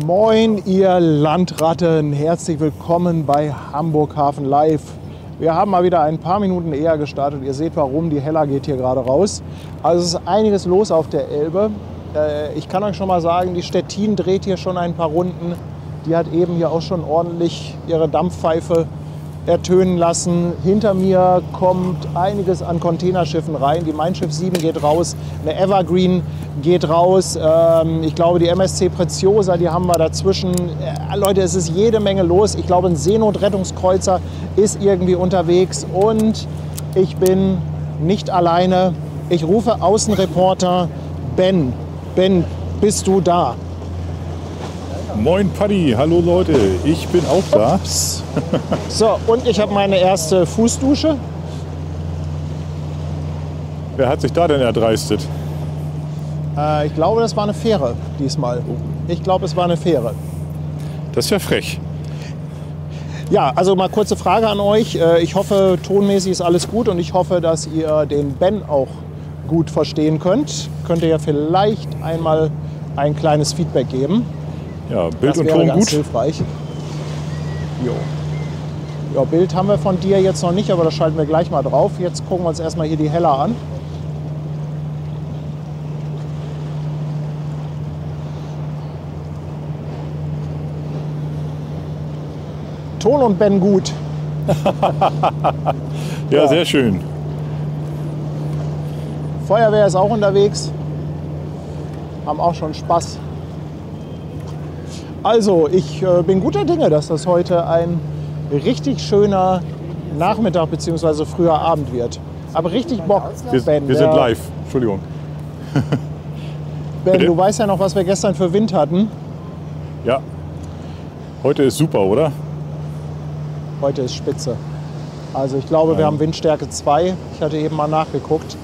Moin, ihr Landratten, herzlich willkommen bei Hamburg Hafen Live. Wir haben mal wieder ein paar Minuten eher gestartet. Ihr seht warum, die Hella geht hier gerade raus. Also es ist einiges los auf der Elbe. Ich kann euch schon mal sagen, die Stettin dreht hier schon ein paar Runden. Die hat eben hier auch schon ordentlich ihre Dampfpfeife ertönen lassen. Hinter mir kommt einiges an Containerschiffen rein. Die Mein Schiff 7 geht raus, eine Evergreen geht raus. Ich glaube, die MSC Preziosa, die haben wir dazwischen. Leute, es ist jede Menge los. Ich glaube, ein Seenotrettungskreuzer ist irgendwie unterwegs. Und ich bin nicht alleine. Ich rufe Außenreporter Ben. Ben, bist du da? Moin Paddy, hallo Leute, ich bin auch da. So, und ich habe meine erste Fußdusche. Wer hat sich da denn erdreistet? Ich glaube, das war eine Fähre diesmal. Ich glaube, es war eine Fähre. Das ist ja frech. Ja, also mal kurze Frage an euch. Ich hoffe, tonmäßig ist alles gut und ich hoffe, dass ihr den Ben auch gut verstehen könnt. Könnt ihr ja vielleicht einmal ein kleines Feedback geben. Ja, Bild das und wäre Ton ganz gut. Hilfreich. Jo. Ja, Bild haben wir von dir jetzt noch nicht, aber das schalten wir gleich mal drauf. Jetzt gucken wir uns erstmal hier die Hella an. Ton und Ben gut. Ja, sehr schön. Feuerwehr ist auch unterwegs. Haben auch schon Spaß. Also, ich bin guter Dinge, dass das heute ein richtig schöner Nachmittag bzw. früher Abend wird. Aber richtig Bock, Ben. Wir sind live. Entschuldigung. Ben, Bitte? du weißt ja noch, was wir gestern für Wind hatten. Ja. Heute ist super, oder? Heute ist spitze. Also ich glaube, wir haben Windstärke 2. Ich hatte eben mal nachgeguckt.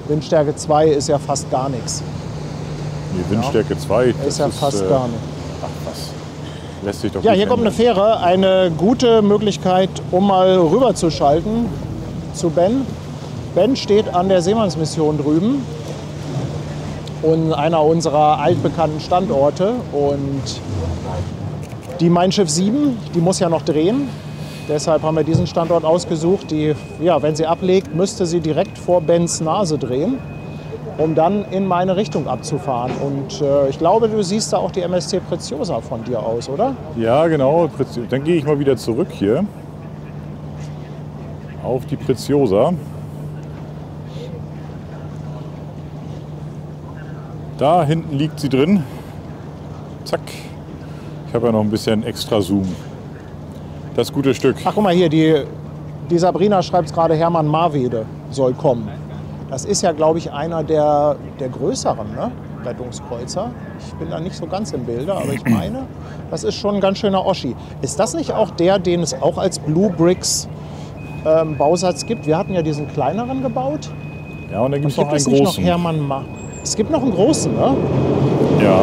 Windstärke 2 ist ja fast gar nichts. Die Windstärke 2. Ist ja fast gar nicht. Ach was. Lässt sich doch Ja, gut hier kommt eine ändern. Fähre. Eine gute Möglichkeit, um mal rüber zu schalten zu Ben. Ben steht an der Seemannsmission drüben. Und einer unserer altbekannten Standorte. Und die Mein Schiff 7, die muss ja noch drehen. Deshalb haben wir diesen Standort ausgesucht. Die, ja, wenn sie ablegt, müsste sie direkt vor Bens Nase drehen, um dann in meine Richtung abzufahren. Und ich glaube, du siehst da auch die MSC Preziosa von dir aus, oder? Ja, genau. Dann gehe ich mal wieder zurück hier. Auf die Preziosa. Da hinten liegt sie drin. Zack. Ich habe ja noch ein bisschen extra Zoom. Das gute Stück. Ach, guck mal hier, die Sabrina schreibt es gerade, Hermann Marwede soll kommen. Das ist ja, glaube ich, einer der größeren, ne? Rettungskreuzer. Ich bin da nicht so ganz im Bilde, aber ich meine, das ist schon ein ganz schöner Oschi. Ist das nicht auch der, den es auch als Blue Bricks Bausatz gibt? Wir hatten ja diesen kleineren gebaut. Ja, und dann gibt es noch einen es nicht großen. noch Hermann Es gibt noch einen großen, ne? Ja.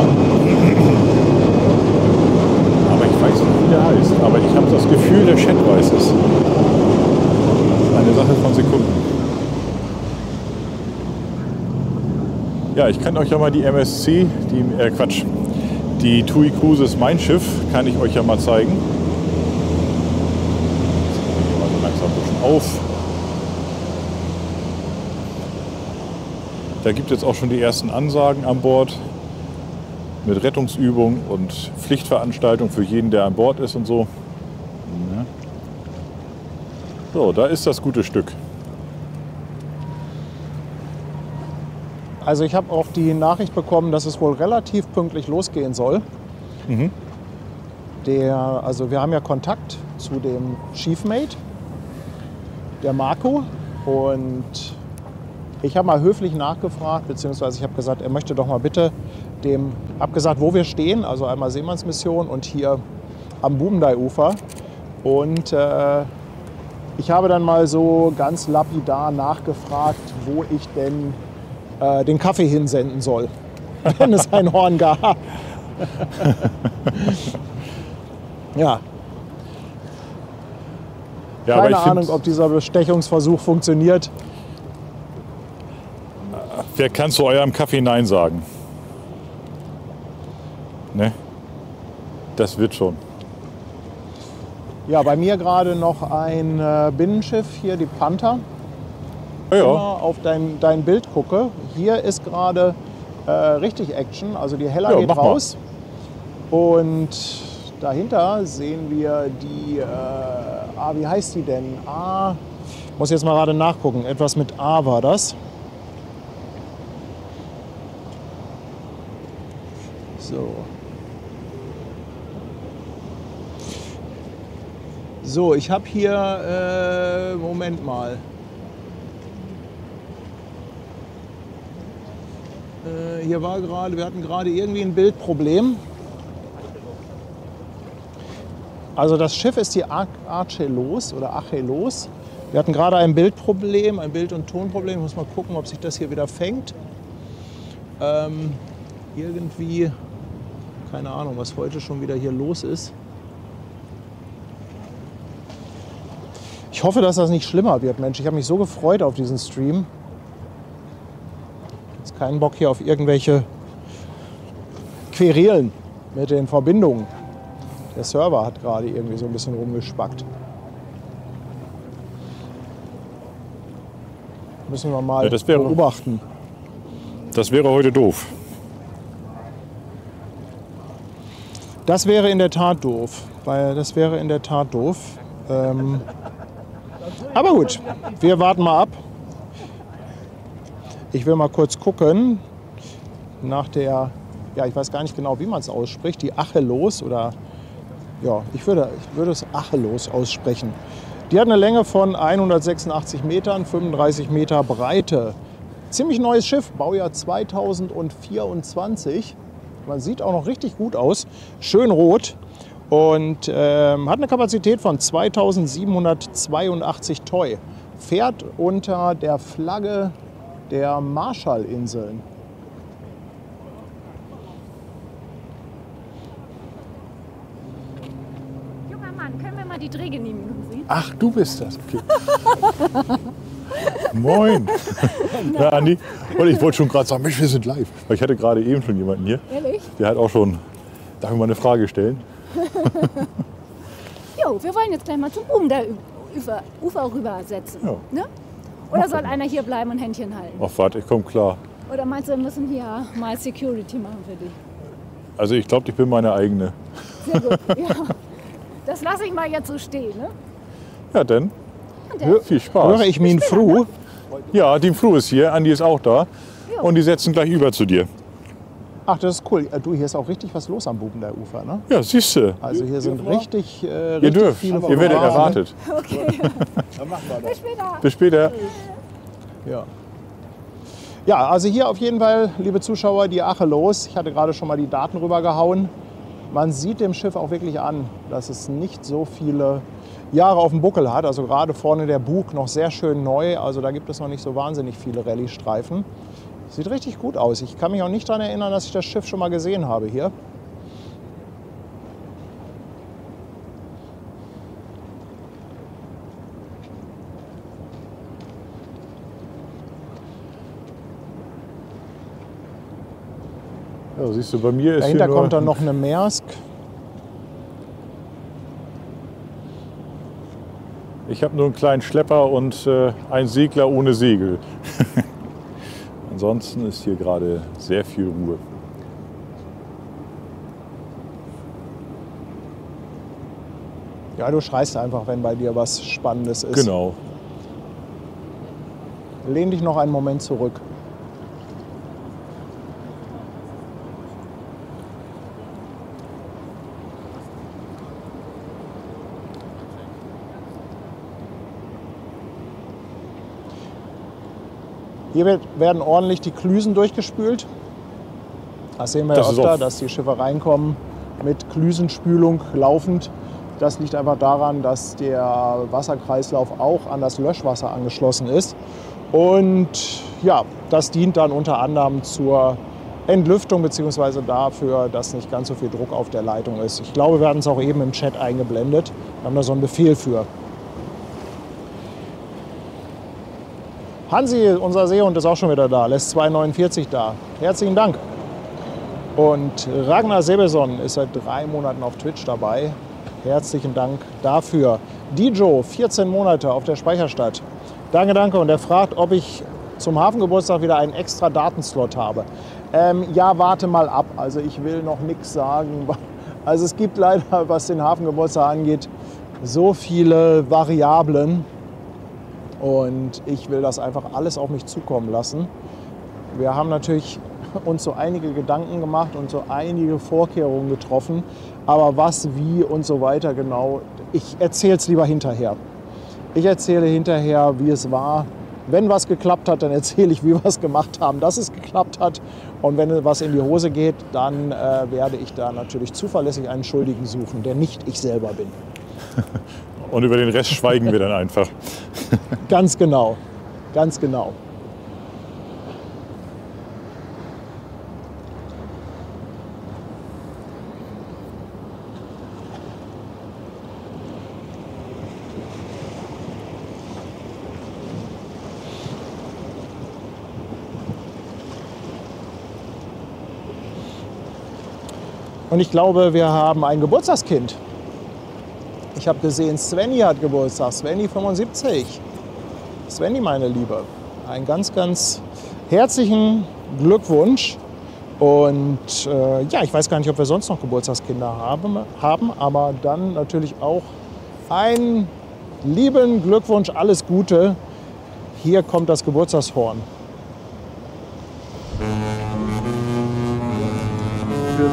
Aber ich weiß nicht, wie der heißt. Aber ich habe das Gefühl, der Chat weiß es. Das ist eine Sache von Sekunden. Ja, ich kann euch ja mal die MSC, die TUI Cruises Mein Schiff, kann ich euch ja mal zeigen. Jetzt machen wir mal so langsam ein bisschen auf. Da gibt es jetzt auch schon die ersten Ansagen an Bord mit Rettungsübungen und Pflichtveranstaltungen für jeden, der an Bord ist und so. Ja. So, da ist das gute Stück. Also ich habe auch die Nachricht bekommen, dass es wohl relativ pünktlich losgehen soll. Mhm. Also wir haben ja Kontakt zu dem Chiefmate, der Marco. Und ich habe mal höflich nachgefragt, beziehungsweise ich habe gesagt, er möchte doch mal bitte habe gesagt, wo wir stehen, also einmal Seemannsmission und hier am Bubendai-Ufer. Und ich habe dann mal so ganz lapidar nachgefragt, wo ich denn den Kaffee hinsenden soll, wenn es ein Horn gab. Ja. Ja, aber keine ich find- Ahnung, ob dieser Bestechungsversuch funktioniert. Wer kann zu eurem Kaffee Nein sagen? Ne? Das wird schon. Ja, bei mir gerade noch ein Binnenschiff, hier die Panther. Ja, ja. Immer auf dein Bild gucke. Hier ist gerade richtig Action, also die Hella Ja, geht mach mal. raus. Und dahinter sehen wir die, wie heißt die denn? Muss jetzt mal gerade nachgucken, etwas mit A war das. So. So, ich habe hier, Moment mal. Hier war gerade, wir hatten gerade irgendwie ein Bildproblem. Also das Schiff ist die Achelos oder Achelos. Wir hatten gerade ein Bildproblem, ein Bild- und Tonproblem. Ich muss mal gucken, ob sich das hier wieder fängt. Irgendwie, keine Ahnung, was heute schon wieder hier los ist. Ich hoffe, dass das nicht schlimmer wird, Mensch. Ich habe mich so gefreut auf diesen Stream. Jetzt keinen Bock hier auf irgendwelche Querelen mit den Verbindungen. Der Server hat gerade irgendwie so ein bisschen rumgespackt. Müssen wir mal Ja, das wäre- beobachten. Das wäre heute doof. Das wäre in der Tat doof. Aber gut, wir warten mal ab. Ich will mal kurz gucken nach der, ja, ich weiß gar nicht genau, wie man es ausspricht, die Achelos oder, ja, ich würde es Achelos aussprechen. Die hat eine Länge von 186 Metern, 35 Meter Breite. Ziemlich neues Schiff, Baujahr 2024. Man sieht auch noch richtig gut aus, schön rot und hat eine Kapazität von 2782 Toy. Fährt unter der Flagge der Marshallinseln. Junger Mann, können wir mal die Drehgenehmigung sehen? Ach, du bist das. Okay. Moin. Ja, Andi. Und ich wollte schon gerade sagen, Mensch, wir sind live. Weil ich hatte gerade eben schon jemanden hier, Ehrlich? der hat auch schon, darf ich mal eine Frage stellen? Jo, wir wollen jetzt gleich mal zum Ufer rübersetzen. Ja. Ne? Oder soll einer hier bleiben und Händchen halten? Ach, warte, ich komme klar. Oder meinst du, wir müssen hier mal Security machen für dich? Also ich glaube, ich bin meine eigene. Sehr gut, ja. Das lasse ich mal jetzt so stehen, ne? Ja, denn. dann? Viel Höre Spaß. ich min Fru? Ja, die Fru ist hier, Andi ist auch da. Und die setzen gleich über zu dir. Ach, das ist cool. Du, hier ist auch richtig was los am Bubender Ufer, ne? Ja, siehst du. Also hier sind richtig, Ihr richtig dürft. viele Ihr werdet Fotografen. erwartet. Okay. Bis später. Bis später. Ja. Ja, also hier auf jeden Fall, liebe Zuschauer, die Achelos. Ich hatte gerade schon mal die Daten rübergehauen. Man sieht dem Schiff auch wirklich an, dass es nicht so viele Jahre auf dem Buckel hat. Also gerade vorne der Bug noch sehr schön neu. Also da gibt es noch nicht so wahnsinnig viele Rallye-Streifen. Sieht richtig gut aus. Ich kann mich auch nicht daran erinnern, dass ich das Schiff schon mal gesehen habe hier. Ja, siehst du, bei mir ist Dahinter hier kommt dann nur, noch eine Maersk. ich habe nur einen kleinen Schlepper und einen Segler ohne Segel. Ansonsten ist hier gerade sehr viel Ruhe. Ja, du schreist einfach, wenn bei dir was Spannendes ist. Genau. Lehn dich noch einen Moment zurück. Hier werden ordentlich die Klüsen durchgespült. Das sehen wir ja Das ist öfter, auch- dass die Schiffe reinkommen mit Klüsenspülung laufend. Das liegt einfach daran, dass der Wasserkreislauf auch an das Löschwasser angeschlossen ist. Und ja, das dient dann unter anderem zur Entlüftung bzw. dafür, dass nicht ganz so viel Druck auf der Leitung ist. Ich glaube, wir hatten es auch eben im Chat eingeblendet. Wir haben da so einen Befehl für. Hansi, unser Seehund, ist auch schon wieder da, lässt 2,49 da. Herzlichen Dank. Und Ragnar Sebelson ist seit 3 Monaten auf Twitch dabei. Herzlichen Dank dafür. Dijo, 14 Monate auf der Speicherstadt. Danke, danke. Und er fragt, ob ich zum Hafengeburtstag wieder einen extra Datenslot habe. Ja, warte mal ab. Also ich will noch nichts sagen. Also es gibt leider, was den Hafengeburtstag angeht, so viele Variablen. Und ich will das einfach alles auf mich zukommen lassen. Wir haben natürlich uns so einige Gedanken gemacht und so einige Vorkehrungen getroffen. Aber was, wie und so weiter genau, ich erzähle es lieber hinterher. Ich erzähle hinterher, wie es war. Wenn was geklappt hat, dann erzähle ich, wie wir es gemacht haben, dass es geklappt hat. Und wenn was in die Hose geht, dann werde ich da natürlich zuverlässig einen Schuldigen suchen, der nicht ich selber bin. Und über den Rest schweigen wir dann einfach. Ganz genau, ganz genau. Und ich glaube, wir haben ein Geburtstagskind. Ich habe gesehen, Svenny hat Geburtstag. Svenny 75. Svenny, meine Liebe, einen ganz, ganz herzlichen Glückwunsch. Und ja, ich weiß gar nicht, ob wir sonst noch Geburtstagskinder haben, aber dann natürlich auch einen lieben Glückwunsch, alles Gute. Hier kommt das Geburtstagshorn.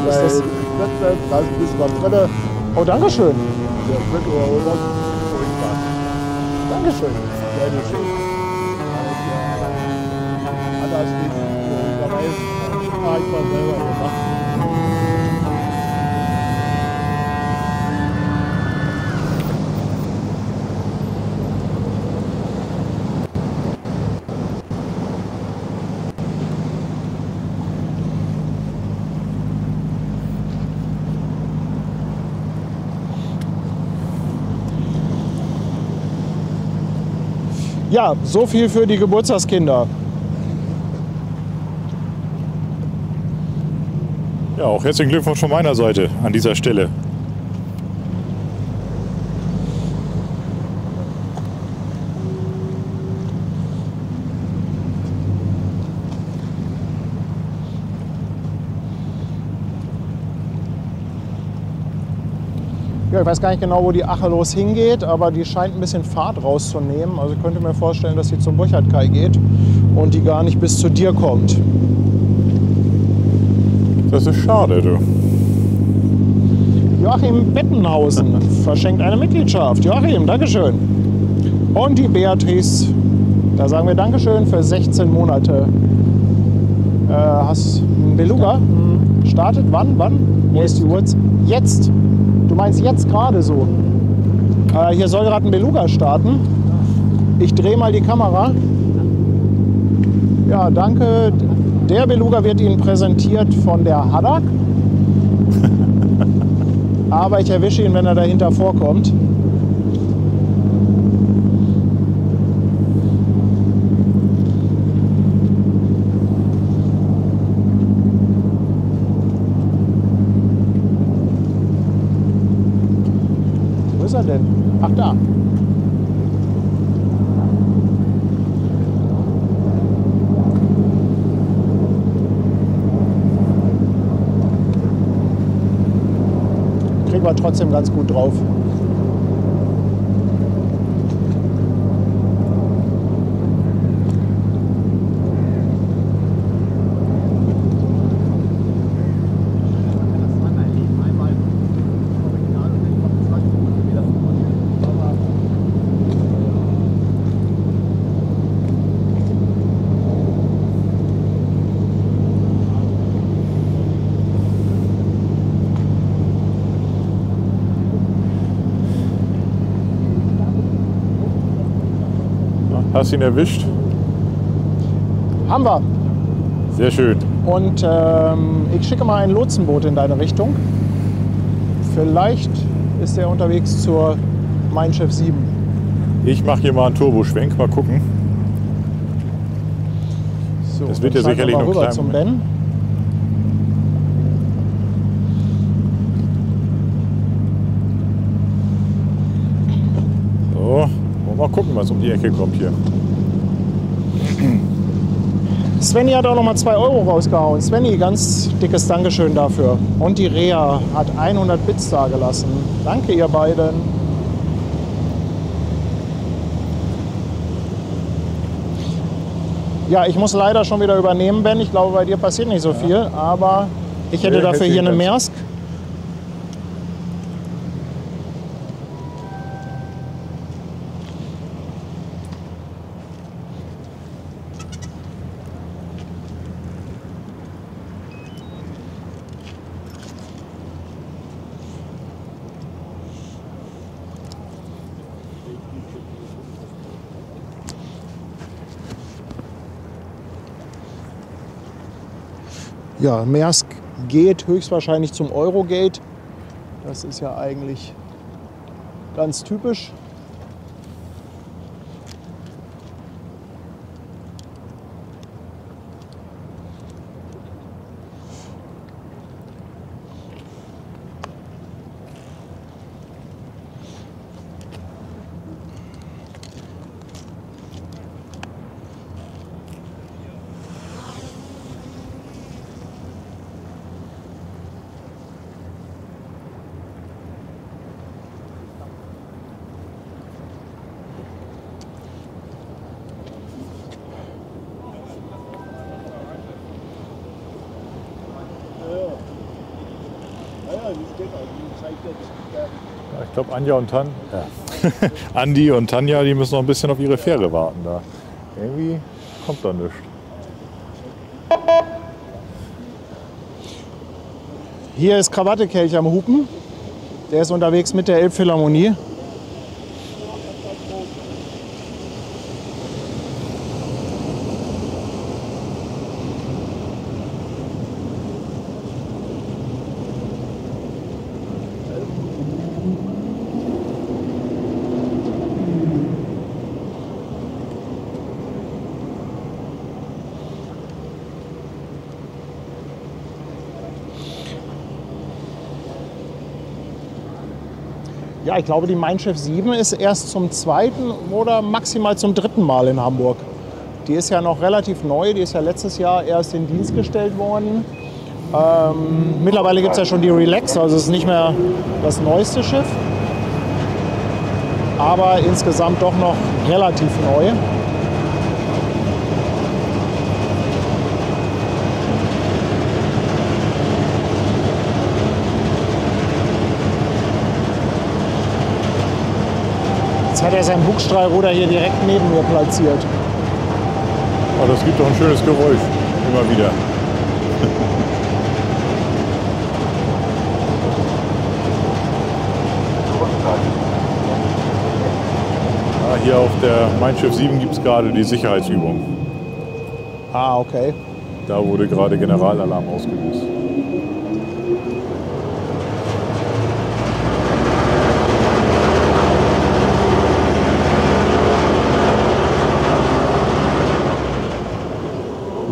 Da ist ein bisschen was drin. Oh, danke schön. Dankeschön. Ja, so viel für die Geburtstagskinder. Ja, auch herzlichen Glückwunsch von meiner Seite an dieser Stelle. Ja, ich weiß gar nicht genau, wo die Achelos hingeht, aber die scheint ein bisschen Fahrt rauszunehmen. Also ich könnte mir vorstellen, dass sie zum Burchard-Kai geht und die gar nicht bis zu dir kommt. Das ist schade, du. Joachim Bettenhausen verschenkt eine Mitgliedschaft. Joachim, Dankeschön. Und die Beatrice, da sagen wir Dankeschön für 16 Monate. Hast ein Beluga? Startet wann? Wo ist die Uhrzeit? Jetzt. Du meinst jetzt gerade so? Hier soll gerade ein Beluga starten. Ich drehe mal die Kamera. Ja, danke. Der Beluga wird Ihnen präsentiert von der Haddock. Aber ich erwische ihn, wenn er dahinter vorkommt. Wo ist er denn? Ach, da. Kriegen wir trotzdem ganz gut drauf. Hast du ihn erwischt? Haben wir. Sehr schön. Und ich schicke mal ein Lotsenboot in deine Richtung. Vielleicht ist er unterwegs zur Mein Schiff 7. Ich mache hier mal einen Turboschwenk, mal gucken. So, Das wird dann ja sicherlich schalten wir noch rüber klein zum Moment. Ben. So, wollen wir mal gucken, was um die Ecke kommt hier. Svenny hat auch noch mal 2 Euro rausgehauen. Svenny, ganz dickes Dankeschön dafür. Und die Rea hat 100 Bits da gelassen. Danke ihr beiden. Ja, ich muss leider schon wieder übernehmen, Ben. Ich glaube, bei dir passiert nicht so viel. Aber ich hätte Nee, dafür hätte hier ich eine ganz- Maersk. Ja, Maersk geht höchstwahrscheinlich zum Eurogate. Das ist ja eigentlich ganz typisch. Ja, ich glaube, Anja und Andi und Tanja, die müssen noch ein bisschen auf ihre Fähre warten da. Irgendwie kommt da nichts. Hier ist Krawattekelch am Hupen. Der ist unterwegs mit der Elbphilharmonie. Ja, ich glaube, die Mein Schiff 7 ist erst zum 2. oder maximal zum 3. Mal in Hamburg. Die ist ja noch relativ neu, die ist ja letztes Jahr erst in Dienst gestellt worden. Mittlerweile gibt es ja schon die Relax, also es ist nicht mehr das neueste Schiff. Aber insgesamt doch noch relativ neu. Jetzt hat er sein Bugstrahlruder hier direkt neben mir platziert. Aber das gibt doch ein schönes Geräusch. Immer wieder. Ja, hier auf der Mein Schiff 7 gibt es gerade die Sicherheitsübung. Ah, okay. Da wurde gerade Generalalarm ausgelöst.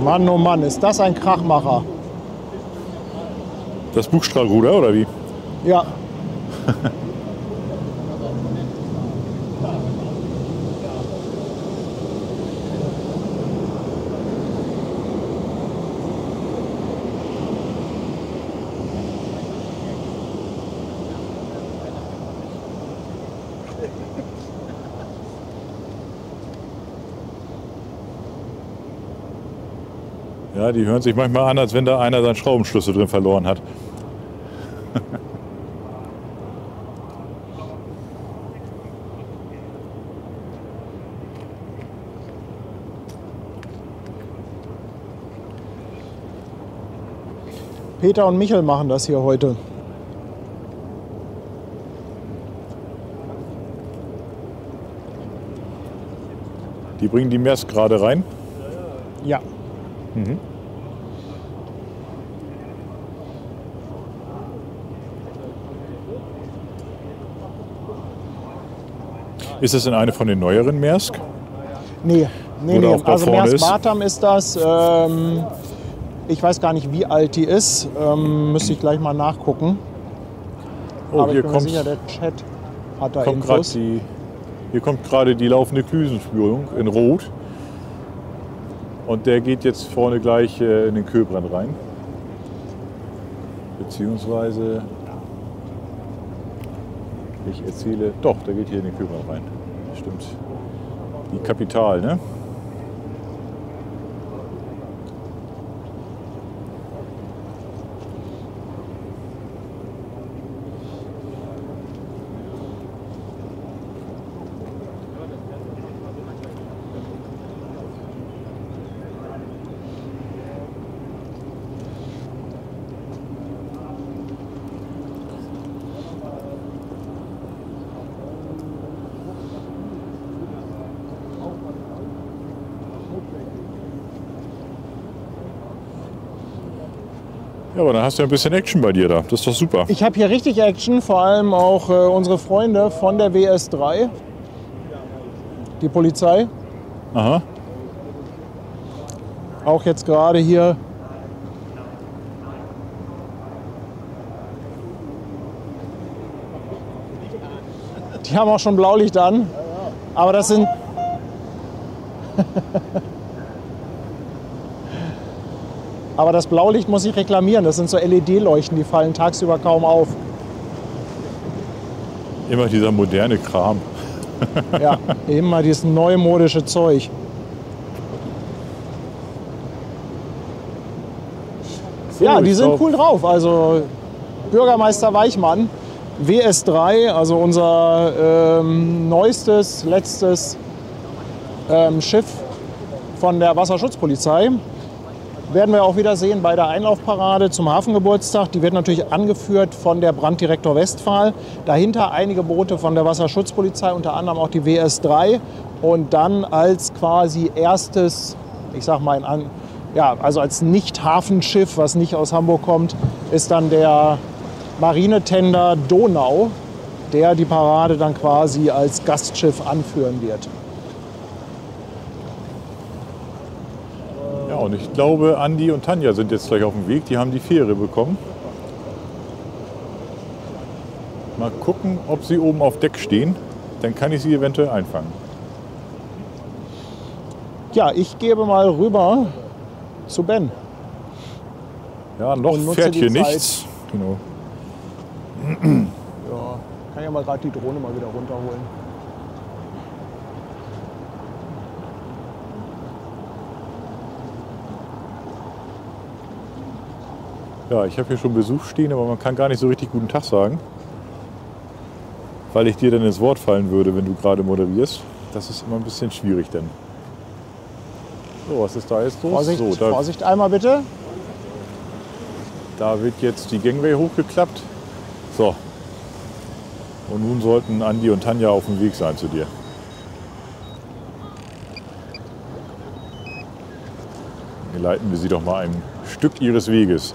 Mann, oh Mann, ist das ein Krachmacher. Das Bugstrahlruder oder wie? Ja. Ja, die hören sich manchmal an, als wenn da einer seinen Schraubenschlüssel drin verloren hat. Peter und Michel machen das hier heute. Die bringen die Maersk gerade rein. Ja. Ist es denn eine von den neueren Maersk? Nee, Nee, Oder nee, auch da also vorne Maersk ist. Batam ist das. Ich weiß gar nicht, wie alt die ist. Müsste ich gleich mal nachgucken. Oh, Aber ich hier bin mir kommt, sicher, der Chat hat da kommt gerade Infos. hier kommt gerade die laufende Klüsenspürung in Rot. Und der geht jetzt vorne gleich in den Köbrand rein. Beziehungsweise, ich erzähle, doch, der geht hier in den Köbrand rein. Stimmt. Die Kapital, ne? Ja, aber dann hast du ja ein bisschen Action bei dir da. Das ist doch super. Ich habe hier richtig Action, vor allem auch unsere Freunde von der WS3, die Polizei. Aha. Auch jetzt gerade hier. Die haben auch schon Blaulicht an. Aber das sind. Aber das Blaulicht muss ich reklamieren. Das sind so LED-Leuchten, die fallen tagsüber kaum auf. Immer dieser moderne Kram. Ja, immer dieses neumodische Zeug. So, Ja, die ich sind glaub, cool drauf. Also Bürgermeister Weichmann, WS3, also unser neuestes, letztes Schiff von der Wasserschutzpolizei. Werden wir auch wieder sehen bei der Einlaufparade zum Hafengeburtstag. Die wird natürlich angeführt von der Branddirektor Westphal. Dahinter einige Boote von der Wasserschutzpolizei, unter anderem auch die WS3. Und dann als quasi erstes, ich sag mal, also als Nicht-Hafenschiff, was nicht aus Hamburg kommt, ist dann der Marinetender Donau, der die Parade dann quasi als Gastschiff anführen wird. Ja, und ich glaube, Andi und Tanja sind jetzt gleich auf dem Weg. Die haben die Fähre bekommen. Mal gucken, ob sie oben auf Deck stehen. Dann kann ich sie eventuell einfangen. Ja, ich gebe mal rüber zu Ben. Ja, noch Und nutze fährt die hier Zeit. nichts. Genau. Ja, kann ja mal gerade die Drohne mal wieder runterholen. Ja, ich habe hier schon Besuch stehen, aber man kann gar nicht so richtig guten Tag sagen. Weil ich dir dann ins Wort fallen würde, wenn du gerade moderierst. Das ist immer ein bisschen schwierig dann. So, was ist da jetzt los? Vorsicht, So, da, Vorsicht einmal bitte. da wird jetzt die Gangway hochgeklappt. So. Und nun sollten Andi und Tanja auf dem Weg sein zu dir. Geleiten wir sie doch mal ein Stück ihres Weges.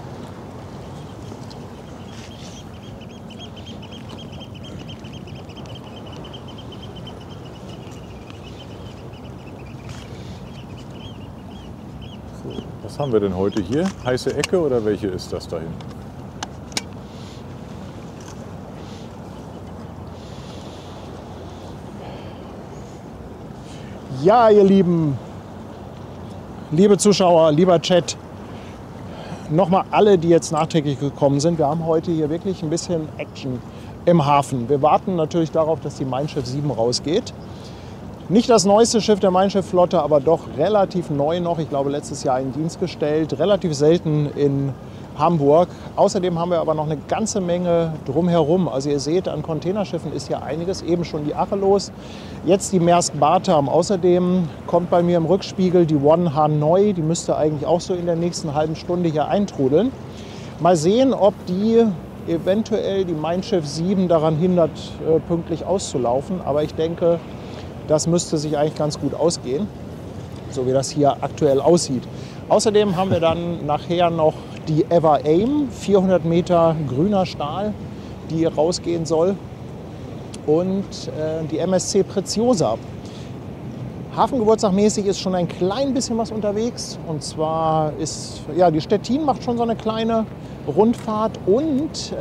So, was haben wir denn heute hier? Heiße Ecke oder welche ist das da hinten? Ja, ihr Lieben, liebe Zuschauer, lieber Chat, nochmal alle, die jetzt nachträglich gekommen sind. Wir haben heute hier wirklich ein bisschen Action im Hafen. Wir warten natürlich darauf, dass die Mein Schiff 7 rausgeht. Nicht das neueste Schiff der Mein Schiff-Flotte, aber doch relativ neu noch. Ich glaube, letztes Jahr in Dienst gestellt. Relativ selten in Hamburg. Außerdem haben wir aber noch eine ganze Menge drumherum. Also ihr seht, an Containerschiffen ist hier einiges. Eben schon die Achelos, jetzt die Maersk Batam. Außerdem kommt bei mir im Rückspiegel die One Hanoi. Die müsste eigentlich auch so in der nächsten halben Stunde hier eintrudeln. Mal sehen, ob die eventuell die Mein Schiff 7 daran hindert, pünktlich auszulaufen. Aber ich denke, das müsste sich eigentlich ganz gut ausgehen, so wie das hier aktuell aussieht. Außerdem haben wir dann nachher noch die Ever Aim, 400 Meter grüner Stahl, die hier rausgehen soll. Und die MSC Preziosa. Hafengeburtstagmäßig ist schon ein klein bisschen was unterwegs. Und zwar ist, ja, die Stettin macht schon so eine kleine Rundfahrt und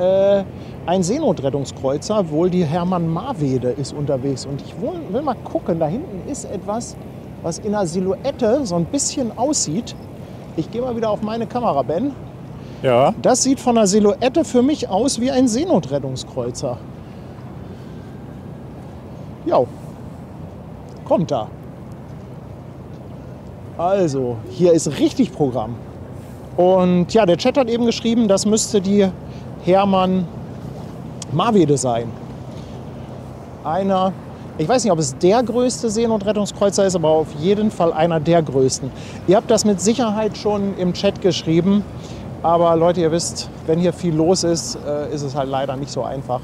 ein Seenotrettungskreuzer, wohl die Hermann Marwede, ist unterwegs. Und ich will mal gucken, da hinten ist etwas, was in der Silhouette so ein bisschen aussieht. Ich gehe mal wieder auf meine Kamera, Ben. Ja. Das sieht von der Silhouette für mich aus wie ein Seenotrettungskreuzer. Ja, kommt da. Also, hier ist richtig Programm. Und ja, der Chat hat eben geschrieben, das müsste die Hermann Marwede sein. Einer, ich weiß nicht, ob es der größte Seenotrettungskreuzer ist, aber auf jeden Fall einer der größten. Ihr habt das mit Sicherheit schon im Chat geschrieben. Aber Leute, ihr wisst, wenn hier viel los ist, ist es halt leider nicht so einfach,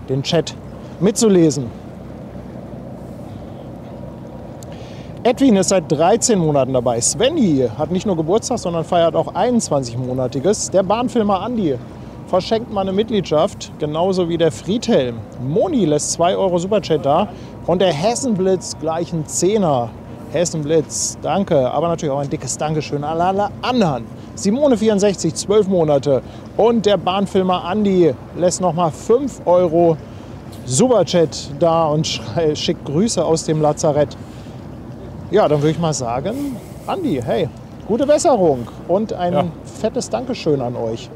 den Chat mitzulesen. Edwin ist seit 13 Monaten dabei. Svenny hat nicht nur Geburtstag, sondern feiert auch 21-monatiges. Der Bahnfilmer Andi verschenkt mal eine Mitgliedschaft, genauso wie der Friedhelm. Moni lässt 2 Euro Superchat da und der Hessenblitz gleich ein Zehner. Hessenblitz, danke, aber natürlich auch ein dickes Dankeschön an alle anderen. Simone 64, 12 Monate und der Bahnfilmer Andi lässt nochmal 5 Euro Superchat da und schickt Grüße aus dem Lazarett. Ja, dann würde ich mal sagen, Andi, hey, gute Besserung und ein fettes Dankeschön an euch.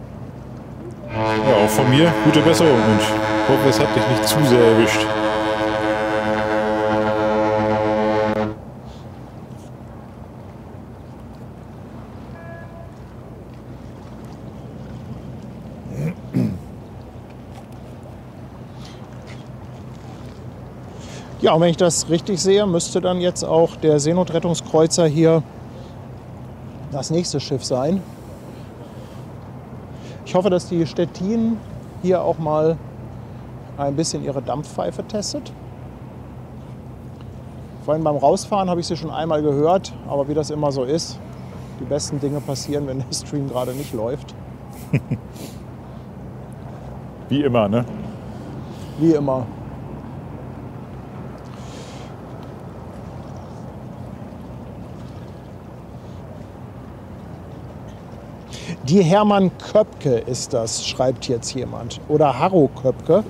Ja, auch von mir gute Besserung und ich hoffe, es hat dich nicht zu sehr erwischt. Ja, und wenn ich das richtig sehe, müsste dann jetzt auch der Seenotrettungskreuzer hier das nächste Schiff sein. Ich hoffe, dass die Stettin hier auch mal ein bisschen ihre Dampfpfeife testet. Vorhin beim Rausfahren habe ich sie schon einmal gehört, aber wie das immer so ist, die besten Dinge passieren, wenn der Stream gerade nicht läuft. Wie immer, ne? Wie immer. Die Hermann Köpke ist das, schreibt jetzt jemand. Oder Harro Köpke.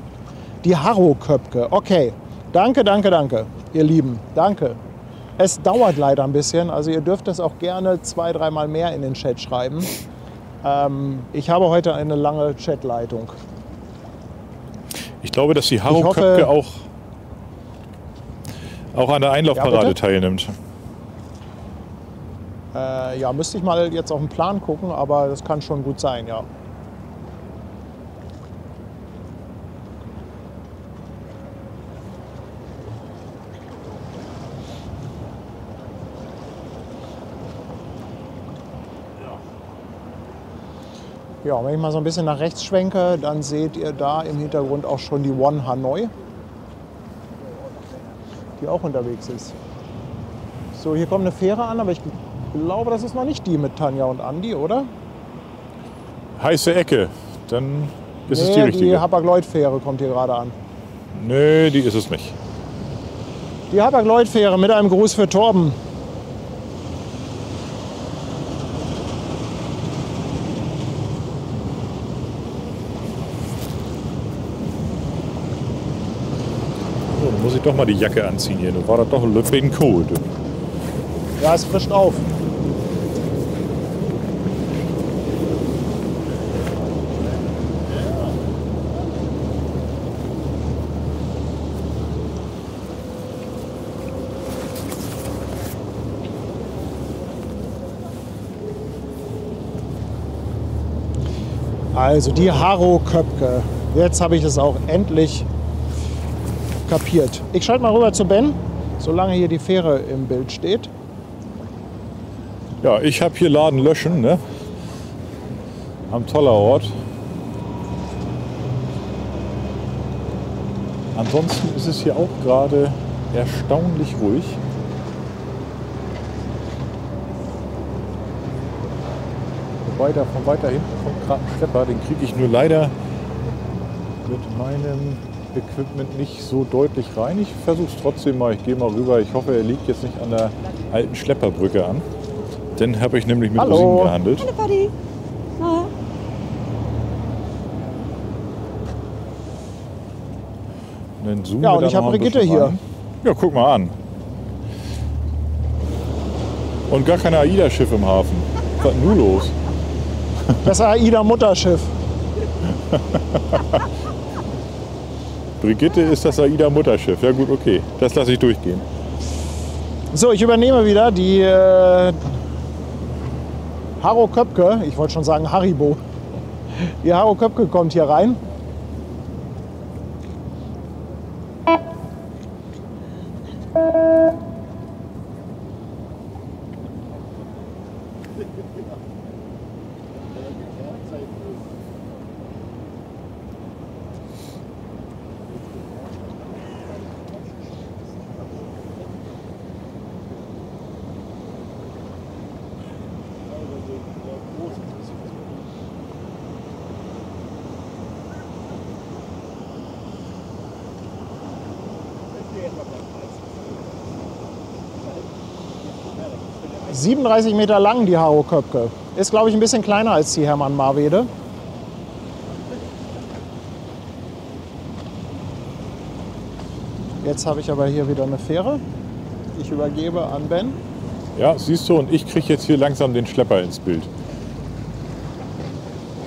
Die Harro Köpke. Okay. Danke, danke, danke, ihr Lieben. Danke. Es dauert leider ein bisschen. Also ihr dürft das auch gerne 2-, 3-mal mehr in den Chat schreiben. Ich habe heute eine lange Chatleitung. Ich glaube, dass die Harro Köpke auch an der Einlaufparade teilnimmt. Ja, müsste ich mal jetzt auf den Plan gucken, aber das kann schon gut sein, ja. Ja, und wenn ich mal so ein bisschen nach rechts schwenke, dann seht ihr da im Hintergrund auch schon die One Hanoi, die auch unterwegs ist. So, hier kommt eine Fähre an, aber ich glaube, das ist noch nicht die mit Tanja und Andi, oder? Heiße Ecke, dann ist es die richtige. Die Hapag-Lloyd-Fähre kommt hier gerade an. Nö, die ist es nicht. Die Hapag-Lloyd-Fähre mit einem Gruß für Torben. So, dann muss ich doch mal die Jacke anziehen hier. Da war das doch ein Lüften kalt. Ja, es frischt auf. Also die Harro Köpke. Jetzt habe ich es auch endlich kapiert. Ich schalte mal rüber zu Ben, solange hier die Fähre im Bild steht. Ja, ich habe hier Laden löschen, ne? Am Tollerort. Ansonsten ist es hier auch gerade erstaunlich ruhig. Von weiter hinten kommt gerade ein Schlepper, den kriege ich nur leider mit meinem Equipment nicht so deutlich rein. Ich versuche es trotzdem mal. Ich gehe mal rüber. Ich hoffe, er liegt jetzt nicht an der alten Schlepperbrücke an. Dann habe ich nämlich mit Hallo. Rosinen gehandelt. Hallo Paddy. Na? Und dann zoomen Ja, wir und da ich noch habe ein Brigitte bisschen hier. rein. Ja, guck mal an. Und gar kein AIDA-Schiff im Hafen. Was ist denn nun los? Das AIDA-Mutterschiff. Brigitte ist das AIDA-Mutterschiff. Ja gut, okay. Das lasse ich durchgehen. So, ich übernehme wieder die Harro Köpke. Ich wollte schon sagen Haribo. Die Harro Köpke kommt hier rein. – 37 Meter lang, die Harro Köpke. Ist, glaube ich, ein bisschen kleiner als die Hermann Marwede. Jetzt habe ich aber hier wieder eine Fähre. Ich übergebe an Ben. Ja, siehst du, und ich kriege jetzt hier langsam den Schlepper ins Bild.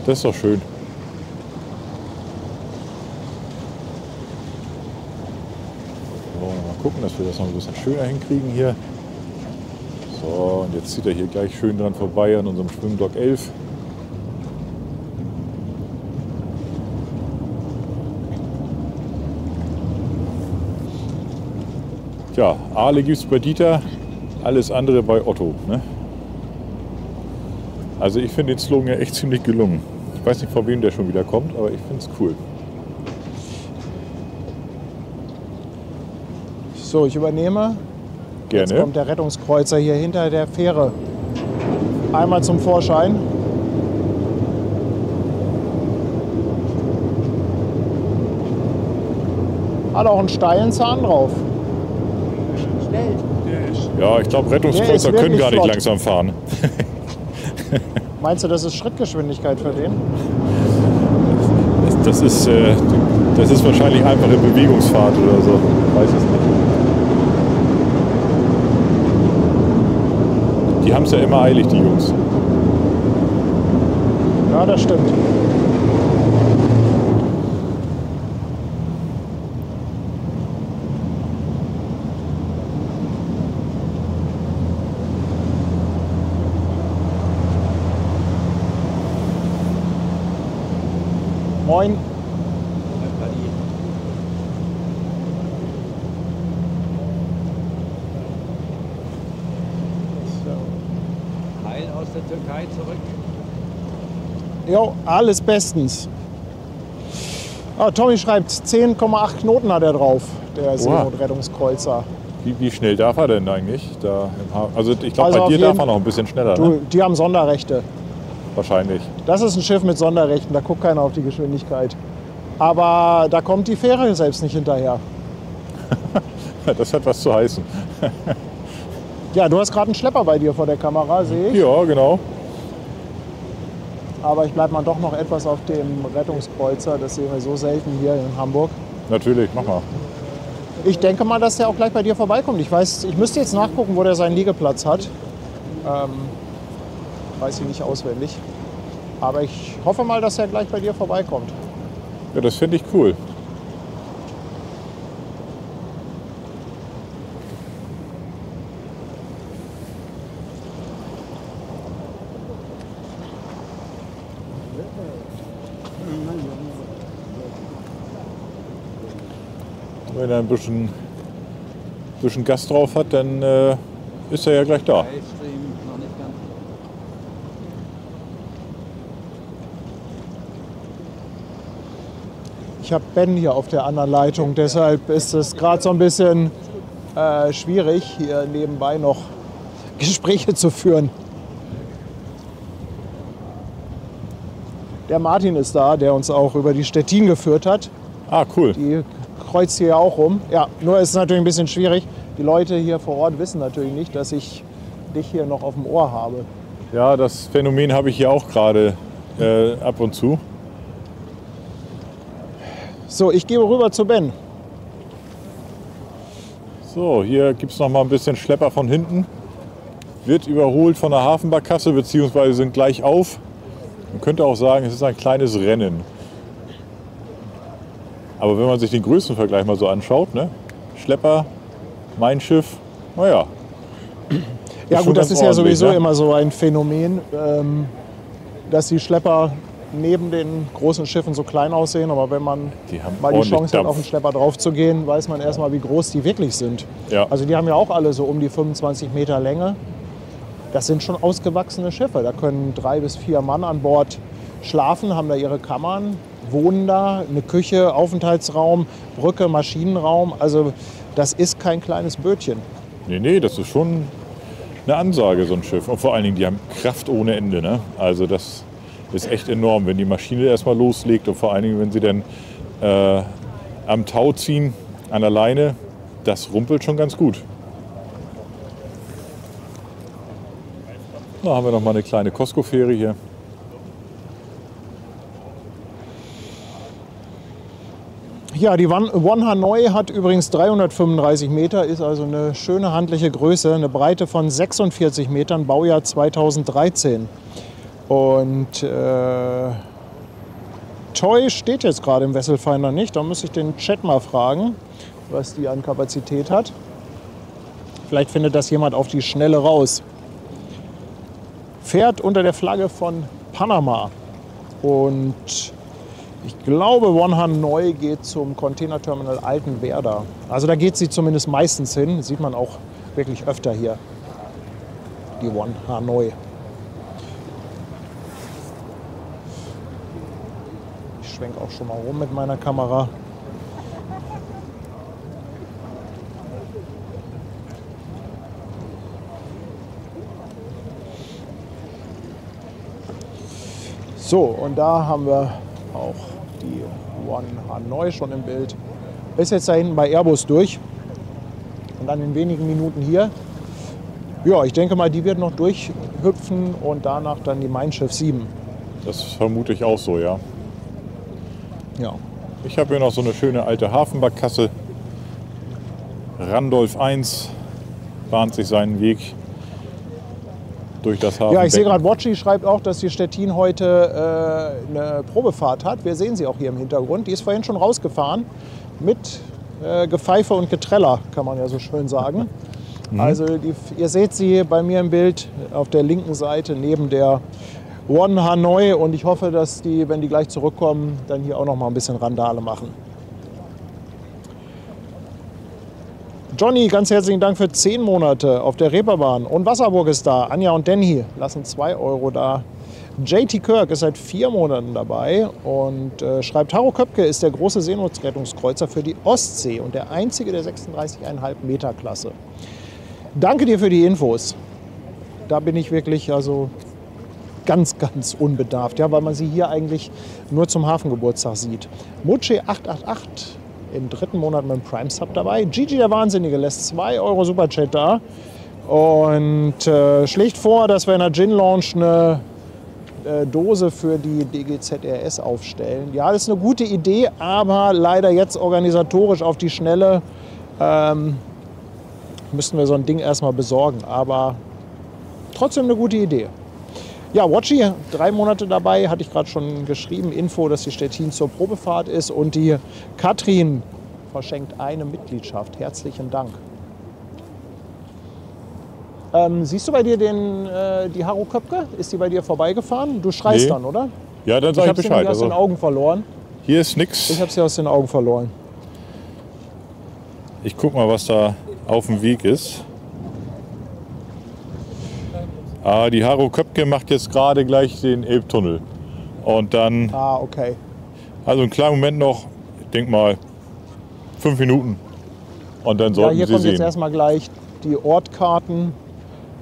Das ist doch schön. So, mal gucken, dass wir das noch ein bisschen schöner hinkriegen hier. So, und jetzt zieht er hier gleich schön dran vorbei an unserem Schwimmdock 11. Tja, Aale gibt es bei Dieter, alles andere bei Otto. Ne? Also ich finde den Slogan ja echt ziemlich gelungen. Ich weiß nicht, von wem der schon wieder kommt, aber ich finde es cool. So, ich übernehme. Jetzt Gerne. kommt der Rettungskreuzer hier hinter der Fähre einmal zum Vorschein. Hat auch einen steilen Zahn drauf. Ja, ich glaube, Der Rettungskreuzer ist können wirklich gar nicht flott. langsam fahren. Meinst du, das ist Schrittgeschwindigkeit für den? Das ist wahrscheinlich einfache Bewegungsfahrt oder so. Weiß es nicht. Die haben es ja immer eilig, die Jungs. Ja, das stimmt. Moin. Heil aus der Türkei zurück. Jo, alles bestens. Ah, Tommy schreibt, 10,8 Knoten hat er drauf, der Seenotrettungskreuzer. Wie schnell darf er denn eigentlich? Da im also ich glaube, Also bei auf dir darf jeden- er noch ein bisschen schneller, Du, ne? die haben Sonderrechte. Wahrscheinlich. Das ist ein Schiff mit Sonderrechten, da guckt keiner auf die Geschwindigkeit. Aber da kommt die Fähre selbst nicht hinterher. Das hat was zu heißen. Ja, du hast gerade einen Schlepper bei dir vor der Kamera, sehe ich. Ja, genau. Aber ich bleibe mal doch noch etwas auf dem Rettungskreuzer. Das sehen wir so selten hier in Hamburg. Natürlich, mach mal. Ich denke mal, dass der auch gleich bei dir vorbeikommt. Ich müsste jetzt nachgucken, wo der seinen Liegeplatz hat. Weiß ich nicht auswendig. Aber ich hoffe mal, dass er gleich bei dir vorbeikommt. Ja, das finde ich cool. Wenn er ein bisschen Gas drauf hat, dann ist er ja gleich da. Livestream noch nicht ganz. Ich habe Ben hier auf der anderen Leitung, deshalb ist es gerade so ein bisschen schwierig, hier nebenbei noch Gespräche zu führen. Der Martin ist da, der uns auch über die Stettin geführt hat. Ah, cool. Die kreuzt hier auch rum. Ja, nur ist es natürlich ein bisschen schwierig. Die Leute hier vor Ort wissen natürlich nicht, dass ich dich hier noch auf dem Ohr habe. Ja, das Phänomen habe ich hier auch gerade ab und zu. So, ich gehe rüber zu Ben. So, hier gibt es noch mal ein bisschen Schlepper von hinten. Wird überholt von der Hafenbarkasse, beziehungsweise sind gleich auf. Man könnte auch sagen, es ist ein kleines Rennen. Aber wenn man sich den Größenvergleich mal so anschaut, ne? Schlepper, mein Schiff, naja. Ja gut, das ist ja sowieso ne? immer so ein Phänomen, dass die Schlepper neben den großen Schiffen so klein aussehen. Aber wenn man mal die Chance hat, auf den Schlepper drauf zu gehen, weiß man erstmal, wie groß die wirklich sind. Ja. Also die haben ja auch alle so um die 25 Meter Länge. Das sind schon ausgewachsene Schiffe. Da können 3 bis 4 Mann an Bord schlafen, haben da ihre Kammern, wohnen da, eine Küche, Aufenthaltsraum, Brücke, Maschinenraum. Also das ist kein kleines Bötchen. Nee, das ist schon eine Ansage, so ein Schiff. Und vor allen Dingen, die haben Kraft ohne Ende. Ne? Also das ist echt enorm, wenn die Maschine erstmal loslegt und vor allen Dingen, wenn sie dann am Tau ziehen, an der Leine, das rumpelt schon ganz gut. Da haben wir noch mal eine kleine Costco-Fähre hier. Ja, die One Hanoi hat übrigens 335 Meter, ist also eine schöne handliche Größe, eine Breite von 46 Metern, Baujahr 2013. Und Toy steht jetzt gerade im Wesselfinder nicht, da muss ich den Chat mal fragen, was die an Kapazität hat. Vielleicht findet das jemand auf die Schnelle raus. Fährt unter der Flagge von Panama und ich glaube, One Hanoi geht zum Containerterminal Altenwerder. Also da geht sie zumindest meistens hin. Das sieht man auch wirklich öfter hier, die One Hanoi. Ich schwenke auch schon mal rum mit meiner Kamera. So, und da haben wir auch die One Hanoi schon im Bild. Ist jetzt da hinten bei Airbus durch und dann in wenigen Minuten hier. Ja, ich denke mal, die wird noch durchhüpfen und danach dann die Mein Schiff 7. Das vermute ich auch so, ja. Ja. Ich habe hier noch so eine schöne alte Hafenbarkasse. Randolph 1 bahnt sich seinen Weg durch das Hafen. Ja, ich sehe gerade, Watchi schreibt auch, dass die Stettin heute eine Probefahrt hat. Wir sehen sie auch hier im Hintergrund. Die ist vorhin schon rausgefahren mit Gepfeife und Getreller, kann man ja so schön sagen. Also ihr seht sie bei mir im Bild auf der linken Seite neben der One Hanoi. Und ich hoffe, dass die, wenn die gleich zurückkommen, dann hier auch noch mal ein bisschen Randale machen. Johnny, ganz herzlichen Dank für 10 Monate auf der Reeperbahn. Und Wasserburg ist da. Anja und Denny lassen 2 Euro da. JT Kirk ist seit 4 Monaten dabei und schreibt, Harro Köpke ist der große Seenotrettungskreuzer für die Ostsee und der einzige der 36,5 Meter Klasse. Danke dir für die Infos. Da bin ich wirklich also ganz unbedarft, ja, weil man sie hier eigentlich nur zum Hafengeburtstag sieht. Mutsche 888 im 3. Monat mit dem Prime Sub dabei. Gigi der Wahnsinnige lässt 2 Euro Superchat da und schlägt vor, dass wir in der Gin Lounge eine Dose für die DGZRS aufstellen. Ja, das ist eine gute Idee, aber leider jetzt organisatorisch auf die Schnelle müssten wir so ein Ding erstmal besorgen. Aber trotzdem eine gute Idee. Ja, Watchi, 3 Monate dabei, hatte ich gerade schon geschrieben. Info, dass die Stettin zur Probefahrt ist. Und die Katrin verschenkt eine Mitgliedschaft. Herzlichen Dank. Siehst du bei dir die Harro Köpke? Ist die bei dir vorbeigefahren? Du schreist dann, oder? Ja, dann sag ich Bescheid. Ich habe sie aus den Augen verloren. Hier ist nix. Ich habe sie aus den Augen verloren. Ich guck mal, was da auf dem Weg ist. Die Harro Köpke macht jetzt gerade gleich den Elbtunnel. Und dann, Okay. also einen kleinen Moment noch, ich denke mal 5 Minuten. Und dann sollten hier Sie kommt sehen. jetzt erstmal gleich die Ortkarten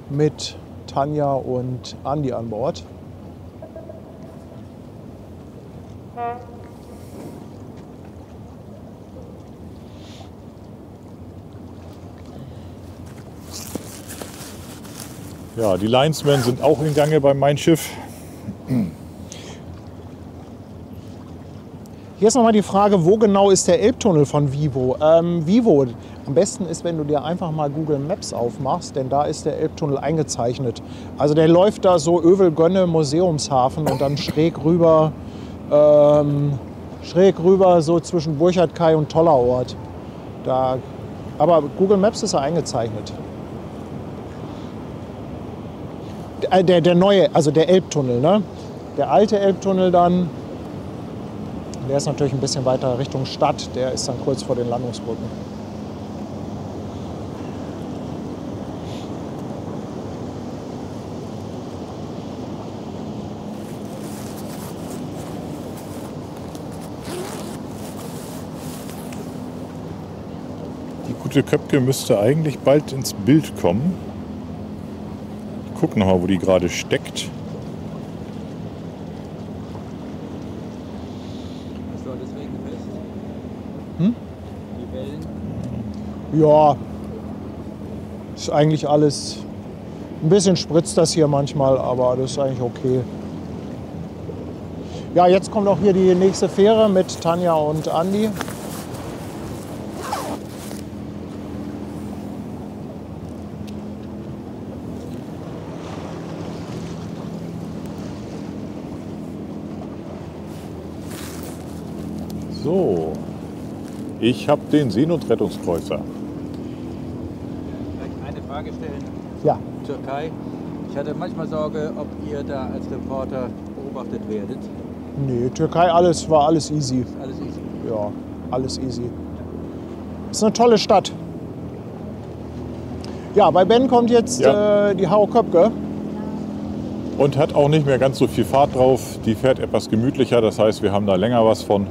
mit Tanja und Andi an Bord. Ja, die Linesmen sind auch in Gange bei Mein Schiff. Hier ist nochmal die Frage, wo genau ist der Elbtunnel von Vivo? Vivo, am besten ist, wenn du dir einfach mal Google Maps aufmachst, denn da ist der Elbtunnel eingezeichnet. Also der läuft da so Övelgönne Museumshafen und dann schräg rüber so zwischen Burchardkai und Tollerort. Aber Google Maps ist ja eingezeichnet. Der neue, also der Elbtunnel, ne? Der alte Elbtunnel dann, der ist natürlich ein bisschen weiter Richtung Stadt, der ist dann kurz vor den Landungsbrücken. Die gute Köpke müsste eigentlich bald ins Bild kommen. Ich gucke nochmal, wo die gerade steckt. Was soll das regenfest? Hm? Die Wellen? Ja, ist eigentlich alles. Ein bisschen spritzt das hier manchmal, aber das ist eigentlich okay. Ja, jetzt kommt auch hier die nächste Fähre mit Tanja und Andi. So, ich habe den Seenotrettungskreuzer. Vielleicht eine Frage stellen. Ja, Türkei. Ich hatte manchmal Sorge, ob ihr da als Reporter beobachtet werdet. nee, Türkei, war alles easy. Alles easy. Ja, alles easy. Ist eine tolle Stadt. Ja, bei Ben kommt jetzt Ja. die Haro Köpke. Und hat auch nicht mehr ganz so viel Fahrt drauf. Die fährt etwas gemütlicher, das heißt, wir haben da länger was von.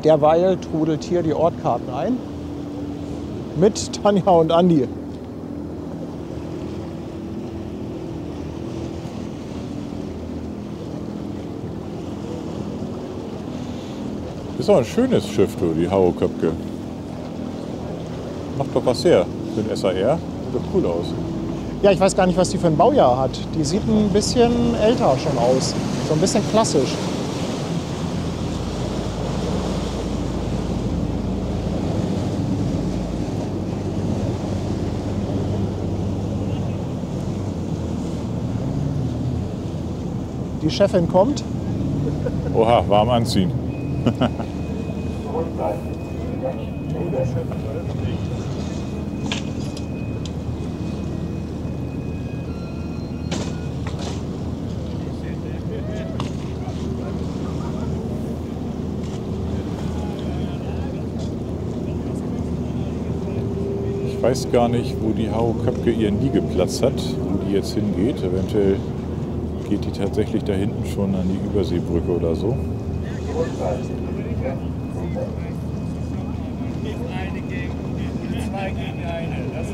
Derweil trudelt hier die Ortkarten ein. Mit Tanja und Andi. Ist auch ein schönes Schiff, du, die Haro Köpke. Macht doch was her für ein SAR. Sieht doch cool aus. Ja, ich weiß gar nicht, was die für ein Baujahr hat. Die sieht ein bisschen älter schon aus. So ein bisschen klassisch. Die Chefin kommt. Oha, warm anziehen. Ich weiß gar nicht, wo die Haro Köpke ihren Liegeplatz hat, wo die jetzt hingeht. Eventuell geht die tatsächlich da hinten schon an die Überseebrücke oder so.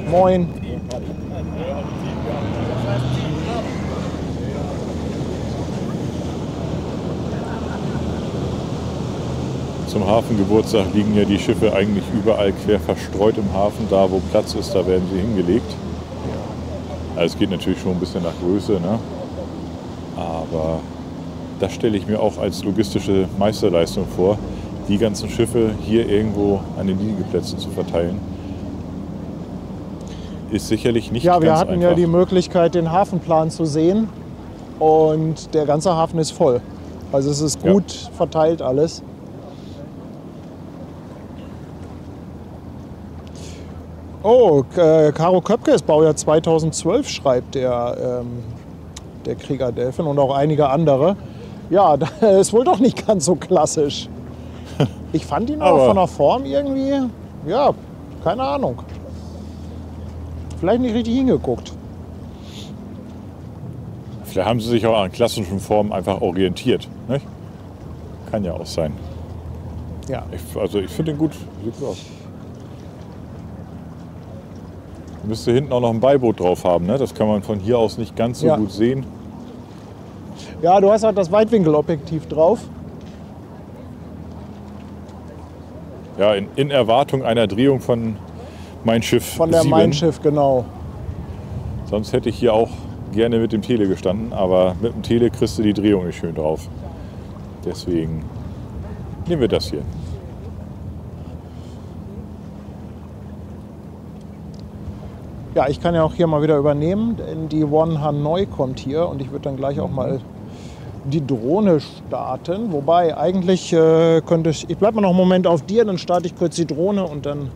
Moin. Zum Hafengeburtstag liegen ja die Schiffe eigentlich überall quer verstreut im Hafen. Da, wo Platz ist, da werden sie hingelegt. Also es geht natürlich schon ein bisschen nach Größe, ne? Aber das stelle ich mir auch als logistische Meisterleistung vor, die ganzen Schiffe hier irgendwo an den Liegeplätzen zu verteilen. Ist sicherlich nicht Ja, wir ganz hatten einfach. ja die Möglichkeit, den Hafenplan zu sehen. Und der ganze Hafen ist voll. Also es ist gut verteilt alles. Oh, Karo Köpke ist Baujahr 2012, schreibt der Krieger Delfin und auch einige andere. Ja, das ist wohl doch nicht ganz so klassisch. Ich fand ihn aber Aber von der Form irgendwie, ja, keine Ahnung. Vielleicht nicht richtig hingeguckt. Vielleicht haben sie sich auch an klassischen Formen einfach orientiert. Nicht? Kann ja auch sein. Ja. Ich finde den gut. Sieht gut aus. Müsste hinten auch noch ein Beiboot drauf haben. Ne? Das kann man von hier aus nicht ganz so Ja. gut sehen. Ja, du hast halt das Weitwinkelobjektiv drauf. Ja, in Erwartung einer Drehung von Mein Schiff Von der 7. Mein Schiff, genau. Sonst hätte ich hier auch gerne mit dem Tele gestanden, aber mit dem Tele kriegst du die Drehung nicht schön drauf. Deswegen nehmen wir das hier. Ja, ich kann ja auch hier mal wieder übernehmen, denn die One Hanoi kommt hier und ich würde dann gleich auch mal die Drohne starten. Wobei eigentlich könnte ich bleibe mal noch einen Moment auf dir, dann starte ich kurz die Drohne und dann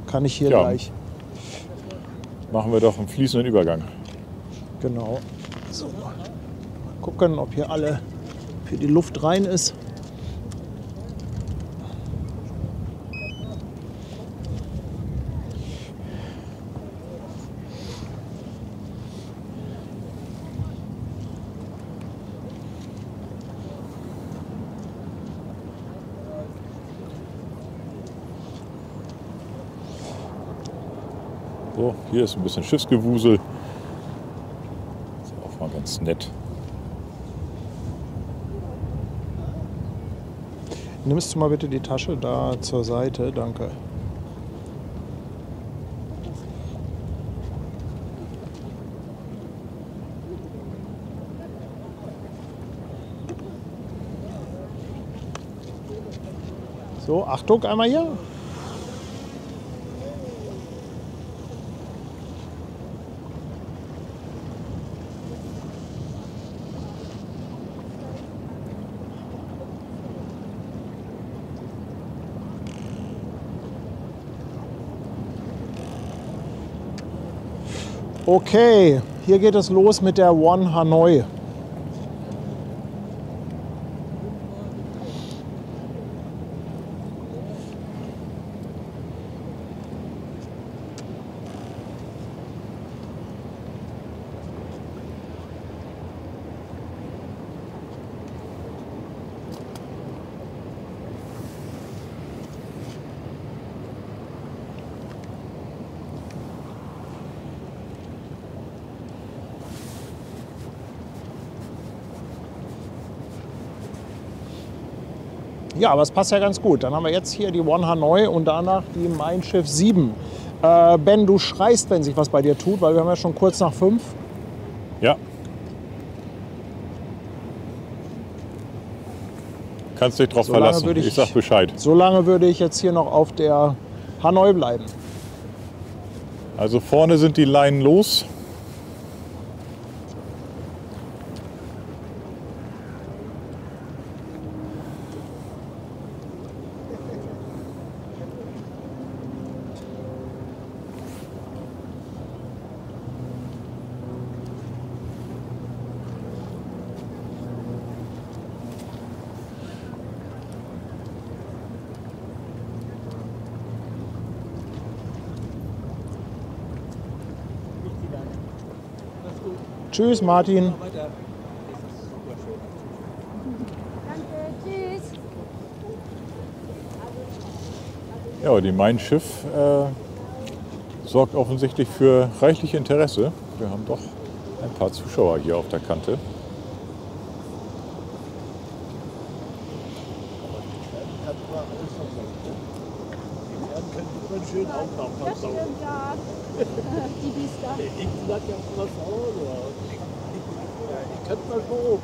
kann ich hier Ja. gleich. Machen wir doch einen fließenden Übergang. Genau. So, mal gucken, ob hier die Luft rein ist. So, hier ist ein bisschen Schiffsgewusel. Ist auch mal ganz nett. Nimmst du mal bitte die Tasche da zur Seite, danke. So, Achtung, einmal hier. Okay, hier geht es los mit der One Hanoi. Ja, aber es passt ja ganz gut. Dann haben wir jetzt hier die One Hanoi und danach die Mein Schiff 7. Ben, du schreist, wenn sich was bei dir tut, weil wir haben ja schon kurz nach 5. Ja. Kannst dich drauf Solange verlassen. würde Ich sag Bescheid. Solange würde ich jetzt hier noch auf der Hanoi bleiben. Also vorne sind die Leinen los. Tschüss, Martin. Danke, tschüss. Ja, die Mein Schiff sorgt offensichtlich für reichlich Interesse. Wir haben doch ein paar Zuschauer hier auf der Kante. Schön Aufnahmen Das stimmt, ja. Die Biester. Ich sag ja was auch, ich kann mal so.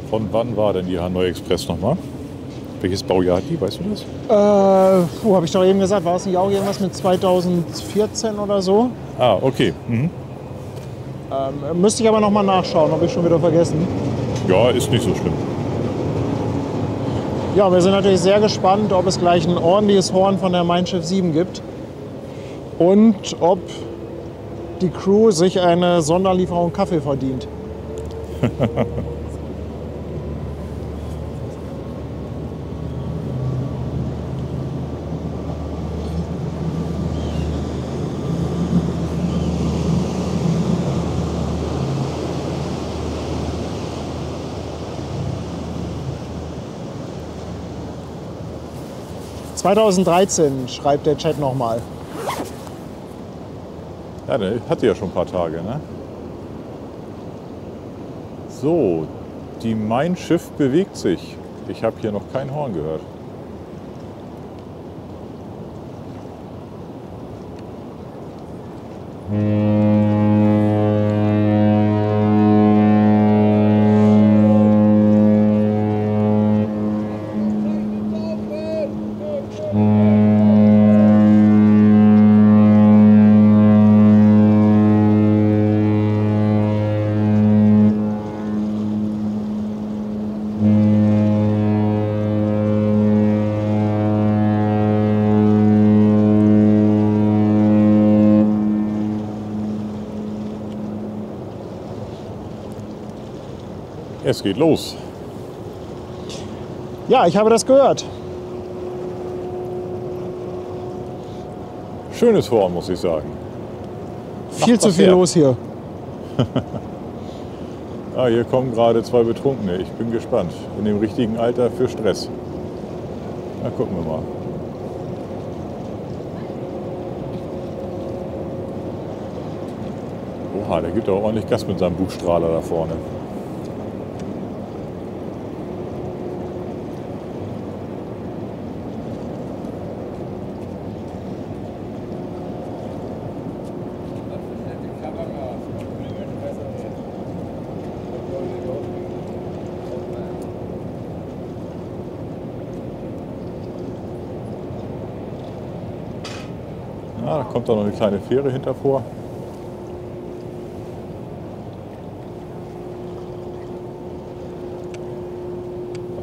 Von wann war denn die Hanoi Express nochmal? Welches Baujahr hat die, weißt du das? Habe ich doch eben gesagt, war es nicht auch irgendwas mit 2014 oder so? Ah, okay. Mhm. Müsste ich aber noch mal nachschauen, habe ich schon wieder vergessen. Ja, ist nicht so schlimm. Ja, wir sind natürlich sehr gespannt, ob es gleich ein ordentliches Horn von der Mein Schiff 7 gibt und ob die Crew sich eine Sonderlieferung Kaffee verdient. »2013«, schreibt der Chat nochmal. Ja, der hatte ja schon ein paar Tage, ne? So, die Mein Schiff bewegt sich. Ich habe hier noch kein Horn gehört. Es geht los. Ja, ich habe das gehört. Schönes Horn, muss ich sagen. Viel zu was viel her. los hier. Ah, hier kommen gerade 2 Betrunkene. Ich bin gespannt. In dem richtigen Alter für Stress. Na, gucken wir mal. Oha, der gibt auch ordentlich Gas mit seinem Bugstrahler da vorne. Ah, da kommt da noch eine kleine Fähre hinter vor.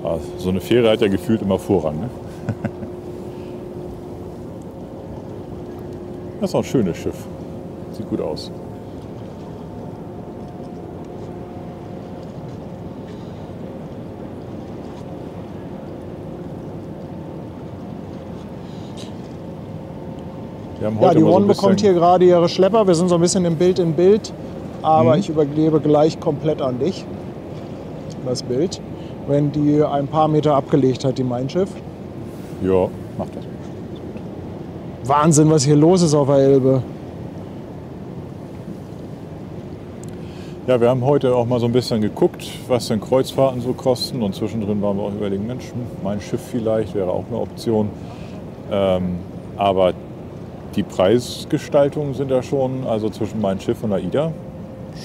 Ah, so eine Fähre hat ja gefühlt immer Vorrang, ne? Das ist auch ein schönes Schiff. Sieht gut aus. Wir haben Ja, heute die mal so One ein bekommt bisschen- hier gerade ihre Schlepper. Wir sind so ein bisschen im Bild in Bild. Aber Mhm. ich übergebe gleich komplett an dich das Bild, wenn die ein paar Meter abgelegt hat, die Mein Schiff. Ja, macht das. Wahnsinn, was hier los ist auf der Elbe. Ja, wir haben heute auch mal so ein bisschen geguckt, was denn Kreuzfahrten so kosten. Und zwischendrin waren wir auch überlegen, Mensch, Mein Schiff vielleicht wäre auch eine Option. Aber die Preisgestaltungen sind ja schon, also zwischen Mein Schiff und AIDA,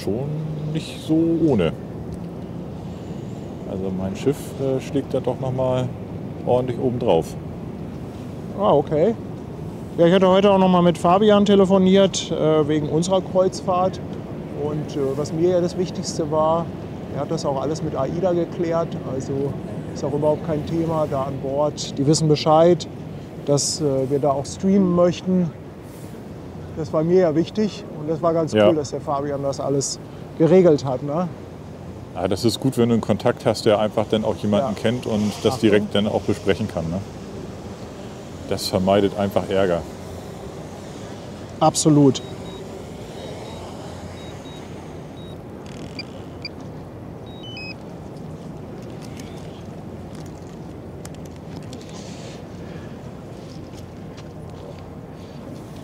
schon nicht so ohne. Also Mein Schiff schlägt da doch nochmal ordentlich obendrauf. Ah, okay. Ja, ich hatte heute auch noch mal mit Fabian telefoniert, wegen unserer Kreuzfahrt. Und was mir ja das Wichtigste war, er hat das auch alles mit AIDA geklärt. Also ist auch überhaupt kein Thema da an Bord. Die wissen Bescheid, dass wir da auch streamen möchten. Das war mir ja wichtig. Und das war ganz Ja. cool, dass der Fabian das alles geregelt hat. Ne? Ja, das ist gut, wenn du einen Kontakt hast, der einfach dann auch jemanden Ja. kennt und das direkt dann auch besprechen kann. Ne? Das vermeidet einfach Ärger. Absolut.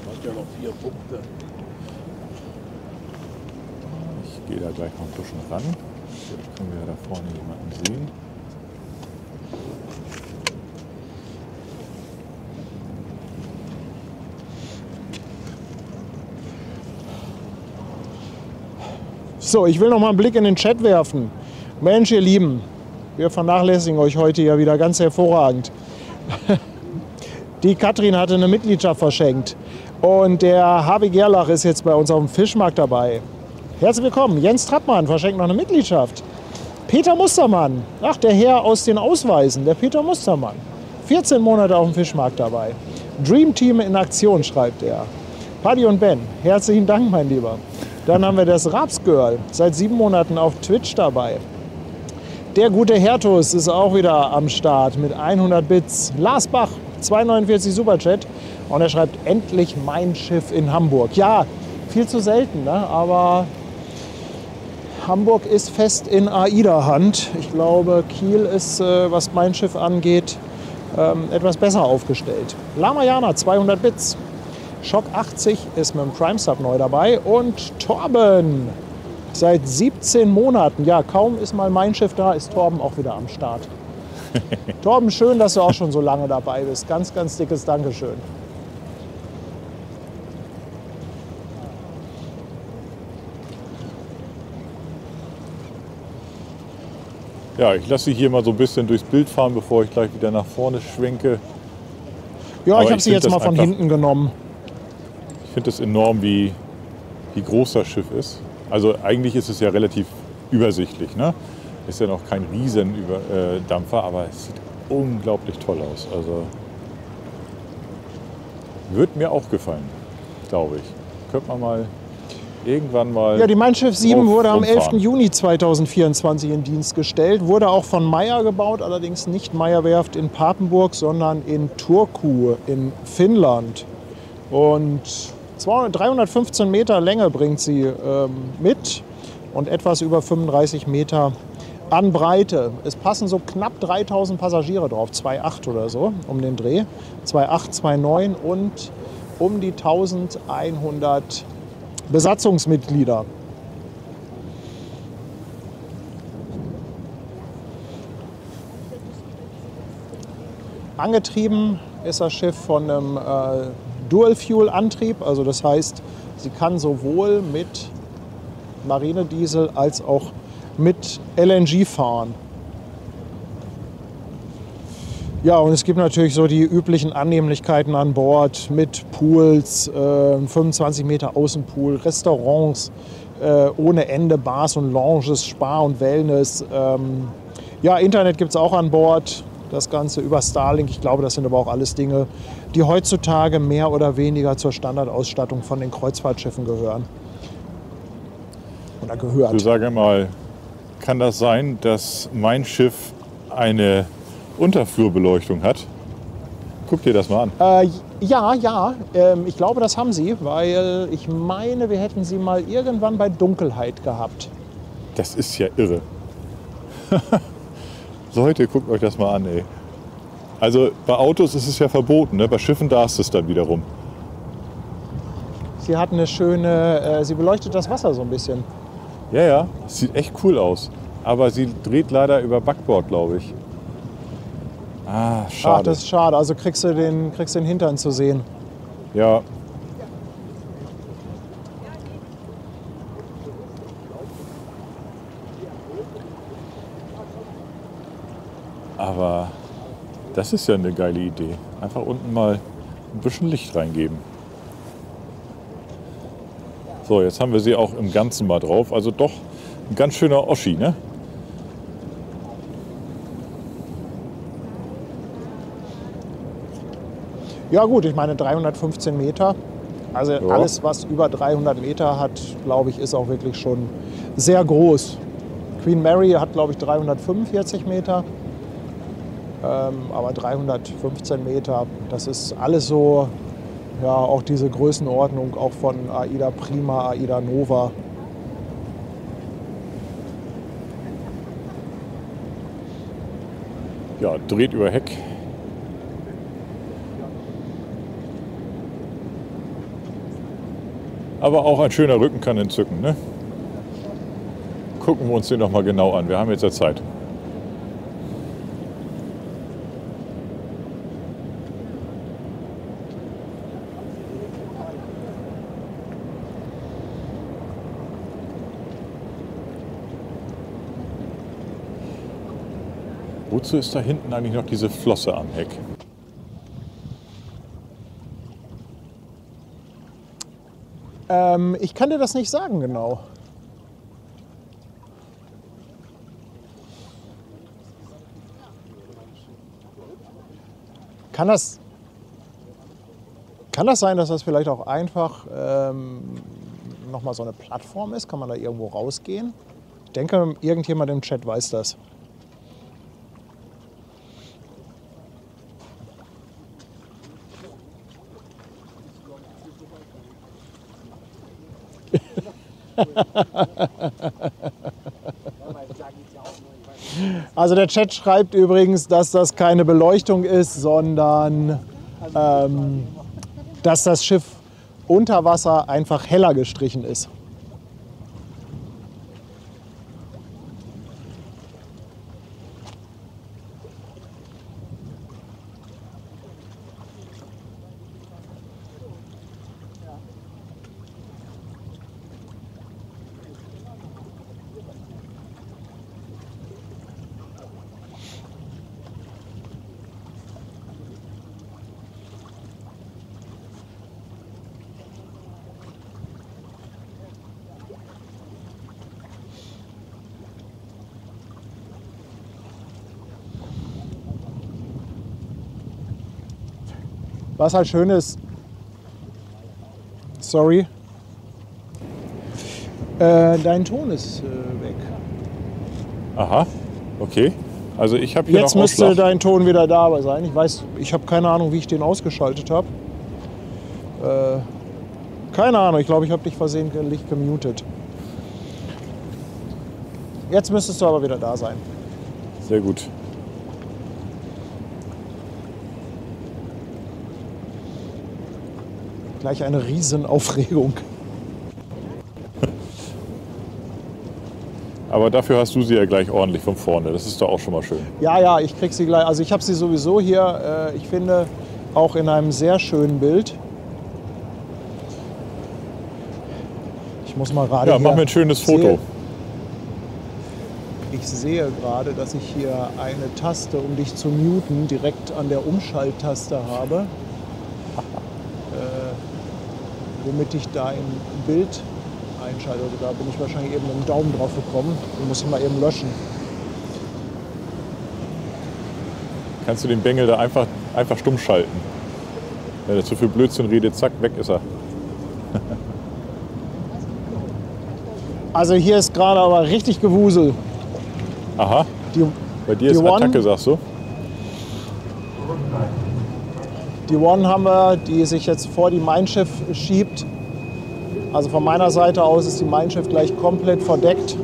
Hat ja noch 4 Punkte. Ich gehe da gleich noch ein bisschen ran. Vielleicht können wir ja da vorne jemanden sehen. So, ich will noch mal einen Blick in den Chat werfen. Mensch, ihr Lieben, wir vernachlässigen euch heute ja wieder ganz hervorragend. Die Katrin hatte eine Mitgliedschaft verschenkt und der Harvey Gerlach ist jetzt bei uns auf dem Fischmarkt dabei. Herzlich willkommen, Jens Trappmann verschenkt noch eine Mitgliedschaft. Peter Mustermann, ach, der Herr aus den Ausweisen, der Peter Mustermann. 14 Monate auf dem Fischmarkt dabei. Dream Team in Aktion, schreibt er. Paddy und Ben, herzlichen Dank, mein Lieber. Dann haben wir das Rapsgirl, seit 7 Monaten auf Twitch dabei. Der gute Hertus ist auch wieder am Start mit 100 Bits. Lars Bach, 2,49 Superchat. Und er schreibt, endlich mein Schiff in Hamburg. Ja, viel zu selten, ne? Aber Hamburg ist fest in AIDA-Hand. Ich glaube, Kiel ist, was mein Schiff angeht, etwas besser aufgestellt. Lamayana, 200 Bits. Schock 80 ist mit dem Prime Sub neu dabei. Und Torben, seit 17 Monaten, ja, kaum ist mal mein Schiff da, ist Torben auch wieder am Start. Torben, schön, dass du auch schon so lange dabei bist. Ganz, ganz dickes Dankeschön. Ja, ich lasse sie hier mal so ein bisschen durchs Bild fahren, bevor ich gleich wieder nach vorne schwenke. Ja, Aber ich habe sie jetzt mal von hinten genommen. Ich finde es enorm, wie groß das Schiff ist. Also eigentlich ist es ja relativ übersichtlich, ne? Ist ja noch kein riesen Dampfer, aber es sieht unglaublich toll aus. Also wird mir auch gefallen, glaube ich. Könnte man mal irgendwann mal... Ja, die Mein Schiff 7 wurde am 11. rumfahren. Juni 2024 in Dienst gestellt. Wurde auch von Meyer gebaut, allerdings nicht Meyer Werft in Papenburg, sondern in Turku in Finnland. Und 315 Meter Länge bringt sie mit und etwas über 35 Meter an Breite. Es passen so knapp 3000 Passagiere drauf, 2,8 oder so um den Dreh. 2,8, 2,9 und um die 1100 Besatzungsmitglieder. Angetrieben ist das Schiff von einem Dual-Fuel-Antrieb, also das heißt, sie kann sowohl mit Marinediesel als auch mit LNG fahren. Ja, und es gibt natürlich so die üblichen Annehmlichkeiten an Bord mit Pools, 25 Meter Außenpool, Restaurants ohne Ende, Bars und Lounges, Spa und Wellness. Ja, Internet gibt es auch an Bord, das Ganze über Starlink. Ich glaube, das sind aber auch alles Dinge, die heutzutage mehr oder weniger zur Standardausstattung von den Kreuzfahrtschiffen gehören. Oder gehört. Du sage mal, kann das sein, dass mein Schiff eine Unterflurbeleuchtung hat? Guck dir das mal an. Ja, ich glaube, das haben sie, weil ich meine, wir hätten sie mal irgendwann bei Dunkelheit gehabt. Das ist ja irre. Leute, guckt euch das mal an, ey. Also bei Autos ist es ja verboten, ne? Bei Schiffen darfst du es dann wiederum. Sie hat eine schöne, sie beleuchtet das Wasser so ein bisschen. Ja, ja, sieht echt cool aus. Aber sie dreht leider über Backbord, glaube ich. Ah, schade. Ach, das ist schade. Also kriegst du den Hintern zu sehen. Ja. Aber das ist ja eine geile Idee. Einfach unten mal ein bisschen Licht reingeben. So, jetzt haben wir sie auch im Ganzen mal drauf. Also doch ein ganz schöner Oschi, ne? Ja gut, ich meine 315 Meter. Also Ja. alles, was über 300 Meter hat, glaube ich, ist auch wirklich schon sehr groß. Queen Mary hat, glaube ich, 345 Meter. Aber 315 Meter, das ist alles so, ja, auch diese Größenordnung auch von AIDA Prima, AIDA Nova. Ja, dreht über Heck. Aber auch ein schöner Rücken kann entzücken, ne? Gucken wir uns den noch mal genau an. Wir haben jetzt ja Zeit. Wozu ist da hinten eigentlich noch diese Flosse am Heck? Ich kann dir das nicht sagen genau. Kann das sein, dass das vielleicht auch einfach nochmal so eine Plattform ist? Kann man da irgendwo rausgehen? Ich denke, irgendjemand im Chat weiß das. Also der Chat schreibt übrigens, dass das keine Beleuchtung ist, sondern dass das Schiff unter Wasser einfach heller gestrichen ist. Was halt schön ist, sorry, dein Ton ist weg. Aha, okay. Also ich habe hier Jetzt noch müsste Ausschlag. dein Ton wieder da sein. Ich habe keine Ahnung, wie ich den ausgeschaltet habe. Keine Ahnung, ich glaube, ich habe dich versehentlich gemutet. Jetzt müsstest du aber wieder da sein. Sehr gut. Gleich eine Riesenaufregung. Aber dafür hast du sie ja gleich ordentlich von vorne. Das ist doch auch schon mal schön. Ja, ich krieg sie gleich. Also ich habe sie sowieso hier, ich finde, auch in einem sehr schönen Bild. Ich muss mal gerade. Ja, mach mir ein schönes Foto. Ich sehe gerade, dass ich hier eine Taste, um dich zu muten, direkt an der Umschalttaste habe. Womit ich da im Bild einschalte. Also da bin ich wahrscheinlich eben mit dem Daumen drauf gekommen. Den muss ich mal eben löschen. Kannst du den Bengel da einfach stumm schalten. Wenn er zu viel Blödsinn redet, zack, weg ist er. Also hier ist gerade aber richtig Gewusel. Aha, Die, bei dir ist die One- Attacke, sagst du? Die One haben wir, die sich jetzt vor die Mein Schiff schiebt. Also von meiner Seite aus ist die Mein Schiff gleich komplett verdeckt.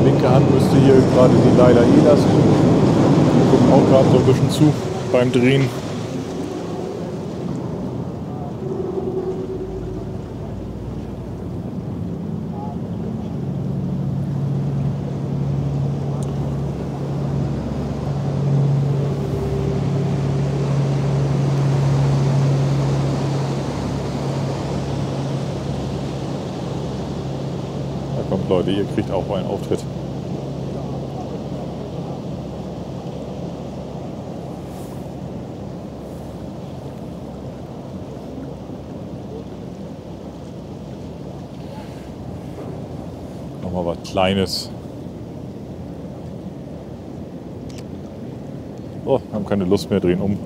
Linke Hand müsste hier gerade die Leila lassen. Wir gucken auch gerade so ein bisschen zu beim Drehen. Da kommt Leute, ihr kriegt auch einen Auftritt. Nochmal was Kleines. Oh, haben keine Lust mehr, drehen um.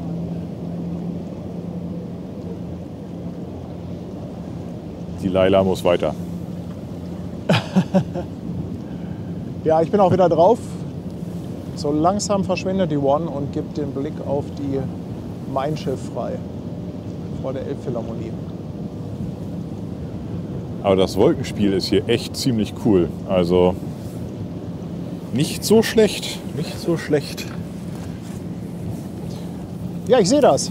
Die Leila muss weiter. Ja, ich bin auch wieder drauf. So langsam verschwindet die One und gibt den Blick auf die Mein Schiff frei. Vor der Elbphilharmonie. Aber das Wolkenspiel ist hier echt ziemlich cool. Also nicht so schlecht. Nicht so schlecht. Ja, ich sehe das.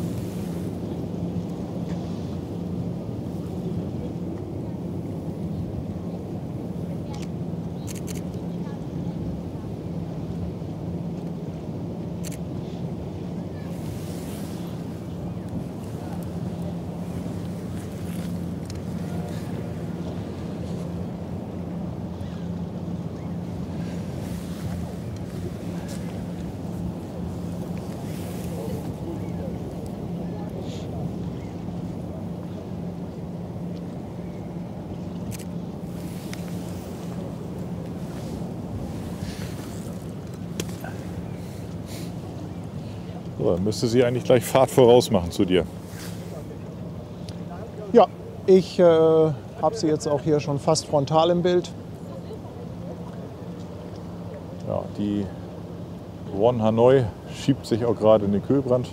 So, dann müsste sie eigentlich gleich Fahrt voraus machen zu dir. Ja, ich habe sie jetzt auch hier schon fast frontal im Bild. Ja, die One Hanoi schiebt sich auch gerade in den Kühlbrand.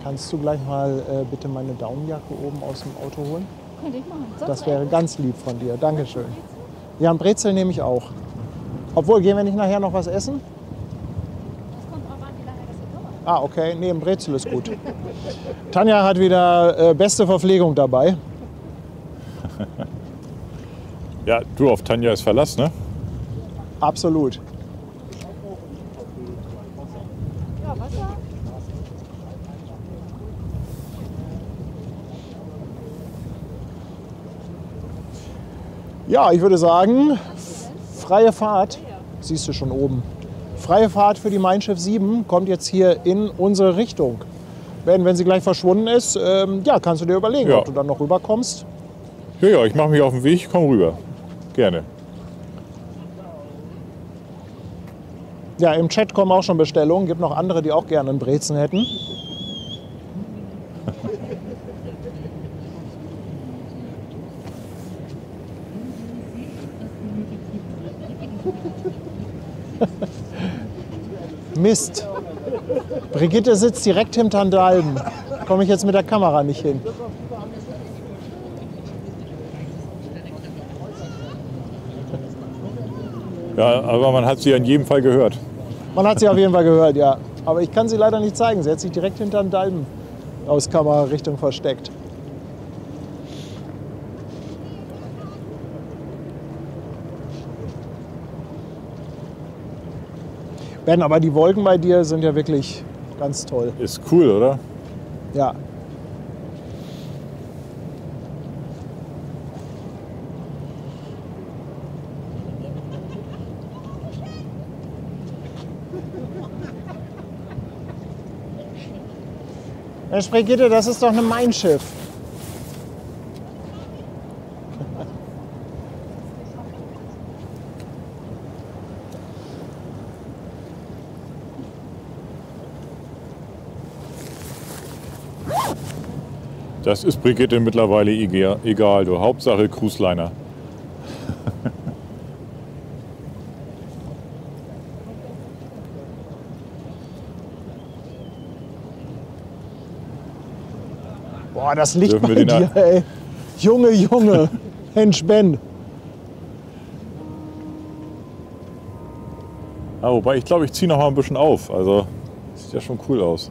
Kannst du gleich mal bitte meine Daunenjacke oben aus dem Auto holen? Könnte ich machen. Sonst Das wäre ganz lieb von dir. Dankeschön. Ja, ein Brezel nehme ich auch. Obwohl, gehen wir nicht nachher noch was essen? Das kommt drauf an, wie lange das hier dauert. Ah, okay. Nee, ein Brezel ist gut. Tanja hat wieder beste Verpflegung dabei. Ja, du, auf Tanja ist Verlass, ne? Absolut. Ja, Wasser. Ja, ich würde sagen, freie Fahrt, siehst du schon oben. Freie Fahrt für die Mein Schiff 7 kommt jetzt hier in unsere Richtung. Wenn sie gleich verschwunden ist, ja, kannst du dir überlegen, Ja. ob du dann noch rüberkommst. Ja, ja, ich mache mich auf den Weg, komm rüber. Gerne. Ja, im Chat kommen auch schon Bestellungen. Gibt noch andere, die auch gerne einen Brezen hätten. Mist. Brigitte sitzt direkt hinterm Dalben. Komme ich jetzt mit der Kamera nicht hin. Ja, aber man hat sie in jedem Fall gehört. Man hat sie auf jeden Fall gehört, ja. Aber ich kann sie leider nicht zeigen. Sie hat sich direkt hinterm Dalben aus Kamerarichtung versteckt. Ben, aber die Wolken bei dir sind ja wirklich ganz toll. Ist cool, oder? Ja. Mensch, Brigitte, das ist doch ein Mein Schiff. Das ist Brigitte mittlerweile egal, du. Hauptsache Cruiseliner. Boah, das Licht Dürfen bei wir den dir, ey. Junge, Junge. Mensch, Ben. Ah, wobei, ich glaube, ich ziehe noch mal ein bisschen auf. Also, sieht ja schon cool aus.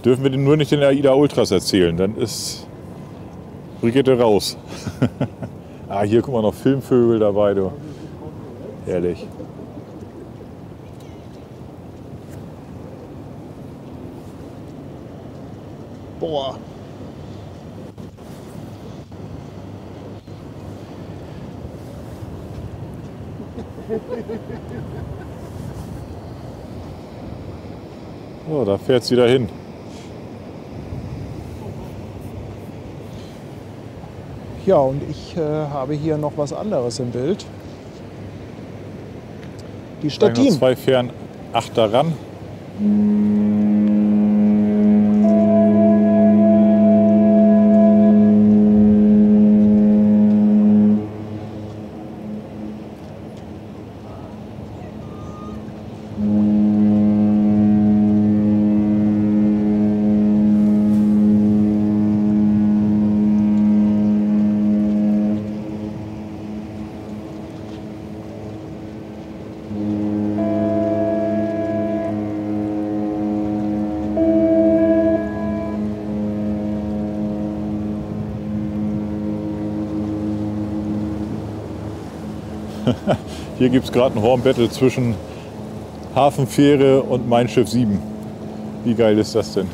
Dürfen wir den nur nicht den AIDA Ultras erzählen, dann ist Brigitte raus. Ah, hier guck mal, noch Filmvögel dabei, du. Herrlich. Boah. So, da fährt sie wieder hin. Ja, und ich habe hier noch was anderes im Bild. Die Steigen noch Stettin. 2 Fähren 8 daran. Hier gibt es gerade ein Hornbattle zwischen Hafenfähre und Mein Schiff 7. Wie geil ist das denn?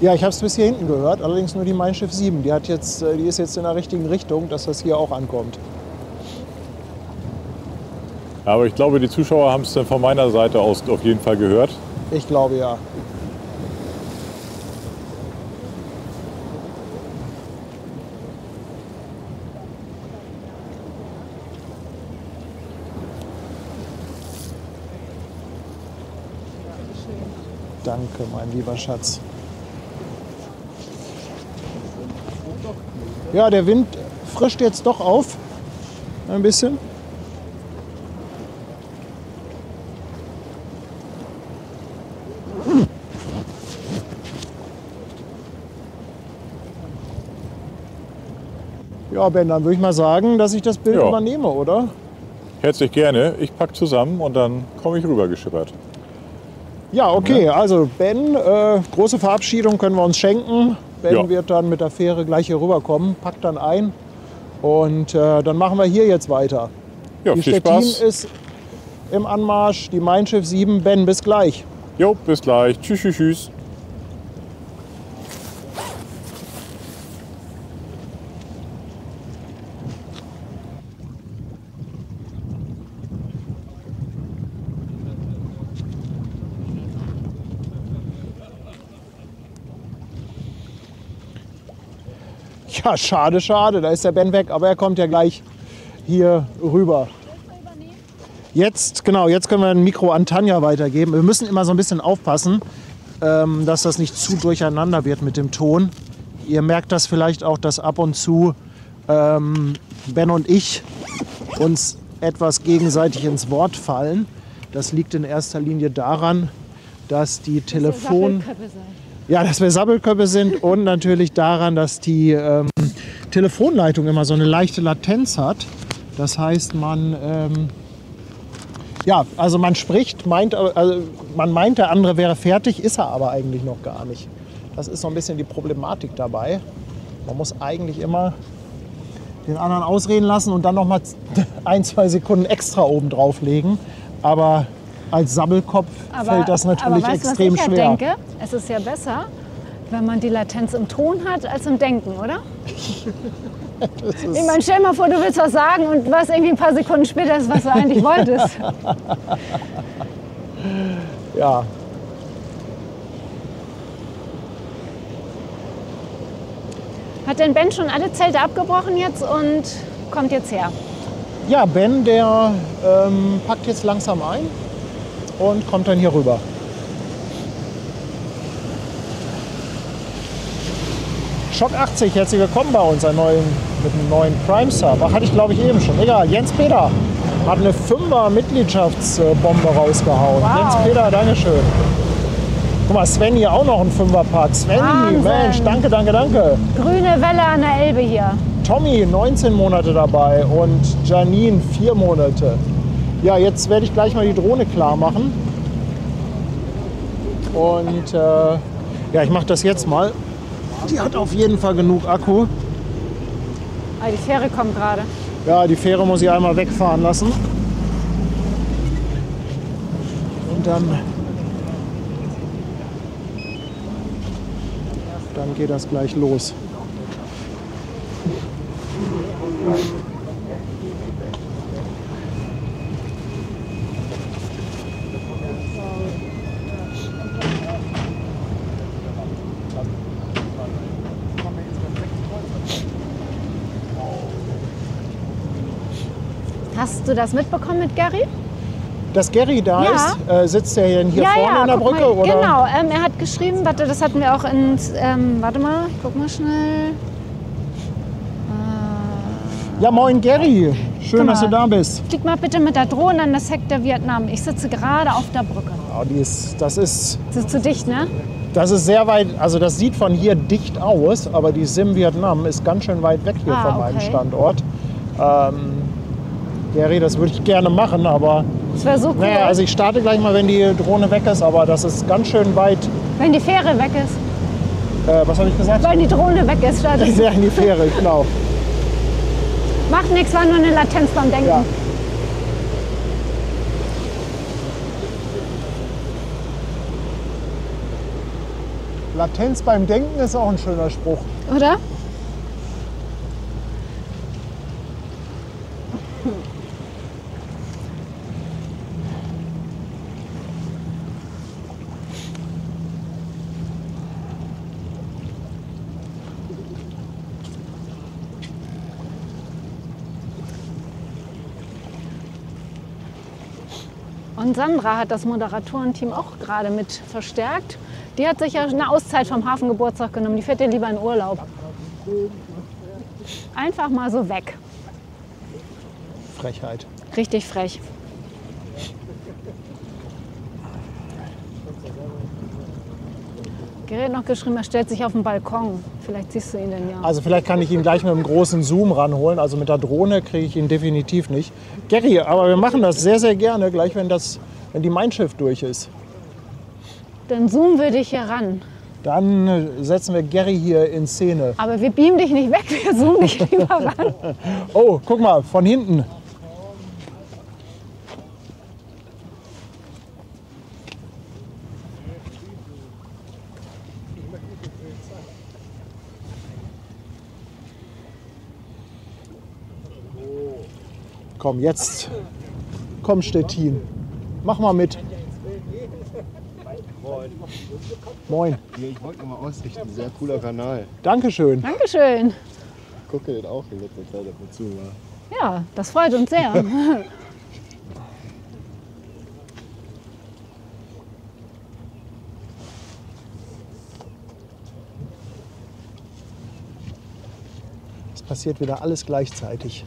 Ja, ich habe es bis hier hinten gehört, allerdings nur die Mein Schiff 7. Die ist jetzt in der richtigen Richtung, dass das hier auch ankommt. Aber ich glaube, die Zuschauer haben es dann von meiner Seite aus auf jeden Fall gehört. Ich glaube ja. Danke, mein lieber Schatz. Ja, der Wind frischt jetzt doch auf. Ein bisschen. Ja, Ben, dann würde ich mal sagen, dass ich das Bild Ja. übernehme, oder? Herzlich gerne. Ich packe zusammen und dann komme ich rüber geschippert. Ja, okay. Also Ben, große Verabschiedung können wir uns schenken. Ben Ja. wird dann mit der Fähre gleich hier rüberkommen, packt dann ein und dann machen wir hier jetzt weiter. Ja, Die viel Stettin Spaß. ist im Anmarsch, die Mein Schiff 7. Ben, bis gleich. Jo, bis gleich. Tschüss, tschüss, tschüss. Ja, schade, schade, da ist der Ben weg, aber er kommt ja gleich hier rüber. Jetzt, genau, jetzt können wir ein Mikro an Tanja weitergeben. Wir müssen immer so ein bisschen aufpassen, dass das nicht zu durcheinander wird mit dem Ton. Ihr merkt das vielleicht auch, dass ab und zu Ben und ich uns etwas gegenseitig ins Wort fallen. Das liegt in erster Linie daran, dass die dass wir Sabbelköppe sind und natürlich daran, dass die Telefonleitung immer so eine leichte Latenz hat. Das heißt, man spricht, man meint, der andere wäre fertig, ist er aber eigentlich noch gar nicht. Das ist so ein bisschen die Problematik dabei. Man muss eigentlich immer den anderen ausreden lassen und dann noch mal 1-2 Sekunden extra oben drauf legen. Aber als Sabbelkopf fällt das natürlich extrem schwer. Ich denke, es ist ja besser, wenn man die Latenz im Ton hat, als im Denken, oder? Ich meine, stell mal vor, du willst was sagen und was irgendwie ein paar Sekunden später ist, was du eigentlich wolltest. Ja. Hat denn Ben schon alle Zelte abgebrochen jetzt und kommt jetzt her? Ja, Ben, der packt jetzt langsam ein und kommt dann hier rüber. Schock 80, herzlich willkommen bei uns mit einem neuen Prime Sub. Ach, hatte ich glaube ich eben schon. Egal, Jens Peter hat eine 5er Mitgliedschaftsbombe rausgehauen. Wow. Jens Peter, Dankeschön. Guck mal, Sven hier auch noch ein 5er-Pack. Svenny, Wahnsinn. Mensch, danke, danke, danke. Grüne Welle an der Elbe hier. Tommy, 19 Monate dabei und Janine, 4 Monate. Ja, jetzt werde ich gleich mal die Drohne klar machen. Und ja, ich mache das jetzt mal. Die hat auf jeden Fall genug Akku. Ah, die Fähre kommt gerade. Ja, die Fähre muss ich einmal wegfahren lassen. Und dann geht das gleich los. Hast du das mitbekommen mit Gary? Dass Gary da Ja. ist, sitzt er hier vorne in der guck Brücke? mal, Oder? genau. Er hat geschrieben, warte, das hatten wir auch ins, warte mal, ich guck mal schnell. Ja, moin Gary. Schön, Guck mal. dass du da bist. Flieg mal bitte mit der Drohne an das Heck der Vietnam. Ich sitze gerade auf der Brücke. Ja, das ist Das ist zu dicht, ne? sehr weit, also das sieht von hier dicht aus, aber die Sim Vietnam ist ganz schön weit weg hier von meinem okay. Standort. Gary, das würde ich gerne machen, aber Das wäre so cool, naja, also ich starte gleich mal, wenn die Drohne weg ist, aber das ist ganz schön weit. wenn die Fähre weg ist. Was habe ich gesagt? Wenn die Drohne weg ist, startet Ja, in die Fähre, genau. Macht nichts, war nur eine Latenz beim Denken. Ja. Latenz beim Denken ist auch ein schöner Spruch. Oder? Und Sandra hat das Moderatorenteam auch gerade mit verstärkt. Die hat sich ja eine Auszeit vom Hafengeburtstag genommen. Die fährt ja lieber in Urlaub. Einfach mal so weg. Frechheit. Richtig frech. Gerät noch geschrieben, er stellt sich auf den Balkon. Vielleicht siehst du ihn denn ja. Also vielleicht kann ich ihn gleich mit einem großen Zoom ranholen. Also mit der Drohne kriege ich ihn definitiv nicht. Gary, aber wir machen das sehr, sehr gerne, gleich wenn die Mein Schiff durch ist. Dann zoomen wir dich hier ran. Dann setzen wir Gary hier in Szene. Aber wir beamen dich nicht weg, wir zoomen dich lieber ran. Oh, guck mal, von hinten. Komm, jetzt. Komm, Stettin. Mach mal mit. Moin. Ja, ich wollte nochmal ausrichten, sehr cooler Kanal. Dankeschön. Dankeschön. Ich gucke den auch in letzter Zeit ab und zu mal. Ja, das freut uns sehr. Es passiert wieder alles gleichzeitig.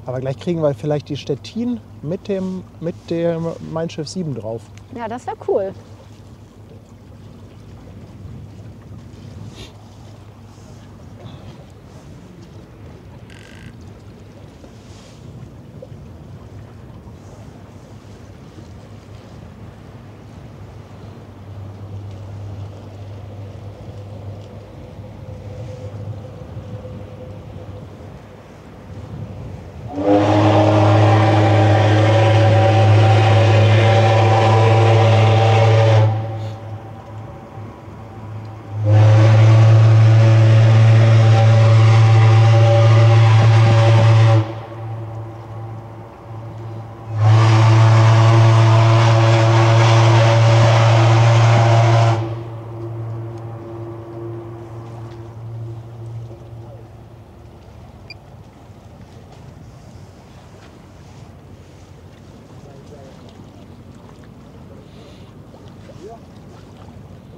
Aber gleich kriegen wir vielleicht die Stettin mit dem Mein Schiff 7 drauf. Ja, das wäre cool.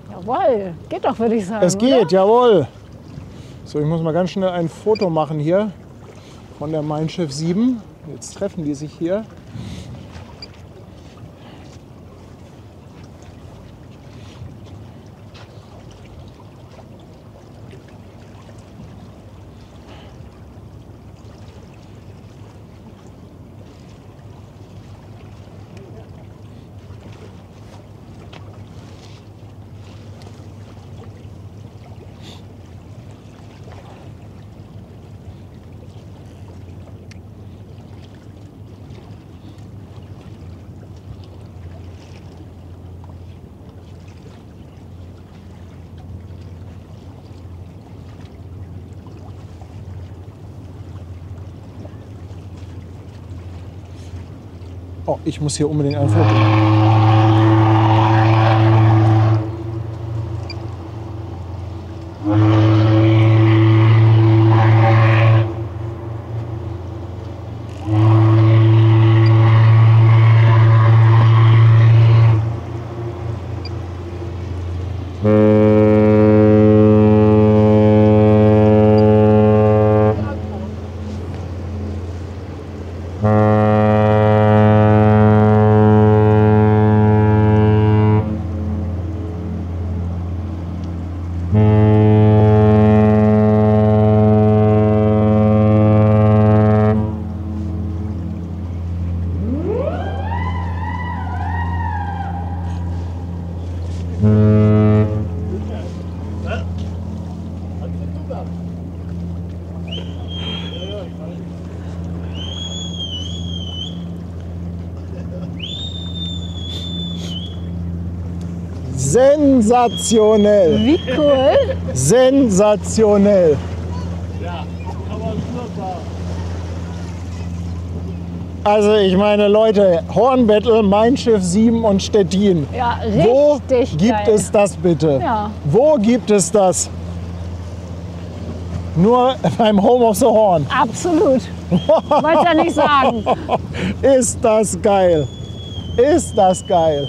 Jawohl, geht doch, würde ich sagen. Es geht, oder? jawohl. So, ich muss mal ganz schnell ein Foto machen hier von der Mein Schiff 7. Jetzt treffen die sich hier. Oh, ich muss hier unbedingt ein Foto machen. Sensationell. Wie cool. Sensationell. Ja, aber super. Also ich meine Leute, Hornbettel, Mein Schiff 7 und Stettin. Ja, Wo richtig gibt geil. es das bitte? Ja. Wo gibt es das? Nur beim Home of the Horn. Absolut. Wollte ja nicht sagen. Ist das geil. Ist das geil.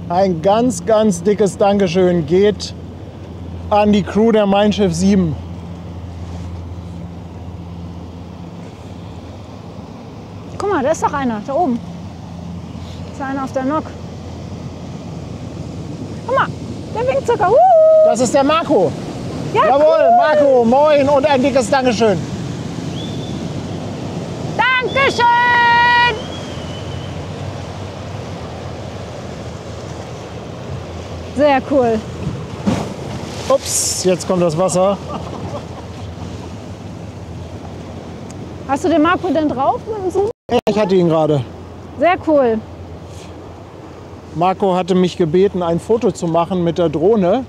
Ein ganz, ganz dickes Dankeschön geht an die Crew der Mein Schiff 7. Guck mal, da ist doch einer, da oben. Da ist einer auf der Nock. Guck mal, der winkt sogar. Das ist der Marco. Ja, Jawohl, Marco, moin und ein dickes Dankeschön. Dankeschön! Sehr cool. Ups, jetzt kommt das Wasser. Hast du den Marco denn drauf mit dem Zoom? Ich hatte ihn gerade. Sehr cool. Marco hatte mich gebeten, ein Foto zu machen mit der Drohne.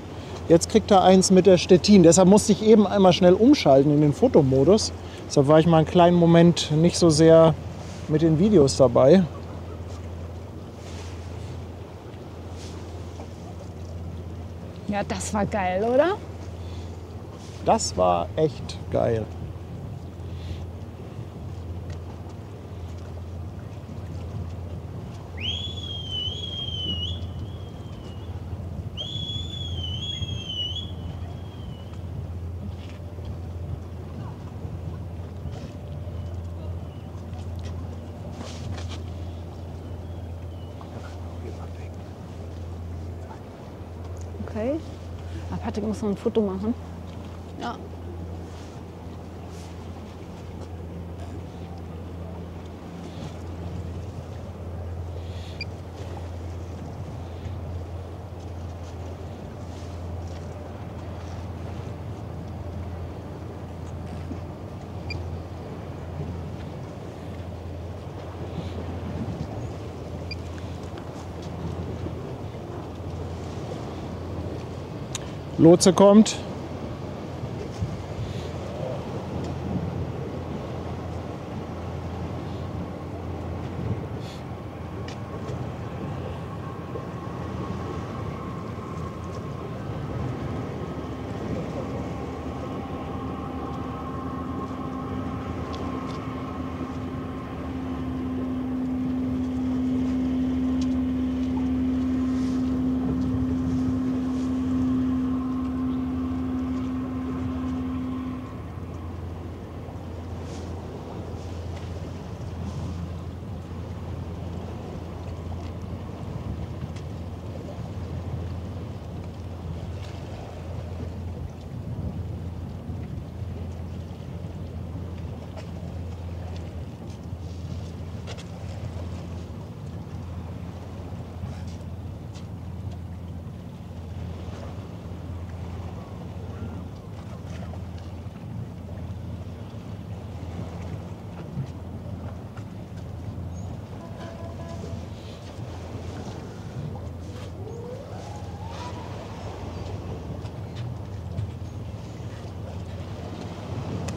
Jetzt kriegt er eins mit der Stettin. Deshalb musste ich eben einmal schnell umschalten in den Fotomodus. Deshalb war ich mal einen kleinen Moment nicht so sehr mit den Videos dabei. Ja, das war geil, oder? Das war echt geil. Okay. Aber Patrick muss noch ein Foto machen. Ja. Lotse kommt.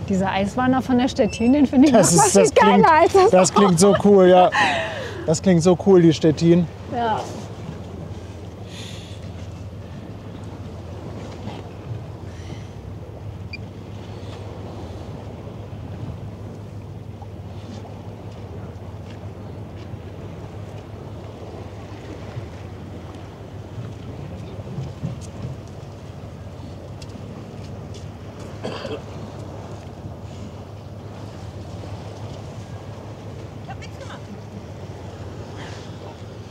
Dieser Eiswanner von der Stettin, den finde ich Das, noch ist, viel das, geiler klingt, als das. das klingt so cool, ja. Das klingt so cool, die Stettin. Ja.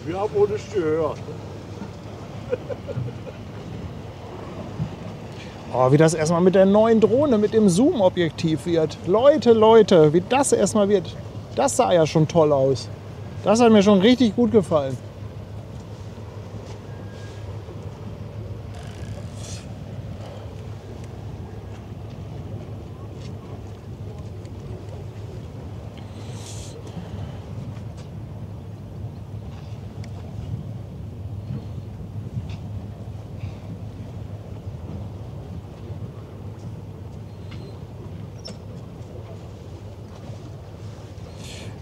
Wir haben ohne gehört. Oh, wie das erstmal mit der neuen Drohne, mit dem Zoom-Objektiv wird. Leute, Leute, wie das erstmal wird. Das sah ja schon toll aus. Das hat mir schon richtig gut gefallen.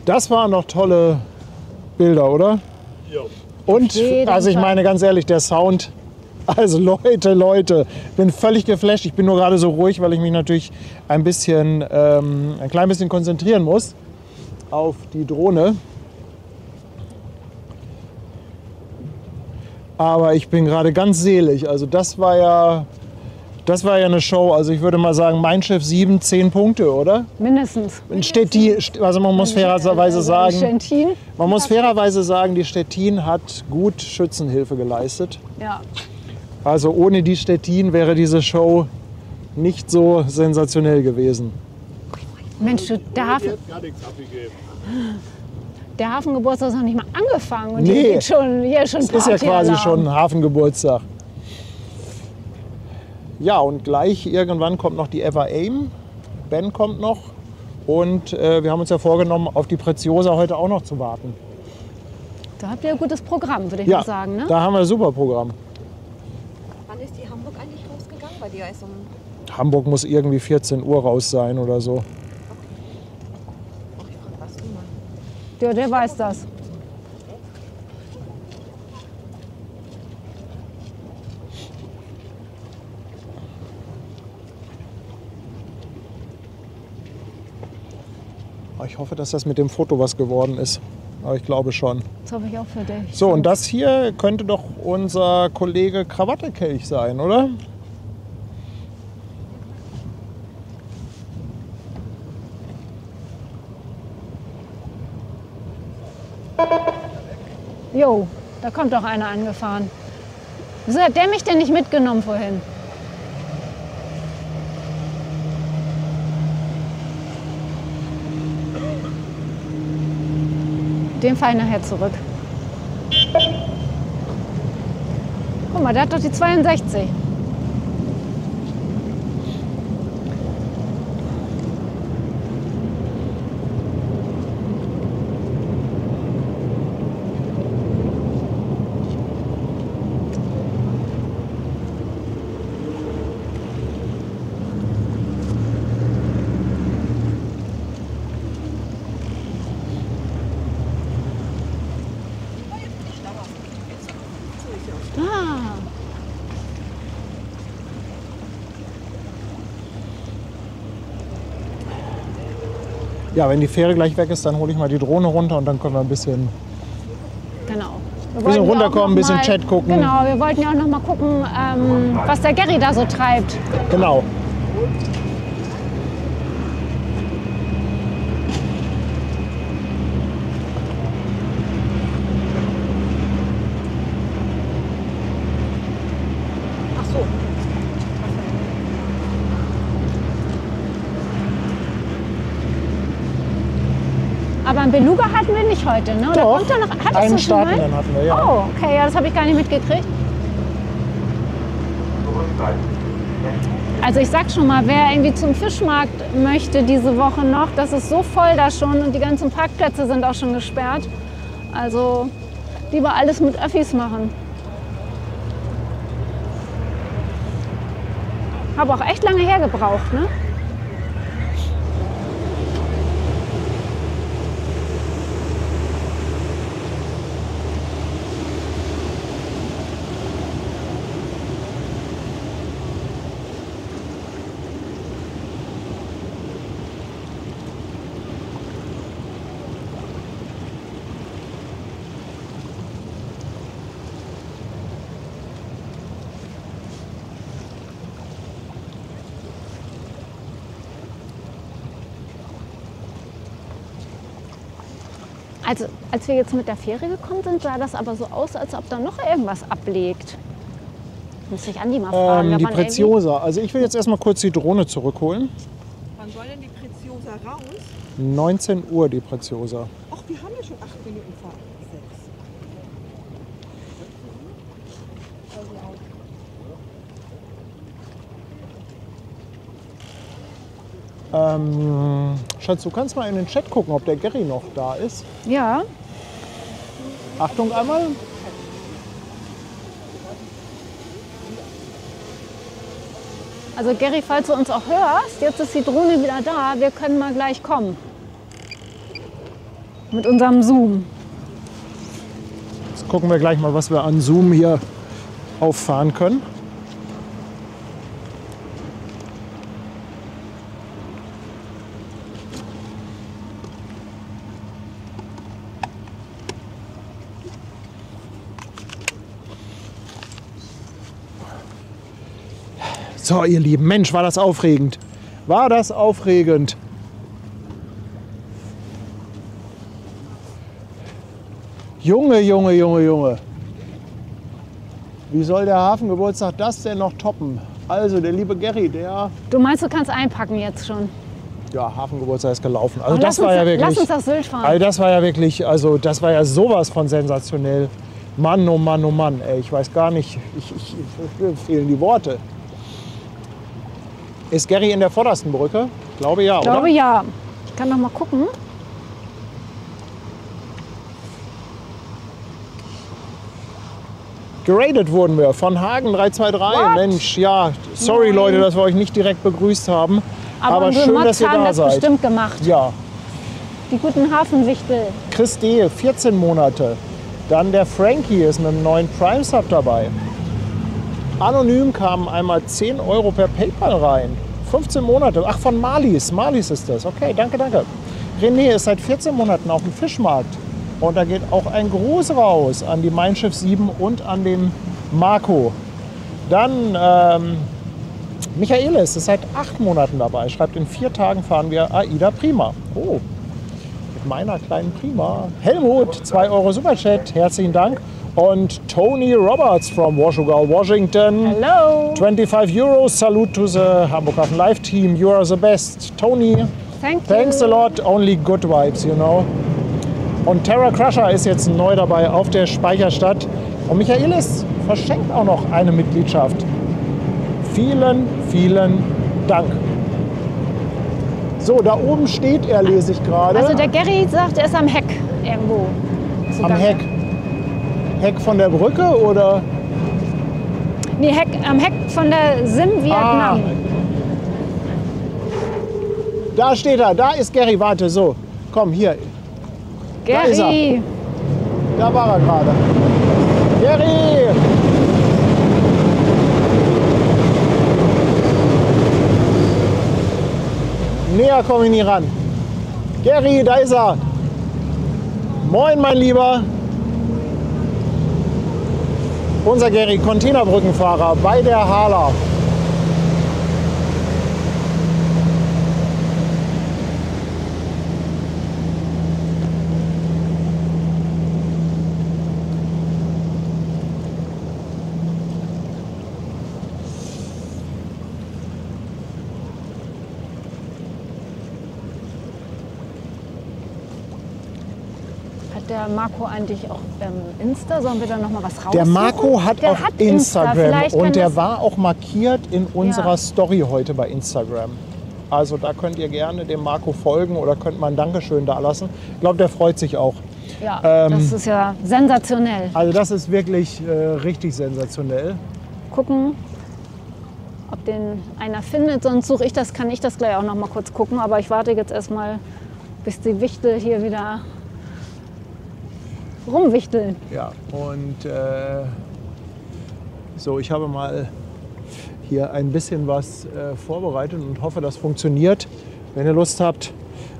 Das waren noch tolle Bilder, oder? Ja. Und, jeden also ich Fall. meine ganz ehrlich, der Sound, also Leute, bin völlig geflasht. Ich bin nur gerade so ruhig, weil ich mich natürlich ein klein bisschen konzentrieren muss auf die Drohne. Aber ich bin gerade ganz selig. Also das war ja eine Show. Also ich würde mal sagen, Mein Schiff 7, 10 Punkte, oder? Mindestens. Also man muss fairerweise sagen, Stettin. die Stettin hat gut Schützenhilfe geleistet. Ja. Also ohne die Stettin wäre diese Show nicht so sensationell gewesen. Mensch, der Die Hafen, hat gar nichts abgegeben. der Hafengeburtstag ist noch nicht mal angefangen. Und Nee. hier ist schon Das ist ja quasi schon ein Hafengeburtstag. Ja, und gleich irgendwann kommt noch die Ever Aim. Ben kommt noch. Und wir haben uns ja vorgenommen, auf die Preziosa heute auch noch zu warten. Da habt ihr ein gutes Programm, würde ich Ja, mal sagen. Ne? da haben wir ein super Programm. Wann ist die Hamburg eigentlich losgegangen? Bei dir ist Hamburg muss irgendwie 14 Uhr raus sein oder so. was du mal. Ja, der weiß das. Ich hoffe, dass das mit dem Foto was geworden ist. Aber ich glaube schon. Das hoffe ich auch für dich. So, und das hier könnte doch unser Kollege Krawattekelch sein, oder? Jo, da kommt doch einer angefahren. Wieso hat der mich denn nicht mitgenommen vorhin? Den fahre ich nachher zurück. Guck mal, der hat doch die 62. Ah. Ja, wenn die Fähre gleich weg ist, dann hole ich mal die Drohne runter und dann können wir ein bisschen... Genau. Wir Bisschen wollten ja auch runterkommen, noch bisschen mal- Chat gucken. Genau, wir wollten ja auch noch mal gucken, was der Gary da so treibt. Genau. Ach so. Aber einen Beluga hatten wir nicht heute, ne? Oder Doch, kommt da noch? Hattest einen du schon mal? Startenden hatten wir, ja. Oh, okay, ja, das habe ich gar nicht mitgekriegt. Also ich sag schon mal, wer irgendwie zum Fischmarkt möchte diese Woche noch, das ist so voll da schon und die ganzen Parkplätze sind auch schon gesperrt. Also lieber alles mit Öffis machen. Habe auch echt lange hergebraucht, ne? Also, als wir jetzt mit der Fähre gekommen sind, sah das aber so aus, als ob da noch irgendwas ablegt. Muss ich Andi mal fragen. Die ob man Preziosa. Also ich will jetzt erstmal kurz die Drohne zurückholen. Wann soll denn die Preziosa raus? 19 Uhr die Preziosa. Ach, wir haben ja schon 8 Minuten vor 6. Schatz, du kannst mal in den Chat gucken, ob der Gary noch da ist. Ja, Achtung einmal. also Gary, falls du uns auch hörst, jetzt ist die Drohne wieder da. Wir können mal gleich kommen. mit unserem Zoom. Jetzt gucken wir gleich mal, was wir an Zoom hier auffahren können. So, ihr Lieben, Mensch, war das aufregend. War das aufregend. Junge, Junge, Junge, Junge. Wie soll der Hafengeburtstag das denn noch toppen? Also, der liebe Gary, der... Du meinst, du kannst einpacken jetzt schon? Ja, Hafengeburtstag ist gelaufen. Also Oh, das war ja wirklich... Lass uns nach Sylt fahren. Also das war ja wirklich, also das war ja sowas von sensationell. Mann, oh Mann, oh Mann. Ey, ich weiß gar nicht, mir fehlen die Worte. Ist Gary in der vordersten Brücke? Ich glaube ja, Ich glaube oder? ja. Ich kann noch mal gucken. Geradet wurden wir von Hagen 323. What? Mensch, ja, sorry Nein. Leute, dass wir euch nicht direkt begrüßt haben. Aber unsere schön, Mods dass ihr haben da das seid. bestimmt gemacht. Ja, Die guten Hafenwichtel. Chris D., 14 Monate. Dann der Frankie ist mit einem neuen Prime Sub dabei. Anonym kamen einmal 10 Euro per PayPal rein. 15 Monate. Ach, von Marlies. Marlies ist das. Okay, danke, danke. René ist seit 14 Monaten auf dem Fischmarkt. Und da geht auch ein Gruß raus an die Mein Schiff 7 und an den Marco. Dann Michaelis ist seit 8 Monaten dabei. Schreibt, in 4 Tagen fahren wir Aida Prima. Oh, mit meiner kleinen Prima. Helmut, 2 Euro Superchat. Herzlichen Dank. Und Tony Roberts from Washougal, Washington. Hello. 25 Euros. Salute to the Hamburg Hafen Live team. You are the best. Tony, thanks a lot. Only good vibes, you know. Und Terra Crusher ist jetzt neu dabei auf der Speicherstadt. Und Michaelis verschenkt auch noch eine Mitgliedschaft. Vielen, vielen Dank. So, da oben steht er, lese ich gerade. Also der Gary sagt, er ist am Heck irgendwo. am zugange. Heck. Heck von der Brücke oder? Nee, am Heck von der Sim Vietnam. Da steht er, da ist Gary, warte, so. Komm, hier, da ist Gary. da war er gerade. Gary! Näher komme ich nie ran. Gary, da ist er. Moin, mein Lieber. Unser Gary, Containerbrückenfahrer bei der Hala. Hat der Marco eigentlich auch Insta? Sollen wir da noch mal was raussuchen? Der Marco hat Der auch hat Insta. Instagram Vielleicht kann und der das- war auch markiert in unserer Ja. Story heute bei Instagram. Also da könnt ihr gerne dem Marco folgen oder könnt mal ein Dankeschön da lassen. Ich glaube, der freut sich auch. Ja, das ist ja sensationell. Also das ist wirklich richtig sensationell. Gucken, ob den einer findet. Sonst suche ich das, kann ich das gleich auch noch mal kurz gucken. Aber ich warte jetzt erstmal, bis die Wichtel hier wieder rumwichteln. Ja, und so, ich habe mal hier ein bisschen was vorbereitet und hoffe, das funktioniert. Wenn ihr Lust habt,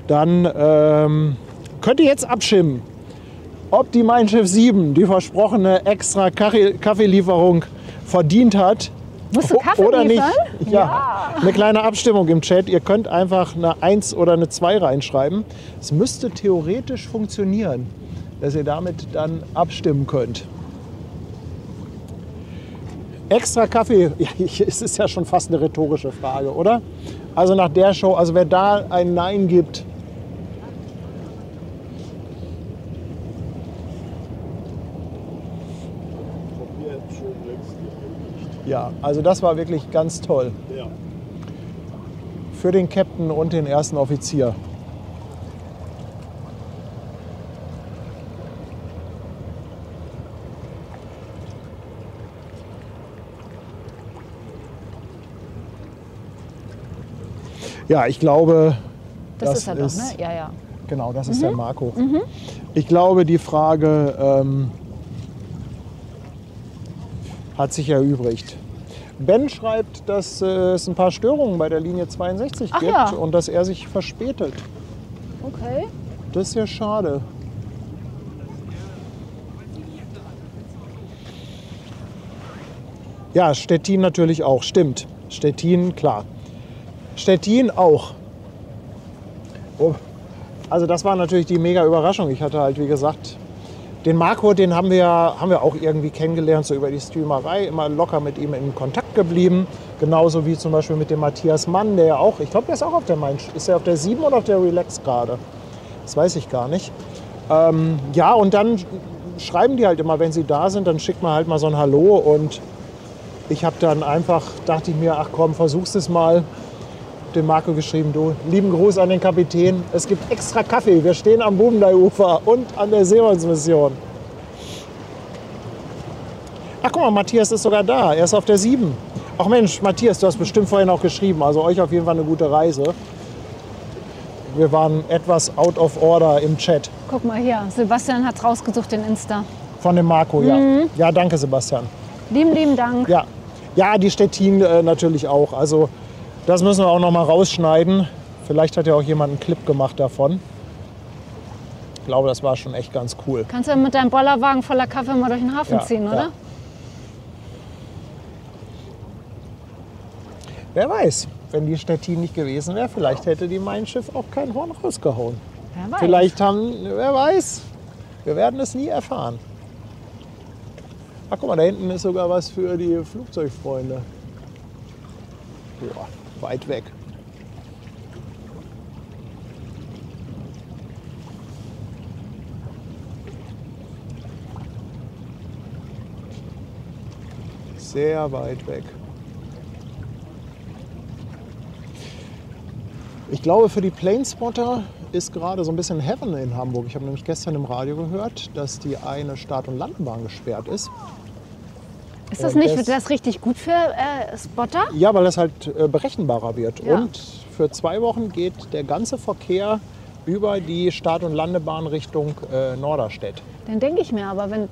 dann könnt ihr jetzt abstimmen, ob die Mein Schiff 7 die versprochene extra Kaffeelieferung verdient hat. Musst du Kaffee oder nicht. liefern? Ja, eine kleine Abstimmung im Chat. Ihr könnt einfach eine 1 oder eine 2 reinschreiben. Es müsste theoretisch funktionieren, dass ihr damit dann abstimmen könnt. Extra Kaffee, ja, es ist ja schon fast eine rhetorische Frage, oder? Also nach der Show, also wer da ein Nein gibt, ja, also das war wirklich ganz toll. Ja. Für den Captain und den ersten Offizier. Ja, ich glaube, Das ist er doch, ne? Ja, ja. Genau, das ist der Marco. Ich glaube, die Frage hat sich erübrigt. Ben schreibt, dass es ein paar Störungen bei der Linie 62 gibt ja. und dass er sich verspätet. Okay. Das ist ja schade. Ja, Stettin natürlich auch, stimmt. Stettin, klar. Stettin auch. Oh. Also das war natürlich die mega Überraschung. Ich hatte halt, wie gesagt, den Marco, den haben wir auch irgendwie kennengelernt, so über die Streamerei, immer locker mit ihm in Kontakt geblieben. Genauso wie zum Beispiel mit dem Matthias Mann, der ja auch, ich glaube, der ist auch auf der Main. Ist er auf der 7 oder auf der Relax gerade? Das weiß ich gar nicht. Ja, und dann schreiben die halt immer, wenn sie da sind, dann schickt man halt mal so ein Hallo. Und ich habe dann einfach, dachte ich mir, ach komm, versuch's es mal. Den Marco geschrieben, du, lieben Gruß an den Kapitän. Es gibt extra Kaffee. Wir stehen am Bubendei-Ufer und an der Seemannsmission. Ach guck mal, Matthias ist sogar da. Er ist auf der 7. Ach Mensch, Matthias, du hast bestimmt vorhin auch geschrieben. Also euch auf jeden Fall eine gute Reise. Wir waren etwas out of order im Chat. Guck mal hier, Sebastian hat rausgesucht, den Insta. Von dem Marco, ja. Ja, danke Sebastian. Lieben Dank. Ja, ja, die Stettin natürlich auch. Also das müssen wir auch noch mal rausschneiden. Vielleicht hat ja auch jemand einen Clip gemacht davon. Ich glaube, das war schon echt ganz cool. Kannst du mit deinem Bollerwagen voller Kaffee mal durch den Hafen ziehen, oder? Ja. Wer weiß, wenn die Stettin nicht gewesen wäre, vielleicht hätte die Mein Schiff auch kein Horn rausgehauen. Wer weiß. Vielleicht wer weiß, wir werden es nie erfahren. Ach guck mal, da hinten ist sogar was für die Flugzeugfreunde. Boah, weit weg. Sehr weit weg. Ich glaube, für die Planespotter ist gerade so ein bisschen Heaven in Hamburg. Ich habe nämlich gestern im Radio gehört, dass die eine Start- und Landebahn gesperrt ist. Ist das nicht das richtig gut für Spotter? Ja, weil das halt berechenbarer wird. Ja. Und für 2 Wochen geht der ganze Verkehr über die Start- und Landebahn Richtung Norderstedt. Dann denke ich mir aber, wenn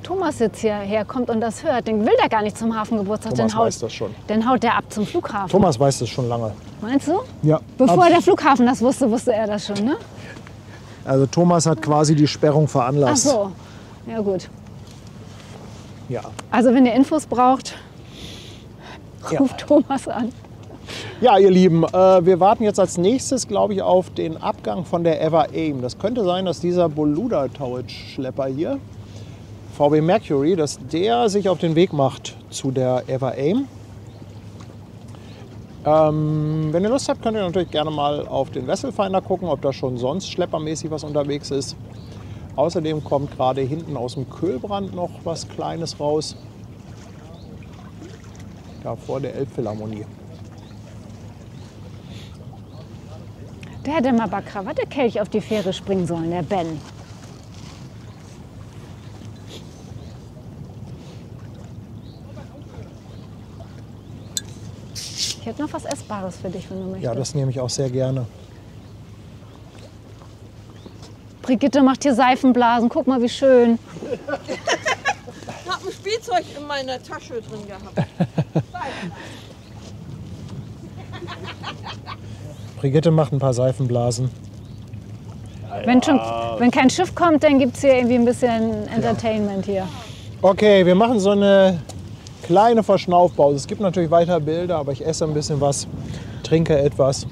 Thomas jetzt hierher kommt und das hört, dann will der gar nicht zum Hafengeburtstag. Thomas weiß das schon. Dann haut der ab zum Flughafen. Thomas weiß das schon lange. Meinst du? Ja. Bevor der Flughafen das wusste, wusste er das schon, ne? Also Thomas hat quasi die Sperrung Ach veranlasst. so. Ja gut. Ja. Also wenn ihr Infos braucht, Ja. ruft Thomas an. Ja, ihr Lieben, wir warten jetzt als nächstes, glaube ich, auf den Abgang von der Ever Aim. Das könnte sein, dass dieser Boluda-Towage-Schlepper hier, VW Mercury, dass der sich auf den Weg macht zu der Ever Aim. Wenn ihr Lust habt, könnt ihr natürlich gerne mal auf den Vesselfinder gucken, ob da schon sonst schleppermäßig was unterwegs ist. Außerdem kommt gerade hinten aus dem Köhlbrand noch was Kleines raus. Da vor der Elbphilharmonie. Der hätte mal bei Krawattekelch auf die Fähre springen sollen, der Ben. Ich hätte noch was Essbares für dich, wenn du möchtest. Ja, das nehme ich auch sehr gerne. Brigitte macht hier Seifenblasen. Guck mal, wie schön. Ich habe ein Spielzeug in meiner Tasche drin gehabt. Brigitte macht ein paar Seifenblasen. Wenn kein Schiff kommt, dann gibt es hier irgendwie ein bisschen Entertainment hier. Okay, wir machen so eine kleine Verschnaufpause. Es gibt natürlich weiter Bilder, aber ich esse ein bisschen was, trinke etwas.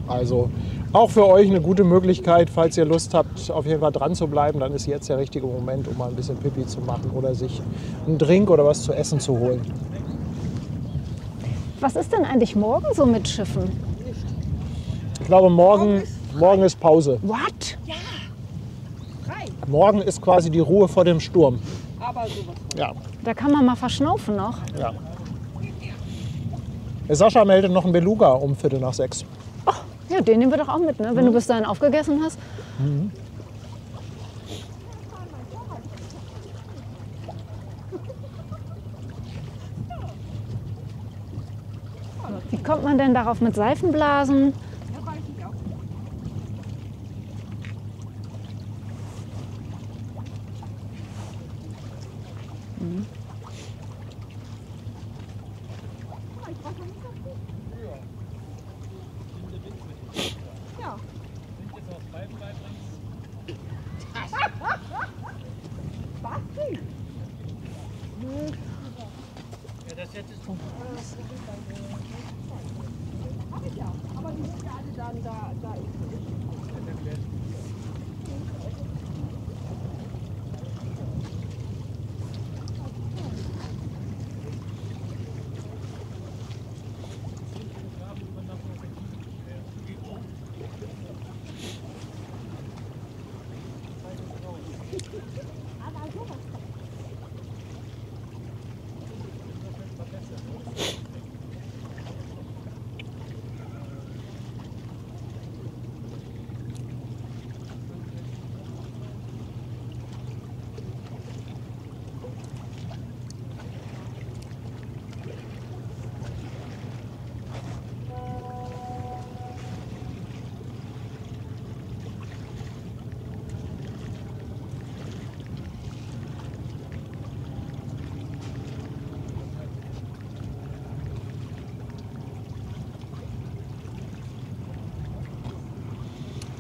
Also auch für euch eine gute Möglichkeit, falls ihr Lust habt, auf jeden Fall dran zu bleiben, dann ist jetzt der richtige Moment, um mal ein bisschen Pipi zu machen oder sich einen Drink oder was zu essen zu holen. Was ist denn eigentlich morgen so mit Schiffen? Ich glaube, morgen ist Pause. What? Morgen ist quasi die Ruhe vor dem Sturm. Aber sowas. Ja, Da kann man mal verschnaufen noch. ja. Sascha meldet noch einen Beluga um 5:45. Ja, den nehmen wir doch auch mit, ne? Wenn du bis dahin aufgegessen hast. Wie kommt man denn darauf mit Seifenblasen?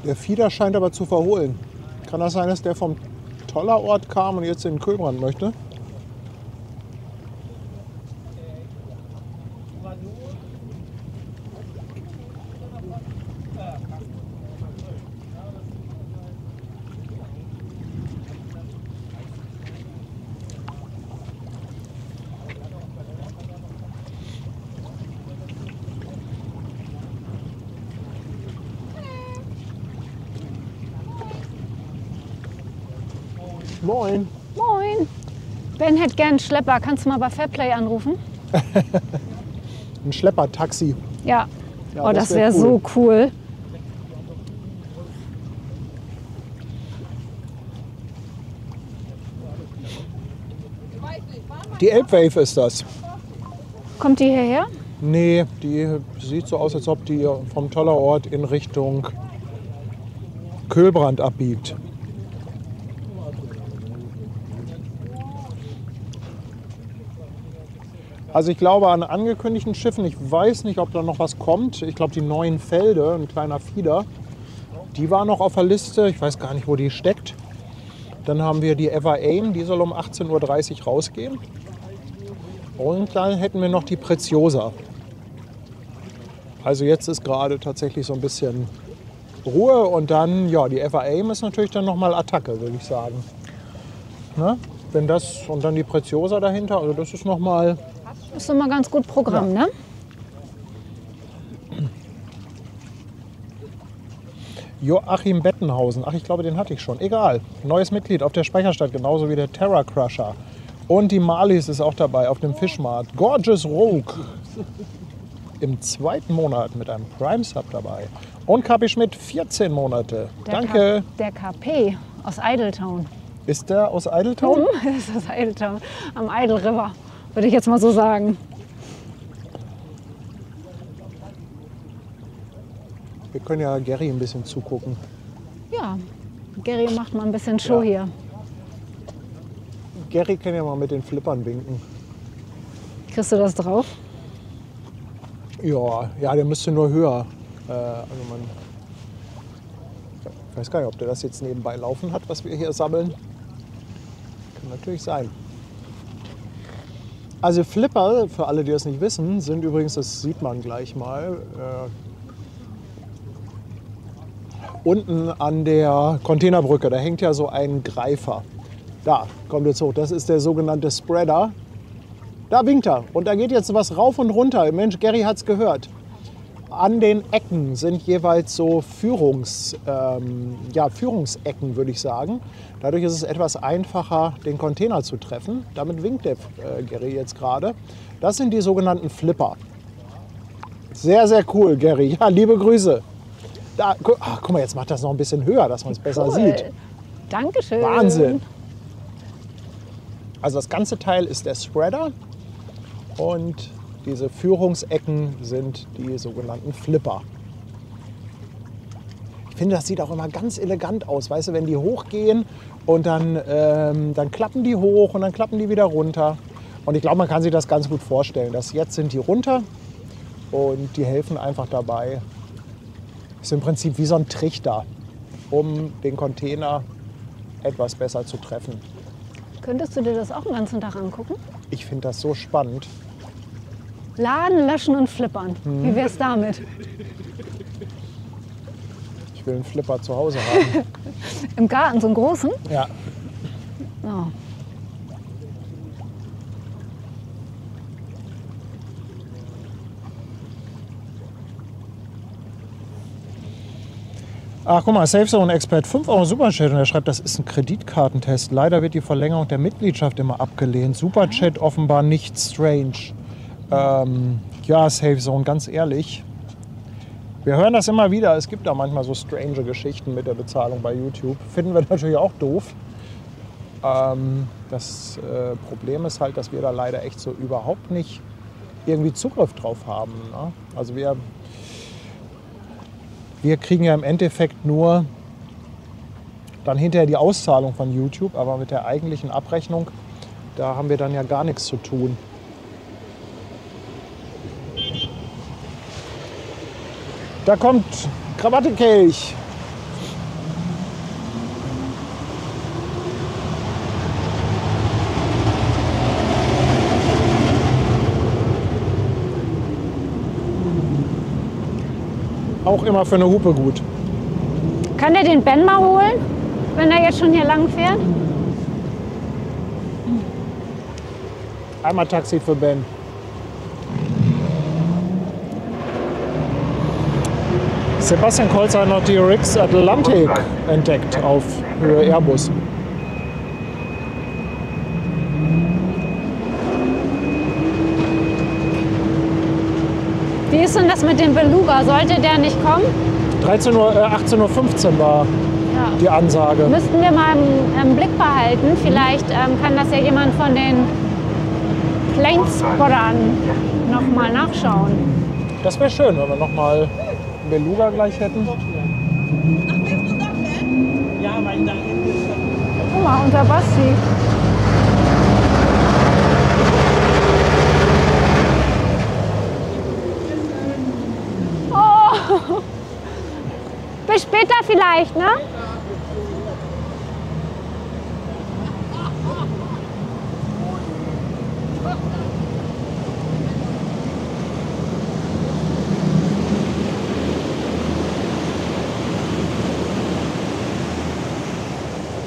Der Fieder scheint aber zu verholen. Kann das sein, dass der vom Tollerort kam und jetzt in den Kühlbrand möchte? Moin. Moin. Ben hätte gern einen Schlepper. Kannst du mal bei Fairplay anrufen? Ein Schleppertaxi. Ja. Ja, Oh, das wäre so cool. Die Elbwave ist das. Kommt die hierher? Nee, die sieht so aus, als ob die vom Tollerort in Richtung Kühlbrand abbiegt. Also ich glaube an angekündigten Schiffen, ich weiß nicht, ob da noch was kommt. Ich glaube die neuen Felde, ein kleiner Fieder, die war noch auf der Liste. Ich weiß gar nicht, wo die steckt. Dann haben wir die Ever Aim, die soll um 18:30 Uhr rausgehen. Und dann hätten wir noch die Preziosa. Also jetzt ist gerade tatsächlich so ein bisschen Ruhe und dann, ja, die Ever Aim ist natürlich dann nochmal Attacke, würde ich sagen. Ne? Wenn das und dann die Preziosa dahinter, also das ist nochmal... Ist immer ganz gut Programm, ne? Joachim Bettenhausen, ach, ich glaube, den hatte ich schon. Egal, neues Mitglied auf der Speicherstadt, genauso wie der Terra Crusher. Und die Marlies ist auch dabei auf dem Fischmarkt. Gorgeous Rogue im 2. Monat mit einem Prime-Sub dabei. Und KP Schmidt 14 Monate. Danke. Der KP aus Idletown. Ist der aus Idletown? Das ist aus Idletown, am Idle River, würde ich jetzt mal so sagen. Wir können ja Gary ein bisschen zugucken. Ja, Gary macht mal ein bisschen Show hier. Gary kann ja mal mit den Flippern winken. Kriegst du das drauf? Ja, der müsste nur höher. Ich weiß gar nicht, ob der das jetzt nebenbei laufen hat, was wir hier sammeln. Kann natürlich sein. Also Flipper, für alle, die das nicht wissen, sind übrigens, das sieht man gleich mal, unten an der Containerbrücke. Da hängt ja so ein Greifer. Da kommt jetzt hoch. Das ist der sogenannte Spreader. Da winkt er. Und da geht jetzt was rauf und runter. Mensch, Gary hat es gehört. An den Ecken sind jeweils so Führungsecken, würde ich sagen. Dadurch ist es etwas einfacher, den Container zu treffen. Damit winkt der Gary jetzt gerade. Das sind die sogenannten Flipper. Sehr, sehr cool, Gary. Ja, liebe Grüße. Da, guck mal, jetzt macht das noch ein bisschen höher, dass man es besser sieht. Dankeschön. Wahnsinn. Also das ganze Teil ist der Spreader und diese Führungsecken sind die sogenannten Flipper. Ich finde, das sieht auch immer ganz elegant aus. Weißt du, wenn die hochgehen und dann klappen die hoch und dann klappen die wieder runter. Und ich glaube, man kann sich das ganz gut vorstellen. Jetzt sind die runter und die helfen einfach dabei. Ist im Prinzip wie so ein Trichter, um den Container etwas besser zu treffen. Könntest du dir das auch den ganzen Tag angucken? Ich finde das so spannend. Laden, löschen und flippern. Wie wär's damit? Ich will einen Flipper zu Hause haben. Im Garten, so einen großen? Ja. Oh. Ach, guck mal, SafeZone Expert, 5 Euro Superchat und er schreibt, das ist ein Kreditkartentest. Leider wird die Verlängerung der Mitgliedschaft immer abgelehnt. Superchat offenbar nicht strange. Ja, SafeZone, ganz ehrlich. Wir hören das immer wieder. Es gibt da manchmal so strange Geschichten mit der Bezahlung bei YouTube. Finden wir natürlich auch doof. Das Problem ist halt, dass wir da leider echt so überhaupt nicht irgendwie Zugriff drauf haben. Ne? Also wir kriegen ja im Endeffekt nur dann hinterher die Auszahlung von YouTube, aber mit der eigentlichen Abrechnung, da haben wir dann ja gar nichts zu tun. Da kommt Krawattekelch. Auch immer für eine Hupe gut. Kann der den Ben mal holen, wenn er jetzt schon hier lang fährt? Einmal Taxi für Ben. Sebastian Kolzer hat noch die Rix Atlantic entdeckt auf Höhe Airbus. Wie ist denn das mit dem Beluga? Sollte der nicht kommen? 18:15 Uhr war Ja. die Ansage. Müssten wir mal im Blick behalten. Vielleicht kann das ja jemand von den Planespottern noch mal nachschauen. Das wäre schön, wenn wir noch mal einen Beluga gleich hätten. Guck mal, unser Basti. Oh. Bis später vielleicht, ne?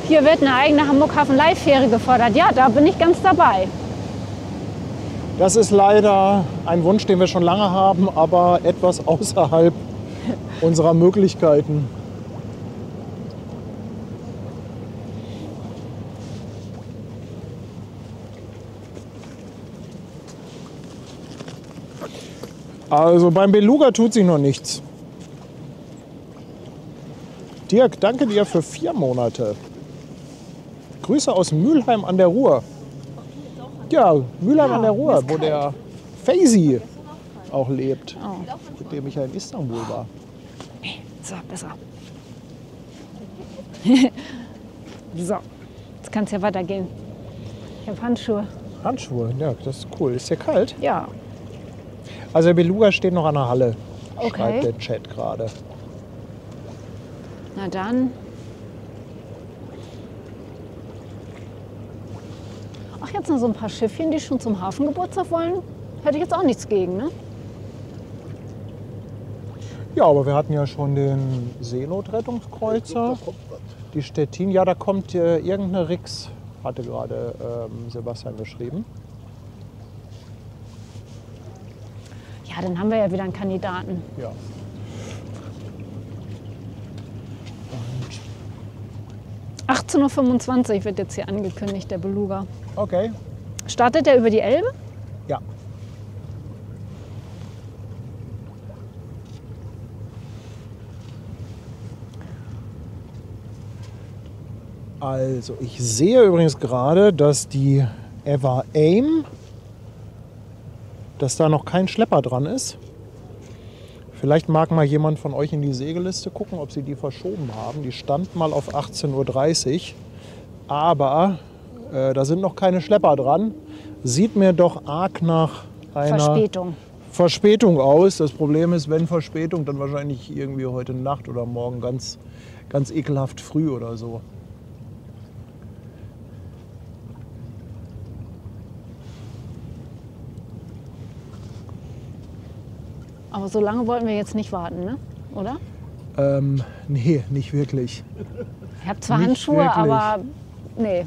Hier wird eine eigene Hamburg-Hafen-Live-Fähre gefordert. Ja, da bin ich ganz dabei. Das ist leider ein Wunsch, den wir schon lange haben, aber etwas außerhalb unserer Möglichkeiten. Also beim Beluga tut sich noch nichts. Dirk, danke dir für 4 Monate. Grüße aus Mülheim an der Ruhr. Ja, Mülheim an der Ruhr, wo der Faisy auch lebt, mit dem ich ja in Istanbul war. So, besser. So, jetzt kann es ja weitergehen. Ich habe Handschuhe. Handschuhe, ja, das ist cool. Ist dir kalt? Ja. Also der Beluga steht noch an der Halle, Okay. schreibt der Chat gerade. Na dann. Ach, jetzt noch so ein paar Schiffchen, die schon zum Hafengeburtstag wollen. Hätte ich jetzt auch nichts gegen, ne? Ja, aber wir hatten ja schon den Seenotrettungskreuzer, die Stettin. Ja, da kommt irgendeine Rix, hatte gerade Sebastian geschrieben. Ja, dann haben wir ja wieder einen Kandidaten. Ja. 18:25 Uhr wird jetzt hier angekündigt, der Beluga. Okay. Startet der über die Elbe? Ja. Also, ich sehe übrigens gerade, dass die Ever Aim, dass da noch kein Schlepper dran ist. Vielleicht mag mal jemand von euch in die Segeliste gucken, ob sie die verschoben haben. Die stand mal auf 18:30 Uhr, aber da sind noch keine Schlepper dran. Sieht mir doch arg nach einer Verspätung aus. Das Problem ist, wenn Verspätung, dann wahrscheinlich irgendwie heute Nacht oder morgen ganz, ganz ekelhaft früh oder so. Aber so lange wollten wir jetzt nicht warten, ne? Oder? Nee, nicht wirklich. Ich habe zwar Nicht Handschuhe, wirklich. aber nee.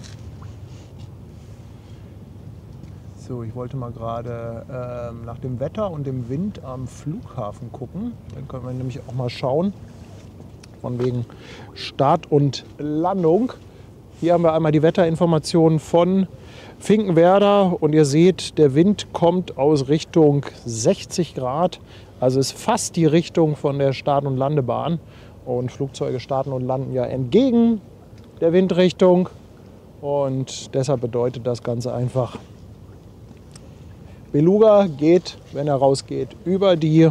So, ich wollte mal gerade nach dem Wetter und dem Wind am Flughafen gucken. Dann können wir nämlich auch mal schauen, von wegen Start und Landung. Hier haben wir einmal die Wetterinformationen von Finkenwerder und ihr seht, der Wind kommt aus Richtung 60 Grad. Also ist fast die Richtung von der Start- und Landebahn. Und Flugzeuge starten und landen ja entgegen der Windrichtung. Und deshalb bedeutet das ganz einfach, Beluga geht, wenn er rausgeht, über die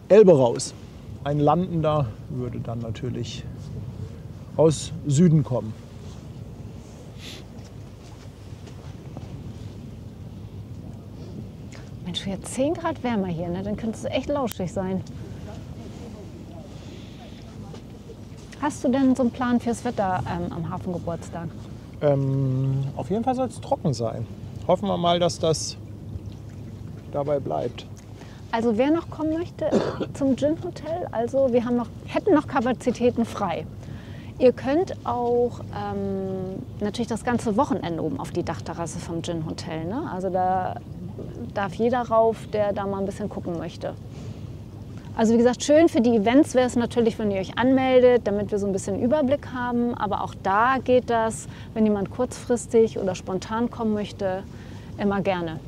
Elbe raus. Ein Landender würde dann natürlich aus Süden kommen. Mensch, jetzt 10 Grad wärmer hier, ne? Dann könnte es echt lauschig sein. Hast du denn so einen Plan fürs Wetter am Hafengeburtstag? Auf jeden Fall soll es trocken sein. Hoffen wir mal, dass das dabei bleibt. Also wer noch kommen möchte zum Gin Hotel, also wir haben hätten noch Kapazitäten frei. Ihr könnt auch natürlich das ganze Wochenende oben auf die Dachterrasse vom Gin Hotel. Ne? Also da darf jeder rauf, der da mal ein bisschen gucken möchte. Also wie gesagt, schön für die Events wäre es natürlich, wenn ihr euch anmeldet, damit wir so ein bisschen Überblick haben. Aber auch da geht das, wenn jemand kurzfristig oder spontan kommen möchte, immer gerne.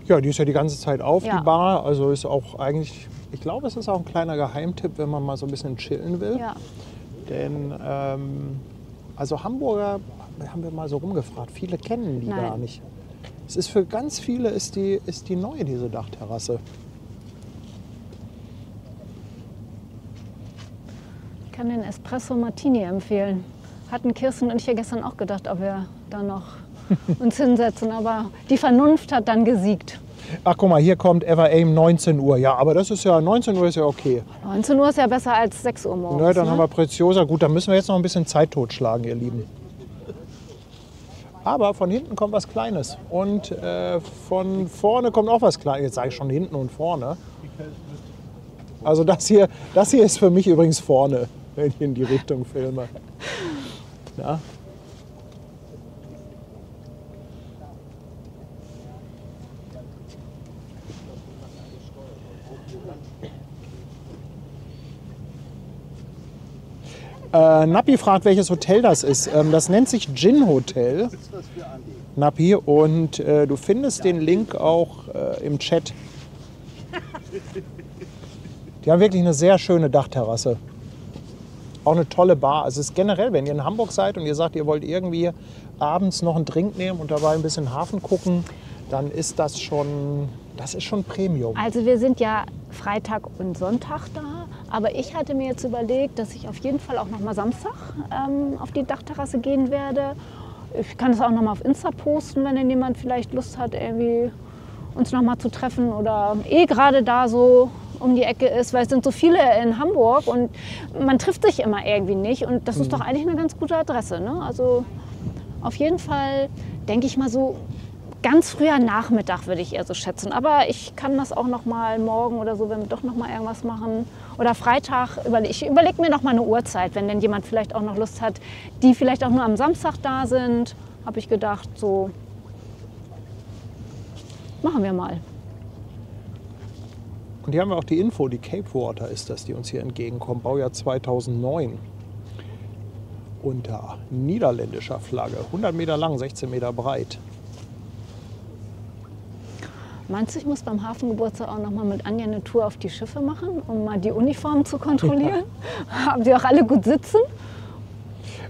Ja, die ist ja die ganze Zeit auf, Ja. die Bar. Also ist auch eigentlich, ich glaube, es ist auch ein kleiner Geheimtipp, wenn man mal so ein bisschen chillen will. Ja. Denn also Hamburger, haben wir mal so rumgefragt, viele kennen die Nein. gar nicht. Es ist für ganz viele ist die neu, diese Dachterrasse. Ich kann den Espresso Martini empfehlen. Hatten Kirsten und ich ja gestern auch gedacht, ob wir da noch uns hinsetzen. Aber die Vernunft hat dann gesiegt. Ach, guck mal, hier kommt Ever Aim 19 Uhr. Ja, aber das ist ja, 19 Uhr ist ja okay. 19 Uhr ist ja besser als 6 Uhr morgens. Ne, dann ne? haben wir Preziosa. Gut, dann müssen wir jetzt noch ein bisschen Zeit totschlagen, ihr Lieben. Aber von hinten kommt was Kleines. Und von vorne kommt auch was Kleines. Jetzt sage ich schon hinten und vorne. Also das hier ist für mich übrigens vorne, wenn ich in die Richtung filme. Ja. Nappi fragt, welches Hotel das ist. Das nennt sich Gin Hotel. Nappi, und du findest den Link auch im Chat. Die haben wirklich eine sehr schöne Dachterrasse. Auch eine tolle Bar. Also es ist generell, wenn ihr in Hamburg seid und ihr sagt, ihr wollt irgendwie abends noch einen Drink nehmen und dabei ein bisschen Hafen gucken, dann ist das schon Premium. Also wir sind ja Freitag und Sonntag da. Aber ich hatte mir jetzt überlegt, dass ich auf jeden Fall auch noch mal Samstag auf die Dachterrasse gehen werde. Ich kann es auch noch mal auf Insta posten, wenn denn jemand vielleicht Lust hat, irgendwie uns noch mal zu treffen oder gerade da so um die Ecke ist, weil es sind so viele in Hamburg und man trifft sich immer irgendwie nicht und das ist doch eigentlich eine ganz gute Adresse. Ne? Also auf jeden Fall denke ich mal so ganz früher Nachmittag würde ich eher so schätzen. Aber ich kann das auch noch mal morgen oder so, wenn wir doch noch mal irgendwas machen. Oder Freitag, ich überlege mir noch mal eine Uhrzeit, wenn denn jemand vielleicht auch noch Lust hat, die vielleicht auch nur am Samstag da sind, habe ich gedacht, so machen wir mal. Und hier haben wir auch die Info, die Cape Water ist das, die uns hier entgegenkommt. Baujahr 2009. Unter niederländischer Flagge. 100 Meter lang, 16 Meter breit. Meinst du, ich muss beim Hafengeburtstag auch noch mal mit Anja eine Tour auf die Schiffe machen, um mal die Uniformen zu kontrollieren? Ja. Haben die auch alle gut sitzen?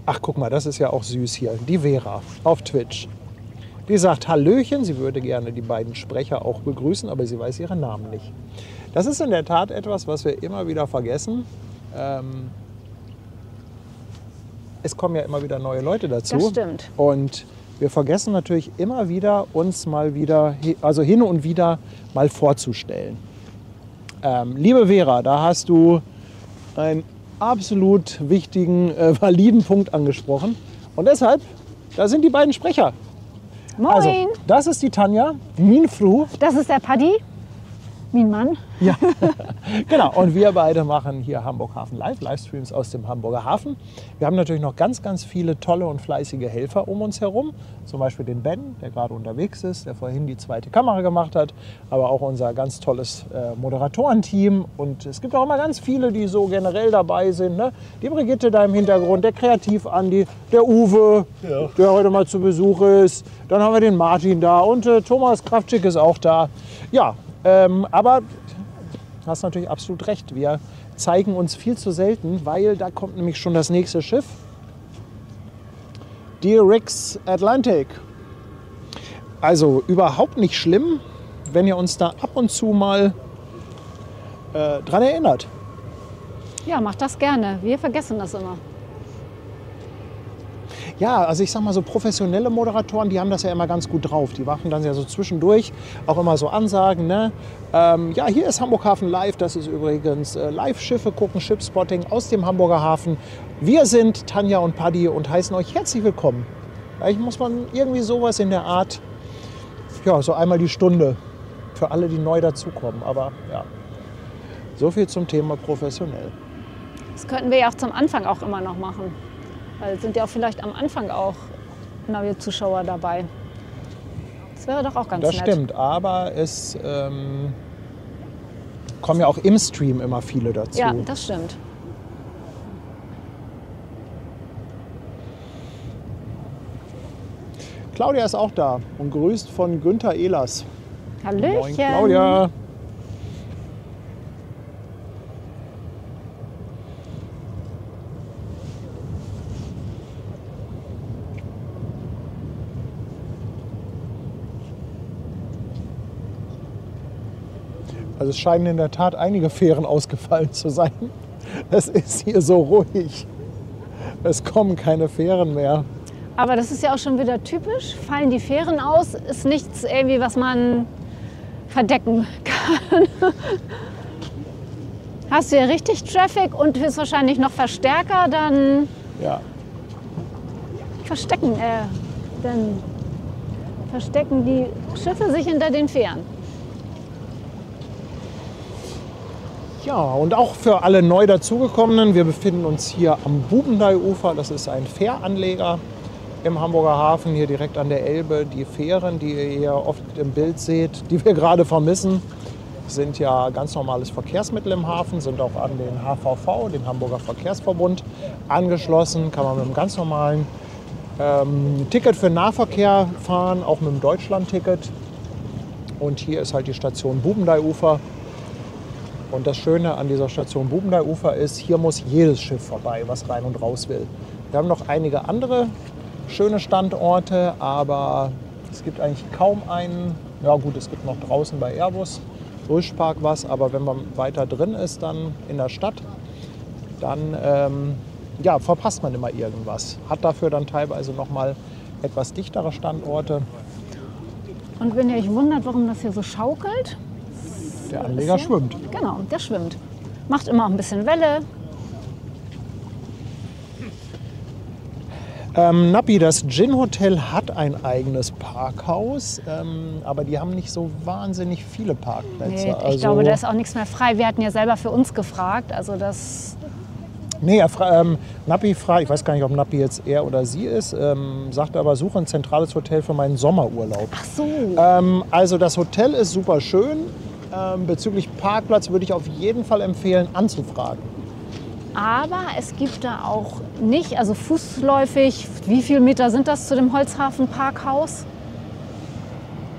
Ach, guck mal, das ist ja auch süß hier. Die Vera auf Twitch. Die sagt Hallöchen, sie würde gerne die beiden Sprecher auch begrüßen, aber sie weiß ihre Namen nicht. Das ist in der Tat etwas, was wir immer wieder vergessen. Es kommen ja immer wieder neue Leute dazu. Das stimmt. Und wir vergessen natürlich immer wieder, uns mal wieder, also hin und wieder mal vorzustellen. Liebe Vera, da hast du einen absolut wichtigen, validen Punkt angesprochen. Und deshalb, da sind die beiden Sprecher. Moin! Also, das ist die Tanja, min Fru. Das ist der Paddy. Wie ein Mann. Ja, genau. Und wir beide machen hier Hamburg Hafen Live, Livestreams aus dem Hamburger Hafen. Wir haben natürlich noch ganz, ganz viele tolle und fleißige Helfer um uns herum. Zum Beispiel den Ben, der gerade unterwegs ist, der vorhin die zweite Kamera gemacht hat. Aber auch unser ganz tolles Moderatorenteam. Und es gibt auch immer ganz viele, die so generell dabei sind. Ne? Die Brigitte da im Hintergrund, der Kreativ-Andi, der Uwe, der heute mal zu Besuch ist. Dann haben wir den Martin da und Thomas Kraftschick ist auch da. Ja, aber du hast natürlich absolut recht. Wir zeigen uns viel zu selten, weil da kommt nämlich schon das nächste Schiff. Die Rix Atlantic. Also überhaupt nicht schlimm, wenn ihr uns da ab und zu mal dran erinnert. Ja, macht das gerne. Wir vergessen das immer. Ja, also ich sag mal so professionelle Moderatoren, die haben das ja immer ganz gut drauf. Die machen dann ja so zwischendurch auch immer so Ansagen. Ne? Ja, hier ist Hamburg Hafen Live. Das ist übrigens Live-Schiffe gucken, Shipspotting aus dem Hamburger Hafen. Wir sind Tanja und Paddy und heißen euch herzlich willkommen. Vielleicht muss man irgendwie sowas in der Art, ja, so einmal die Stunde für alle, die neu dazukommen. Aber ja, so viel zum Thema professionell. Das könnten wir ja auch zum Anfang auch immer noch machen. Weil es sind ja auch vielleicht am Anfang auch neue Zuschauer dabei. Das wäre doch auch ganz nett. Das stimmt, aber es kommen ja auch im Stream immer viele dazu. Ja, das stimmt. Claudia ist auch da und grüßt von Günther Ehlers. Hallöchen. Moin Claudia. Also es scheinen in der Tat einige Fähren ausgefallen zu sein. Es ist hier so ruhig. Es kommen keine Fähren mehr. Aber das ist ja auch schon wieder typisch. Fallen die Fähren aus, ist nichts irgendwie, was man verdecken kann. Hast du ja richtig Traffic und höchstwahrscheinlich noch Verstärker, dann Ja. verstecken die Schiffe sich hinter den Fähren. Ja, und auch für alle neu dazugekommenen, wir befinden uns hier am Bubendei-Ufer. Das ist ein Fähranleger im Hamburger Hafen, hier direkt an der Elbe. Die Fähren, die ihr hier oft im Bild seht, die wir gerade vermissen, sind ja ganz normales Verkehrsmittel im Hafen, sind auch an den HVV, den Hamburger Verkehrsverbund, angeschlossen. Kann man mit einem ganz normalen Ticket für Nahverkehr fahren, auch mit dem Deutschland-Ticket. Und hier ist halt die Station Bubendei-Ufer. Und das Schöne an dieser Station Bubendei-Ufer ist, hier muss jedes Schiff vorbei, was rein und raus will. Wir haben noch einige andere schöne Standorte, aber es gibt eigentlich kaum einen. Ja gut, es gibt noch draußen bei Airbus, Rüschpark was, aber wenn man weiter drin ist dann in der Stadt, dann ja, verpasst man immer irgendwas. Hat dafür dann teilweise noch mal etwas dichtere Standorte. Und wenn ihr euch wundert, warum das hier so schaukelt, Der Anleger schwimmt. genau, der schwimmt. Macht immer ein bisschen Welle. Nappi, das Gin Hotel hat ein eigenes Parkhaus, aber die haben nicht so wahnsinnig viele Parkplätze. Nee, ich glaube, da ist auch nichts mehr frei. Wir hatten ja selber für uns gefragt. Also das. Nee, Nappi fragt, ich weiß gar nicht, ob Nappi jetzt er oder sie ist, sagt aber, suche ein zentrales Hotel für meinen Sommerurlaub. Ach so. Also das Hotel ist super schön. Bezüglich Parkplatz würde ich auf jeden Fall empfehlen, anzufragen. Aber es gibt da auch nicht, also fußläufig, wie viele Meter sind das zu dem Holzhafen-Parkhaus?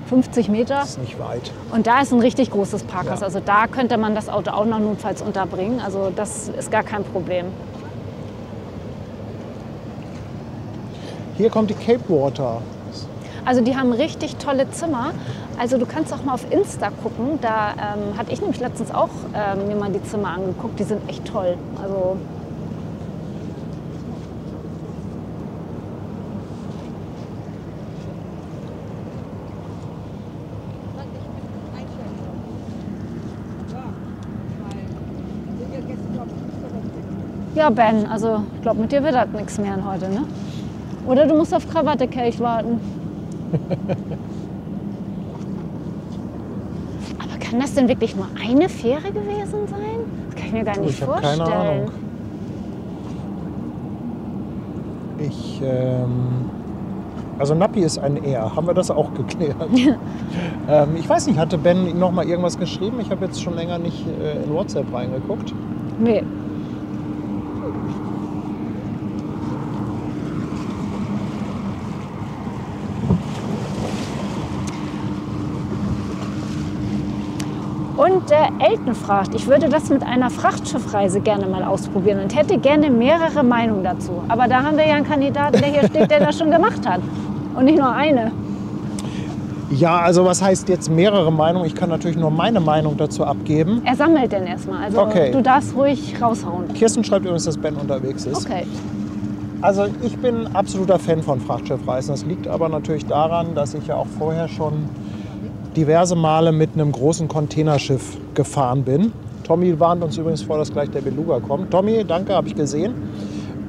50 Meter. Das ist nicht weit. Und da ist ein richtig großes Parkhaus. Ja. Also da könnte man das Auto auch noch notfalls unterbringen. Also das ist gar kein Problem. Hier kommt die Cape Water. Also die haben richtig tolle Zimmer. Also du kannst auch mal auf Insta gucken. Da hatte ich nämlich letztens auch mir mal die Zimmer angeguckt. Die sind echt toll. Also ja, Ben, also ich glaube, mit dir wird das nichts mehr heute, ne? Oder du musst auf Krawatte-Kelch warten. Aber Kann das denn wirklich nur eine Fähre gewesen sein? Das kann ich mir gar nicht Ich habe vorstellen. keine Ahnung. Also Nappi ist ein R. Haben wir das auch geklärt? Ich weiß nicht, hatte Ben noch mal irgendwas geschrieben? Ich habe jetzt schon länger nicht in WhatsApp reingeguckt. Nee. Und der Elton fragt, ich würde das mit einer Frachtschiffreise gerne mal ausprobieren und hätte gerne mehrere Meinungen dazu. Aber da haben wir ja einen Kandidaten, der hier steht, der das schon gemacht hat. Und nicht nur eine. Ja, also was heißt jetzt mehrere Meinungen? Ich kann natürlich nur meine Meinung dazu abgeben. Er sammelt denn erstmal. Also Okay. du darfst ruhig raushauen. Kirsten schreibt übrigens, dass Ben unterwegs ist. Okay. Also ich bin absoluter Fan von Frachtschiffreisen. Das liegt aber natürlich daran, dass ich ja auch vorher schon diverse Male mit einem großen Containerschiff gefahren bin. Tommy warnt uns übrigens vor, dass gleich der Beluga kommt. Tommy, danke, habe ich gesehen.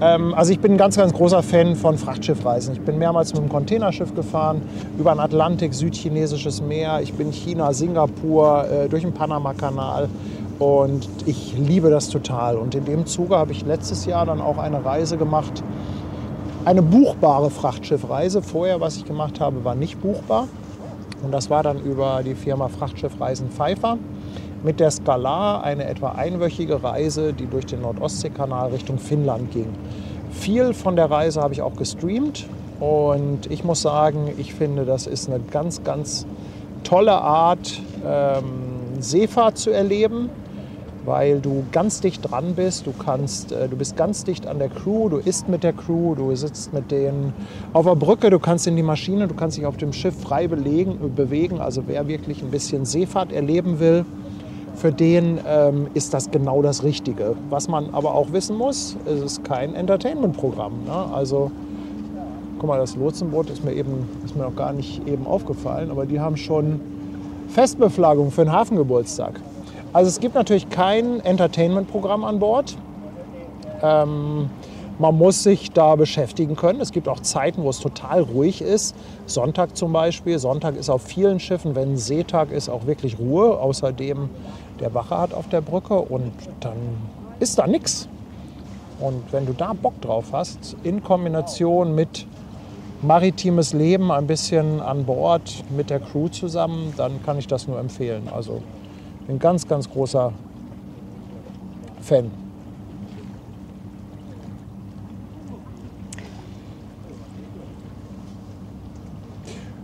Also ich bin ein ganz, ganz großer Fan von Frachtschiffreisen. Ich bin mehrmals mit einem Containerschiff gefahren, über den Atlantik, südchinesisches Meer. Ich bin China, Singapur, durch den Panama-Kanal. Und ich liebe das total. Und in dem Zuge habe ich letztes Jahr dann auch eine Reise gemacht, eine buchbare Frachtschiffreise. Vorher, was ich gemacht habe, war nicht buchbar. Und das war dann über die Firma Frachtschiffreisen Pfeiffer mit der Skalar, eine etwa einwöchige Reise, die durch den Nordostseekanal Richtung Finnland ging. Viel von der Reise habe ich auch gestreamt und ich muss sagen, ich finde, das ist eine ganz, ganz tolle Art, Seefahrt zu erleben, weil du ganz dicht dran bist. Du bist ganz dicht an der Crew, du isst mit der Crew, du sitzt mit denen auf der Brücke, du kannst in die Maschine, du kannst dich auf dem Schiff frei bewegen. Also wer wirklich ein bisschen Seefahrt erleben will, für den ist das genau das Richtige. Was man aber auch wissen muss, es ist kein Entertainment-Programm. Ne? Also guck mal, das Lotsenboot ist mir noch gar nicht eben aufgefallen, aber die haben schon Festbeflaggung für den Hafengeburtstag. Also es gibt natürlich kein Entertainment-Programm an Bord. Man muss sich da beschäftigen können. Es gibt auch Zeiten, wo es total ruhig ist. Sonntag zum Beispiel. Sonntag ist auf vielen Schiffen, wenn ein Seetag ist, auch wirklich Ruhe. Außerdem der Wache hat auf der Brücke und dann ist da nichts. Und wenn du da Bock drauf hast, in Kombination mit maritimes Leben, ein bisschen an Bord mit der Crew zusammen, dann kann ich das nur empfehlen. Also bin ganz, ganz großer Fan.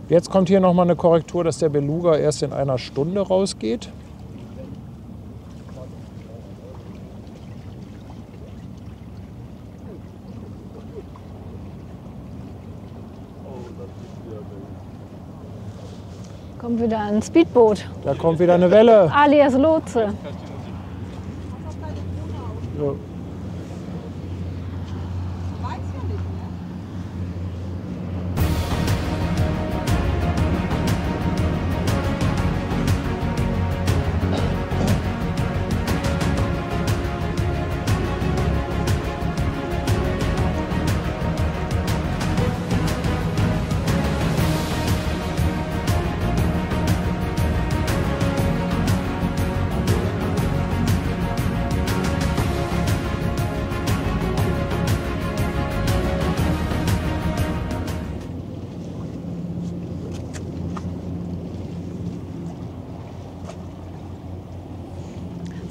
Jetzt kommt hier noch mal eine Korrektur, dass der Beluga erst in einer Stunde rausgeht. Kommt wieder ein Speedboot. Da kommt wieder eine Welle. Alias Lotse. So.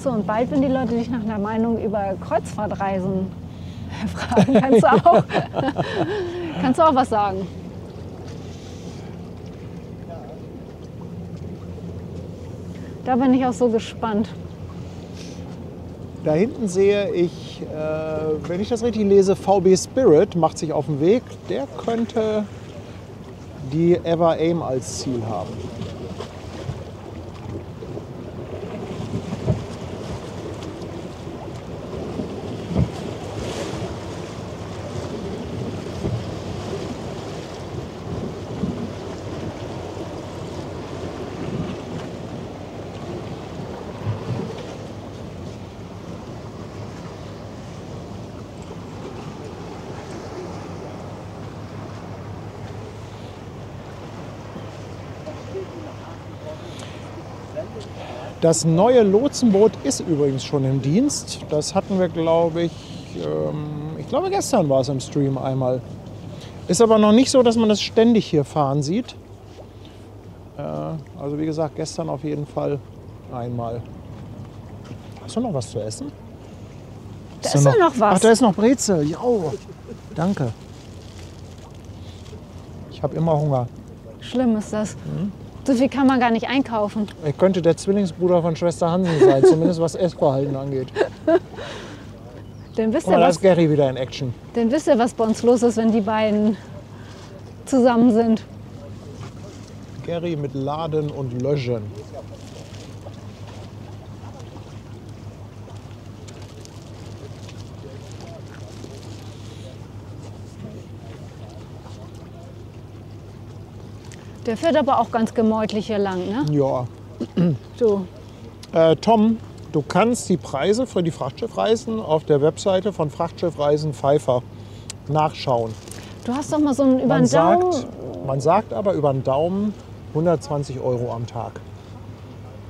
So, und bald, wenn die Leute dich nach einer Meinung über Kreuzfahrtreisen fragen, kannst du auch was sagen. Da bin ich auch so gespannt. Da hinten sehe ich, wenn ich das richtig lese, VB Spirit macht sich auf den Weg. Der könnte die Ever Aim als Ziel haben. Das neue Lotsenboot ist übrigens schon im Dienst. Das hatten wir, glaube ich glaube gestern war es im Stream einmal. Ist aber noch nicht so, dass man das ständig hier fahren sieht. Also wie gesagt, gestern auf jeden Fall einmal. Hast du noch was zu essen? Da ist ja noch was. Ach, da ist noch Brezel. Ja, danke. Ich habe immer Hunger. Schlimm ist das. So viel kann man gar nicht einkaufen. Ich könnte der Zwillingsbruder von Schwester Hansen sein, zumindest was Essverhalten angeht. Dann wisst Guck mal, ihr, da was, ist Gary wieder in Action. dann wisst ihr, was bei uns los ist, wenn die beiden zusammen sind. Gary mit Laden und Löschen. Der fährt aber auch ganz gemächlich hier lang, ne? Ja. Du. Tom, du kannst die Preise für die Frachtschiffreisen auf der Webseite von Frachtschiffreisen Pfeiffer nachschauen. Du hast doch mal so einen über den Daumen. Man sagt aber über den Daumen 120 € am Tag.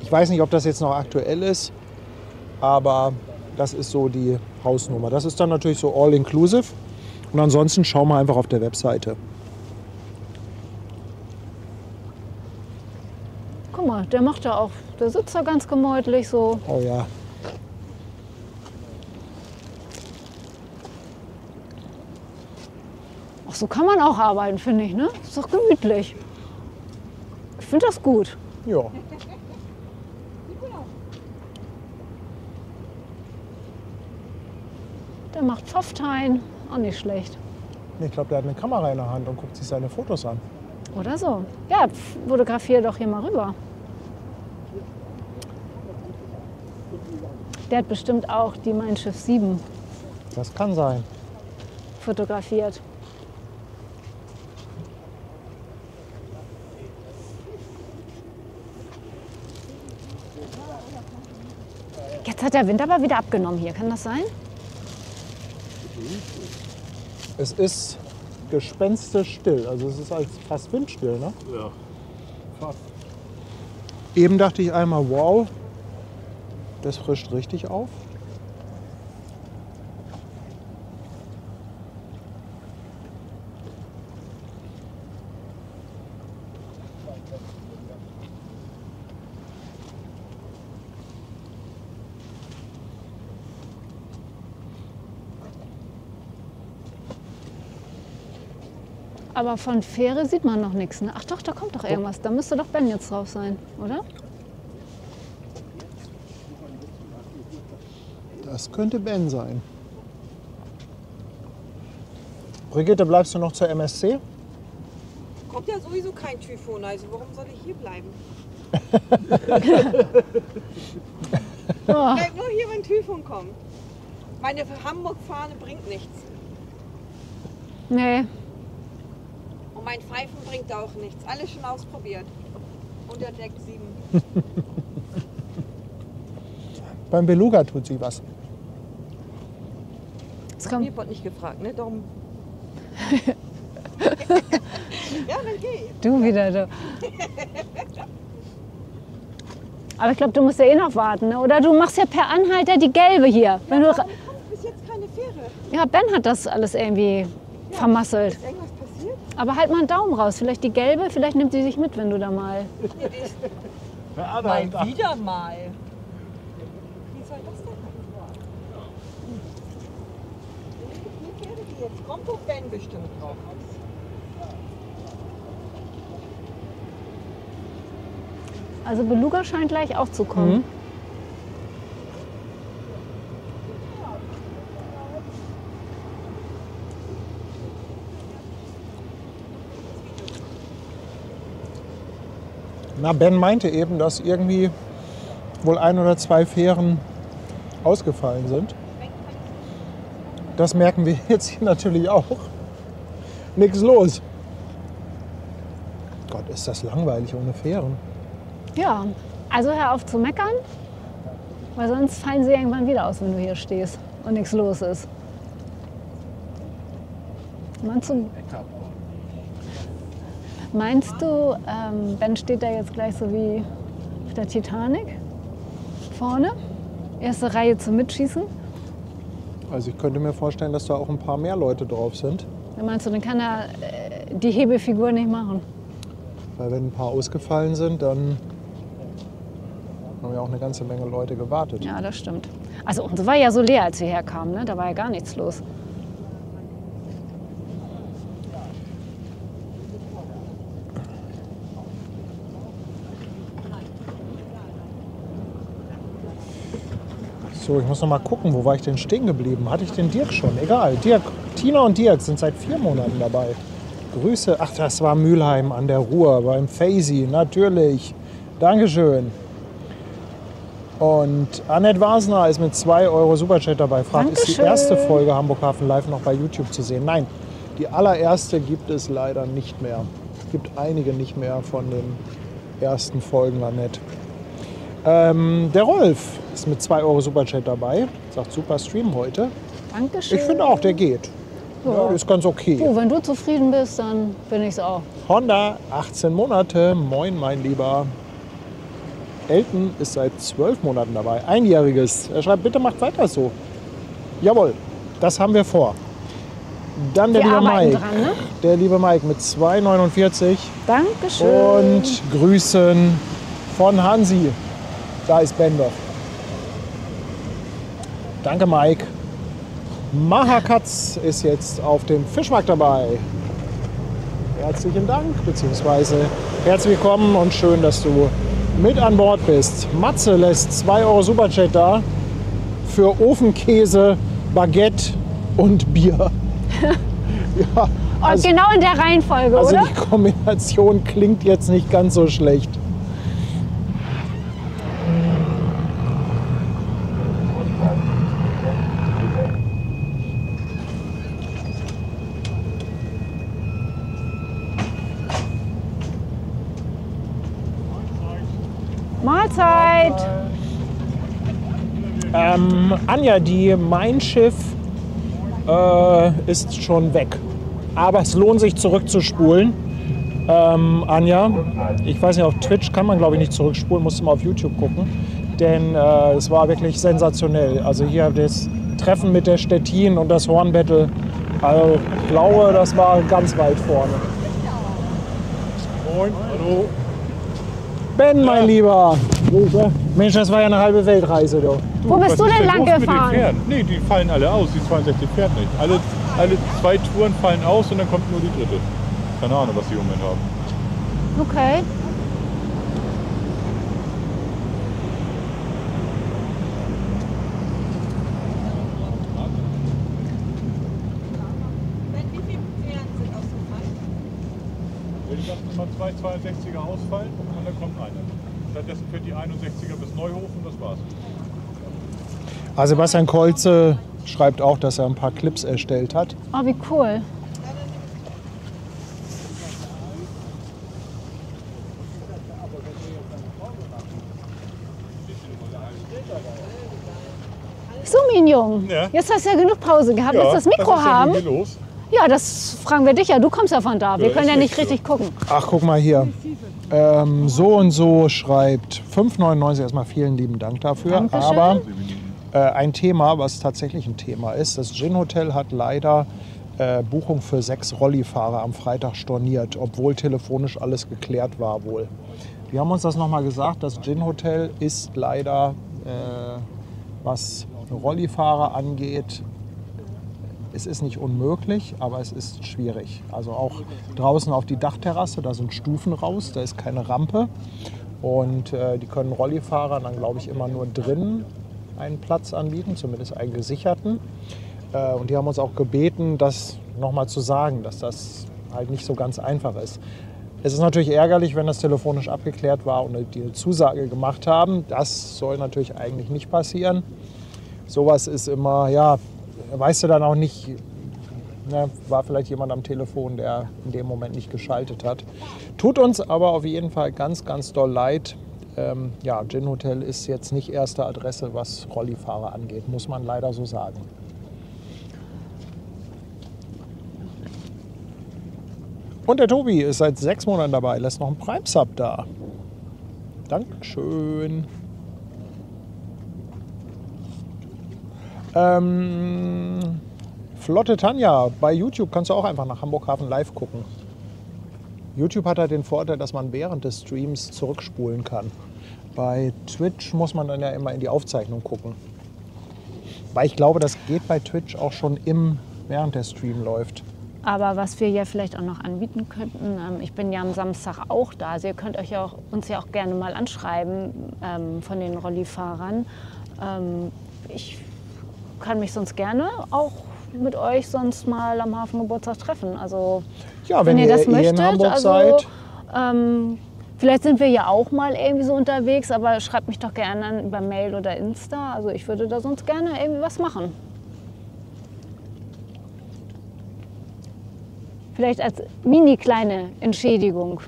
Ich weiß nicht, ob das jetzt noch aktuell ist, aber das ist so die Hausnummer. Das ist dann natürlich so all-inclusive. Und ansonsten schauen wir einfach auf der Webseite. Guck mal, der macht da auch, der sitzt da ganz gemächlich so. Oh ja. Ach, so kann man auch arbeiten, finde ich, ne? Ist doch gemütlich. Ich finde das gut. Ja. Der macht Pfofftein, auch nicht schlecht. Ich glaube, der hat eine Kamera in der Hand und guckt sich seine Fotos an. Oder so. Ja, fotografiere doch hier mal rüber. Der hat bestimmt auch die Mein Schiff 7 Das kann sein. fotografiert. Jetzt hat der Wind aber wieder abgenommen hier. Kann das sein? Es ist gespenstisch still. Also es ist fast windstill, ne? Ja. Fast. Eben dachte ich einmal, wow, das frischt richtig auf. Aber von Fähre sieht man noch nichts. Ne? Ach doch, da kommt doch irgendwas. Da müsste doch Ben jetzt drauf sein, oder? Das könnte Ben sein. Brigitte, bleibst du noch zur MSC? Kommt ja sowieso kein Typhon, also warum soll ich hier bleiben? Oh, Bleib nur hier, wenn Typhon kommt. Meine Hamburg-Fahne bringt nichts. nee. Und mein Pfeifen bringt auch nichts. Alles schon ausprobiert. Unter Deck 7. Beim Beluga tut sie was. Es kommt. Mir wurde nicht gefragt, ne? Darum. Ja, dann geh. Du wieder, du. Aber ich glaube, du musst ja eh noch warten, ne? Oder du machst ja per Anhalter die gelbe hier. Wenn du, Warum kommt bis jetzt keine Fähre? ja, Ben hat das alles irgendwie vermasselt. Ist irgendwas passiert? Aber halt mal einen Daumen raus. Vielleicht die gelbe, vielleicht nimmt sie sich mit, wenn du da mal. Mal wieder mal. Wie soll das denn Wie Fähre die jetzt? Kommt doch Ben bestimmt drauf. Also Beluga scheint gleich auch zu kommen. Na, Ben meinte eben, dass irgendwie wohl 1 oder 2 Fähren ausgefallen sind. Das merken wir jetzt hier natürlich auch. Nix los. Gott, ist das langweilig ohne Fähren. Ja, also hör auf zu meckern, weil sonst fallen sie irgendwann wieder aus, wenn du hier stehst und nichts los ist. Meinst du, Ben steht da jetzt gleich so wie auf der Titanic? vorne. Erste Reihe zum Mitschießen. Also ich könnte mir vorstellen, dass da auch ein paar mehr Leute drauf sind. Da meinst du, dann kann er die Hebefigur nicht machen? Weil wenn ein paar ausgefallen sind, dann haben ja auch eine ganze Menge Leute gewartet. Ja, das stimmt. Also unsere war ja so leer, als wir herkamen. Ne? Da war ja gar nichts los. So, ich muss noch mal gucken, wo war ich denn stehen geblieben? Hatte ich den Dirk schon? Egal. Dirk, Tina und Dirk sind seit 4 Monaten dabei. Grüße. Ach, das war Mülheim an der Ruhr beim Faisy, natürlich. Dankeschön. Und Annette Wasner ist mit 2 € Superchat dabei. Fragt, ist die Dankeschön. erste Folge Hamburg Hafen Live noch bei YouTube zu sehen? Nein, die allererste gibt es leider nicht mehr. Es gibt einige nicht mehr von den ersten Folgen, Annette. Der Rolf ist mit 2 € Superchat dabei. Sagt, super Stream heute. Dankeschön. Ich finde auch, der geht. Ja, ist ganz okay. Du, wenn du zufrieden bist, dann bin ich's auch. Honda, 18 Monate. Moin, mein Lieber. Elton ist seit 12 Monaten dabei. Einjähriges. Er schreibt, bitte macht weiter so. Jawohl, das haben wir vor. Dann der Wir liebe arbeiten Mike. dran, ne? Der liebe Mike mit 2,49. Dankeschön. Und Grüßen von Hansi. Da ist Bender. Danke, Mike. Mahakatz ist jetzt auf dem Fischmarkt dabei. Herzlichen Dank, beziehungsweise herzlich willkommen und schön, dass du mit an Bord bist. Matze lässt 2 € Superchat da für Ofenkäse, Baguette und Bier. Ja, Und genau in der Reihenfolge, also oder? die Kombination klingt jetzt nicht ganz so schlecht. Mahlzeit. Anja, mein Schiff ist schon weg. Aber es lohnt sich zurückzuspulen. Anja, ich weiß nicht, auf Twitch kann man glaube ich nicht zurückspulen, musst du mal auf YouTube gucken. Denn es war wirklich sensationell. Also hier das Treffen mit der Stettin und das Hornbattle. Also ich glaube, das war ganz weit vorne. Moin, hallo. Ben, mein Lieber. Mensch, das war ja eine halbe Weltreise, du. Wo bist Was du ist denn los lang mit den gefahren? Pferden? Nee, die fallen alle aus. Die 62 Pferde nicht. Alle 2 Touren fallen aus und dann kommt nur die dritte. Keine Ahnung, was die im Moment haben. Okay. Wie viele Pferde sind ausgefallen? Ich lasse immer 2 62er ausfallen und dann kommt eine. Stattdessen fährt die 61er bis Neuhofen, das war's. Sebastian Kolze schreibt auch, dass er ein paar Clips erstellt hat. Oh, wie cool. So, Mignon, Ja. jetzt hast du ja genug Pause gehabt. Willst du das Mikro was ist denn haben? hier los? Ja, das fragen wir dich ja. Du kommst ja von da. Wir Ja, können ist ja nicht nicht so. richtig gucken. Ach, guck mal hier. So und so schreibt 5,99. Erstmal vielen lieben Dank dafür. Dankeschön. Aber ein Thema, was tatsächlich ein Thema ist, das Gin Hotel hat leider Buchung für 6 Rollifahrer am Freitag storniert, obwohl telefonisch alles geklärt war wohl. Die haben uns das nochmal gesagt, das Gin Hotel ist leider, was Rollifahrer angeht, es ist nicht unmöglich, aber es ist schwierig. Also auch draußen auf die Dachterrasse, da sind Stufen raus, da ist keine Rampe. Und die können Rollifahrer dann, glaube ich, immer nur drinnen einen Platz anbieten, zumindest einen gesicherten. Und die haben uns auch gebeten, das nochmal zu sagen, dass das halt nicht so ganz einfach ist. Es ist natürlich ärgerlich, wenn das telefonisch abgeklärt war und die eine Zusage gemacht haben. Das soll natürlich eigentlich nicht passieren. Sowas ist immer, ja, weißt du dann auch nicht, ne, war vielleicht jemand am Telefon, der in dem Moment nicht geschaltet hat. Tut uns aber auf jeden Fall ganz, ganz doll leid. Ja, Gin Hotel ist jetzt nicht erste Adresse, was Rollifahrer angeht, muss man leider so sagen. Und der Tobi ist seit 6 Monaten dabei, lässt noch einen Prime-Sub da. Dankeschön. Flotte Tanja, bei YouTube kannst du auch einfach nach Hamburg Hafen Live gucken. YouTube hat halt den Vorteil, dass man während des Streams zurückspulen kann. Bei Twitch muss man dann ja immer in die Aufzeichnung gucken. Weil ich glaube, das geht bei Twitch auch schon während der Stream läuft. Aber was wir ja vielleicht auch noch anbieten könnten, ich bin ja am Samstag auch da, also ihr könnt uns ja auch gerne mal anschreiben von den Rollifahrern. Ich kann mich sonst gerne auch mit euch sonst mal am Hafengeburtstag treffen. Also Ja, wenn ihr das in möchtet, Hamburg also, seid. Vielleicht sind wir ja auch mal irgendwie so unterwegs, aber schreibt mich doch gerne an über Mail oder Insta. Also ich würde da sonst gerne irgendwie was machen. Vielleicht als mini kleine Entschädigung.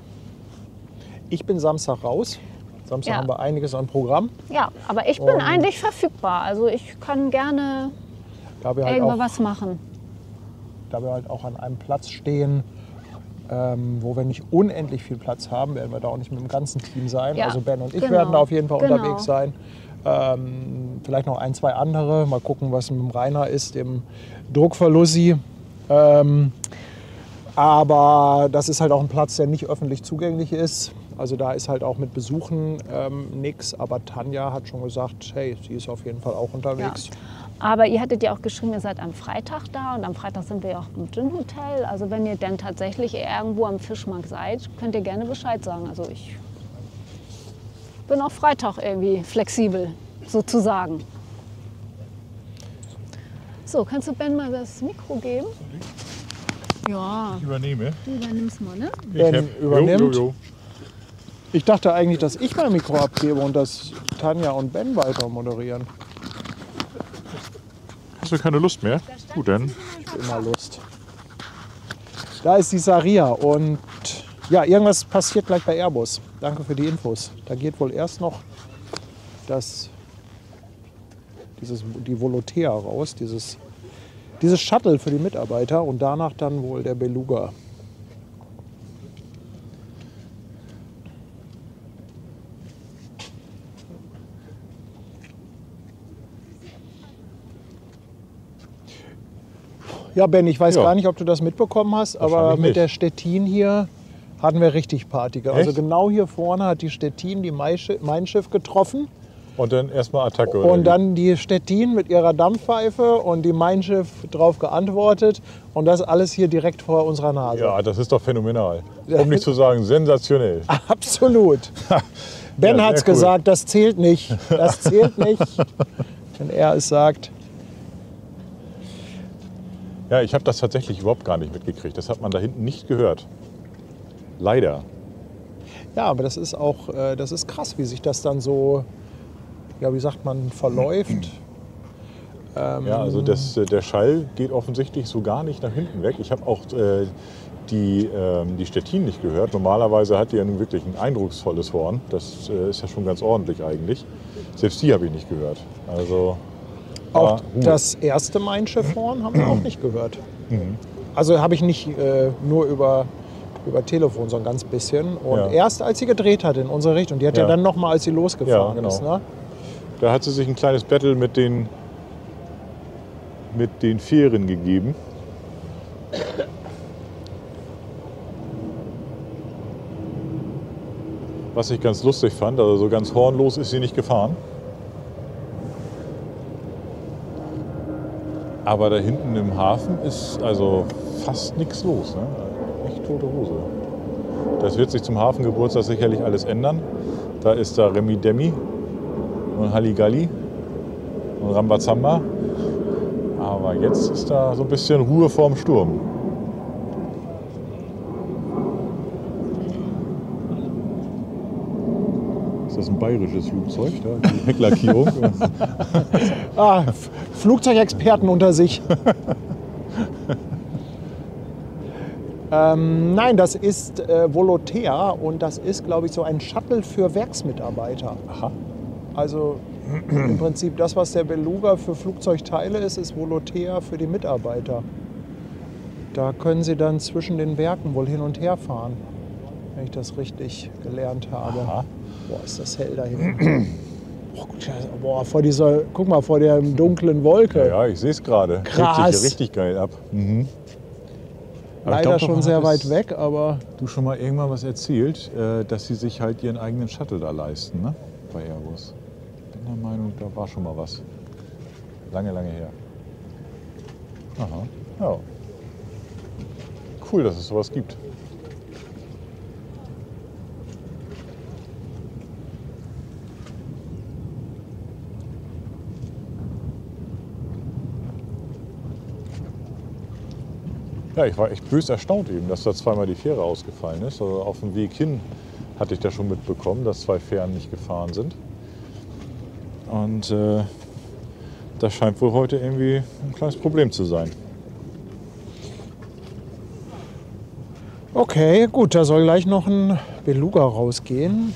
Ich bin Samstag raus. Samstag Ja. haben wir einiges an Programm. Ja, aber ich bin Und- eigentlich verfügbar. Also ich kann gerne Da wir halt irgendwo auch, was machen. da wir halt auch an einem Platz stehen, wo wir nicht unendlich viel Platz haben, werden wir da auch nicht mit dem ganzen Team sein. Ja, Also Ben und ich genau, werden da auf jeden Fall genau. unterwegs sein. Vielleicht noch ein, zwei andere. Mal gucken, was mit dem Rainer ist, dem Druckverlussi. Aber das ist halt auch ein Platz, der nicht öffentlich zugänglich ist. Also da ist halt auch mit Besuchen nichts. Aber Tanja hat schon gesagt, hey, sie ist auf jeden Fall auch unterwegs. Aber ihr hattet ja auch geschrieben, ihr seid am Freitag da und am Freitag sind wir ja auch im Gin Hotel. Also wenn ihr denn tatsächlich irgendwo am Fischmarkt seid, könnt ihr gerne Bescheid sagen. Also ich bin auch Freitag irgendwie flexibel, sozusagen. So, kannst du Ben mal das Mikro geben? Ja, Ich übernehme. du übernimmst mal, ne? Ben übernimmt. Jo. Ich dachte eigentlich, dass ich mein Mikro abgebe und dass Tanja und Ben weiter moderieren. Hast du keine Lust mehr? Gut, dann. Immer Lust. Da ist die Saria und ja, irgendwas passiert gleich bei Airbus. Danke für die Infos. Da geht wohl erst noch die Volotea raus, dieses Shuttle für die Mitarbeiter und danach dann wohl der Beluga. Ja, Ben, ich weiß Ja. gar nicht, ob du das mitbekommen hast, aber Wahrscheinlich mit nicht. der Stettin hier hatten wir richtig Party. Also Echt? genau hier vorne hat die Stettin die Mein Schiff getroffen Und dann erstmal Attacke. oder und wie? dann die Stettin mit ihrer Dampfpfeife und die Mein Schiff drauf geantwortet und das alles hier direkt vor unserer Nase. Ja, das ist doch phänomenal. Um nicht zu sagen, sensationell. Absolut. Ben Ja, hat's sehr cool. gesagt, das zählt nicht. Das zählt nicht, wenn er es sagt. Ja, ich habe das tatsächlich überhaupt gar nicht mitgekriegt. Das hat man da hinten nicht gehört. Leider. Ja, aber das ist auch, das ist krass, wie sich das dann so, ja, wie sagt man, verläuft. Ja, also der Schall geht offensichtlich so gar nicht nach hinten weg. Ich habe auch die Stettin nicht gehört. Normalerweise hat die ja nun wirklich ein eindrucksvolles Horn. Das ist ja schon ganz ordentlich eigentlich. Selbst die habe ich nicht gehört. Also Auch Ruhe. das erste Mein Schiff-Horn haben wir auch nicht gehört. Also habe ich nicht nur über Telefon, so ein ganz bisschen. Und Ja. erst als sie gedreht hat in unsere Richtung, die hat ja Ja. dann nochmal, als sie losgefahren Ja, genau. ist. Ne? Da hat sie sich ein kleines Battle mit den Fähren gegeben. Was ich ganz lustig fand, also so ganz hornlos ist sie nicht gefahren. Aber da hinten im Hafen ist also fast nichts los. Ne? Echt tote Hose. Das wird sich zum Hafengeburtstag sicherlich alles ändern. Da ist da Remi Demi und Halligalli und Rambazamba. Aber jetzt ist da so ein bisschen Ruhe vorm Sturm. Ist das ein bayerisches Flugzeug? Da? Die Hecklackierung. Flugzeugexperten unter sich. Nein, das ist Volotea und das ist, glaube ich, so ein Shuttle für Werksmitarbeiter. Aha. Also im Prinzip das, was der Beluga für Flugzeugteile ist Volotea für die Mitarbeiter. Da können sie dann zwischen den Werken wohl hin und her fahren, wenn ich das richtig gelernt habe. Aha. Boah, ist das hell da hinten. Boah, guck mal, vor der dunklen Wolke. Ja, ich sehe es gerade. Krass. Hebt sich hier richtig geil ab. Mhm. Aber ich Leider glaub, schon davon sehr hattest weit weg, aber Du schon mal irgendwann was erzählt, dass sie sich halt ihren eigenen Shuttle da leisten, ne? Bei Airbus. Ich bin der Meinung, da war schon mal was. Lange, lange her. Aha, ja. Cool, dass es sowas gibt. Ja, ich war echt böse erstaunt eben, dass da zweimal die Fähre ausgefallen ist. Also auf dem Weg hin hatte ich da schon mitbekommen, dass 2 Fähren nicht gefahren sind. Und das scheint wohl heute irgendwie ein kleines Problem zu sein. okay, gut, da soll gleich noch ein Beluga rausgehen.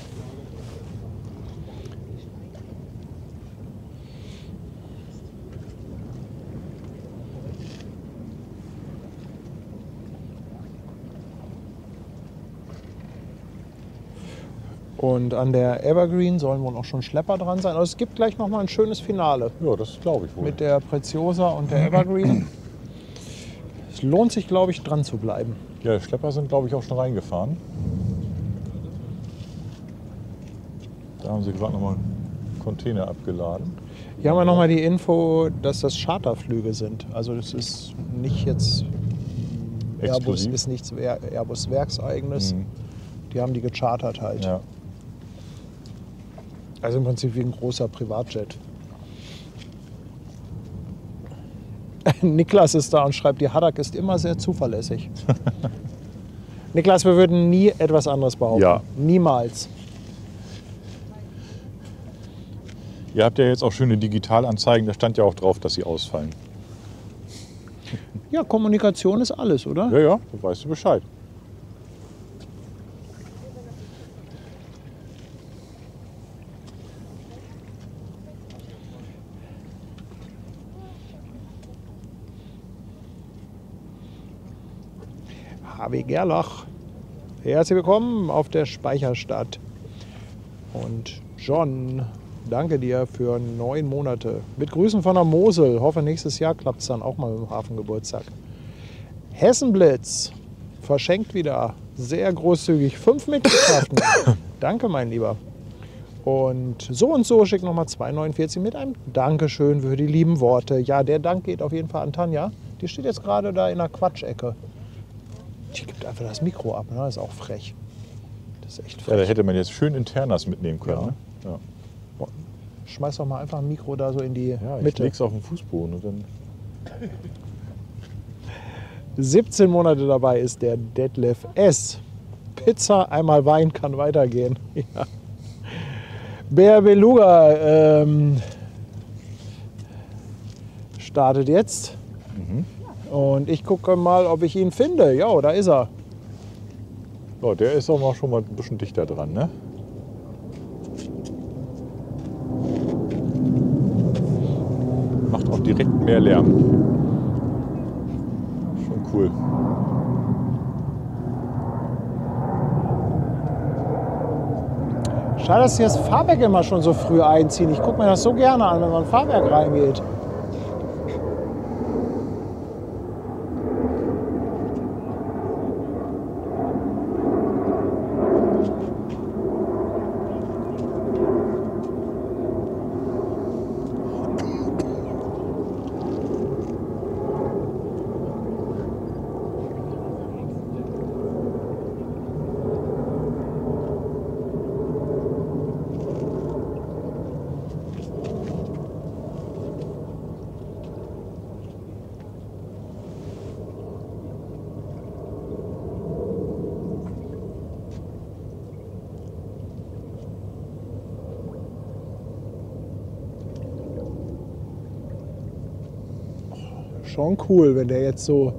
Und an der Evergreen sollen wohl auch schon Schlepper dran sein. Also es gibt gleich noch mal ein schönes Finale Ja, das glaube ich wohl. mit der Preziosa und der Evergreen. Es lohnt sich, glaube ich, dran zu bleiben. Ja, die Schlepper sind, glaube ich, auch schon reingefahren. Da haben sie gerade nochmal einen Container abgeladen. Hier haben wir noch mal die Info, dass das Charterflüge sind. Also das ist nicht jetzt Airbus, Exklusiv. ist nichts Airbus Werkseigenes. Mhm. Die haben die gechartert halt. Ja. Also im Prinzip wie ein großer Privatjet. Niklas ist da und schreibt, die Haddock ist immer sehr zuverlässig. Niklas, wir würden nie etwas anderes behaupten. Ja. Niemals. Ihr habt ja jetzt auch schöne Digitalanzeigen, da stand ja auch drauf, dass sie ausfallen. Ja, Kommunikation ist alles, oder? Ja, ja, da weißt du Bescheid. HW Gerlach. Herzlich willkommen auf der Speicherstadt. Und John, danke dir für 9 Monate. Mit Grüßen von der Mosel. Hoffe, nächstes Jahr klappt es dann auch mal mit dem Hafengeburtstag. Hessenblitz verschenkt wieder sehr großzügig 5 Mitgliedschaften. Danke, mein Lieber. Und so schickt nochmal 2,49 mit einem Dankeschön für die lieben Worte. Ja, der Dank geht auf jeden Fall an Tanja. Die steht jetzt gerade da in der Quatschecke. Die gibt einfach das Mikro ab, ne? Das ist auch frech. Das ist echt Ja, da frech. hätte man jetzt schön Internas mitnehmen können. Ja. Ne? Ja. Schmeiß doch mal einfach ein Mikro da so in die Ja, ich Mitte. leg's auf den Fußboden und dann. 17 Monate dabei ist der Detlef S. Pizza, einmal Wein kann weitergehen. Ja. Bär Beluga startet jetzt. Und ich gucke mal, ob ich ihn finde. Ja, da ist er. Ja, der ist auch mal schon mal ein bisschen dichter dran, ne? Macht auch direkt mehr Lärm. Schon cool. Schade, dass sie das Fahrwerk immer schon so früh einziehen. Ich gucke mir das so gerne an, wenn man ein Fahrwerk reingeht. Schon cool, wenn der jetzt so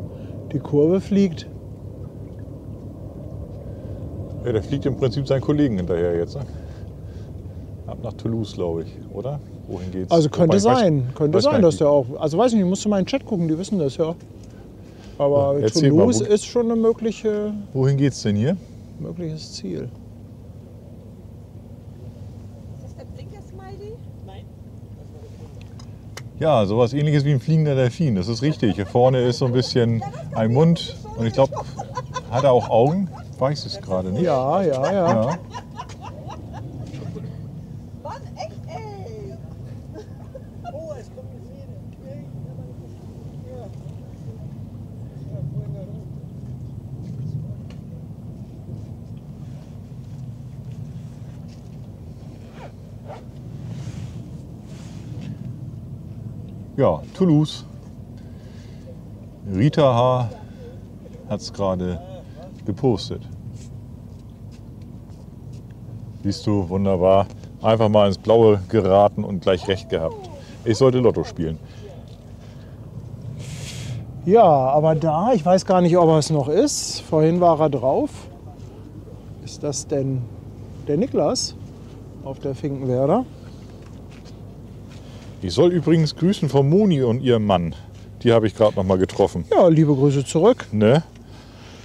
die Kurve fliegt. Ja, der fliegt im Prinzip seinen Kollegen hinterher jetzt. Ne? Ab nach Toulouse, glaube ich, oder? Wohin geht's? Also könnte Wobei, ich weiß- sein, könnte weiß gar sein, nicht, dass der auch. Also weiß ich nicht, musst du mal in den Chat gucken, die wissen das ja. Aber Ja, erzähl mal, Toulouse wo- ist schon ein Wohin geht's denn hier? mögliches Ziel. Ist das der Blinker-Smiley? Ja, sowas ähnliches wie ein fliegender Delfin, das ist richtig. Hier vorne ist so ein bisschen ein Mund und ich glaube, hat er auch Augen? Ich weiß es gerade nicht. Ja. Ja. Mann, echt, ey. Oh, es kommt eine Sehne. Ja, Toulouse. Rita H. hat es gerade gepostet. Siehst du, wunderbar. Einfach mal ins Blaue geraten und gleich recht gehabt. Ich sollte Lotto spielen. Ja, aber da, ich weiß gar nicht, ob er es noch ist. Vorhin war er drauf. Ist das denn der Niklas auf der Finkenwerder? Ich soll übrigens grüßen von Moni und ihrem Mann. Die habe ich gerade noch mal getroffen. Ja, liebe Grüße zurück. Ne?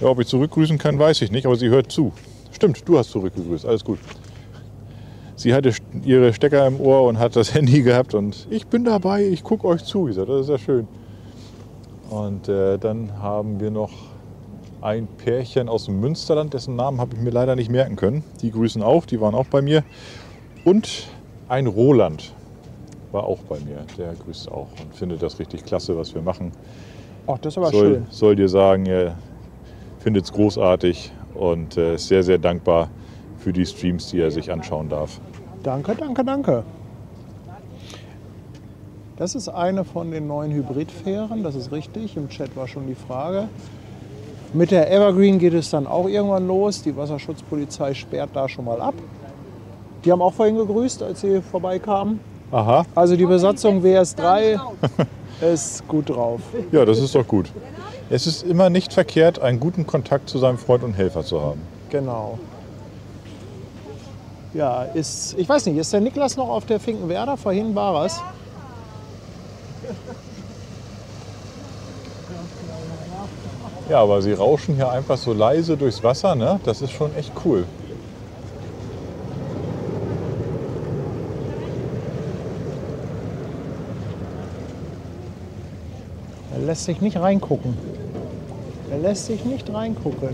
Ja, ob ich zurückgrüßen kann, weiß ich nicht, aber sie hört zu. Stimmt, du hast zurückgegrüßt, alles gut. Sie hatte ihre Stecker im Ohr und hat das Handy gehabt und ich bin dabei, ich gucke euch zu. Ich sage, das ist ja schön. Und dann haben wir noch ein Pärchen aus dem Münsterland, dessen Namen habe ich mir leider nicht merken können. Die grüßen auch, die waren auch bei mir. Und ein Roland war auch bei mir, der grüßt auch und findet das richtig klasse, was wir machen. Ach, das ist aber schön. Soll dir sagen, er findet es großartig und ist sehr, sehr dankbar für die Streams, die er sich anschauen darf. Danke, danke, danke. Das ist eine von den neuen Hybridfähren, das ist richtig. Im Chat war schon die Frage. Mit der Evergreen geht es dann auch irgendwann los. Die Wasserschutzpolizei sperrt da schon mal ab. Die haben auch vorhin gegrüßt, als sie vorbeikamen. Aha, Also die Besatzung WS3 ist gut drauf. ja, das ist doch gut. Es ist immer nicht verkehrt, einen guten Kontakt zu seinem Freund und Helfer zu haben. Genau. Ja, ich weiß nicht, ist der Niklas noch auf der Finkenwerder? Vorhin war es. Ja, aber sie rauschen hier einfach so leise durchs Wasser, ne? Das ist schon echt cool. Er lässt sich nicht reingucken. Er lässt sich nicht reingucken.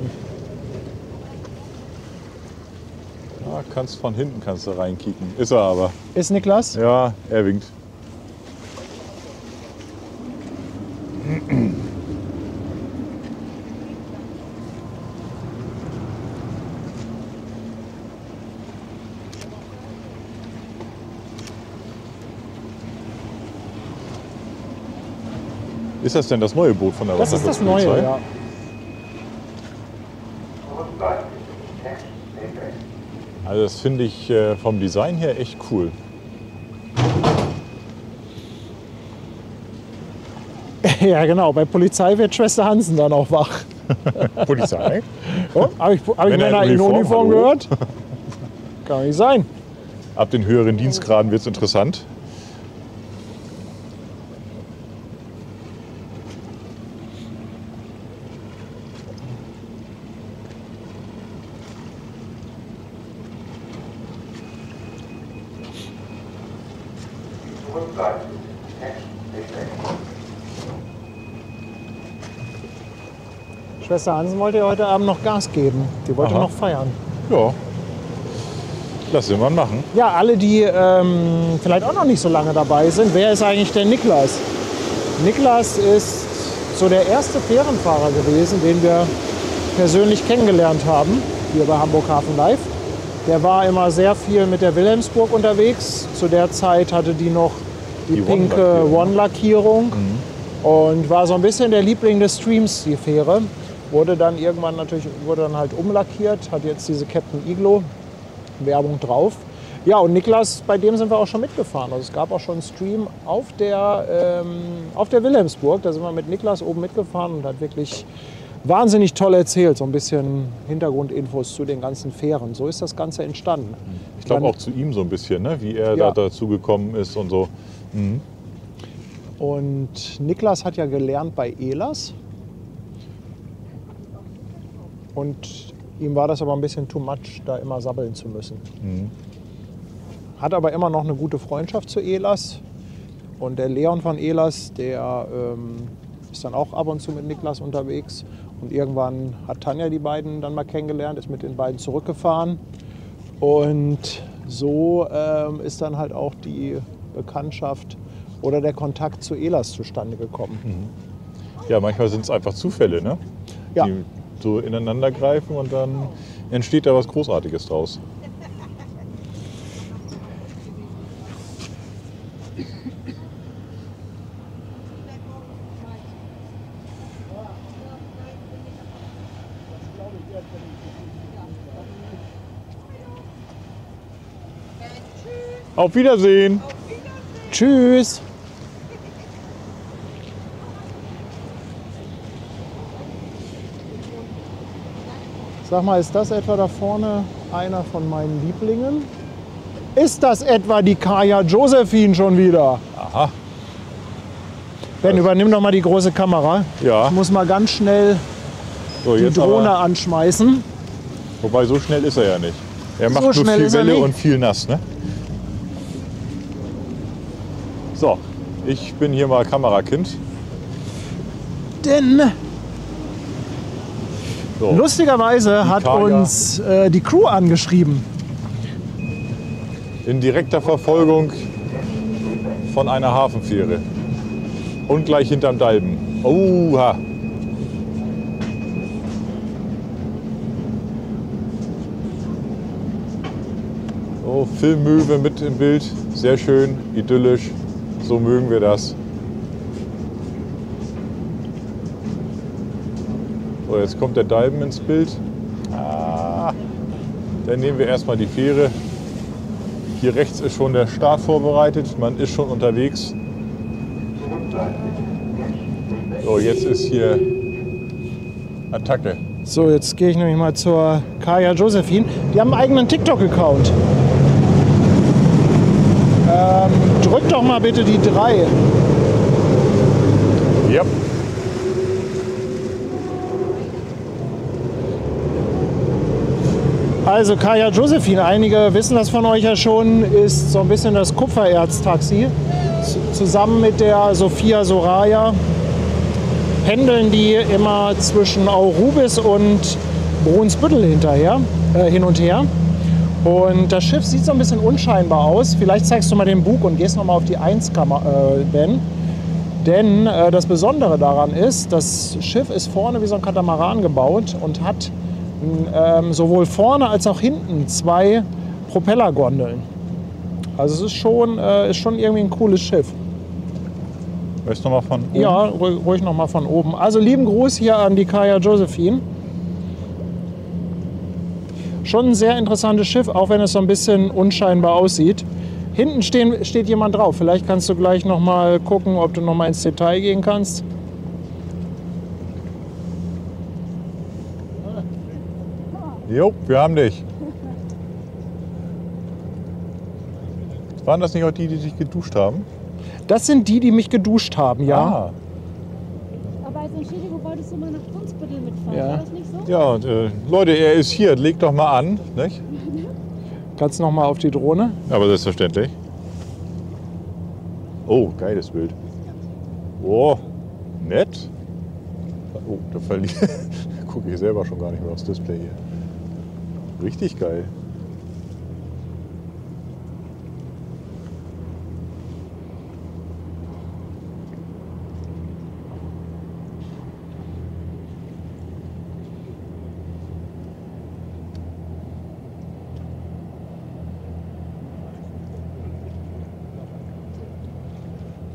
Ja, von hinten kannst du reinkicken. Ist er aber. Ist Niklas? Ja, er winkt. Ist das denn das neue Boot von der Das ist das neue, Wasserschutzpolizei? ja. Also das finde ich vom Design her echt cool. Ja, genau. Bei Polizei wird Schwester Hansen dann auch wach. Polizei? Oh, habe ich Männer Männer in in Uniform, Uniform hallo? gehört? Kann nicht sein. Ab den höheren Dienstgraden wird es interessant. Schwester Hansen wollte ja heute Abend noch Gas geben. Die wollte Aha. noch feiern. Ja, lass sie mal machen. Ja, alle, die vielleicht auch noch nicht so lange dabei sind, wer ist eigentlich der Niklas? Niklas ist so der erste Fährenfahrer gewesen, den wir persönlich kennengelernt haben, hier bei Hamburg Hafen Live. Der war immer sehr viel mit der Wilhelmsburg unterwegs. Zu der Zeit hatte die noch die pinke One-Lackierung und war so ein bisschen der Liebling des Streams, die Fähre. Wurde dann irgendwann halt umlackiert, hat jetzt diese Captain Iglo Werbung drauf. Ja, und Niklas, bei dem sind wir auch schon mitgefahren. Also es gab auch schon einen Stream auf der Wilhelmsburg. Da sind wir mit Niklas oben mitgefahren und hat wirklich wahnsinnig toll erzählt. So ein bisschen Hintergrundinfos zu den ganzen Fähren. So ist das Ganze entstanden. Ich glaube auch zu ihm so ein bisschen, ne? Wie er Ja. da dazu gekommen ist und so. Mhm. Und Niklas hat ja gelernt bei Ehlers. Und ihm war das aber ein bisschen too much, da immer sabbeln zu müssen. Hat aber immer noch eine gute Freundschaft zu Ehlers. Und der Leon von Ehlers, der ist dann auch ab und zu mit Niklas unterwegs. Und irgendwann hat Tanja die beiden dann mal kennengelernt, ist mit den beiden zurückgefahren. Und so ist dann halt auch die Bekanntschaft oder der Kontakt zu Ehlers zustande gekommen. Ja, manchmal sind es einfach Zufälle, ne? Ja. Die so ineinander greifen und dann entsteht da was Großartiges draus. Auf Wiedersehen! Tschüss! Sag mal, ist das etwa da vorne einer von meinen Lieblingen? Ist das etwa die Kaya Josephine schon wieder? Aha. Ben, übernimm doch mal die große Kamera. Ja. Ich muss mal ganz schnell So, die jetzt Drohne aber, anschmeißen. wobei, so schnell ist er ja nicht. Er macht So nur schnell viel ist er Welle nicht. und viel nass, ne? So, ich bin hier mal Kamerakind. Denn So. lustigerweise hat Kaya. uns die Crew angeschrieben. In direkter Verfolgung von einer Hafenfähre. Und gleich hinterm Dalben. Oha! So, Filmmöwe mit im Bild. Sehr schön, idyllisch. So mögen wir das. So, jetzt kommt der Dalben ins Bild. Ah, dann nehmen wir erstmal die Fähre. Hier rechts ist schon der Start vorbereitet. Man ist schon unterwegs. So, jetzt ist hier Attacke. So, jetzt gehe ich nämlich mal zur Kaya Josephine. Die haben einen eigenen TikTok-Account. Drück doch mal bitte die 3. Ja. Also Kaya Josephine, einige wissen das von euch ja schon, ist so ein bisschen das Kupfererztaxi. Zusammen mit der Sophia Soraya pendeln die immer zwischen Aurubis und Brunsbüttel hin und her. Und das Schiff sieht so ein bisschen unscheinbar aus. Vielleicht zeigst du mal den Bug und gehst noch mal auf die 1, Ben. Denn das Besondere daran ist, das Schiff ist vorne wie so ein Katamaran gebaut und hat sowohl vorne als auch hinten 2 Propellergondeln. Also es ist schon irgendwie ein cooles Schiff. Weißt du noch mal von oben? Ja, ruhig noch mal von oben. Also lieben Gruß hier an die Kaya Josephine. Schon ein sehr interessantes Schiff, auch wenn es so ein bisschen unscheinbar aussieht. Hinten steht jemand drauf. Vielleicht kannst du gleich noch mal gucken, ob du noch mal ins Detail gehen kannst. Jo, wir haben dich. Waren das nicht auch die, die sich geduscht haben? Das sind die, die mich geduscht haben, ja. Ah, Aber als Entschädigung wolltest du mal nach Brunsbüttel mitfahren, Ja. war das nicht so? ja, und, Leute, er ist hier. Legt doch mal an. Nicht? Kannst noch mal auf die Drohne. Aber selbstverständlich. Oh, geiles Bild. Oh, nett. Oh, da gucke ich selber schon gar nicht mehr aufs Display hier. Richtig geil.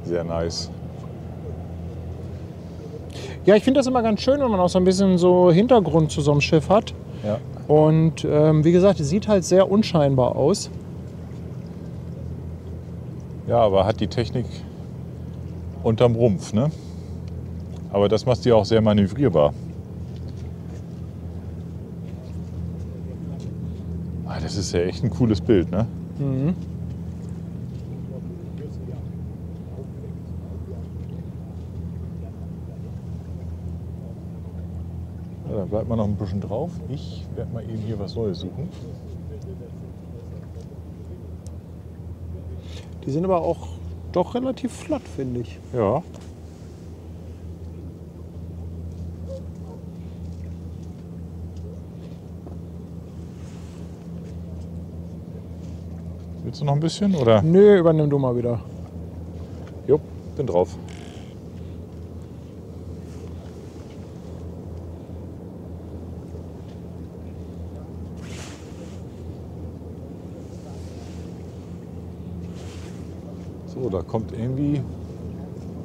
Sehr nice. Ja, ich finde das immer ganz schön, wenn man auch so ein bisschen so Hintergrund zu so einem Schiff hat. Ja. Und wie gesagt, es sieht halt sehr unscheinbar aus. Ja, aber hat die Technik unterm Rumpf, ne? Aber das macht sie auch sehr manövrierbar. Ah, das ist ja echt ein cooles Bild, ne? Mhm. Ja, dann bleibt man noch ein bisschen drauf. Ich werde mal eben hier was Neues suchen. Die sind aber auch doch relativ flott, finde ich. Ja. Willst du noch ein bisschen, oder? Nö, übernimm du mal wieder. Jo, bin drauf. So, da kommt irgendwie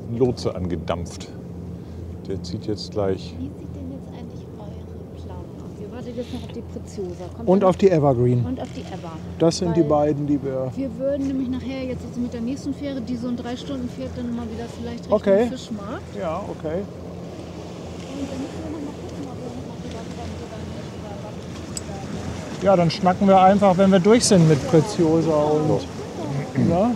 ein Lotse angedampft. Der zieht jetzt gleich. Wie sieht denn jetzt eigentlich eure Planung aus? Ihr wartet jetzt noch auf die Preziosa. Kommt Und dann- auf die Evergreen. Und auf die Eva. Das sind die Weil beiden, die wir... Wir würden nämlich nachher jetzt also mit der nächsten Fähre, die so in 3 Stunden fährt, dann mal wieder vielleicht Richtung Okay. Fischmarkt. Ja, okay. Und dann müssen wir noch mal gucken, ob wir noch mal rüberkommen oder nicht. Oder was. Ja, dann schnacken wir einfach, wenn wir durch sind mit Preziosa und... Na?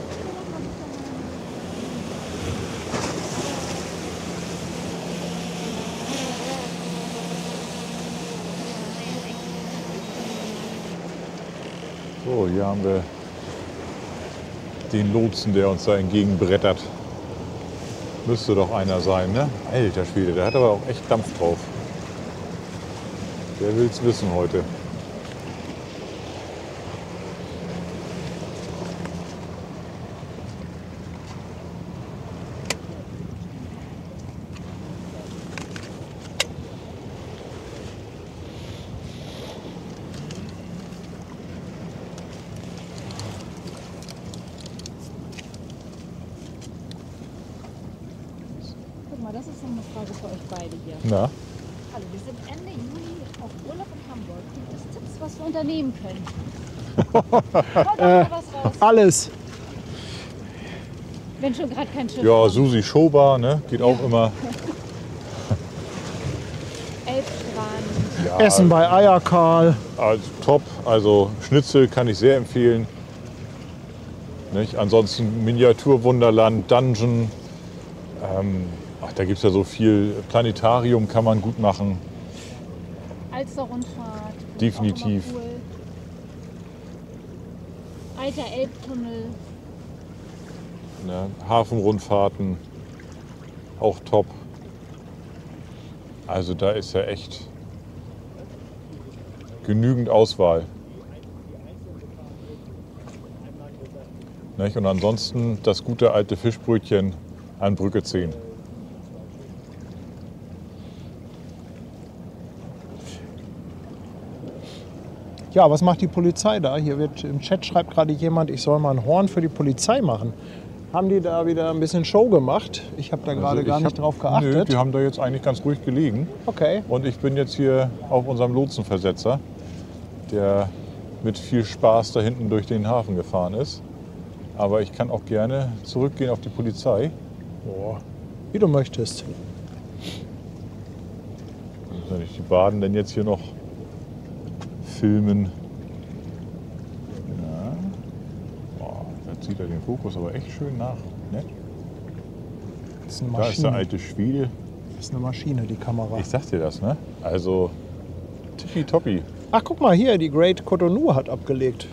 So, hier haben wir den Lotsen, der uns da entgegenbrettert. Müsste doch einer sein, ne? Alter Schwede, der hat aber auch echt Dampf drauf. Der will's wissen heute. Guck mal, das ist noch eine Frage für euch beide hier. Na, Hallo, wir sind Ende Juni auf Urlaub in Hamburg. Gibt es Tipps, was wir unternehmen können? Haut doch mal was raus. Alles. Wenn schon gerade kein Schiff ja, kommt. Susi Schober, ne? Geht auch immer. Elbstrand. Ja, Essen bei Eierkarl. top. Also Schnitzel kann ich sehr empfehlen. Nicht? Ansonsten Miniaturwunderland, Dungeon. Da gibt es ja so viel. Planetarium kann man gut machen. Alster-Rundfahrt. Definitiv. Auch immer cool. Alter Elbtunnel. Ne? Hafenrundfahrten, auch top. Also da ist ja echt genügend Auswahl. Nicht? Und ansonsten das gute alte Fischbrötchen an Brücke 10. Ja, was macht die Polizei da? Hier wird im Chat schreibt gerade jemand, ich soll mal ein Horn für die Polizei machen. Haben die da wieder ein bisschen Show gemacht? Ich habe da gerade gar nicht drauf Nö, geachtet. die haben da jetzt eigentlich ganz ruhig gelegen. Okay. Und ich bin jetzt hier auf unserem Lotsenversetzer, der mit viel Spaß da hinten durch den Hafen gefahren ist. Aber ich kann auch gerne zurückgehen auf die Polizei. Boah. Wie du möchtest. Wenn ich die Baden denn jetzt hier noch filmen. Ja. Boah, da zieht er den Fokus aber echt schön nach. Ne? Das ist eine Da ist der Maschine. alte Schwede. Das ist eine Maschine, die Kamera. Ich sag dir das, ne? Also tippitoppi. Ach, guck mal hier, die Great Cotonou hat abgelegt.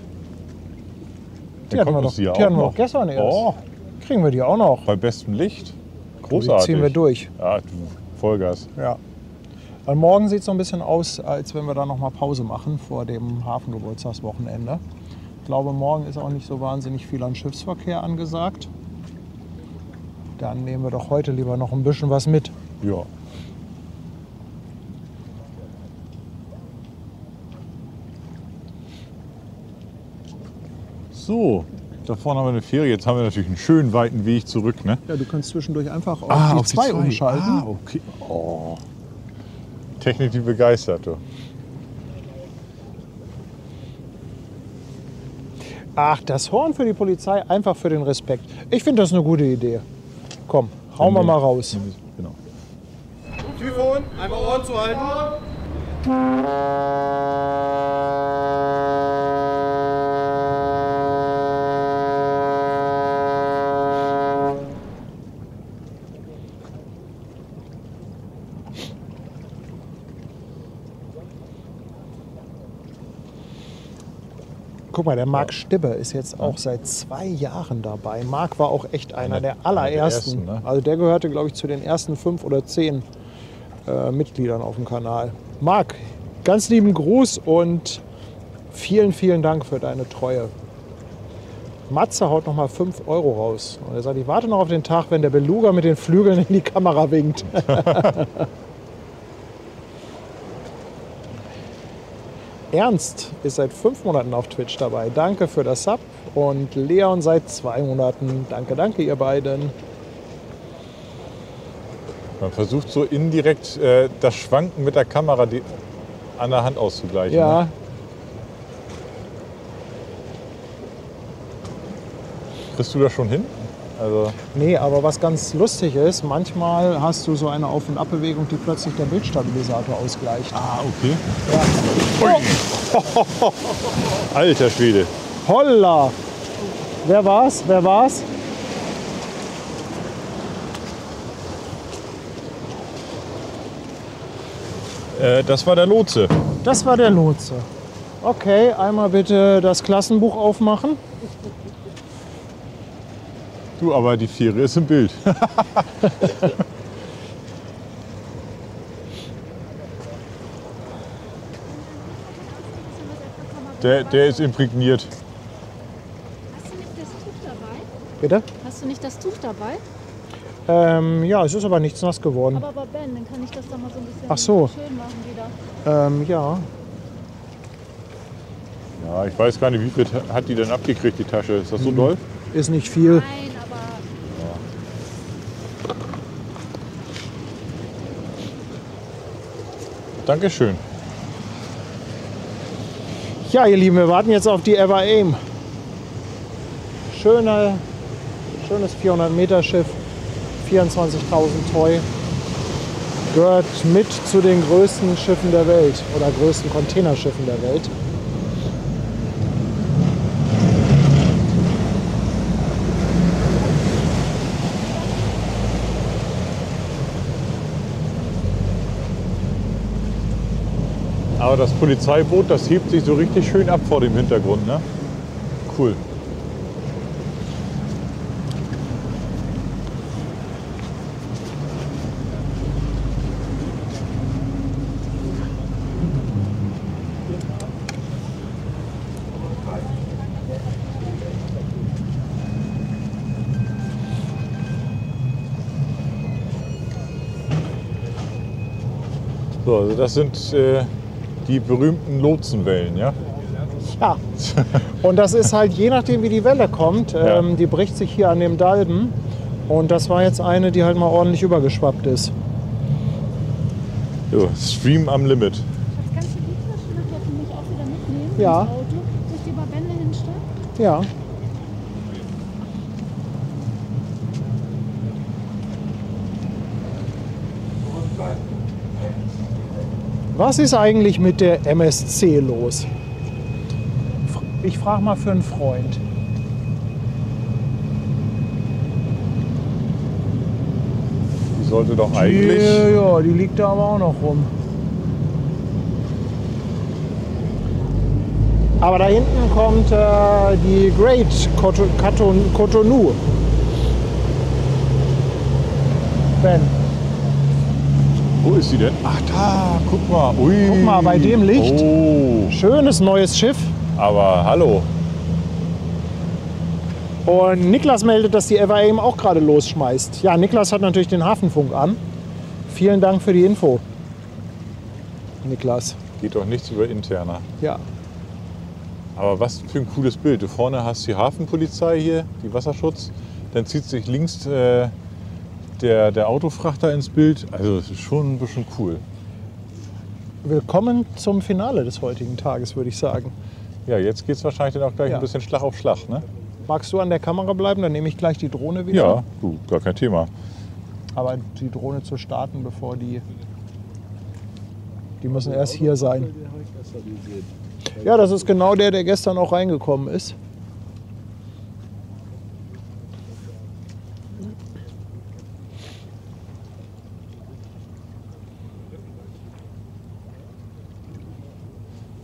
Die hatten wir doch, die hatten wir auch gestern erst. Oh, Kriegen wir die auch noch. bei bestem Licht. Die Großartig. ziehen wir durch. Ja, du, Vollgas. Ja. Weil morgen sieht es so ein bisschen aus, als wenn wir da noch mal Pause machen vor dem Hafengeburtstagswochenende. Ich glaube, morgen ist auch nicht so wahnsinnig viel an Schiffsverkehr angesagt. Dann nehmen wir doch heute lieber noch ein bisschen was mit. Ja. So, da vorne haben wir eine Fähre. Jetzt haben wir natürlich einen schönen weiten Weg zurück, ne? Ja, du kannst zwischendurch einfach auf die 2 umschalten. Ah, okay. Oh. Technik, die begeistert, du. Ach, das Horn für die Polizei, einfach für den Respekt. Ich finde das eine gute Idee. Komm, hauen wir mal raus. Genau. Typhon, einmal Ohren zu halten. Guck mal, der Marc Stibbe ist jetzt auch seit 2 Jahren dabei. Marc war auch echt einer der allerersten. ne? Also der gehörte, glaube ich, zu den ersten 5 oder 10 Mitgliedern auf dem Kanal. Marc, ganz lieben Gruß und vielen, vielen Dank für deine Treue. Matze haut nochmal 5 Euro raus. Und er sagt, ich warte noch auf den Tag, wenn der Beluga mit den Flügeln in die Kamera winkt. Ernst ist seit 5 Monaten auf Twitch dabei. Danke für das Sub. Und Leon seit 2 Monaten. Danke, danke ihr beiden. Man versucht so indirekt das Schwanken mit der Kamera an der Hand auszugleichen. Ja. Ne? Kriegst du das schon hin? Also Nee, aber was ganz lustig ist, manchmal hast du so eine Auf- und Abbewegung, die plötzlich der Bildstabilisator ausgleicht. okay. Ja. Alter Schwede. Holla! Wer war's? Wer war's? Das war der Lotse. Das war der Lotse. Okay, einmal bitte das Klassenbuch aufmachen. Du, aber die Fähre ist im Bild. Der ist imprägniert. Hast du nicht das Tuch dabei? Bitte? Hast du nicht das Tuch dabei? Ja, es ist aber nichts nass geworden. Aber Ben, dann kann ich das doch mal so ein bisschen Ach so. schön machen wieder. Ja. Ja, ich weiß gar nicht, wie viel hat die denn abgekriegt, die Tasche? Ist das so doll? Ist nicht viel. Nein, aber Dankeschön. Ja, ihr Lieben, wir warten jetzt auf die Ever Aim. Schönes 400-Meter-Schiff, 24.000 Toy. Gehört mit zu den größten Schiffen der Welt oder größten Containerschiffen der Welt. Aber das Polizeiboot, das hebt sich so richtig schön ab vor dem Hintergrund, ne? Cool. So, also das sind die berühmten Lotsenwellen, ja? Ja, und das ist halt je nachdem, wie die Welle kommt, die bricht sich hier an dem Dalben. Und das war jetzt eine, die halt mal ordentlich übergeschwappt ist. So, Stream am Limit. Schatz, kannst du die Flasche nachher für mich auch wieder mitnehmen Ja. ins Auto? Soll ich die bei Ben hinstellen? Ja. Was ist eigentlich mit der MSC los? Ich frage mal für einen Freund. Die sollte doch eigentlich. Ja, die liegt da aber auch noch rum. Aber da hinten kommt die Great Cotonou. Ben, Wo ist sie denn? Ach da, guck mal. Ui. guck mal, bei dem Licht. Oh, Schönes neues Schiff. aber hallo. Und Niklas meldet, dass die Ever Aim auch gerade losschmeißt. Ja, Niklas hat natürlich den Hafenfunk an. Vielen Dank für die Info, Niklas. Geht doch nichts über interner. Ja, Aber was für ein cooles Bild. Du vorne hast die Hafenpolizei hier, die Wasserschutz. Dann zieht sich links der Autofrachter ins Bild. Also es ist schon ein bisschen cool. willkommen zum Finale des heutigen Tages, würde ich sagen. Ja, jetzt geht es wahrscheinlich dann auch gleich Ja. ein bisschen Schlag auf Schlag, ne? Magst du an der Kamera bleiben? Dann nehme ich gleich die Drohne wieder. Ja, du, gar kein Thema. Aber die Drohne zu starten, bevor die müssen erst hier sein. Den habe ich gestern gesehen. Ja, das ist genau der gestern auch reingekommen ist.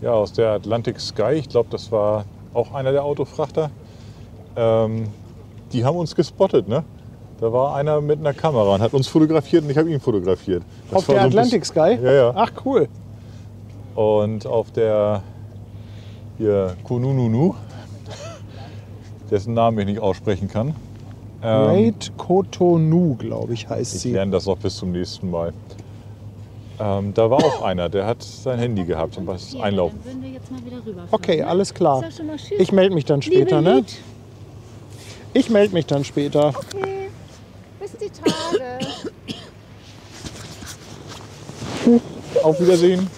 Ja, aus der Atlantic Sky, ich glaube, das war auch einer der Autofrachter. Die haben uns gespottet, ne? Da war einer mit einer Kamera und hat uns fotografiert und ich habe ihn fotografiert. Das Auf war der so ein Atlantic Sky? Ja, ja. Ach, cool. Und auf der hier Konununu, dessen Namen ich nicht aussprechen kann. Great Cotonou, glaube ich, heißt Ich sie. lerne das auch bis zum nächsten Mal. Da war auch einer, der hat sein Handy gehabt und was einlaufen. Dann würden wir jetzt mal wieder rüberfahren. Okay, ne? alles klar. Sag schon mal Tschüss. Ich melde mich dann später, Liebe ne? Lied. Ich melde mich dann später. Okay, bis die Tage. Auf Wiedersehen.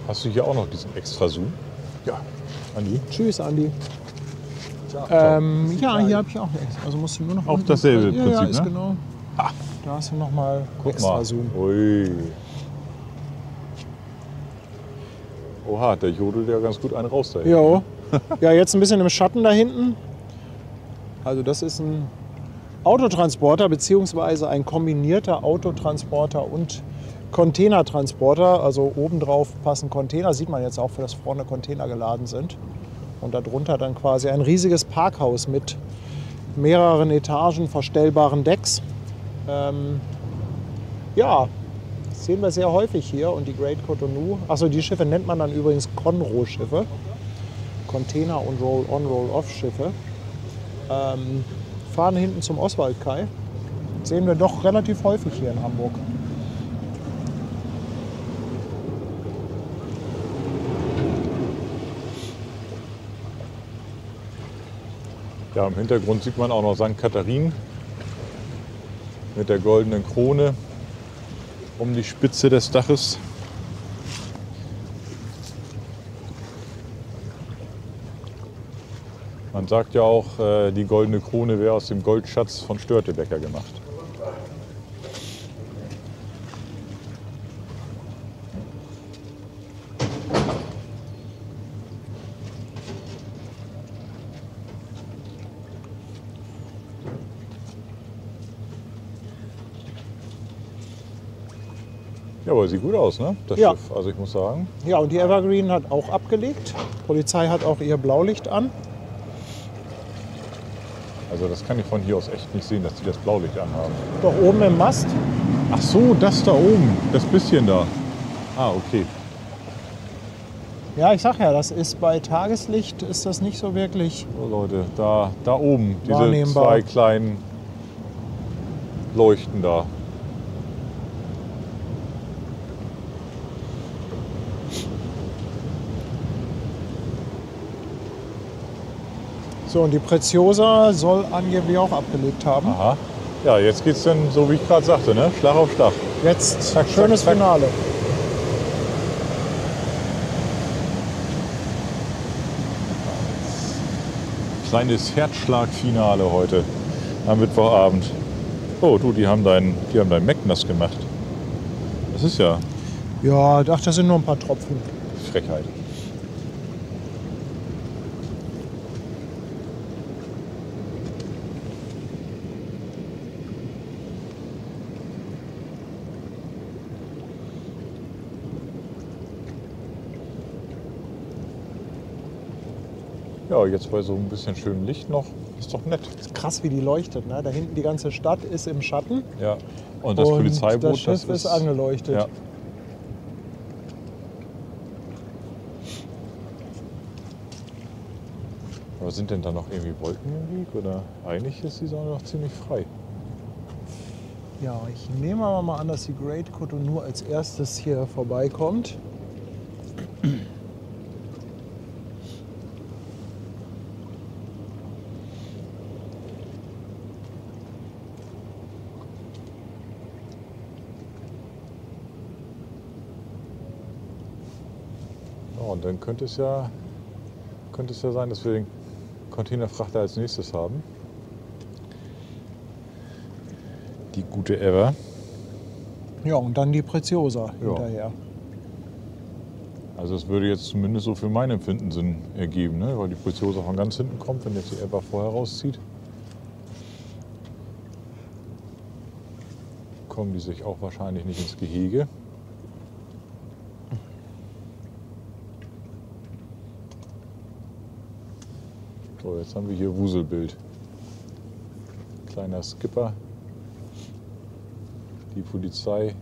Hast du hier auch noch diesen extra Zoom? Ja. Andi? Tschüss, Andi. Ja, hier habe ich auch nichts. Also musst du nur noch Auch unten- dasselbe ja, Prinzip, ja, ist ne? genau. Da hast du noch mal Guck extra mal. Zoom. Ui. Oha, der jodelt ja ganz gut einen raus da hinten. Jo. Ja, jetzt ein bisschen im Schatten da hinten. Also das ist ein Autotransporter beziehungsweise ein kombinierter Autotransporter und Containertransporter. Also obendrauf passen Container, sieht man jetzt auch, dass vorne Container geladen sind. Und darunter dann quasi ein riesiges Parkhaus mit mehreren Etagen, verstellbaren Decks. Ja, das sehen wir sehr häufig hier. Und die Great Cotonou, achso, die Schiffe nennt man dann übrigens Conro-Schiffe. Container- und Roll-on, Roll-off-Schiffe. Fahren hinten zum Oswald-Kai. Sehen wir doch relativ häufig hier in Hamburg. Ja, im Hintergrund sieht man auch noch St. Katharin mit der goldenen Krone um die Spitze des Daches. Man sagt ja auch, die goldene Krone wäre aus dem Goldschatz von Störtebeker gemacht. Ja, aber sieht gut aus, ne? Das Ja. Schiff. Also ich muss sagen, Ja, und die Evergreen hat auch abgelegt. Die Polizei hat auch ihr Blaulicht an. also das kann ich von hier aus echt nicht sehen, dass die das Blaulicht anhaben. Doch oben im Mast. Ach so, das da oben, das bisschen da. Ah, okay. Ja, ich sag ja, das ist bei Tageslicht ist das nicht so wirklich. So Leute, da oben, diese Wahrnehmbar. zwei kleinen Leuchten da. So, und die Preziosa soll angeblich auch abgelegt haben. Aha. Ja, jetzt geht's dann, so wie ich gerade sagte, ne? Schlag auf Schlag. Jetzt Zack, schönes zack, zack. Finale. Kleines Herzschlagfinale heute am Mittwochabend. Oh, du, die haben dein Mac nass gemacht. Das ist ja Ja, ach, das sind nur ein paar Tropfen. Frechheit. Ja, jetzt bei so ein bisschen schönem Licht noch. Ist doch nett. Ist krass, wie die leuchtet. Ne? Da hinten die ganze Stadt ist im Schatten. Ja. Und das und Polizeiboot, das Schiff ist angeleuchtet. Ja. Aber sind denn da noch irgendwie Wolken im Weg? Oder eigentlich ist die Sonne noch ziemlich frei. Ja, ich nehme aber mal an, dass die Great Cotonou als erstes hier vorbeikommt. Ja, und dann könnte es ja sein, dass wir den Containerfrachter als nächstes haben. Die gute Ever. Ja, und dann die Preziosa Ja. hinterher. Also es würde jetzt zumindest so für mein Empfinden Sinn ergeben, ne? Weil die Polizei von ganz hinten kommt, wenn jetzt die Ebba vorher rauszieht. Kommen die sich auch wahrscheinlich nicht ins Gehege. So, jetzt haben wir hier Wuselbild. Kleiner Skipper, die Polizei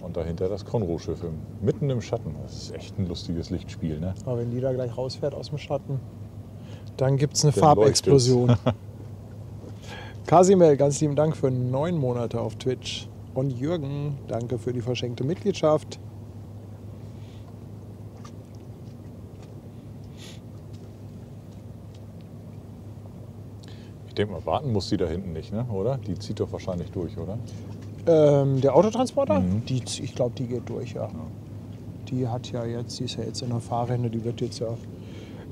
und dahinter das Konroh-Schiff mitten im Schatten. Das ist echt ein lustiges Lichtspiel, ne? Aber wenn die da gleich rausfährt aus dem Schatten, dann gibt es eine Dann Farbexplosion. Kasimel, ganz lieben Dank für 9 Monate auf Twitch. Und Jürgen, danke für die verschenkte Mitgliedschaft. Ich denke mal, warten muss die da hinten nicht, ne? Oder? Die zieht doch wahrscheinlich durch, oder? Der Autotransporter? Mhm. Ich glaube, die geht durch, ja. Die hat ja jetzt, die ist ja jetzt in der Fahrrinne, die wird jetzt ja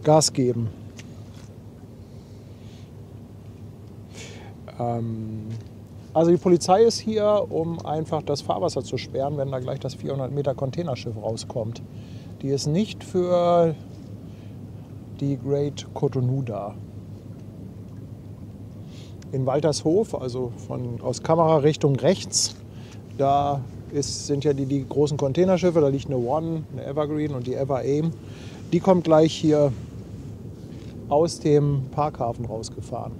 Gas geben. Also die Polizei ist hier, um einfach das Fahrwasser zu sperren, wenn da gleich das 400 Meter Containerschiff rauskommt. Die ist nicht für die Great Cotonou da. In Waltershof, also aus Kamerarichtung rechts, da sind ja die großen Containerschiffe, da liegt eine One, eine Evergreen und die Ever Aim. Die kommt gleich hier aus dem Parkhafen rausgefahren.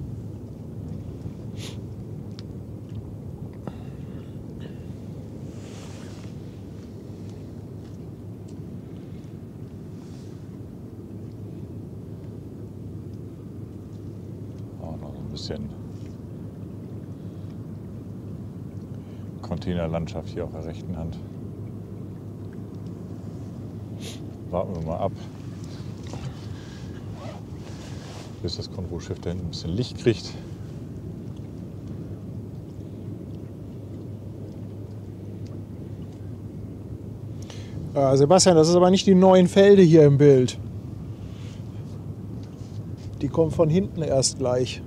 Auch noch ein bisschen Containerlandschaft hier auf der rechten Hand. Warten wir mal ab, bis das Konvoi-Schiff da hinten ein bisschen Licht kriegt. Sebastian, das ist aber nicht die neuen Felde hier im Bild. Die kommen von hinten erst gleich.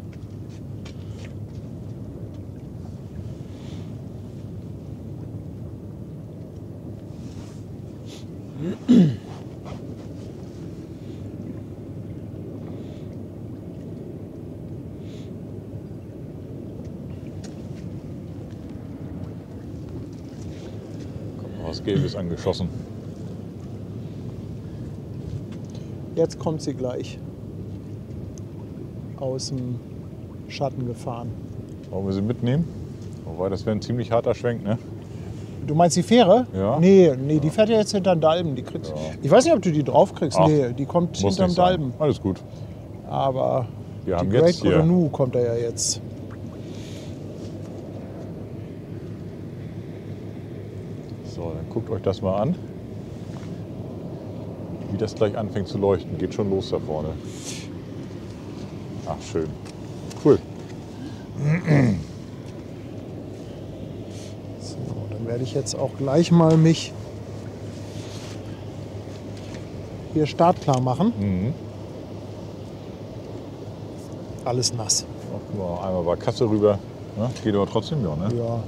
Kommt noch was Gelbes angeschossen. Jetzt kommt sie gleich aus dem Schatten gefahren. Wollen wir sie mitnehmen? Wobei, das wäre ein ziemlich harter Schwenk, ne? Du meinst die Fähre? Ja. Nee, die fährt ja jetzt hinterm Dalben. Die kriegst, Ja. Ich weiß nicht, ob du die drauf kriegst. Ach, Nee, die kommt Muss hinterm nicht sein. Dalben. Alles gut. Aber Wir die haben Great jetzt hier Cotonou kommt da ja jetzt. So, dann guckt euch das mal an. Wie das gleich anfängt zu leuchten. Geht schon los da vorne. Ach, schön. Cool. So, dann werde ich jetzt auch gleich mal mich hier startklar machen. Mhm. Alles nass. Guck mal, einmal bei Kasse rüber. Ja, geht aber trotzdem, ja, ne? Ja.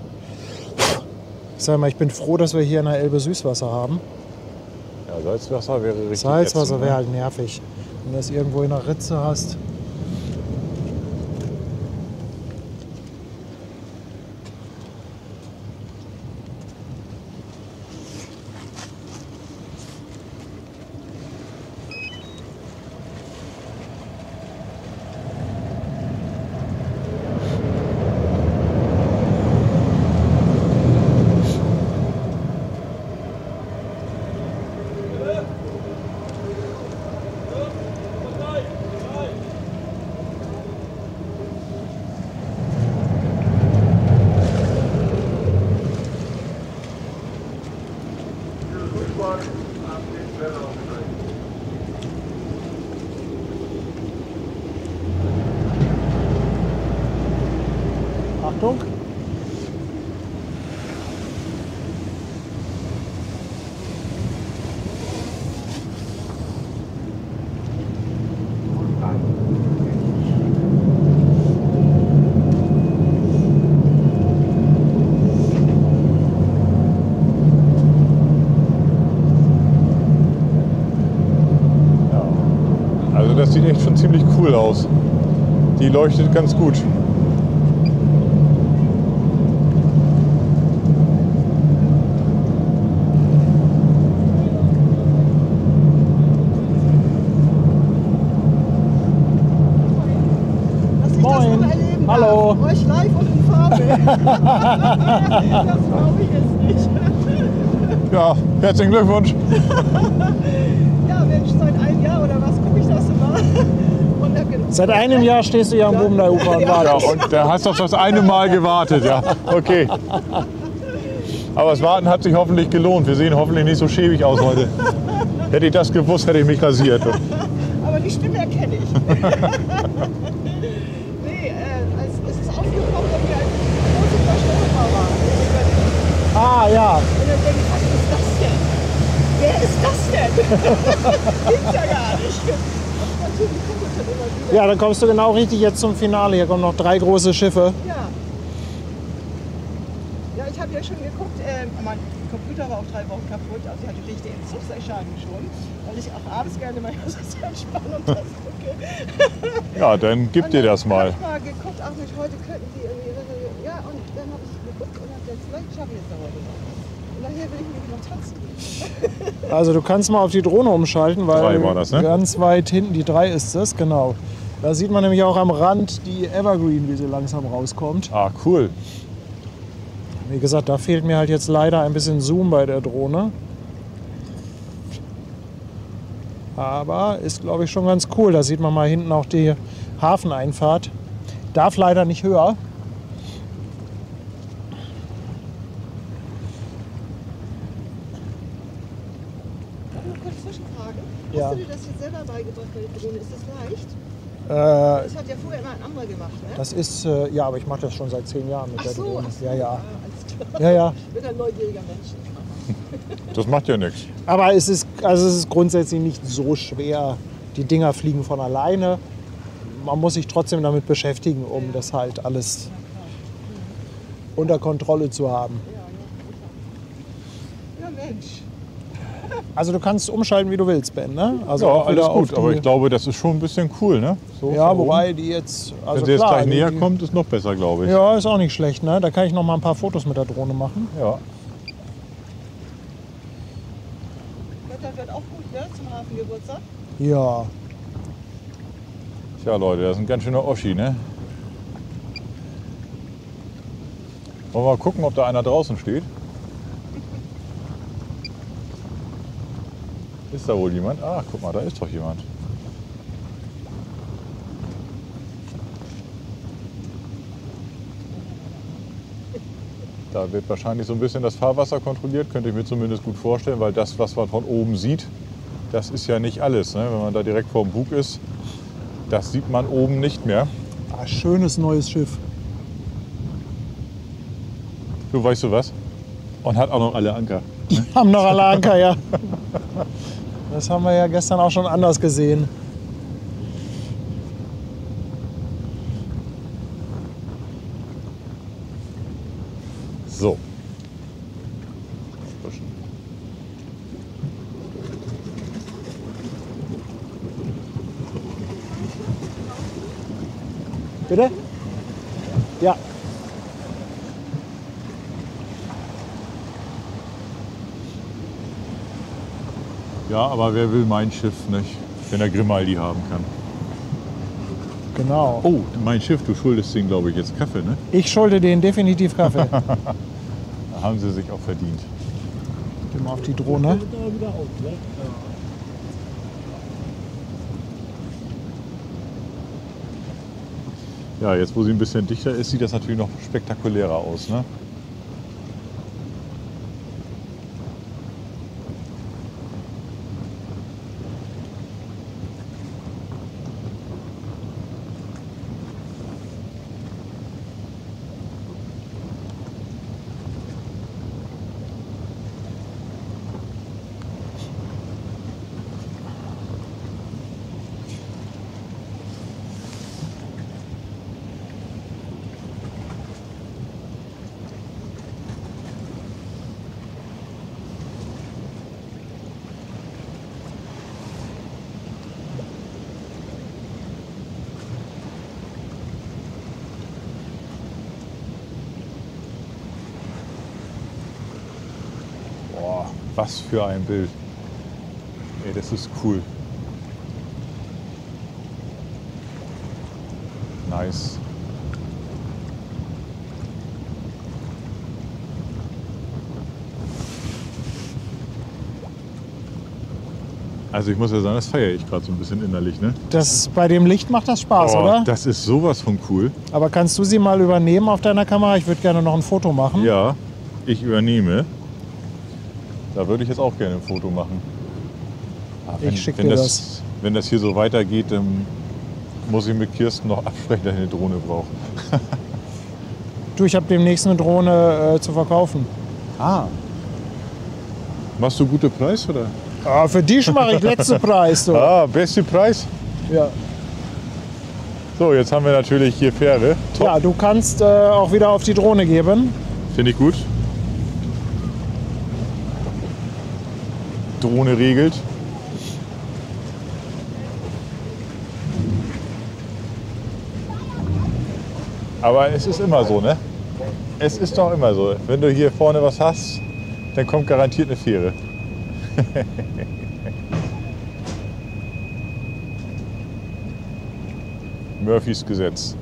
Sag mal, ich bin froh, dass wir hier in der Elbe Süßwasser haben. Ja, Salzwasser wäre richtig Salzwasser ätzend, wäre ne? halt nervig. Wenn du das irgendwo in der Ritze hast. das sieht echt schon ziemlich cool aus. Die leuchtet ganz gut. Moin. Hallo. Euch live und in Farbe. Das glaube ich jetzt nicht. Ja, herzlichen Glückwunsch. Ja, Mensch, seit einem Jahr oder was gucke ich das immer. Und da geht- Seit einem Jahr stehst du ja am oben der Ufer und Ja, wartest. und da hast du auf das eine Mal gewartet, ja. Okay. Aber das Warten hat sich hoffentlich gelohnt. Wir sehen hoffentlich nicht so schäbig aus heute. Hätte ich das gewusst, hätte ich mich rasiert. Aber die Stimme erkenne ich. Nee, es ist aufgekommen, wenn wir als große Verstellung waren. Ah ja, Und dann denke ich, was ist das denn? Wer ist das denn? Gibt's ja gar nicht. Und natürlich kommt das dann immer wieder. ja, dann kommst du genau richtig jetzt zum Finale. Hier kommen noch 3 große Schiffe. Ja. Ja, ich habe ja schon geguckt, mein Computer war auch 3 Wochen kaputt, also ich hatte richtige Entzugserscheinungen schon, weil ich auch abends gerne mal so entspannen und das gucke. Ja, dann gib dir das mal. Ich habe mal geguckt, ach Mensch, heute könnten die irgendwie, ja, und dann habe ich geguckt und habe gesagt, vielleicht schaffe ich es ja heute noch. Und nachher will ich nämlich noch tanzen. Also du kannst mal auf die Drohne umschalten, weil 3 war das, ne? ganz weit hinten, die 3 ist es, genau. Da sieht man nämlich auch am Rand die Evergreen, wie sie langsam rauskommt. Ah, cool. Wie gesagt, da fehlt mir halt jetzt leider ein bisschen Zoom bei der Drohne. Aber ist, glaube ich, schon ganz cool. Da sieht man mal hinten auch die Hafeneinfahrt. Darf leider nicht höher. Eine kurze Zwischenfrage. Ja. Hast du dir das jetzt selber beigebracht bei der Drohne? Ist das leicht? Äh, Das hat ja vorher immer ein anderer gemacht, ne? das ist, ja, aber ich mache das schon seit 10 Jahren mit Ach der so, Drohne. ach so. Ja, ja. Alles klar. Ja, ja. Ich bin ein neugieriger Mensch. Das macht ja nichts. Aber es ist grundsätzlich nicht so schwer. Die Dinger fliegen von alleine. Man muss sich trotzdem damit beschäftigen, um das halt alles unter Kontrolle zu haben. Ja, Mensch. Also du kannst umschalten, wie du willst, Ben, ne? Also Ja, auch wieder alles gut. auf Aber die- ich glaube, das ist schon ein bisschen cool, ne? So ja, von oben. wobei die jetzt... Also Wenn sie jetzt klar, gleich näher die- kommt, ist noch besser, glaube ich. Ja, ist auch nicht schlecht, ne? Da kann ich noch mal ein paar Fotos mit der Drohne machen. Ja. Wetter wird auch gut, ne? Zum Hafengeburtstag. Ja. Tja, Leute, das ist ein ganz schöner Oschi, ne? Wollen wir mal gucken, ob da einer draußen steht? Ist da wohl jemand? Ah, guck mal, da ist doch jemand. Da wird wahrscheinlich so ein bisschen das Fahrwasser kontrolliert, könnte ich mir zumindest gut vorstellen, weil das, was man von oben sieht, das ist ja nicht alles. Ne? Wenn man da direkt vor dem Bug ist, das sieht man oben nicht mehr. Ah, schönes neues Schiff. Du, weißt du was? Und hat auch noch alle Anker. Die haben noch alle Anker, ja. Das haben wir ja gestern auch schon anders gesehen. So. Bitte? Ja. Ja, aber wer will mein Schiff nicht, wenn er Grimaldi haben kann? Genau. Oh, mein Schiff, du schuldest denen, glaube ich, jetzt Kaffee, ne? Ich schulde denen definitiv Kaffee. Da haben sie sich auch verdient. Geh mal auf die Drohne. Da wieder auf, ne? Ja, jetzt wo sie ein bisschen dichter ist, sieht das natürlich noch spektakulärer aus, ne? Was für ein Bild. Ey, das ist cool. Nice. Also ich muss ja sagen, das feiere ich gerade so ein bisschen innerlich, ne? Bei dem Licht macht das Spaß, oder? Das ist sowas von cool. Aber kannst du sie mal übernehmen auf deiner Kamera? Ich würde gerne noch ein Foto machen. Ja, ich übernehme. Da würde ich jetzt auch gerne ein Foto machen. Aber Ich schicke dir das. Wenn das hier so weitergeht, dann muss ich mit Kirsten noch absprechen, dass ich eine Drohne brauche. Du, ich habe demnächst eine Drohne zu verkaufen. Ah. Machst du gute Preis, oder? Ah, für dich mache ich letzten Preis. So. Ah, beste Preis? Ja. So, jetzt haben wir natürlich hier Fähre. Top. Ja, du kannst auch wieder auf die Drohne geben. Finde ich gut. Drohne regelt. Aber es ist immer so, ne? Es ist doch immer so. Wenn du hier vorne was hast, dann kommt garantiert eine Fähre. Murphys Gesetz.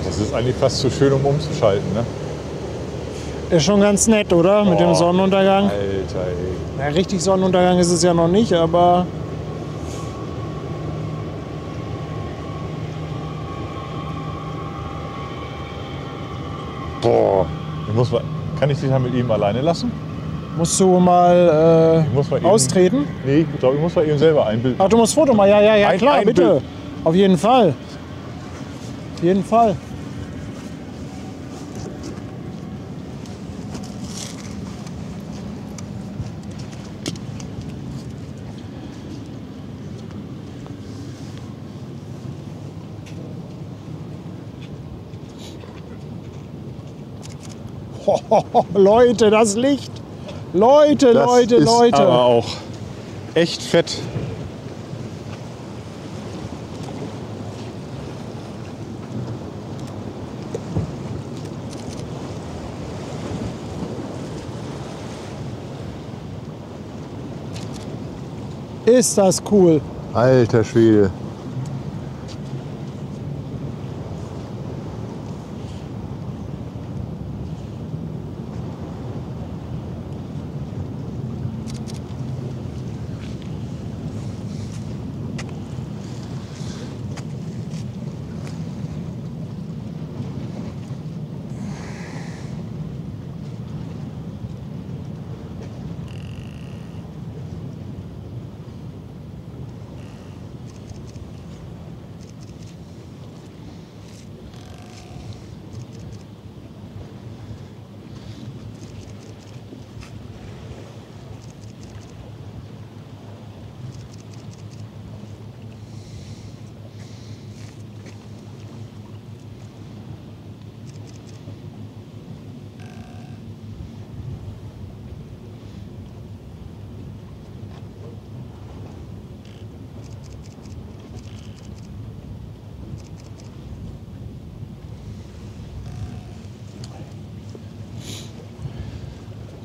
Das ist eigentlich fast zu schön, um umzuschalten, ne? Ist schon ganz nett, oder? Mit dem Sonnenuntergang. Alter, ey. Na, richtig Sonnenuntergang ist es ja noch nicht, aber Boah. Kann ich dich dann mit ihm alleine lassen? musst du mal Ich muss mal eben, austreten. Nee, ich glaube, ich muss mal eben selber ein Bild Ach, du musst Foto machen. Ja, Ein- klar, ein bitte. Bild. Auf jeden Fall. Auf jeden Fall. Leute, das Licht. Leute, Das Leute, ist Leute. aber auch echt fett. Ist das cool. Alter Schwede.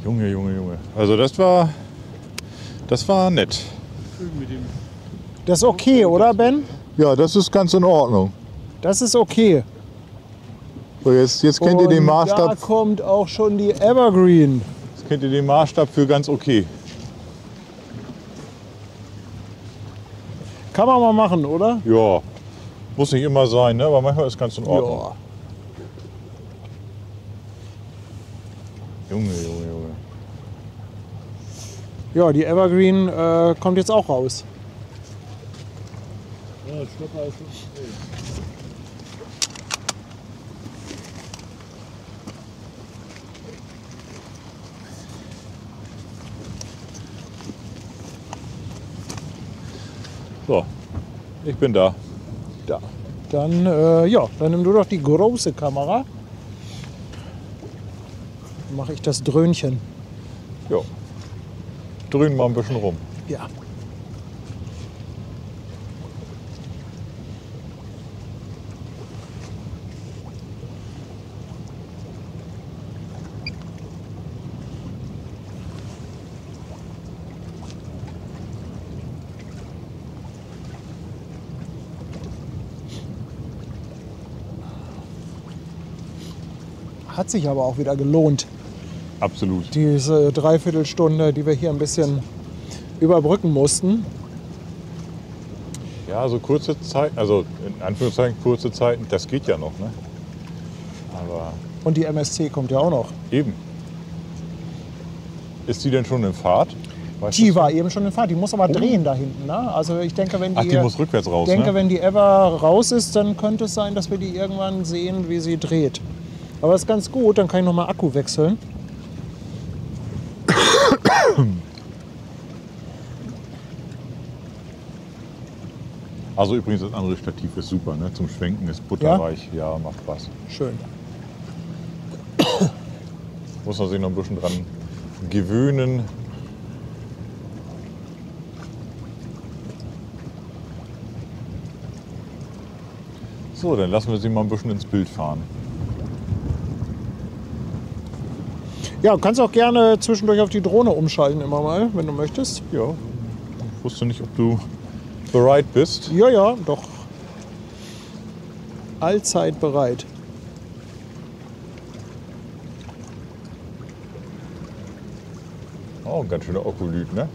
Junge, Junge, Junge. Also das war nett. Das ist okay, oder Ben? Ja, das ist ganz in Ordnung. Das ist okay. So, jetzt kennt ihr den Und Maßstab. da kommt auch schon die Evergreen. Jetzt kennt ihr den Maßstab für ganz okay. Kann man mal machen, oder? Ja, muss nicht immer sein, ne? Aber manchmal ist ganz in Ordnung. Ja. Junge, Junge, Junge. Ja, die Evergreen kommt jetzt auch raus. Ja, Schnupper ist okay. So, ich bin da. Da. Dann, ja, dann nimm du doch die große Kamera. Dann mache ich das Dröhnchen. Ja. Drehen mal ein bisschen rum. Ja. Hat sich aber auch wieder gelohnt. Absolut. Diese Dreiviertelstunde, die wir hier ein bisschen überbrücken mussten. Ja, so kurze Zeit, also in Anführungszeichen kurze Zeiten, das geht ja noch, ne? Aber Und die MSC kommt ja auch noch. eben. Ist die denn schon in Fahrt? Weißt Die du's? war eben schon in Fahrt, die muss aber drehen da hinten. Ne? Also ich denke, wenn Ach, die, die muss rückwärts raus, denke, ne? wenn die Ever raus ist, dann könnte es sein, dass wir die irgendwann sehen, wie sie dreht. Aber das ist ganz gut, dann kann ich nochmal Akku wechseln. Also übrigens, das andere Stativ ist super, ne? Zum Schwenken ist butterweich. Ja, macht Spaß. Schön. Muss man sich noch ein bisschen dran gewöhnen. So, dann lassen wir sie mal ein bisschen ins Bild fahren. Ja, du kannst auch gerne zwischendurch auf die Drohne umschalten immer mal, wenn du möchtest. Ja, ich wusste nicht, ob du bereit bist. Ja, ja, doch. Allzeit bereit. Oh, ein ganz schöner Okolyt, ne?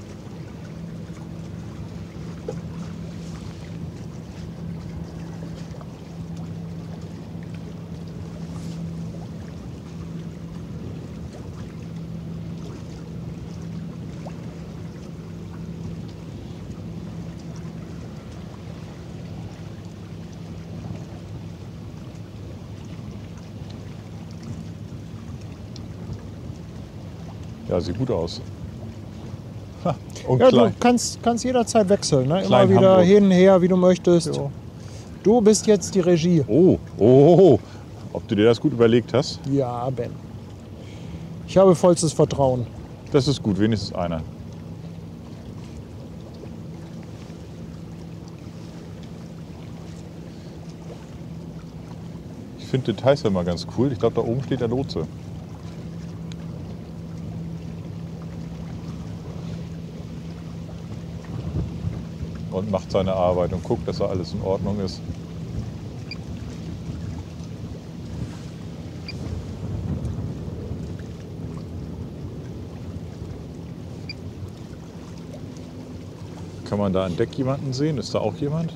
Ja, sieht gut aus. Ha, und Ja, klein. du kannst jederzeit wechseln. Ne? Immer Klein wieder Hamburg. hin und her, wie du möchtest. Ja. Du bist jetzt die Regie. Oh, ob du dir das gut überlegt hast? Ja, Ben. Ich habe vollstes Vertrauen. Das ist gut, wenigstens einer. Ich finde Details immer ganz cool. Ich glaube, da oben steht der Lotse. Und macht seine Arbeit und guckt, dass da alles in Ordnung ist. Kann man da an Deck jemanden sehen? Ist da auch jemand?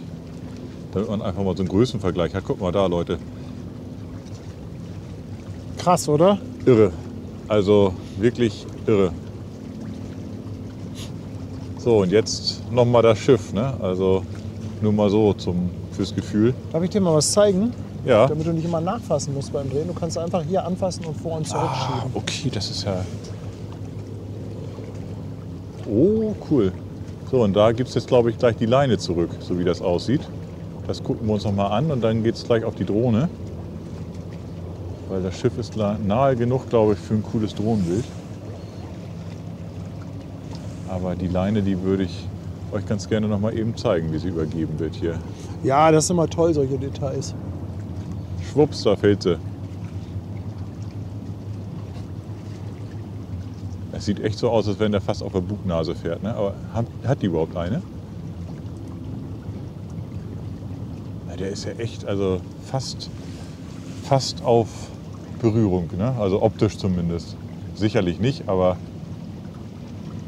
Damit man einfach mal so einen Größenvergleich hat. Guck mal da, Leute. Krass, oder? Irre. Also wirklich irre. So, und jetzt nochmal das Schiff. Ne? Also nur mal so fürs Gefühl. Darf ich dir mal was zeigen? Ja. Damit du nicht immer nachfassen musst beim Drehen. Du kannst einfach hier anfassen und vor und zurückschieben. Okay, das ist ja... Oh, cool. So, und da gibt es jetzt, glaube ich, gleich die Leine zurück, so wie das aussieht. Das gucken wir uns nochmal an und dann geht es gleich auf die Drohne. Weil das Schiff ist nahe genug, glaube ich, für ein cooles Drohnenbild. Aber die Leine, die würde ich euch ganz gerne nochmal eben zeigen, wie sie übergeben wird hier. Ja, das ist immer toll, solche Details. Schwupps, da fällt sie. Es sieht echt so aus, als wenn der fast auf der Bugnase fährt. Ne? Aber hat die überhaupt eine? Ja, der ist ja echt, also fast auf Berührung. Ne? Also optisch zumindest. Sicherlich nicht, aber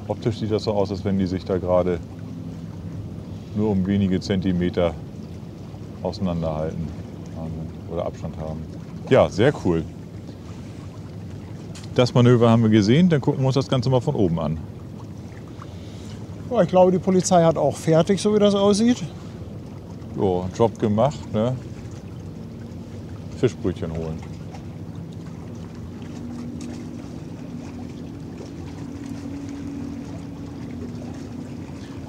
optisch sieht das so aus, als wenn die sich da gerade nur um wenige Zentimeter auseinanderhalten oder Abstand haben. Ja, sehr cool. Das Manöver haben wir gesehen, dann gucken wir uns das Ganze mal von oben an. Ja, ich glaube, die Polizei hat auch fertig, so wie das aussieht. Jo, Job gemacht, ne? Fischbrötchen holen.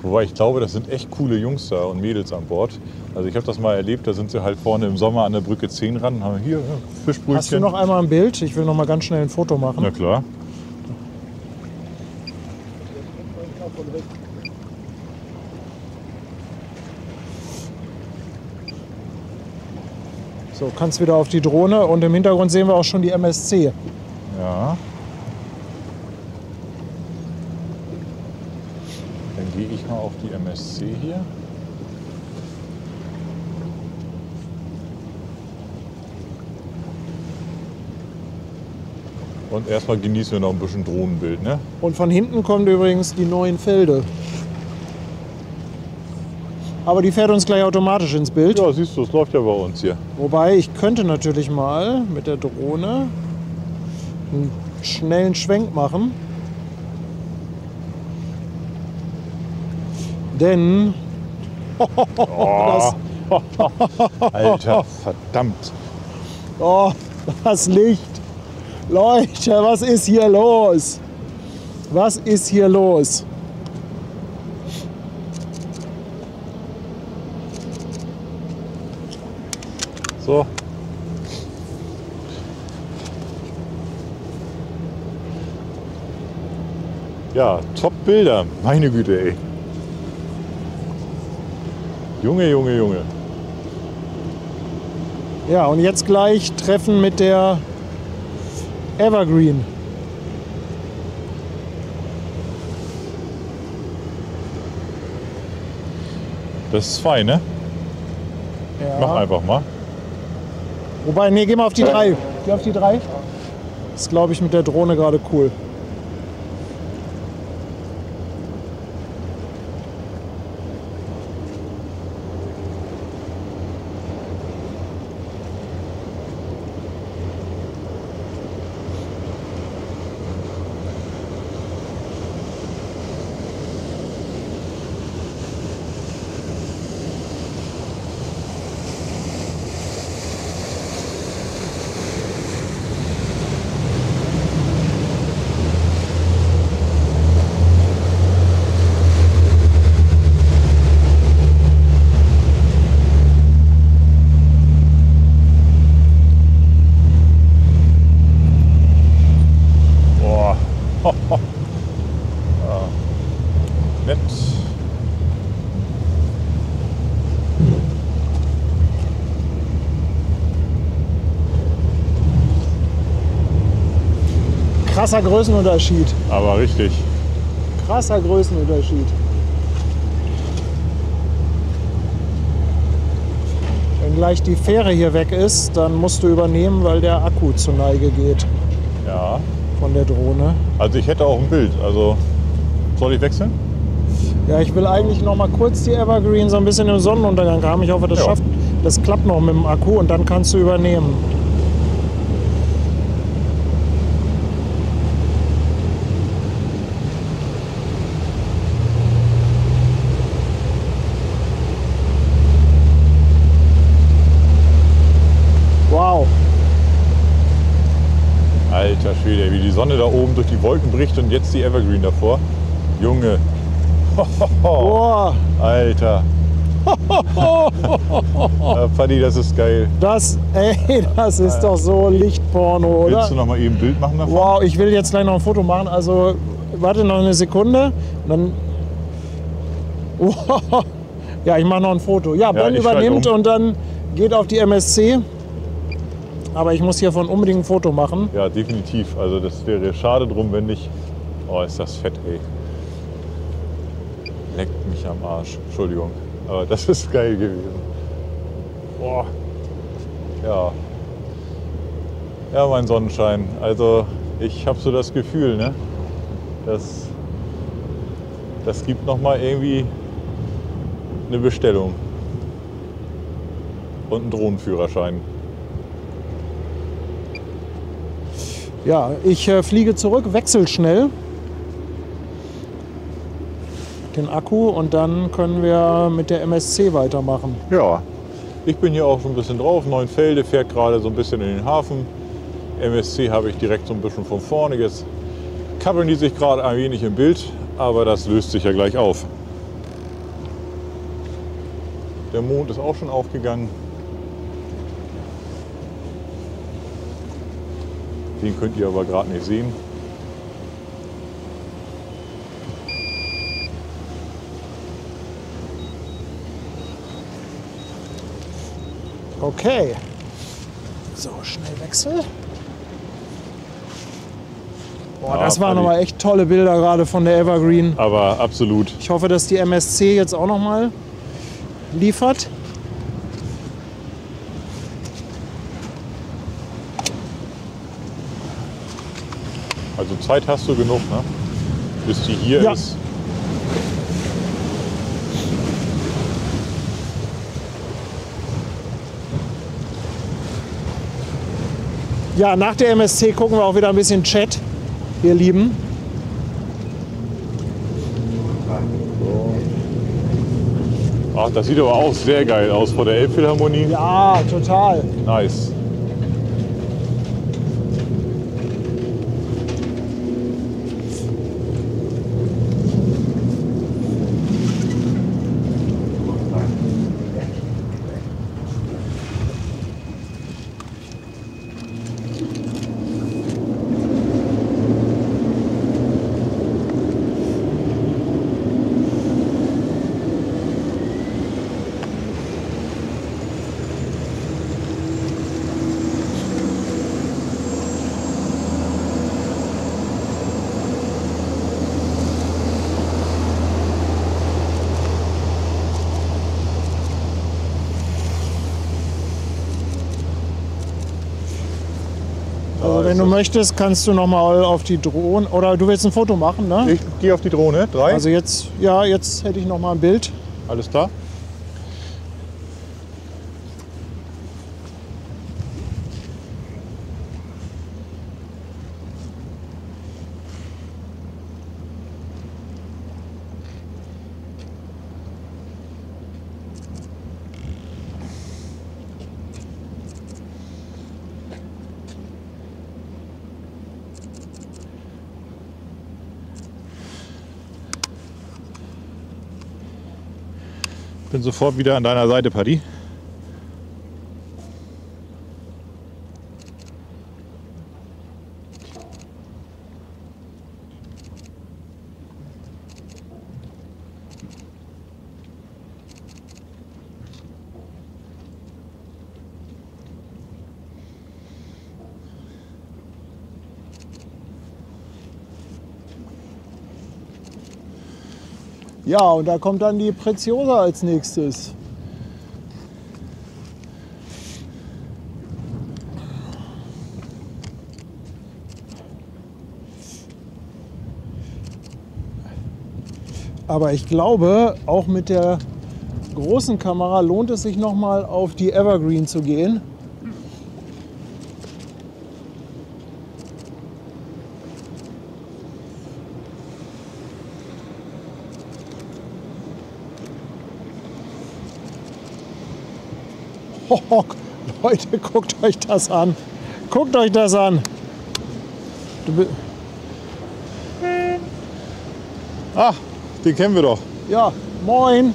Wobei ich glaube, das sind echt coole Jungs da und Mädels an Bord. Also ich habe das mal erlebt, da sind sie halt vorne im Sommer an der Brücke 10 ran, haben hier Fischbrötchen. Hast du noch einmal ein Bild? Ich will noch mal ganz schnell ein Foto machen. Na klar. So, kannst wieder auf die Drohne und im Hintergrund sehen wir auch schon die MSC. Ja. Dann gehe ich mal auf die MSC hier. Und erstmal genießen wir noch ein bisschen Drohnenbild, ne? Und von hinten kommt übrigens die neuen Felde. Aber die fährt uns gleich automatisch ins Bild. Ja, siehst du, es läuft ja bei uns hier. Wobei, ich könnte natürlich mal mit der Drohne einen schnellen Schwenk machen. Denn... Alter, verdammt. Das Licht. Leute, was ist hier los? Was ist hier los? So. Ja, top Bilder. Meine Güte, ey. Junge, Junge, Junge. Ja, und jetzt gleich Treffen mit der Evergreen. Das ist fein, ne? Ja. Mach einfach mal. Wobei, nee, geh mal auf die 3. Geh auf die 3. Das ist, glaube ich, mit der Drohne gerade cool. Nett. Krasser Größenunterschied. Aber richtig. Krasser Größenunterschied. Wenn gleich die Fähre hier weg ist, dann musst du übernehmen, weil der Akku zur Neige geht Ja. von der Drohne. Also ich hätte auch ein Bild. Also soll ich wechseln? Ja, ich will eigentlich noch mal kurz die Evergreen so ein bisschen im Sonnenuntergang haben. Ich hoffe, das Ja. schafft. Das klappt noch mit dem Akku und dann kannst du übernehmen. Wow. Alter Schwede, wie die Sonne da oben durch die Wolken bricht und jetzt die Evergreen davor. Junge. Boah. Alter. Paddy, das ist geil. Das ist doch so Lichtporno, oder? Willst du noch mal eben ein Bild machen davon? Wow, ich will jetzt gleich noch ein Foto machen. Also, warte noch eine Sekunde. Dann. Wow. Ja, ich mache noch ein Foto. Ja, Ben ich schalte übernimmt um. und dann geht auf die MSC. Aber ich muss hiervon unbedingt ein Foto machen. Ja, definitiv. Also das wäre schade drum, wenn nicht. Oh, ist das fett, ey. Leckt mich am Arsch. Entschuldigung. Aber das ist geil gewesen. Boah. Ja. Ja, mein Sonnenschein. Also ich habe so das Gefühl, ne? Das gibt noch mal irgendwie eine Bestellung. Und einen Drohnenführerschein. Ja, ich fliege zurück, wechsel schnell. den Akku und dann können wir mit der MSC weitermachen. Ja, ich bin hier auch schon ein bisschen drauf. Neuenfelde fährt gerade so ein bisschen in den Hafen. MSC habe ich direkt so ein bisschen von vorne. Jetzt kabbeln die sich gerade ein wenig im Bild, aber das löst sich ja gleich auf. Der Mond ist auch schon aufgegangen. Den könnt ihr aber gerade nicht sehen. Okay. So, schnell Wechsel. Boah, Ja, das waren Paddy. aber echt tolle Bilder gerade von der Evergreen. Aber absolut. Ich hoffe, dass die MSC jetzt auch noch mal liefert. Also Zeit hast du genug, ne? Bis die hier Ja. ist. Ja, nach der MSC gucken wir auch wieder ein bisschen Chat, ihr Lieben. Ach, das sieht aber auch sehr geil aus vor der Elbphilharmonie. Ja, total. Nice. Also wenn du möchtest, kannst du noch mal auf die Drohne, oder du willst ein Foto machen, ne? Ich gehe auf die Drohne. 3. Also jetzt, ja, jetzt hätte ich noch mal ein Bild. Alles klar. Bin sofort wieder an deiner Seite, Paddy. Ja, und da kommt dann die Preziosa als nächstes. Aber ich glaube, auch mit der großen Kamera lohnt es sich noch mal auf die Evergreen zu gehen. Oh, Leute, guckt euch das an. Guckt euch das an. Ach, den kennen wir doch. Ja, moin.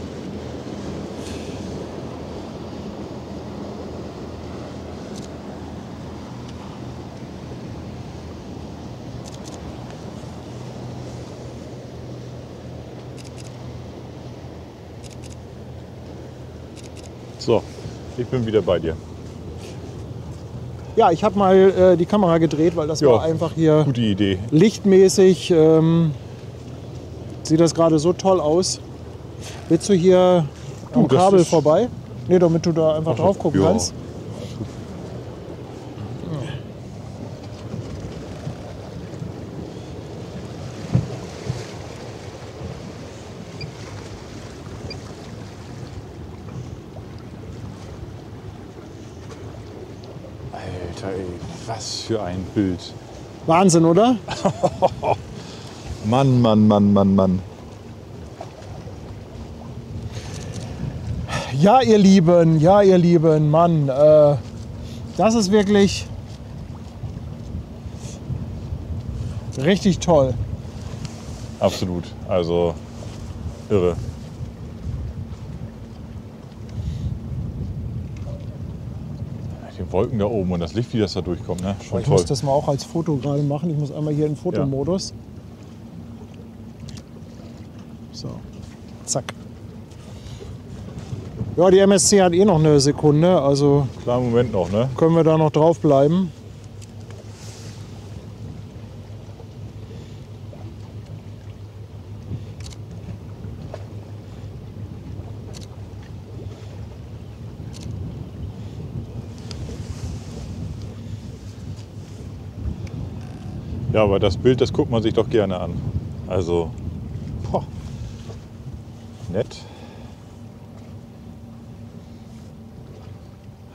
So, ich bin wieder bei dir. Ja, ich habe mal die Kamera gedreht, weil das Ja, war einfach hier Gute Idee. lichtmäßig. Sieht das gerade so toll aus. Willst du hier am das Kabel ist- vorbei? Nee, damit du da einfach Ach so, drauf gucken ja. kannst. Alter, ey, was für ein Bild. Wahnsinn, oder? Mann, Mann, Mann, Mann, Mann. Ja, ihr Lieben, Mann, das ist wirklich richtig toll. Absolut. Also irre. Die Wolken da oben und das Licht, wie das da durchkommt, ne? Schon Ich toll. muss das mal auch als Foto gerade machen. Ich muss einmal hier in Fotomodus. So, zack. Ja, die MSC hat eh noch eine Sekunde, also Kleinen Moment noch, ne? können wir da noch drauf bleiben. Ja, aber das Bild, das guckt man sich doch gerne an. Also, boah, nett.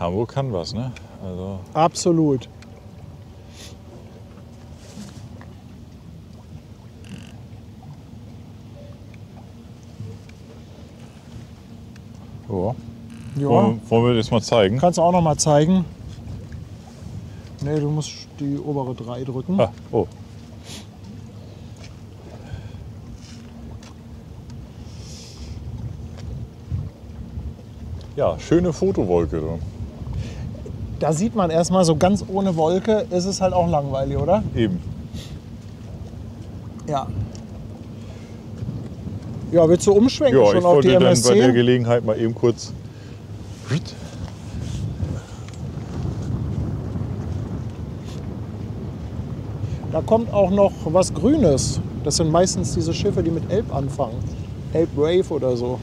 Hamburg kann was, ne? Also, Absolut. ja. Ja, Wollen wir das mal zeigen? kannst du auch noch mal zeigen. Nee, du musst die obere 3 drücken. Ah, oh. Ja, schöne Fotowolke. So. Da sieht man erstmal so ganz ohne Wolke, ist es halt auch langweilig, oder? Eben. Ja. Ja, willst du umschwenken Ja, schon ich auf die wollte dann MSC? bei der Gelegenheit mal eben kurz. Da kommt auch noch was Grünes. Das sind meistens diese Schiffe, die mit Elb anfangen. Elb Wave oder so.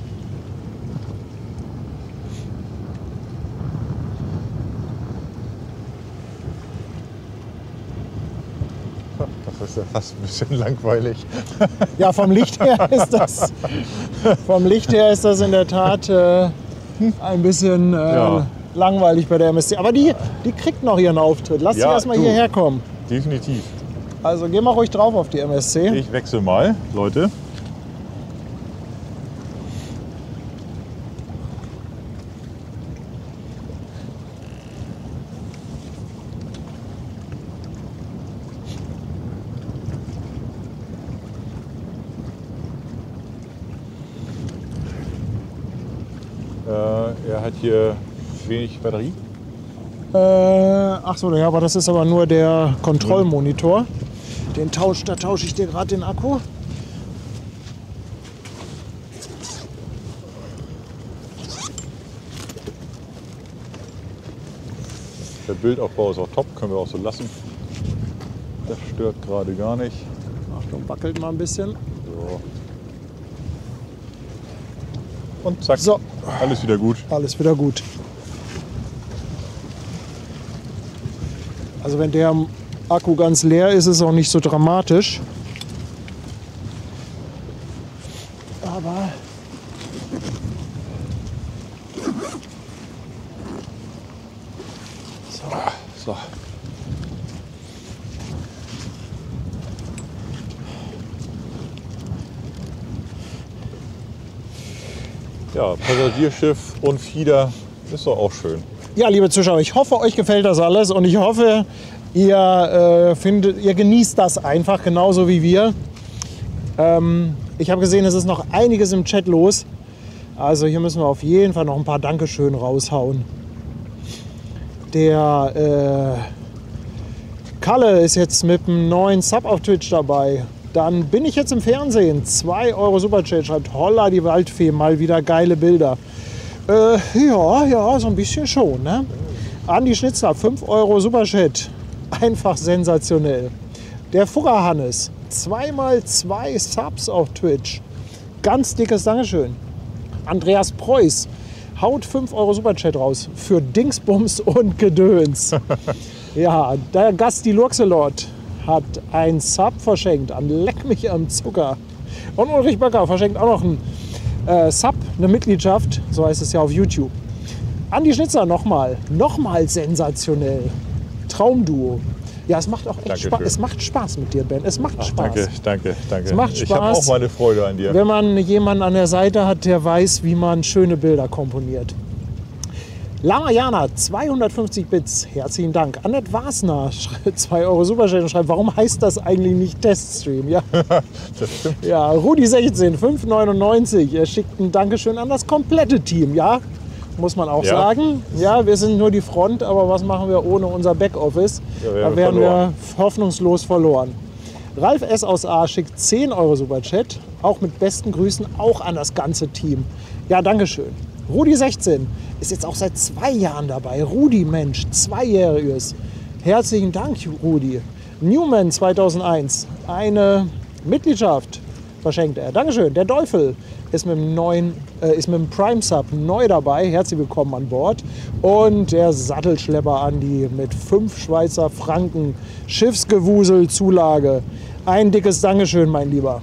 Das ist ja fast ein bisschen langweilig. Ja, vom Licht her ist das in der Tat ein bisschen Ja. langweilig bei der MSC. Aber die kriegt noch ihren Auftritt. Lass sie Ja, erstmal du. hierher kommen. Definitiv. Also geh mal ruhig drauf auf die MSC. Ich wechsle mal, Leute. Er hat hier wenig Batterie. Ach so, ja, aber das ist aber nur der Kontrollmonitor. Da tausche ich dir gerade den Akku. Der Bildaufbau ist auch top, können wir auch so lassen. Das stört gerade gar nicht. Achtung, wackelt mal ein bisschen. So. Und zack, So. alles wieder gut. Alles wieder gut. Also wenn der Akku ganz leer ist, ist es auch nicht so dramatisch. Aber So. Ja, Passagierschiff und Fieder ist doch auch schön. ja, liebe Zuschauer, ich hoffe, euch gefällt das alles und ich hoffe, ihr genießt das einfach genauso wie wir. Ich habe gesehen, es ist noch einiges im Chat los. Also hier müssen wir auf jeden Fall noch ein paar Dankeschön raushauen. Der Kalle ist jetzt mit einem neuen Sub auf Twitch dabei. Dann bin ich jetzt im Fernsehen. 2 Euro Superchat, schreibt Holla die Waldfee, mal wieder geile Bilder. Ja, so ein bisschen schon. Ne? Andi Schnitzler, 5 Euro Superchat. Einfach sensationell. Der Fugger Hannes, 2x2 Subs auf Twitch. Ganz dickes Dankeschön. Andreas Preuß haut 5 Euro Superchat raus für Dingsbums und Gedöns. Ja, der Gasti Luxelot hat ein Sub verschenkt an Leck mich am Zucker. Und Ulrich Böcker verschenkt auch noch ein Sub, eine Mitgliedschaft, so heißt es ja auf YouTube. Andi Schnitzer nochmal sensationell. Traumduo. Ja, es macht auch echt Dankeschön. Spaß. Es macht Spaß mit dir, Ben. Es macht Spaß. Danke. Es macht Ich habe Spaß. auch meine Freude an dir. Wenn man jemanden an der Seite hat, der weiß, wie man schöne Bilder komponiert. Lama Jana, 250 Bits, herzlichen Dank. Annette Wasner, 2 Euro Superchat und schreibt, warum heißt das eigentlich nicht Teststream? Ja, Das stimmt. ja Rudi16, 5,99. Er schickt ein Dankeschön an das komplette Team, ja? Muss man auch Ja. sagen. Ja, wir sind nur die Front, aber was machen wir ohne unser Backoffice? Ja, Da wären wir hoffnungslos verloren. Ralf S. aus A schickt 10 Euro Superchat, auch mit besten Grüßen, auch an das ganze Team. Ja, Dankeschön. Rudi16 ist jetzt auch seit 2 Jahren dabei. Rudi, Mensch, 2-jähriges. Herzlichen Dank, Rudi. Newman 2001, eine Mitgliedschaft verschenkt er. Dankeschön. Der Teufel ist mit dem Prime Sub neu dabei. Herzlich willkommen an Bord. Und der Sattelschlepper Andi mit 5 Schweizer Franken Schiffsgewusel Zulage. Ein dickes Dankeschön, mein Lieber.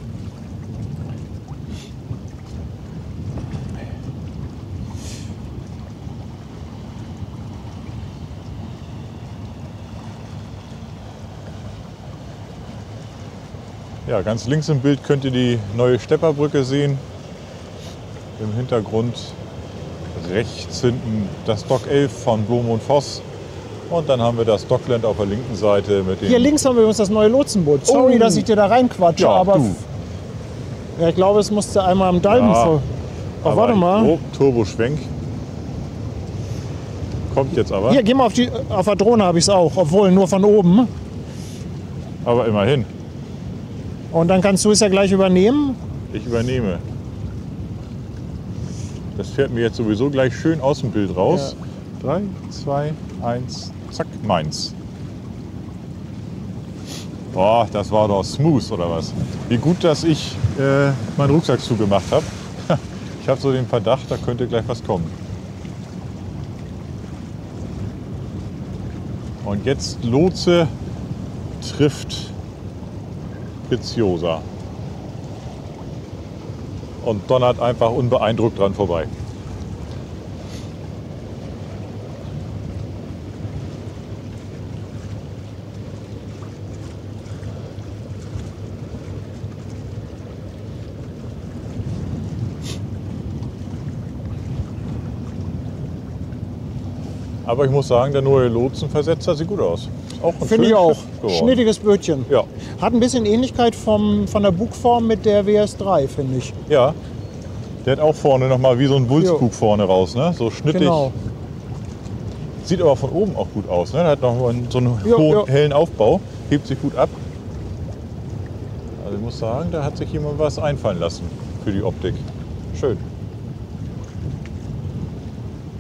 Ja, ganz links im Bild könnt ihr die neue Stepperbrücke sehen. Im Hintergrund rechts hinten das Dock 11 von Blom und Voss. Und dann haben wir das Dockland auf der linken Seite mit den... Hier links haben wir uns das neue Lotsenboot. Sorry, Oh. dass ich dir da reinquatsche, Ja, aber du. ja, ich glaube, es musste einmal am Dalben Ja, vor. Oh, aber warte mal. Oh, Turboschwenk. Kommt jetzt aber. Hier, geh mal auf der Drohne habe ich es auch, obwohl nur von oben. Aber immerhin, Und dann kannst du es ja gleich übernehmen. ich übernehme. Das fährt mir jetzt sowieso gleich schön aus dem Bild raus. 3, 2, 1, zack, meins. Boah, das war doch smooth, oder was? Wie gut, dass ich meinen Rucksack zugemacht habe. Ich habe so den Verdacht, da könnte gleich was kommen. Und jetzt Lotse trifft Preziosa. Und donnert einfach unbeeindruckt dran vorbei. Aber ich muss sagen, der neue Lotsenversetzer sieht gut aus. Ist auch ein Finde ich schönes auch. Schiff geworden. Schnittiges Bötchen. Ja. Hat ein bisschen Ähnlichkeit von der Bugform mit der WS3, finde ich. Ja. Der hat auch vorne nochmal wie so ein Wulstbug vorne raus, ne? So schnittig. Genau. Sieht aber von oben auch gut aus, ne? Der hat noch so einen Ja, hohen, ja. hellen Aufbau. Hebt sich gut ab. Also ich muss sagen, da hat sich jemand was einfallen lassen für die Optik. Schön.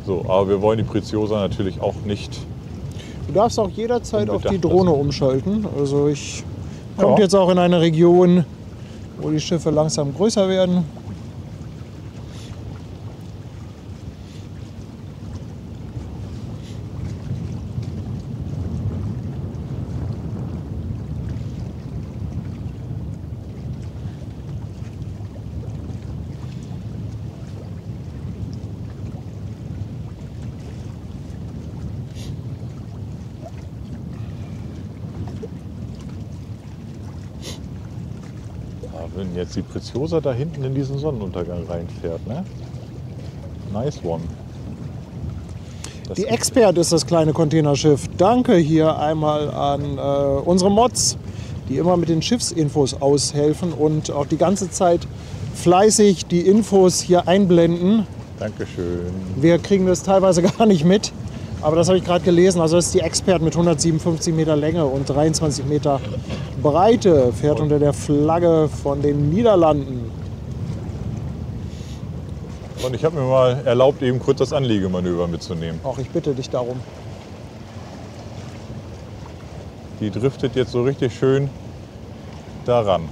So, aber wir wollen die Preziosa natürlich auch nicht. Du darfst auch jederzeit auf die Unbedacht Drohne umschalten. Also ich kommt Ja. jetzt auch in eine Region, wo die Schiffe langsam größer werden. Ja, wenn jetzt die Preziosa da hinten in diesen Sonnenuntergang reinfährt, ne? Nice one. Das Die Expert ist das kleine Containerschiff. Danke hier einmal an unsere Mods, die immer mit den Schiffsinfos aushelfen und auch die ganze Zeit fleißig die Infos hier einblenden. Dankeschön. Wir kriegen das teilweise gar nicht mit, aber das habe ich gerade gelesen. Also das ist die Expert mit 157 Meter Länge und 23 Meter Breite, fährt unter der Flagge von den Niederlanden. Und ich habe mir mal erlaubt, eben kurz das Anliegemanöver mitzunehmen. Auch ich bitte dich darum. Die driftet jetzt so richtig schön daran.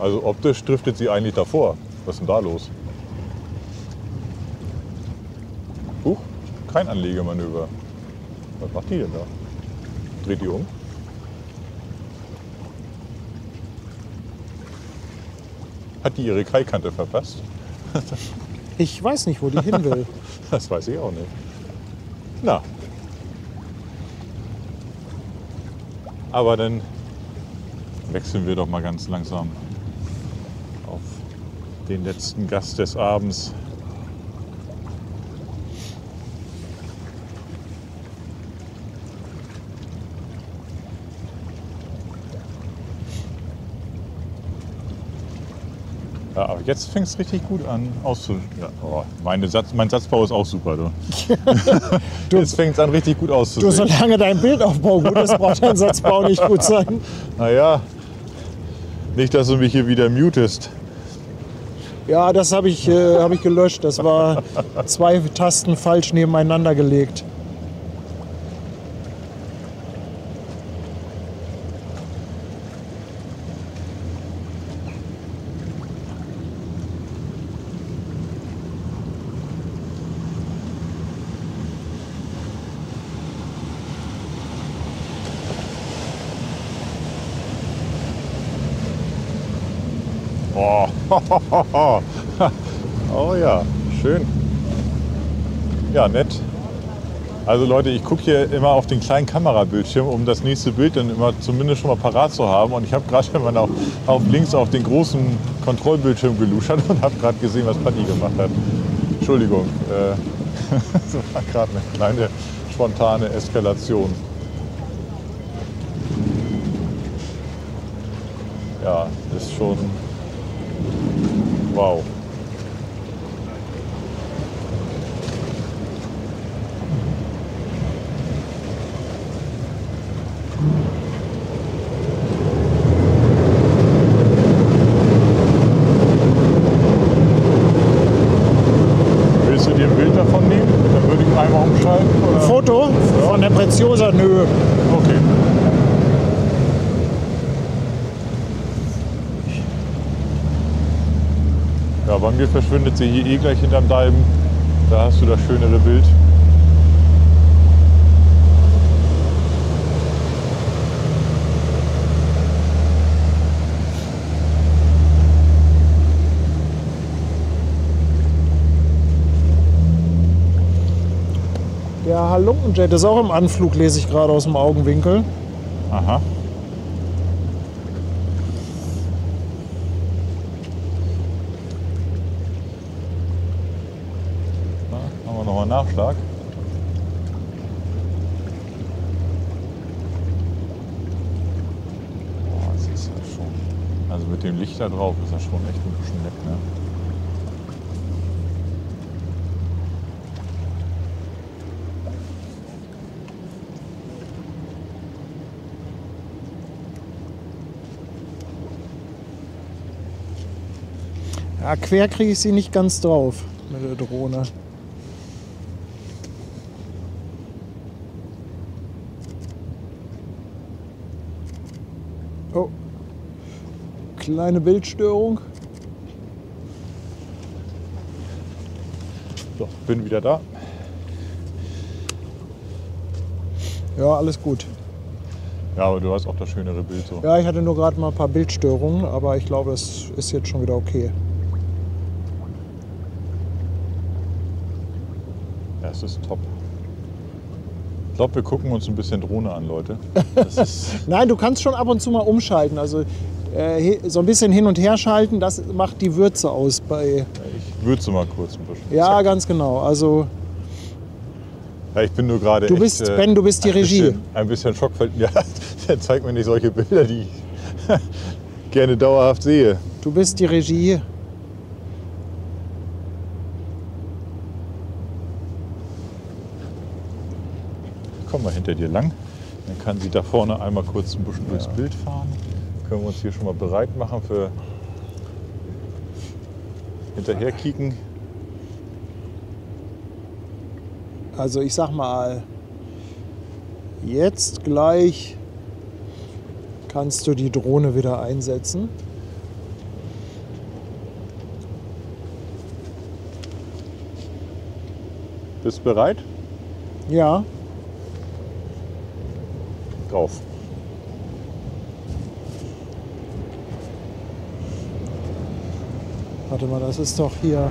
Also optisch driftet sie eigentlich davor. Was ist denn da los? Huch, kein Anlegemanöver. Was macht die denn da? Dreht die um? Hat die ihre Kaikante verpasst? Ich weiß nicht, wo die hin will. Das weiß ich auch nicht. Na, Aber dann wechseln wir doch mal ganz langsam auf den letzten Gast des Abends. Ja, aber jetzt fängt es richtig gut an auszusehen. Ja, oh, mein Satzbau ist auch super. Du. Jetzt fängt es an richtig gut auszusehen. Du, solange dein Bildaufbau gut ist, braucht dein Satzbau nicht gut sein. Naja, nicht, dass du mich hier wieder mutest. Ja, das habe ich gelöscht. Das war 2 Tasten falsch nebeneinander gelegt. Oh, oh ja, schön. Ja, nett. Also Leute, ich gucke hier immer auf den kleinen Kamerabildschirm, um das nächste Bild dann immer zumindest schon mal parat zu haben. Und ich habe gerade mal auf links auf den großen Kontrollbildschirm geluschert und habe gerade gesehen, was Patti gemacht hat. Entschuldigung, das war gerade eine kleine spontane Eskalation. Ja, ist schon wow. Willst du dir ein Bild davon nehmen? Dann würde ich einmal umschalten. Oder? Foto von der Preziosa? Nö. Okay. Ja, bei mir verschwindet sie hier eh gleich hinterm Dalben. Da hast du das schönere Bild. Der Halunkenjet ist auch im Anflug, lese ich gerade aus dem Augenwinkel. Aha. Nochmal Nachschlag. Boah, das ist ja schon. Also mit dem Licht da drauf ist das schon echt ein bisschen nett, ne? Ja, quer kriege ich sie nicht ganz drauf mit der Drohne. Oh, kleine Bildstörung. So, bin wieder da. Ja, alles gut. Ja, aber du hast auch das schönere Bild so. Ja, ich hatte nur gerade mal ein paar Bildstörungen, aber ich glaube, es ist jetzt schon wieder okay. Ja, es ist top. Ich glaube, wir gucken uns ein bisschen Drohne an, Leute. Das ist Nein, du kannst schon ab und zu mal umschalten. Also so ein bisschen hin und her schalten, das macht die Würze aus bei. Ich würze mal kurz ein bisschen. Ja, ganz genau. Also ja, ich bin nur gerade. du bist, echt, Ben, du bist die Regie. Ein bisschen Schockverliebt. Ja, der zeigt mir nicht solche Bilder, die ich gerne dauerhaft sehe. Du bist die Regie. Komm mal hinter dir lang. Dann kann sie da vorne einmal kurz ein bisschen durchs Bild fahren. Können wir uns hier schon mal bereit machen für hinterher kicken. Also ich sag mal, jetzt gleich kannst du die Drohne wieder einsetzen. Bist du bereit? Ja. Drauf. Warte mal, das ist doch hier.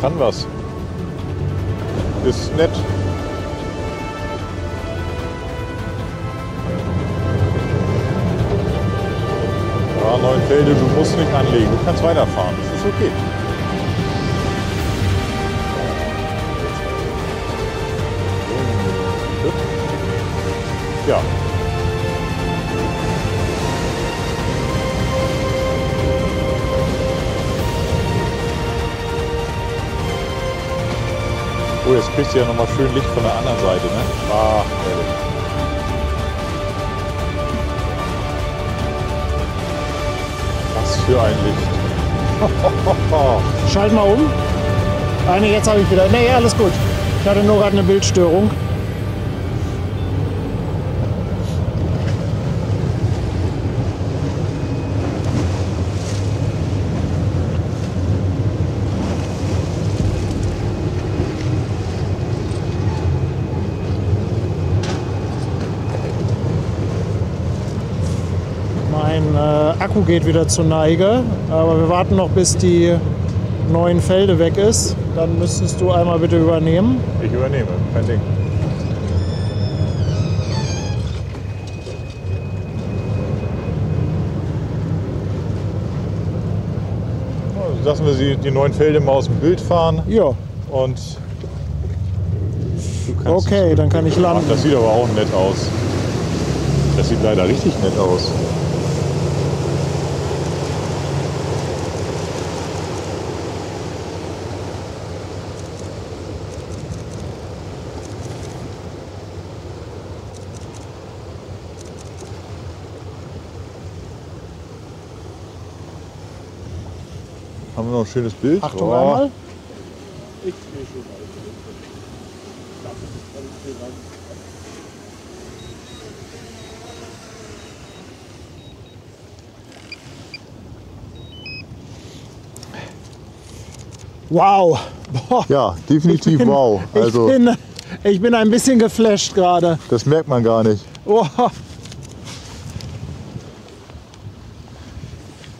Kann was. Ist nett. Ja, Neuenfelde, du musst nicht anlegen. Du kannst weiterfahren. Das ist okay. Ja. Oh, jetzt kriegst du ja noch mal schön Licht von der anderen Seite, ne? Ah, herrlich. Was für ein Licht. Schalt mal um. Ah, nee, jetzt habe ich wieder. Nee, alles gut. Ich hatte nur gerade eine Bildstörung. Mein Akku geht wieder zur Neige, aber wir warten noch, bis die Neuenfelde weg ist. Dann müsstest du einmal bitte übernehmen. Ich übernehme, kein Ding. Lassen wir die Neuenfelde mal aus dem Bild fahren. Ja. Und du kannst. Okay, dann kann ich landen. Ach, das sieht aber auch nett aus. Das sieht leider richtig nett aus. Haben wir noch ein schönes Bild? Achtung einmal. Wow. Boah. Ja, definitiv wow. Also, ich bin ein bisschen geflasht gerade. das merkt man gar nicht. Oh.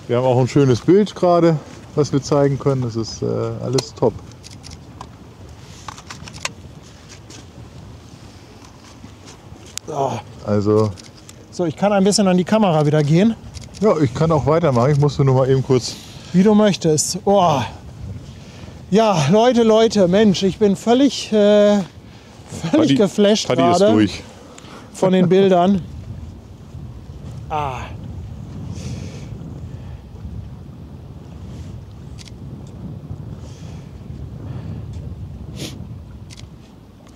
Wir haben auch ein schönes Bild gerade, was wir zeigen können. Das ist alles top. Oh. Also, So, ich kann ein bisschen an die Kamera wieder gehen. ja, ich kann auch weitermachen. Ich musste nur mal eben kurz. Wie du möchtest. Oh. Ja, Leute, Mensch, ich bin völlig geflasht Paddy ist gerade durch. von den Bildern. Ah.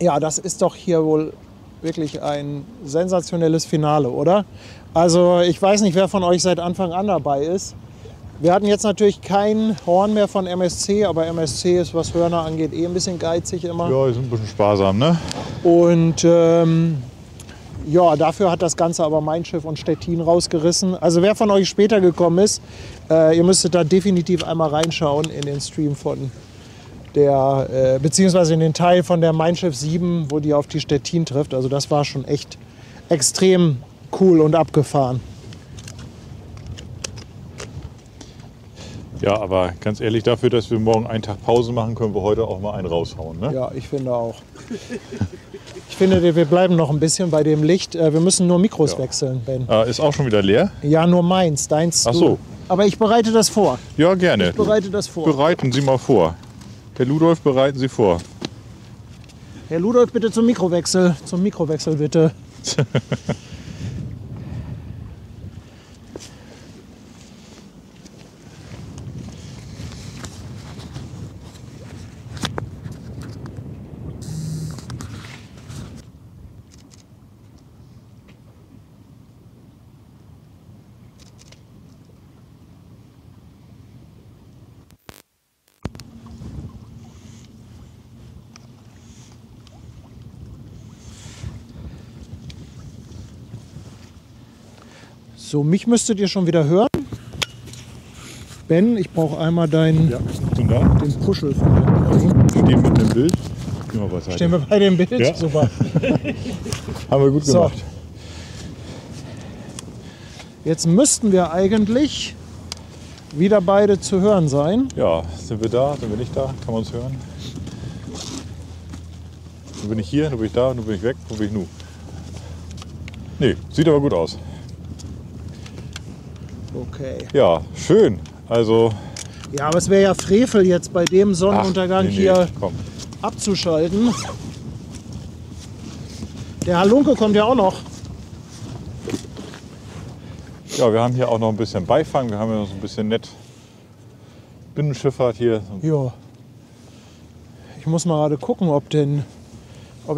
Ja, das ist doch hier wohl wirklich ein sensationelles Finale, oder? Also ich weiß nicht, wer von euch seit Anfang an dabei ist. Wir hatten jetzt natürlich kein Horn mehr von MSC, aber MSC ist, was Hörner angeht, eh ein bisschen geizig immer. Ja, die sind ein bisschen sparsam, ne? Und ja, dafür hat das Ganze aber Mein Schiff und Stettin rausgerissen. Also wer von euch später gekommen ist, ihr müsstet da definitiv einmal reinschauen in den Stream von der, beziehungsweise in den Teil von der Mein Schiff 7, wo die auf die Stettin trifft. Also das war schon echt extrem cool und abgefahren. Ja, aber ganz ehrlich, dafür, dass wir morgen einen Tag Pause machen, können wir heute auch mal einen raushauen, ne? Ja, ich finde auch. Ich finde, wir bleiben noch ein bisschen bei dem Licht. Wir müssen nur Mikros wechseln, Ben. Ist auch schon wieder leer? Ja, nur meins, deins. Ach so. Aber ich bereite das vor. Ja, gerne. Ich bereite das vor. Bereiten Sie mal vor. Herr Ludolf, bereiten Sie vor. Herr Ludolf, bitte zum Mikrowechsel. Zum Mikrowechsel, bitte. So, mich müsstet ihr schon wieder hören. Ben, ich brauche einmal deinen den Puschel von dir. Stehen mit dem Bild. Gehen wir beiseite. Stehen wir bei dem Bild? Ja. Super. Haben wir gut gemacht. Jetzt müssten wir eigentlich wieder beide zu hören sein. Ja, sind wir da? Sind wir nicht da? Kann man uns hören? Nun bin ich hier, nun bin ich da, nun bin ich weg, nun bin ich nu. Nee, sieht aber gut aus. Okay. Ja, schön. Also. Ja, aber es wäre ja Frevel jetzt bei dem Sonnenuntergang hier komm. abzuschalten. Der Halunke kommt ja auch noch. Ja, wir haben hier auch noch ein bisschen Beifang. Wir haben ja noch so ein bisschen nett Binnenschifffahrt hier. Ja. Ich muss mal gerade gucken, ob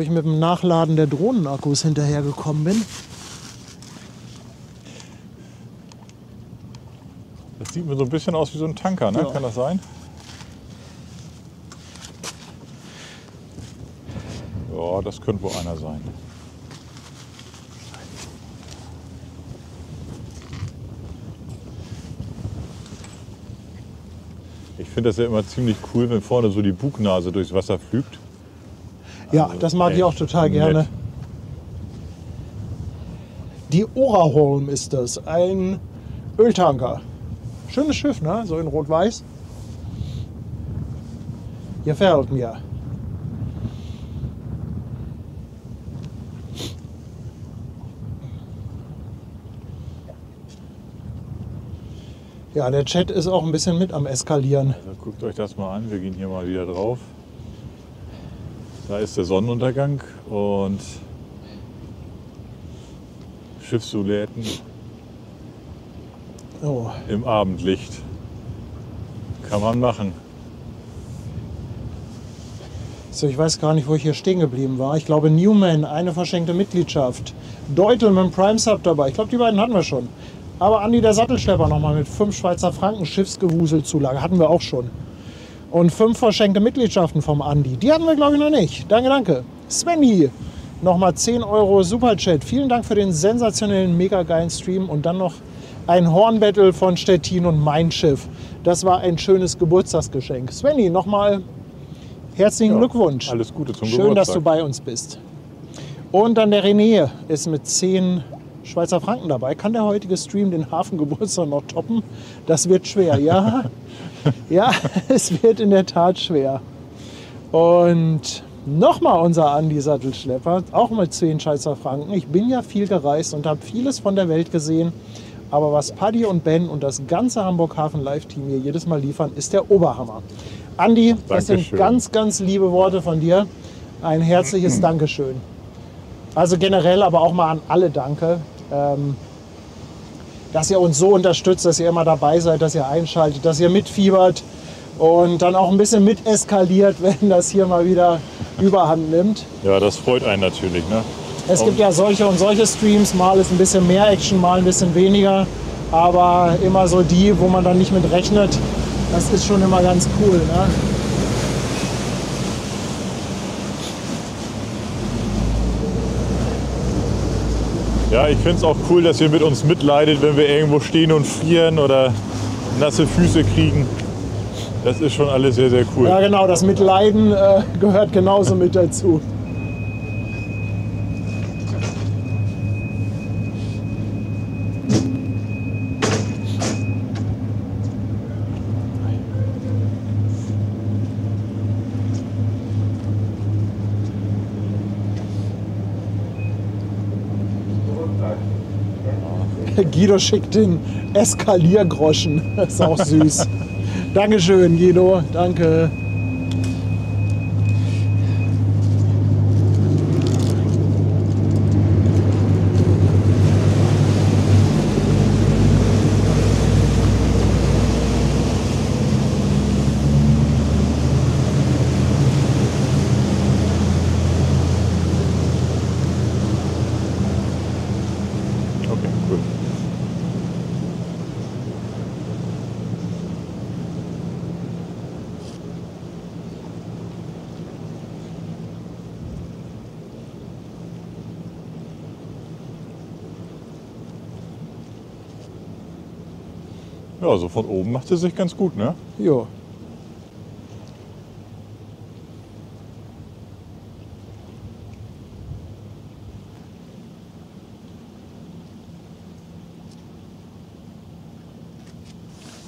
ich mit dem Nachladen der Drohnenakkus hinterhergekommen bin. Das sieht mir so ein bisschen aus wie so ein Tanker, ne? Ja. Kann das sein? Ja, das könnte wohl einer sein. Ich finde das ja immer ziemlich cool, wenn vorne so die Bugnase durchs Wasser flügt. Ja, das mag ich auch total gerne. nett. Die Oraholm ist das, ein Öltanker. Schönes Schiff, ne? So in Rot-Weiß. Gefällt mir. Ja, der Chat ist auch ein bisschen mit am Eskalieren. Also guckt euch das mal an, wir gehen hier mal wieder drauf. Da ist der Sonnenuntergang und Schiffssoletten Oh. im Abendlicht. Kann man machen. So, ich weiß gar nicht, wo ich hier stehen geblieben war. Ich glaube Newman, eine verschenkte Mitgliedschaft. Deutel mit dem Prime Sub dabei. Ich glaube, die beiden hatten wir schon. Aber Andi der Sattelschlepper nochmal mit 5 Schweizer Franken Schiffsgewuselzulage. Hatten wir auch schon. Und 5 verschenkte Mitgliedschaften vom Andi. Die hatten wir, glaube ich, noch nicht. Danke, danke. Svenny, nochmal 10 Euro Superchat. Vielen Dank für den sensationellen, mega geilen Stream. Und dann noch ein Hornbattle von Stettin und Mein Schiff. Das war ein schönes Geburtstagsgeschenk. Svenny, nochmal herzlichen Glückwunsch. Alles Gute zum Schön, Geburtstag. dass du bei uns bist. Und dann der René ist mit 10 Schweizer Franken dabei. Kann der heutige Stream den Hafengeburtstag noch toppen? Das wird schwer, ja. Ja, es wird in der Tat schwer. Und nochmal unser Andi Sattelschlepper, auch mit 10 Schweizer Franken. Ich bin ja viel gereist und habe vieles von der Welt gesehen. Aber was Paddy und Ben und das ganze Hamburg Hafen Live-Team hier jedes Mal liefern, ist der Oberhammer. Andi, das sind Dankeschön. ganz, ganz liebe Worte von dir. Ein herzliches Dankeschön. Also generell, aber auch mal an alle danke, dass ihr uns so unterstützt, dass ihr immer dabei seid, dass ihr einschaltet, dass ihr mitfiebert und dann auch ein bisschen mit eskaliert, wenn das hier mal wieder Überhand nimmt. Ja, das freut einen natürlich. Ne? Es gibt ja solche und solche Streams, mal ist ein bisschen mehr Action, mal ein bisschen weniger, aber immer so die, wo man dann nicht mit rechnet, das ist schon immer ganz cool. Ne? Ja, ich finde es auch cool, dass ihr mit uns mitleidet, wenn wir irgendwo stehen und frieren oder nasse Füße kriegen. Das ist schon alles sehr, sehr cool. Ja genau, das Mitleiden gehört genauso mit dazu. Guido schickt den Eskaliergroschen. Das ist auch süß. Dankeschön, Guido. Danke. Okay, cool. Ja, so von oben macht es sich ganz gut, ne? Jo.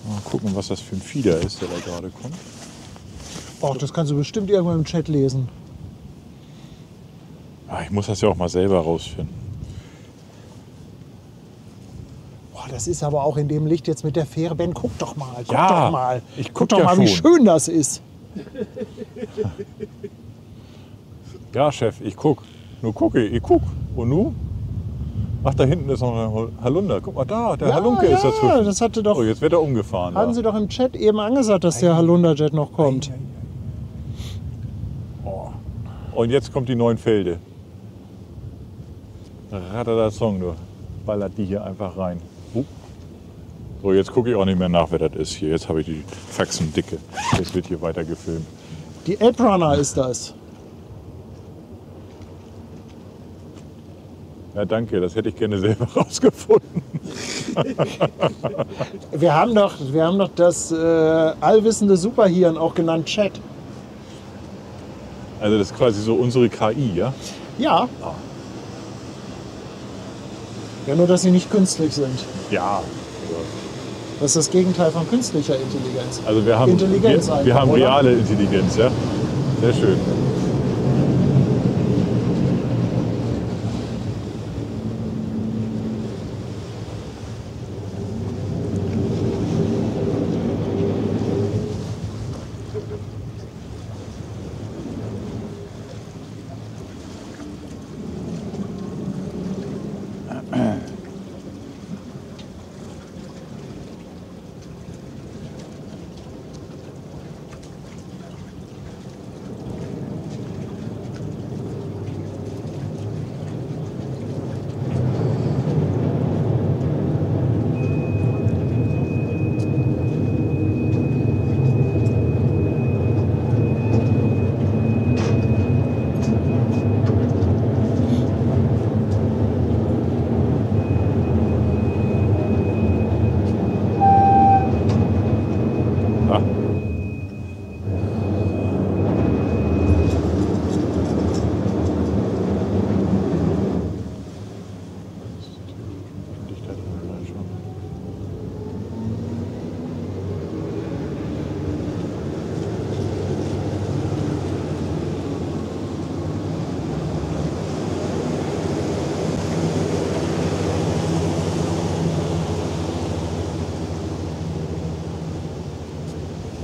Mal gucken, was das für ein Fieder ist, der da gerade kommt. Och, das kannst du bestimmt irgendwo im Chat lesen. Ah, ich muss das ja auch mal selber rausfinden. Boah, das ist aber auch in dem Licht jetzt mit der Fähre. Ben, guck doch mal. Guck Ja, doch mal. ich Guck guck doch ja mal, wie schon. schön das ist. Ja, Chef, ich guck. Nur gucke, ich guck. Und nu? Ach, da hinten ist noch ein Halunter. Guck mal da, der Halunke ist dazwischen. Das hatte doch, Oh, jetzt wird er umgefahren. hatten Da. Sie doch im Chat eben angesagt, dass der Halunderjet noch kommt. Oh. Und jetzt kommt die neuen Felde. Song, du. Ballert die hier einfach rein. So, jetzt gucke ich auch nicht mehr nach, wer das ist hier. Jetzt habe ich die Faxen dicke. Jetzt wird hier weiter gefilmt. Die Ape-Runner ist das. Ja, danke, das hätte ich gerne selber rausgefunden. Wir haben doch das allwissende Superhirn auch genannt Chat. Also das ist quasi so unsere KI, ja? Ja. Ja, nur dass sie nicht künstlich sind. Ja. Das ist das Gegenteil von künstlicher Intelligenz. Also wir haben, Intelligenz wir einfach, haben oder? reale Intelligenz, ja? Sehr schön. Ah.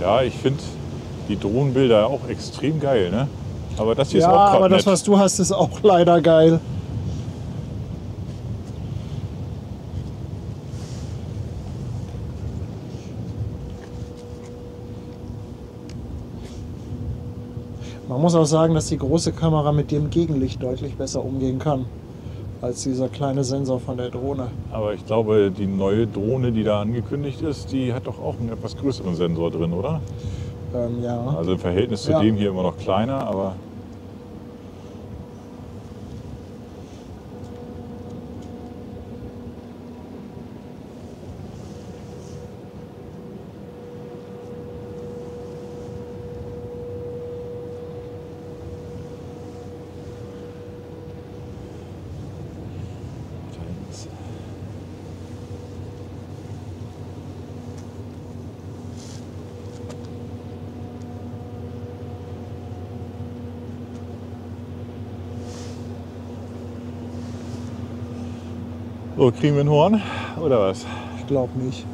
Ja, ich finde die Drohnenbilder auch extrem geil, ne? Aber das hier Ja, ist auch aber grad das, nett. was du hast, ist auch leider geil. Man muss auch sagen, dass die große Kamera mit dem Gegenlicht deutlich besser umgehen kann als dieser kleine Sensor von der Drohne. Aber ich glaube, die neue Drohne, die da angekündigt ist, die hat doch auch einen etwas größeren Sensor drin, oder? Ja. Also im Verhältnis zu Ja. dem hier immer noch kleiner, aber so, kriegen wir ein Horn oder was? Ich glaube nicht.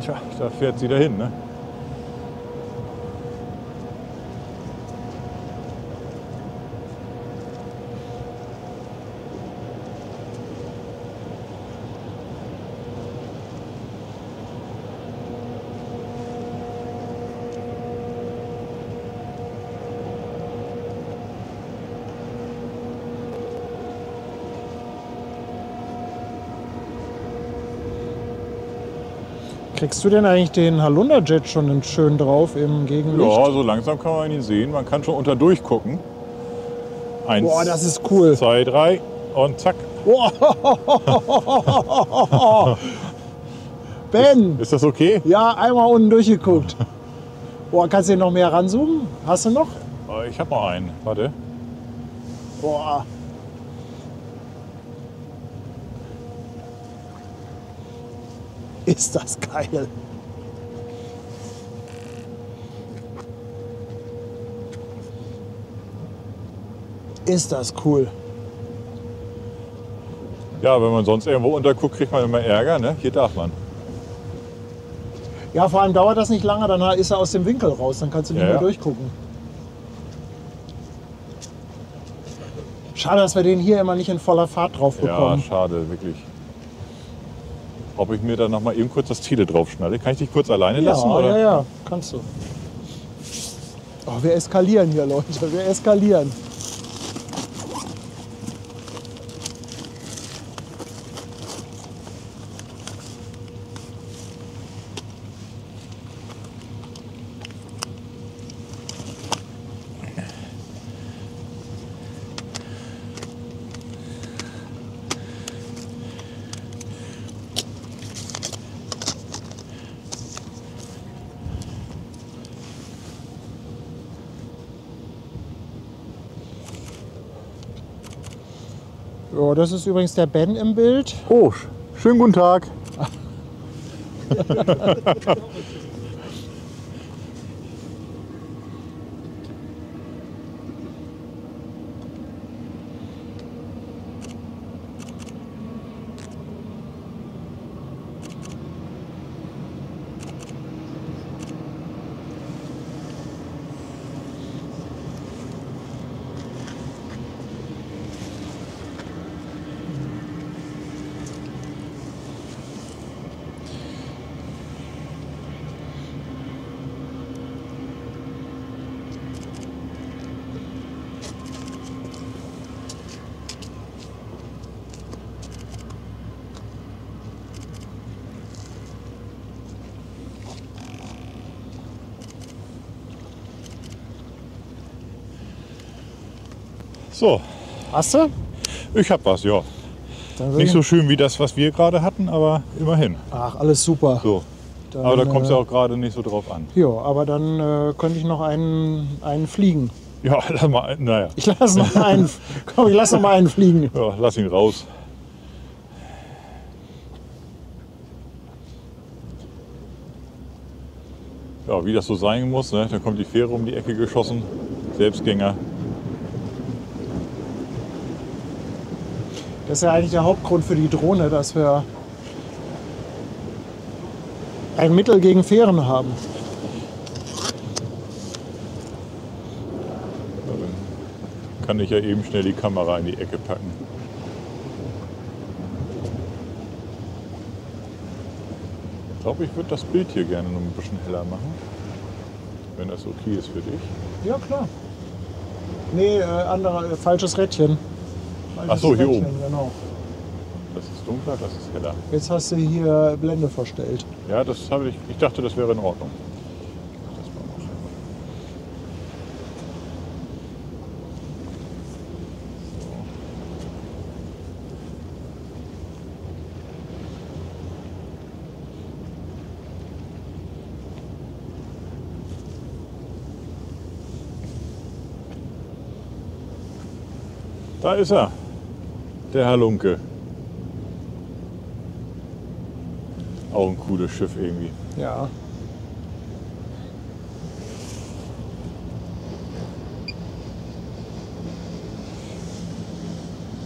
Tja, da fährt sie dahin, ne? Kriegst du denn eigentlich den Halunderjet schon schön drauf im Gegenlicht? Ja, so langsam kann man ihn sehen. Man kann schon unter durchgucken. 1, Boah, das ist cool. 2, 3 und zack. Ben! Ist das okay? Ja, einmal unten durchgeguckt. Boah, kannst du den noch mehr ranzoomen? Hast du noch? Ich habe noch einen. Warte. Boah. Ist das geil. Ist das cool. Ja, wenn man sonst irgendwo unterguckt, kriegt man immer Ärger. Ne? Hier darf man. Ja, vor allem dauert das nicht lange, dann ist er aus dem Winkel raus, dann kannst du nicht mehr durchgucken. Schade, dass wir den hier immer nicht in voller Fahrt drauf bekommen. Ja, schade, wirklich. Ob ich mir dann noch mal eben kurz das Tele drauf schnalle? Kann ich dich kurz alleine lassen? Oder? Ja, kannst du. Oh, wir eskalieren hier, Leute, wir eskalieren. So, das ist übrigens der Ben im Bild. Oh, schönen guten Tag. So, Hast du? ich hab was, ja. Dann will Nicht ich- so schön wie das, was wir gerade hatten, aber immerhin. Ach, alles super. So. Dann, Aber da kommt es ja auch gerade nicht so drauf an. Ja, aber dann könnte ich noch einen fliegen. Ja, lass mal, naja, Ich lasse noch mal einen. Komm, ich lasse noch mal einen fliegen. ja, lass ihn raus. Ja, wie das so sein muss, ne? Dann kommt die Fähre um die Ecke geschossen, Selbstgänger. Das ist ja eigentlich der Hauptgrund für die Drohne, dass wir ein Mittel gegen Fähren haben. Ja, dann kann ich ja eben schnell die Kamera in die Ecke packen. Ich glaube, ich würde das Bild hier gerne noch ein bisschen heller machen, wenn das okay ist für dich. Ja, klar. Nee, falsches Rädchen. Falsches Ach so, hier Rädchen, oben. Genau. Das ist dunkler, das ist heller. Jetzt hast du hier Blende verstellt. Ja, das habe ich. Ich dachte, das wäre in Ordnung. Das war noch. Da ist er, der Halunke. Auch ein cooles Schiff irgendwie. Ja.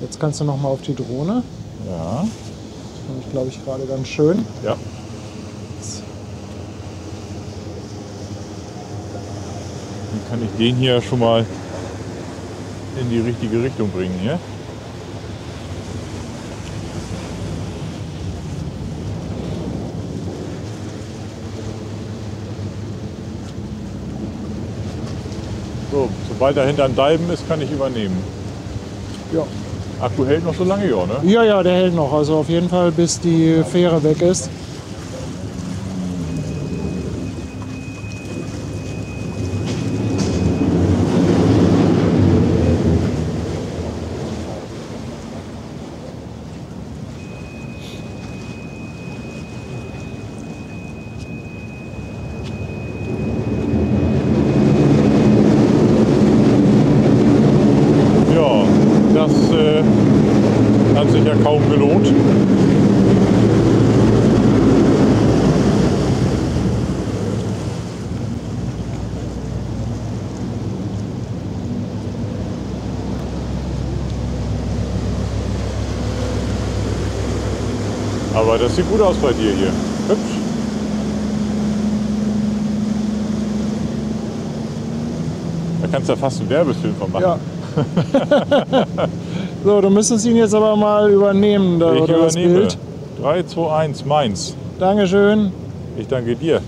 Jetzt kannst du noch mal auf die Drohne. Ja, Das finde ich, glaube ich, gerade ganz schön. ja. Dann kann ich den hier schon mal in die richtige Richtung bringen hier. So, sobald er hinter den Dalben ist, kann ich übernehmen. Ja. Akku hält noch so lange, ja, ne? Ja, ja, der hält noch. Also auf jeden Fall, bis die Fähre weg ist. kaum gelohnt. Aber das sieht gut aus bei dir hier. Hübsch. Da kannst du ja fast einen Werbefilm von machen. Ja. So, du müsstest ihn jetzt aber mal übernehmen, Ich oder das übernehme. Bild. 3, 2, 1, meins. Dankeschön. Ich danke dir.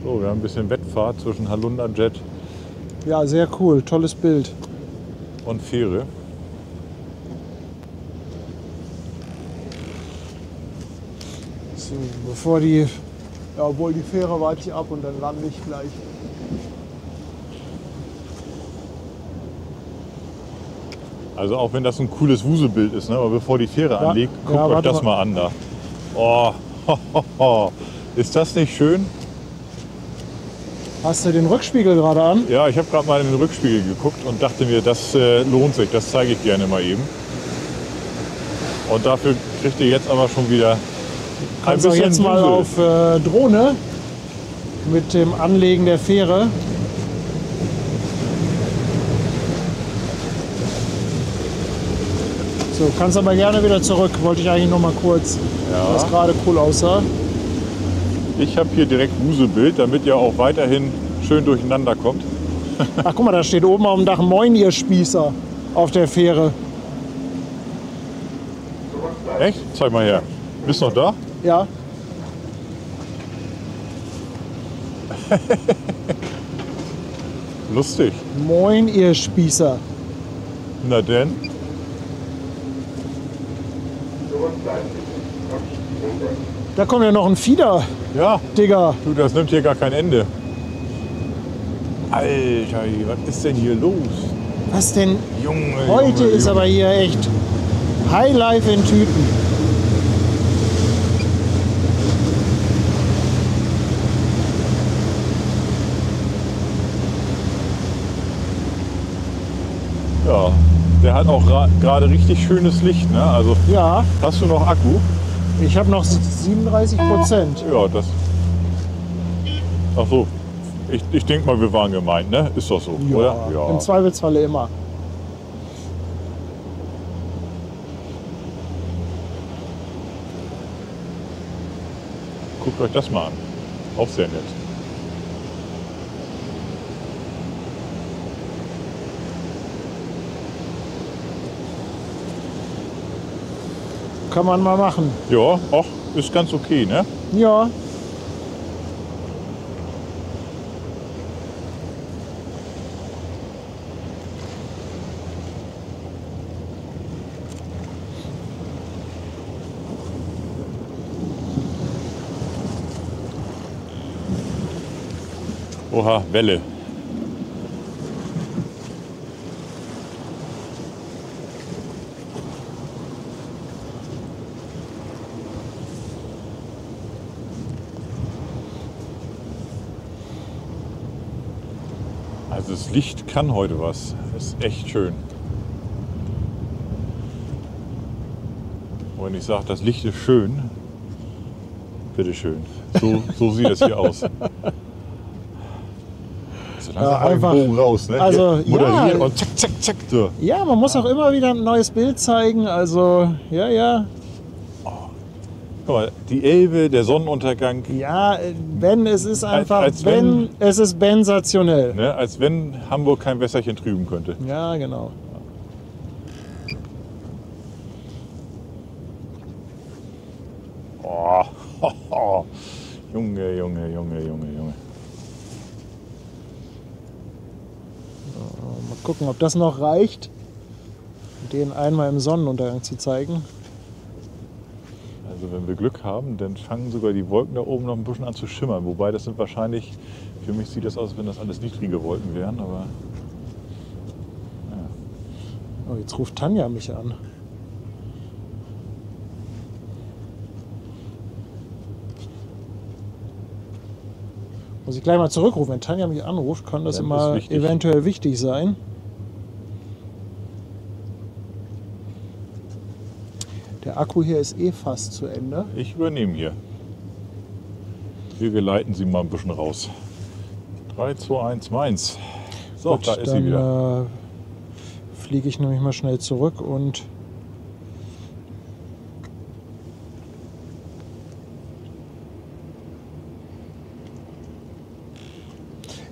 So, wir haben ein bisschen Wettfahrt zwischen Halunda Jet Ja, sehr cool. Tolles Bild. und Fähre. So, bevor die... Ja, obwohl die Fähre warte ich ab und dann lande ich gleich. Also auch wenn das ein cooles Wuselbild ist, ne? Aber bevor die Fähre Ja, anlegt, guckt ja, euch warte das mal an da. Oh, ist das nicht schön? Hast du den Rückspiegel gerade an? Ja, ich habe gerade mal in den Rückspiegel geguckt und dachte mir, das lohnt sich, das zeige ich gerne mal eben. Und dafür kriegt ihr jetzt aber schon wieder ein Kannst du bisschen jetzt mal Wusel. auf Drohne mit dem Anlegen der Fähre. So, kannst aber gerne wieder zurück. Wollte ich eigentlich noch mal kurz, Ja. was gerade cool aussah. Ich habe hier direkt Wuselbild, damit ihr auch weiterhin schön durcheinander kommt. Ach, guck mal, da steht oben auf dem Dach Moin, ihr Spießer auf der Fähre. Echt? Zeig mal her. Bist du noch da? Ja, Lustig. Moin, ihr Spießer. Na denn? Da kommt ja noch ein Fieder, Ja, Digga. du, das nimmt hier gar kein Ende. Alter, was ist denn hier los? Was denn? Junge, Heute Junge, ist Junge. aber hier echt Highlife in Tüten. Ja, der hat auch gerade richtig schönes Licht, ne? Also Ja, hast du noch Akku? ich habe noch 37%. Ja, das. Ach so. Ich denke mal, wir waren gemeint, ne? Ist doch so, oder? Im Zweifelsfalle immer. Guckt euch das mal an. Auch sehr nett. Kann man mal machen. Ja, auch ist ganz okay, ne? Ja. Oha, Welle. Also das Licht kann heute was. Ist echt schön. Und wenn ich sage, das Licht ist schön, bitteschön. So sieht es hier aus. So langsam mal den einfach- Bogen raus, ne? also, Hier moderieren ja. und zack, zack, zack. So. Ja, man muss auch immer wieder ein neues Bild zeigen. Also, ja, ja. Guck mal, die Elbe, der Sonnenuntergang, Ja, Ben, es ist einfach, als Ben, es ist sensationell. ne? Als wenn Hamburg kein Wässerchen trüben könnte. Ja, genau. Oh, Junge, Junge, Junge, Junge, Junge. Mal gucken, ob das noch reicht, den einmal im Sonnenuntergang zu zeigen. Also Also wenn wir Glück haben, dann fangen sogar die Wolken da oben noch ein bisschen an zu schimmern. Wobei das sind wahrscheinlich, für mich sieht das aus, als wenn das alles niedrige Wolken wären. Aber ja. Oh, jetzt ruft Tanja mich an. Muss ich gleich mal zurückrufen. Wenn Tanja mich anruft, kann das Dann immer ist wichtig. eventuell wichtig sein. Der Akku hier ist eh fast zu Ende. Ich übernehme hier. Wir geleiten sie mal ein bisschen raus. 3, 2, 1, meins. So, Gut, da ist dann sie wieder. Fliege ich nämlich mal schnell zurück und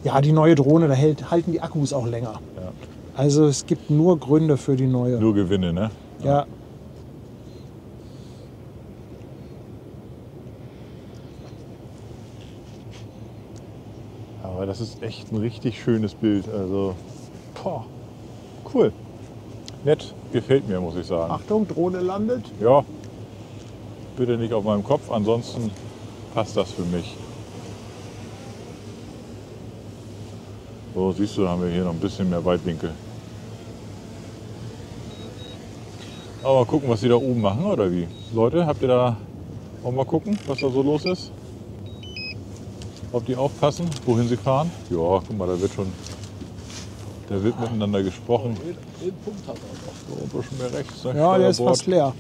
ja, die neue Drohne, da halten die Akkus auch länger. Ja. Also es gibt nur Gründe für die neue. Nur Gewinne, ne? Ja. Aber das ist echt ein richtig schönes Bild. Also, boah, cool. Nett, gefällt mir, muss ich sagen. Achtung, Drohne landet. Ja, bitte nicht auf meinem Kopf, ansonsten passt das für mich. So, siehst du, haben wir hier noch ein bisschen mehr Weitwinkel. Aber mal gucken, was die da oben machen, oder wie? Leute, habt ihr da auch mal gucken, was da so los ist? Ob die aufpassen, wohin sie fahren? Ja, guck mal, da wird miteinander gesprochen. Den Punkt hat er noch. So, ein bisschen mehr rechts. Ne? Ja, der ist Steuerbord. fast leer.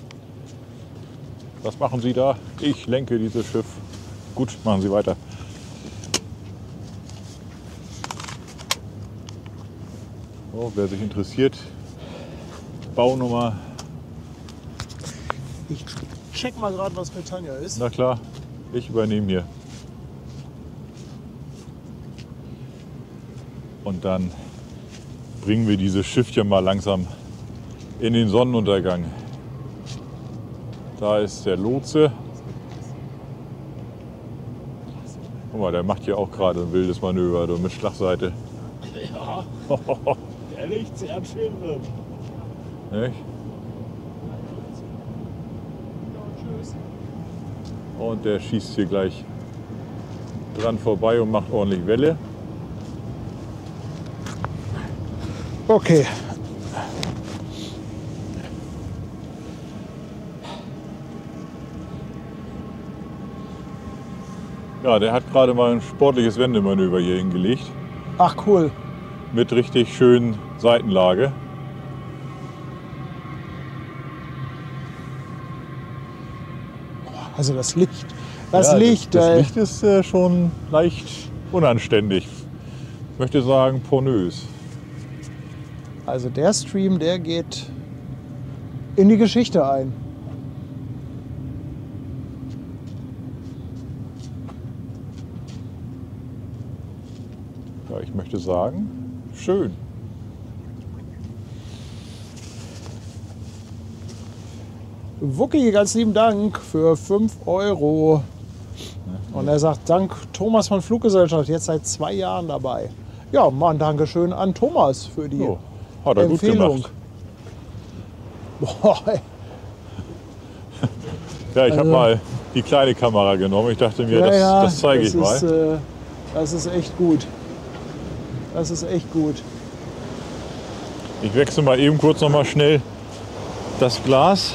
Was machen Sie da? Ich lenke dieses Schiff. Gut, machen Sie weiter. So, wer sich interessiert, Baunummer. Ich check mal gerade, was mit Tanja ist. Na klar, ich übernehme hier. Und dann bringen wir dieses Schiffchen mal langsam in den Sonnenuntergang. Da ist der Lotse. Guck mal, der macht hier auch gerade ein wildes Manöver mit Schlagseite. Ja, der liegt sehr schön drin. Nicht? Und der schießt hier gleich dran vorbei und macht ordentlich Welle. Okay. Ja, der hat gerade mal ein sportliches Wendemanöver hier hingelegt. Ach cool. Mit richtig schönen Seitenlage. Also das Licht. Das Ja, Licht. Das Licht ist schon leicht unanständig. Ich möchte sagen, pornös. Also der Stream, der geht in die Geschichte ein. Ja, ich möchte sagen, schön. Wucki, ganz lieben Dank für 5 €. Und er sagt, dank Thomas von Fluggesellschaft, jetzt seit 2 Jahren dabei. Ja, mal ein Dankeschön an Thomas für die So, hat er gut Empfehlung. gemacht. Boah, ey. Ja, ich habe Also- mal die kleine Kamera genommen. Ich dachte mir, das zeige ich mal. Das ist echt gut. Das ist echt gut. Ich wechsle mal eben kurz noch mal schnell das Glas.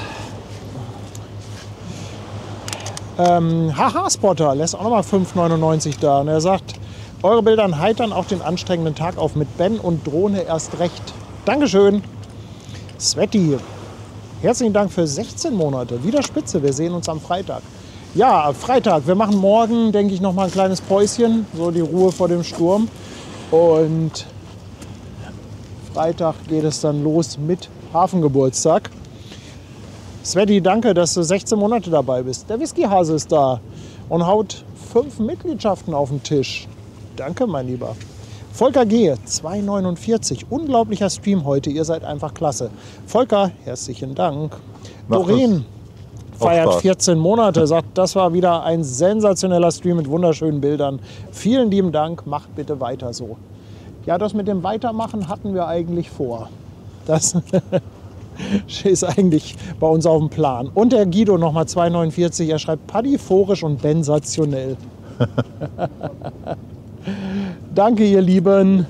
Haha-Spotter lässt auch nochmal 5,99 da. Und er sagt, eure Bilder heitern auch den anstrengenden Tag auf mit Ben und Drohne erst recht. Dankeschön. Sveti, herzlichen Dank für 16 Monate. Wieder spitze, wir sehen uns am Freitag. Ja, Freitag. Wir machen morgen, denke ich, noch mal ein kleines Päuschen. So die Ruhe vor dem Sturm. Und Freitag geht es dann los mit Hafengeburtstag. Sveti, danke, dass du 16 Monate dabei bist. Der Whiskyhase ist da und haut 5 Mitgliedschaften auf den Tisch. Danke, mein Lieber. Volker G., 2,49. Unglaublicher Stream heute. Ihr seid einfach klasse. Volker, herzlichen Dank. Macht Doreen feiert Spaß. 14 Monate. Sagt, das war wieder ein sensationeller Stream mit wunderschönen Bildern. Vielen lieben Dank. Macht bitte weiter so. Ja, das mit dem Weitermachen hatten wir eigentlich vor. Das ist eigentlich bei uns auf dem Plan. Und der Guido nochmal 2,49. Er schreibt padiphorisch und sensationell. Danke, ihr Lieben.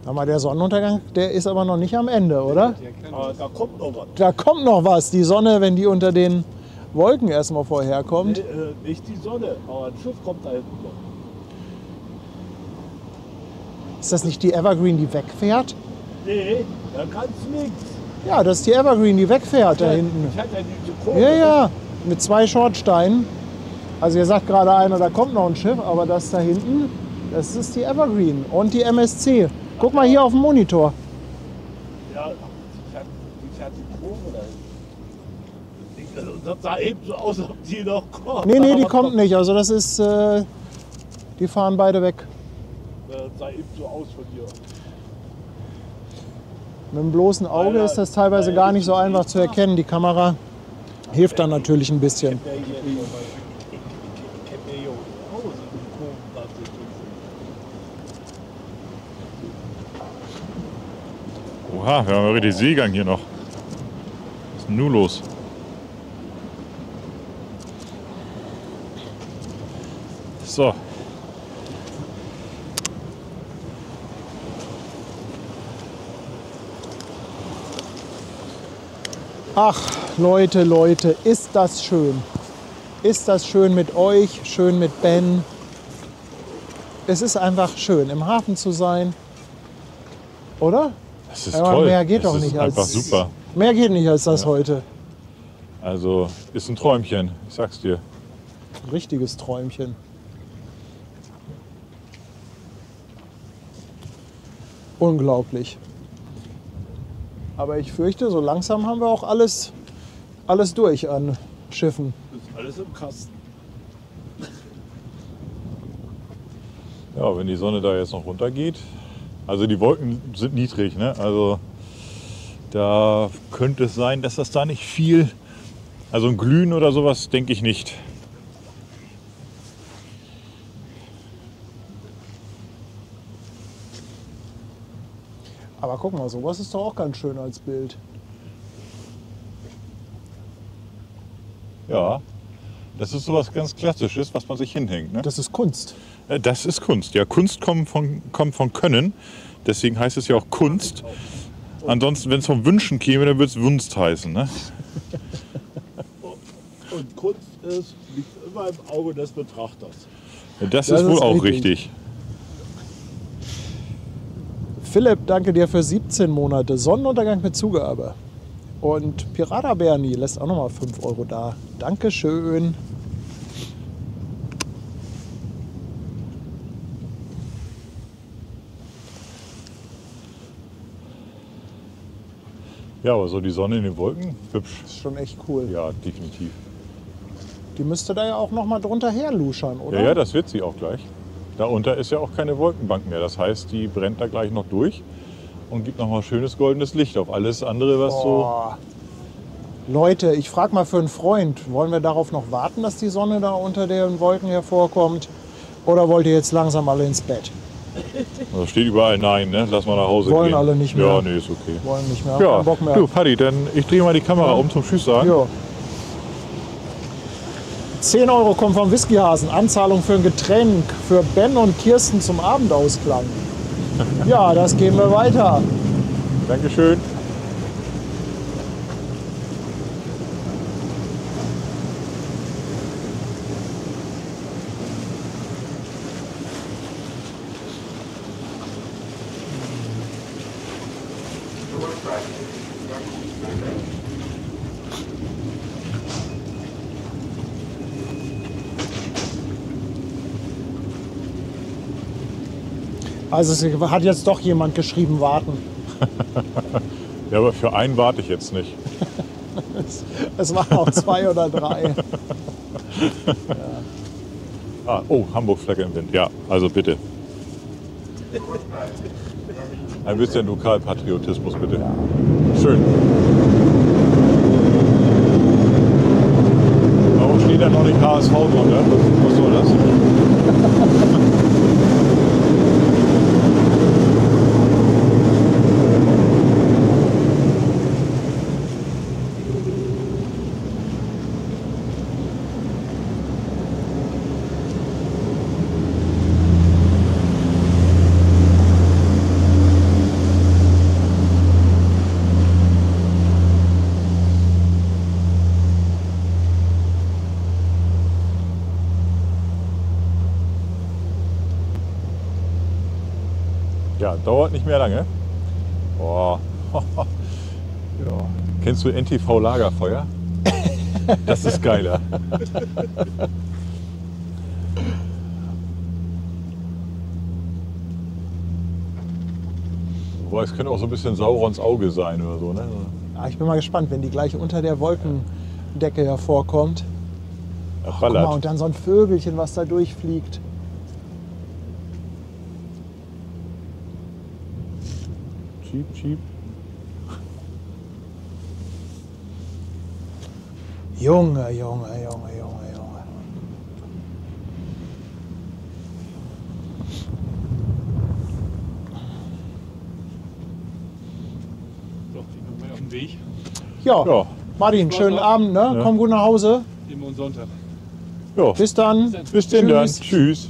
Aber der Sonnenuntergang, der ist aber noch nicht am Ende, oder? Da kommt noch was. Da kommt noch was. Die Sonne, wenn die unter den Wolken erstmal vorherkommt. Nee, nicht die Sonne, aber ein Schiff kommt da hinten noch. Ist das nicht die Evergreen, die wegfährt? Nee, da ganz links. Ja, das ist die Evergreen, die wegfährt da hinten. Ich hatte ja diese Kurve. Ja, ja, mit 2 Schornsteinen. Also ihr sagt gerade einer, da kommt noch ein Schiff, aber das da hinten, das ist die Evergreen und die MSC. Guck mal hier auf dem Monitor. Ja, die fährt die Kurve da hinten. Das sah eben so aus, als ob die noch kommt. Nee, die Aber kommt nicht. Also das ist, die fahren beide weg. Das sah eben so aus von dir. Mit dem bloßen Auge ist das teilweise gar nicht so einfach zu erkennen. Die Kamera hilft dann natürlich ein bisschen. Ich kenne ja hier Hause, die Kurven da sind. Oha, wir haben richtig Seegang hier noch. Was ist denn nun los? So. Ach, Leute, ist das schön. Ist das schön mit euch, schön mit Ben. Es ist einfach schön, im Hafen zu sein. Oder? Das ist Aber toll. mehr geht das doch ist nicht einfach als- super. Mehr geht nicht als das heute. Also ist ein Träumchen, ich sag's dir. Ein richtiges Träumchen. Unglaublich. Aber ich fürchte, so langsam haben wir auch alles durch an Schiffen. Das ist alles im Kasten. Ja, wenn die Sonne da jetzt noch runtergeht. Also die Wolken sind niedrig, ne? Also da könnte es sein, dass das da nicht viel, also ein Glühen oder sowas, denke ich nicht. Aber guck mal, sowas ist doch auch ganz schön als Bild. Ja, das ist sowas ganz Klassisches, was man sich hinhängt. Ne? Das ist Kunst. Das ist Kunst. Ja, Kunst kommt von Können. Deswegen heißt es ja auch Kunst. Ansonsten, wenn es vom Wünschen käme, dann würde es Wunst heißen. Ne? Und Kunst liegt immer im Auge des Betrachters. Das Das ist wohl ist auch richtig. richtig. Philipp, danke dir für 17 Monate. Sonnenuntergang mit Zugabe. Und Pirata Bernie lässt auch nochmal 5 Euro da. Dankeschön. Ja, aber so die Sonne in den Wolken, hübsch. Ist schon echt cool. Ja, definitiv. Die müsste da ja auch nochmal drunter herluschern, oder? Ja, das wird sie auch gleich. Da unter ist ja auch keine Wolkenbank mehr. Das heißt, die brennt da gleich noch durch und gibt nochmal schönes goldenes Licht auf alles andere, was so... Oh. Leute, ich frage mal für einen Freund, wollen wir darauf noch warten, dass die Sonne da unter den Wolken hervorkommt? Oder wollt ihr jetzt langsam alle ins Bett? Da steht überall Nein, ne? Lass mal nach Hause Wollen gehen. alle nicht mehr. Ja, nee, ist okay. Wollen nicht mehr, haben Ja, keinen Bock mehr. du, Paddy, dann ich drehe mal die Kamera um zum Tschüss sagen. Jo. 10 Euro kommen vom Whiskyhasen. Anzahlung für ein Getränk für Ben und Kirsten zum Abendausklang. Ja, das gehen wir weiter. Dankeschön. Also es hat jetzt doch jemand geschrieben, warten. Ja, aber für einen warte ich jetzt nicht. Es waren auch 2 oder 3. Ah, oh, Hamburg Flagge im Wind. Ja, also bitte. Ein bisschen Lokalpatriotismus bitte. Schön. Warum steht da noch nicht HSV drunter? Was soll das? Ja, dauert nicht mehr lange. Boah. Ja. Kennst du NTV Lagerfeuer? Das ist geiler. Boah, es könnte auch so ein bisschen Saurons Auge sein oder so, ne? Ja, ich bin mal gespannt, wenn die gleich unter der Wolkendecke hervorkommt. Das Ach, guck ballert. mal, und dann so ein Vögelchen, was da durchfliegt. Cheep, cheep. Junge, Junge, Junge, Junge, Junge. So, ich bin mal auf dem Weg. Ja, Ja. Martin, schönen Abend, ne? Ja. Komm gut nach Hause. Immer und Sonntag. Ja. Bis dann. Bis denn dann. Tschüss. Tschüss.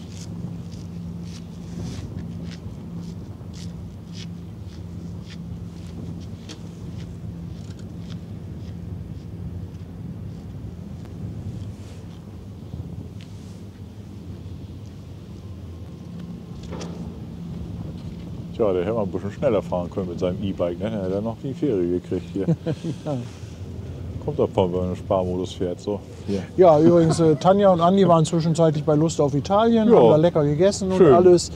Tja, der hätte mal ein bisschen schneller fahren können mit seinem E-Bike. Ne? Er hat ja noch die Fähre gekriegt hier. Kommt davon, wenn man im Sparmodus fährt. So. Hier. Ja, übrigens, Tanja und Andi waren zwischenzeitlich bei Lust auf Italien, Ja. haben da lecker gegessen und Schön. alles.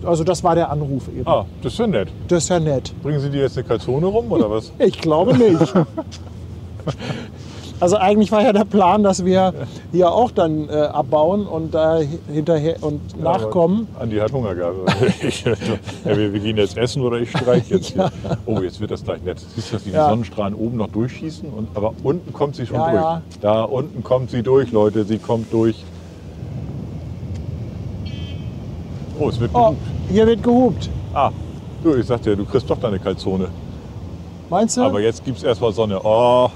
Also das war der Anruf eben. Ah, das ist ja nett. Das ist ja nett. Bringen Sie dir jetzt eine Calzone rum oder was? Ich glaube nicht. Also eigentlich war ja der Plan, dass wir hier auch dann abbauen und da hinterher und nachkommen. Ja, Andi hat Hunger gehabt. Ja, wir gehen jetzt essen oder ich streiche jetzt hier. Oh, jetzt wird das gleich nett. Siehst du, dass die Ja. Sonnenstrahlen oben noch durchschießen? Aber unten kommt sie schon Ja, durch. ja. Da unten kommt sie durch, Leute. Sie kommt durch. Oh, es wird Oh, gehupt. hier wird gehupt. Ah, du, ich sagte ja, du kriegst doch deine Calzone. Meinst du? Aber jetzt gibt es erstmal Sonne. Oh,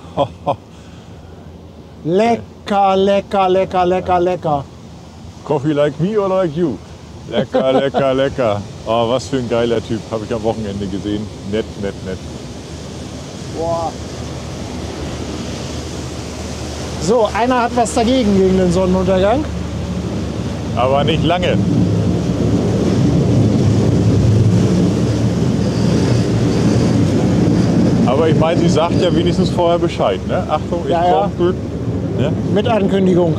Lecker, lecker, lecker, lecker, lecker. Coffee like me or like you? Lecker, lecker, lecker. Oh, was für ein geiler Typ. Habe ich am Wochenende gesehen. Nett, nett, nett. Boah. So, einer hat was dagegen gegen den Sonnenuntergang. Aber nicht lange. Aber ich meine, sie sagt ja wenigstens vorher Bescheid. Ne? Achtung, ich Ja, ja. komme. Ne? Mit Ankündigung.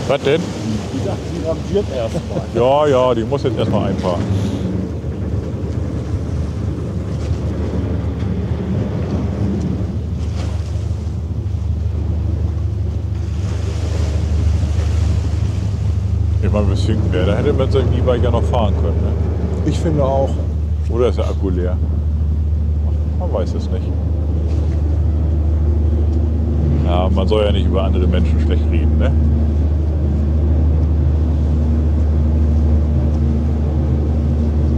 Was denn? Die sagt, sie rangiert erstmal. Ja, ja, die muss jetzt erstmal einfahren. Ich meine, bis Finkenwerder hätte man sein E-Bike ja noch fahren können. Ne? Ich finde auch. Oder ist der Akku leer? Man weiß es nicht. Ja, man soll ja nicht über andere Menschen schlecht reden, ne?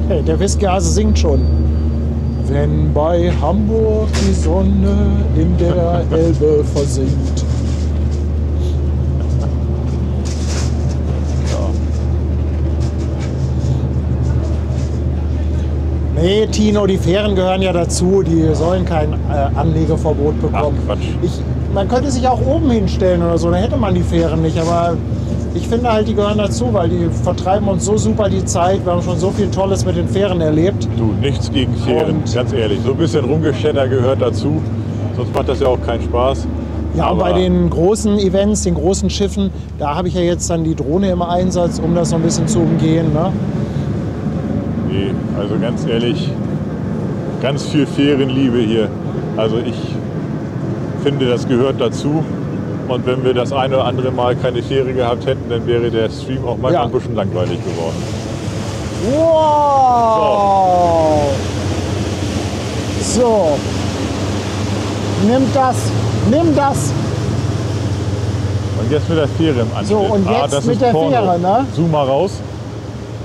Hey, der Whisky-Hase singt schon. Wenn bei Hamburg die Sonne in der Elbe versinkt. Nee, Tino, die Fähren gehören ja dazu. Die sollen kein Anlegeverbot bekommen. Ach, Quatsch. Man könnte sich auch oben hinstellen oder so, da hätte man die Fähren nicht. Aber ich finde halt, die gehören dazu, weil die vertreiben uns so super die Zeit. Wir haben schon so viel Tolles mit den Fähren erlebt. Du, nichts gegen Fähren, Und- ganz ehrlich. So ein bisschen Rumgeschetter gehört dazu. Sonst macht das ja auch keinen Spaß. Ja, und Aber bei den großen Events, den großen Schiffen, da habe ich ja jetzt dann die Drohne im Einsatz, um das so ein bisschen zu umgehen. Ne? Nee, also ganz ehrlich, ganz viel Ferienliebe hier. Also ich finde, das gehört dazu. Und wenn wir das eine oder andere Mal keine Fähre gehabt hätten, dann wäre der Stream auch manchmal ein bisschen langweilig geworden. Wow! So. Nimm das! Nimm das! Und jetzt mit der Fähre im Anschluss. So, und jetzt das mit ist der Porno. Fähre, ne? Zoom mal raus.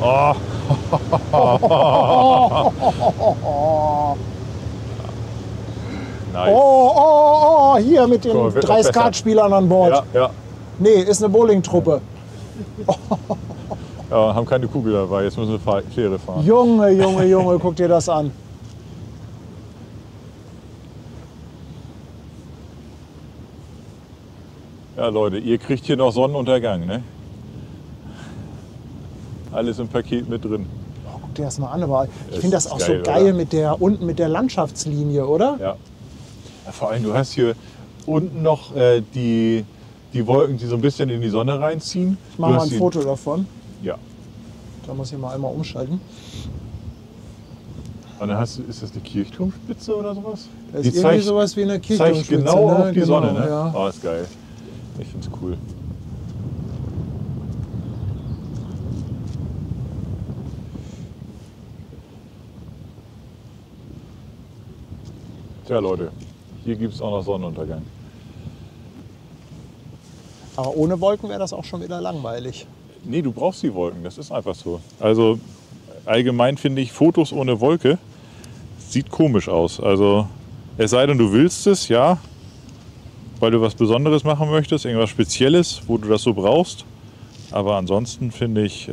Oh. Nice. Oh, hier mit den So, wird 3 auch besser. Skatspielern an Bord. Ja, ja. Nee, ist eine Bowlingtruppe. Ja, haben keine Kugel dabei. Jetzt müssen wir Fähre fahren. Junge, Junge, Junge, guck dir das an. Ja, Leute, ihr kriegt hier noch Sonnenuntergang, ne? Alles im Paket mit drin. Oh, guck dir das mal an, aber ich Das finde das ist auch geil, so geil oder? mit der unten mit der Landschaftslinie, oder? Ja. Ja, vor allem, du hast hier unten noch die Wolken, die so ein bisschen in die Sonne reinziehen. Ich mache mal ein Foto davon. Ja. Da muss ich mal einmal umschalten. Und dann ist das eine Kirchturmspitze oder sowas? Das ist irgendwie sowas wie eine Kirchturmspitze. Zeigt genau ne? auf die Sonne, ne? Ja. Oh, ist geil. Ich find's cool. Tja, Leute, hier gibt es auch noch Sonnenuntergang. Aber ohne Wolken wäre das auch schon wieder langweilig. Nee, du brauchst die Wolken, das ist einfach so. Also allgemein finde ich, Fotos ohne Wolke sieht komisch aus. Also es sei denn, du willst es, ja, weil du was Besonderes machen möchtest, irgendwas Spezielles, wo du das so brauchst. Aber ansonsten finde ich,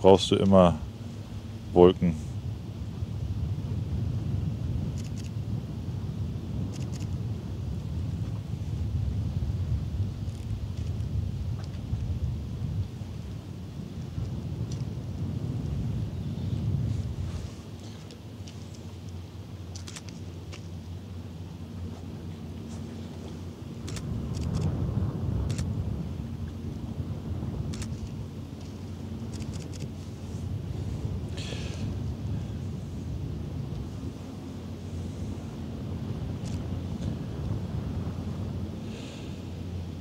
brauchst du immer Wolken.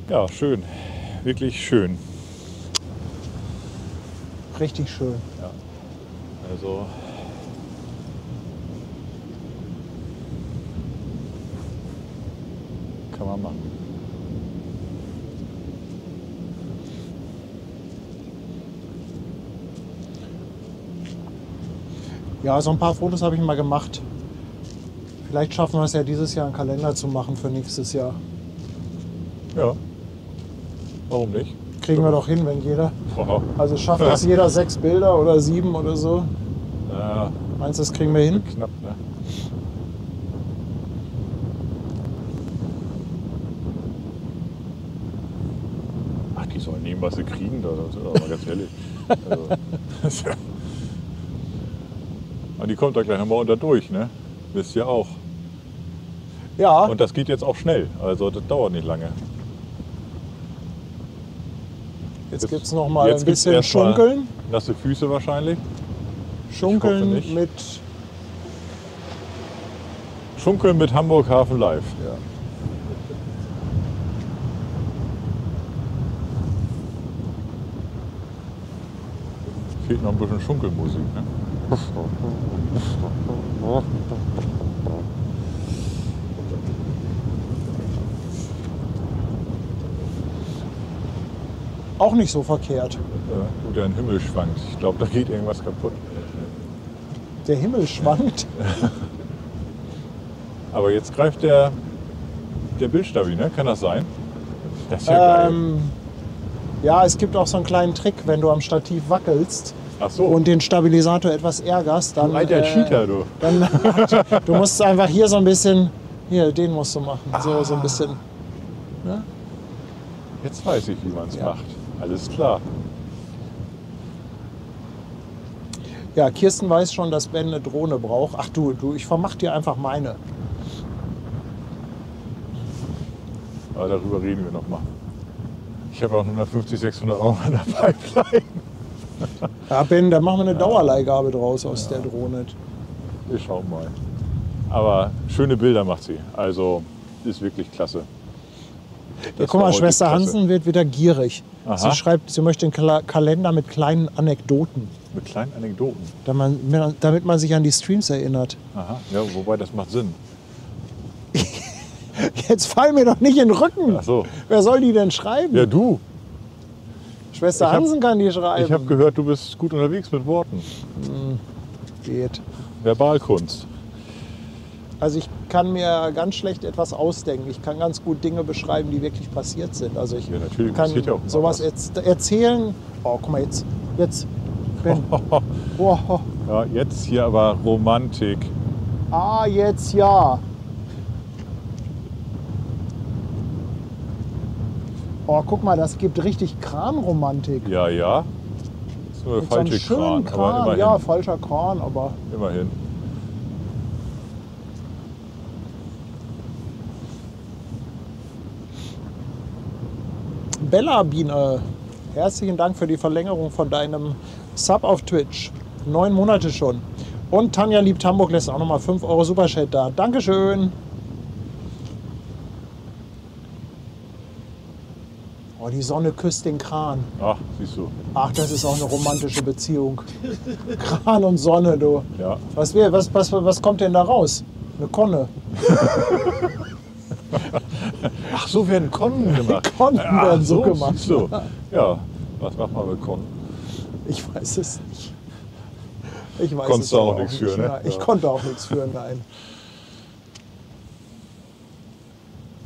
Ja, schön. Wirklich schön. Richtig schön. Ja. Also kann man machen. Ja, so ein paar Fotos habe ich mal gemacht. Vielleicht schaffen wir es ja dieses Jahr, einen Kalender zu machen für nächstes Jahr. Ja. Warum nicht? Kriegen wir doch hin, wenn jeder. Wow. Also schafft das jeder 6 Bilder oder 7 oder so? Ja, Meinst du, das kriegen wir hin? knapp, ne? Ach, die sollen nehmen, was sie kriegen, das ist aber mal ganz ehrlich. Also, und die kommt da gleich nochmal unter durch, ne? Wisst ihr auch. Ja. Und das geht jetzt auch schnell, also das dauert nicht lange. Jetzt gibt es noch mal Jetzt ein gibt's bisschen erst mal Schunkeln. Nasse Füße wahrscheinlich. Schunkeln nicht. mit. Schunkeln mit Hamburg Hafen Live. Ja. Fehlt noch ein bisschen Schunkelmusik, ne? Auch nicht so verkehrt. Gut, der Himmel schwankt. Ich glaube, da geht irgendwas kaputt. Der Himmel schwankt. Aber jetzt greift der Bildstabi, ne? Kann das sein? Das ist ja geil. Ja, es gibt auch so einen kleinen Trick, wenn du am Stativ wackelst Ach so. und den Stabilisator etwas ärgerst, dann. Du alter Cheater, du. Dann, du musst einfach hier so ein bisschen. Hier, den musst du machen. So ein bisschen. Ne? Jetzt weiß ich, wie man es Ja. macht. Alles klar. Ja, Kirsten weiß schon, dass Ben eine Drohne braucht. Ach du, ich vermach dir einfach meine. Aber darüber reden wir noch mal. Ich habe auch 150, 600 Euro in der Pipeline. Ja, Ben, da machen wir eine Dauerleihgabe draus aus der Drohne. Wir schauen mal. Aber schöne Bilder macht sie. Also ist wirklich klasse. Ja, guck mal, Schwester klasse. Hansen wird wieder gierig. Aha. Sie schreibt, sie möchte einen Kalender mit kleinen Anekdoten, Mit kleinen Anekdoten. damit man sich an die Streams erinnert. Aha. Ja, wobei das macht Sinn. Jetzt fall mir doch nicht in den Rücken. Ach so. Wer soll die denn schreiben? Ja, du. Schwester Ich hab- Hansen kann die schreiben. Ich habe gehört, du bist gut unterwegs mit Worten. Geht. Verbalkunst. Also ich kann mir ganz schlecht etwas ausdenken. Ich kann ganz gut Dinge beschreiben, die wirklich passiert sind. Also ich Ja, natürlich kann passiert ja auch mal sowas erzählen. Oh, guck mal jetzt. Ben. Boah. Ja, jetzt hier aber Romantik. Ah, jetzt ja. Oh, guck mal, das gibt richtig Kranromantik. Ja, ja. Das ist nur der Mit so einem falsche schönen Kran, aber immerhin. Ja, falscher Kran, aber Immerhin. Bella Biene, herzlichen Dank für die Verlängerung von deinem Sub auf Twitch. 9 Monate schon. Und Tanja liebt Hamburg lässt auch nochmal 5 Euro Superchat da. Dankeschön. Oh, die Sonne küsst den Kran. Ach, siehst du. Ach, das ist auch eine romantische Beziehung. Kran und Sonne, du. Ja. Was kommt denn da raus? Eine Konne. Ach, so werden Konnen gemacht. Konten werden so gemacht. siehst du. Ja, was macht man mit Konnen? Ich weiß es nicht. Ich weiß Konntest es du auch aber nichts nicht. für, ne? Ja, ich Ja. konnte auch nichts für, nein.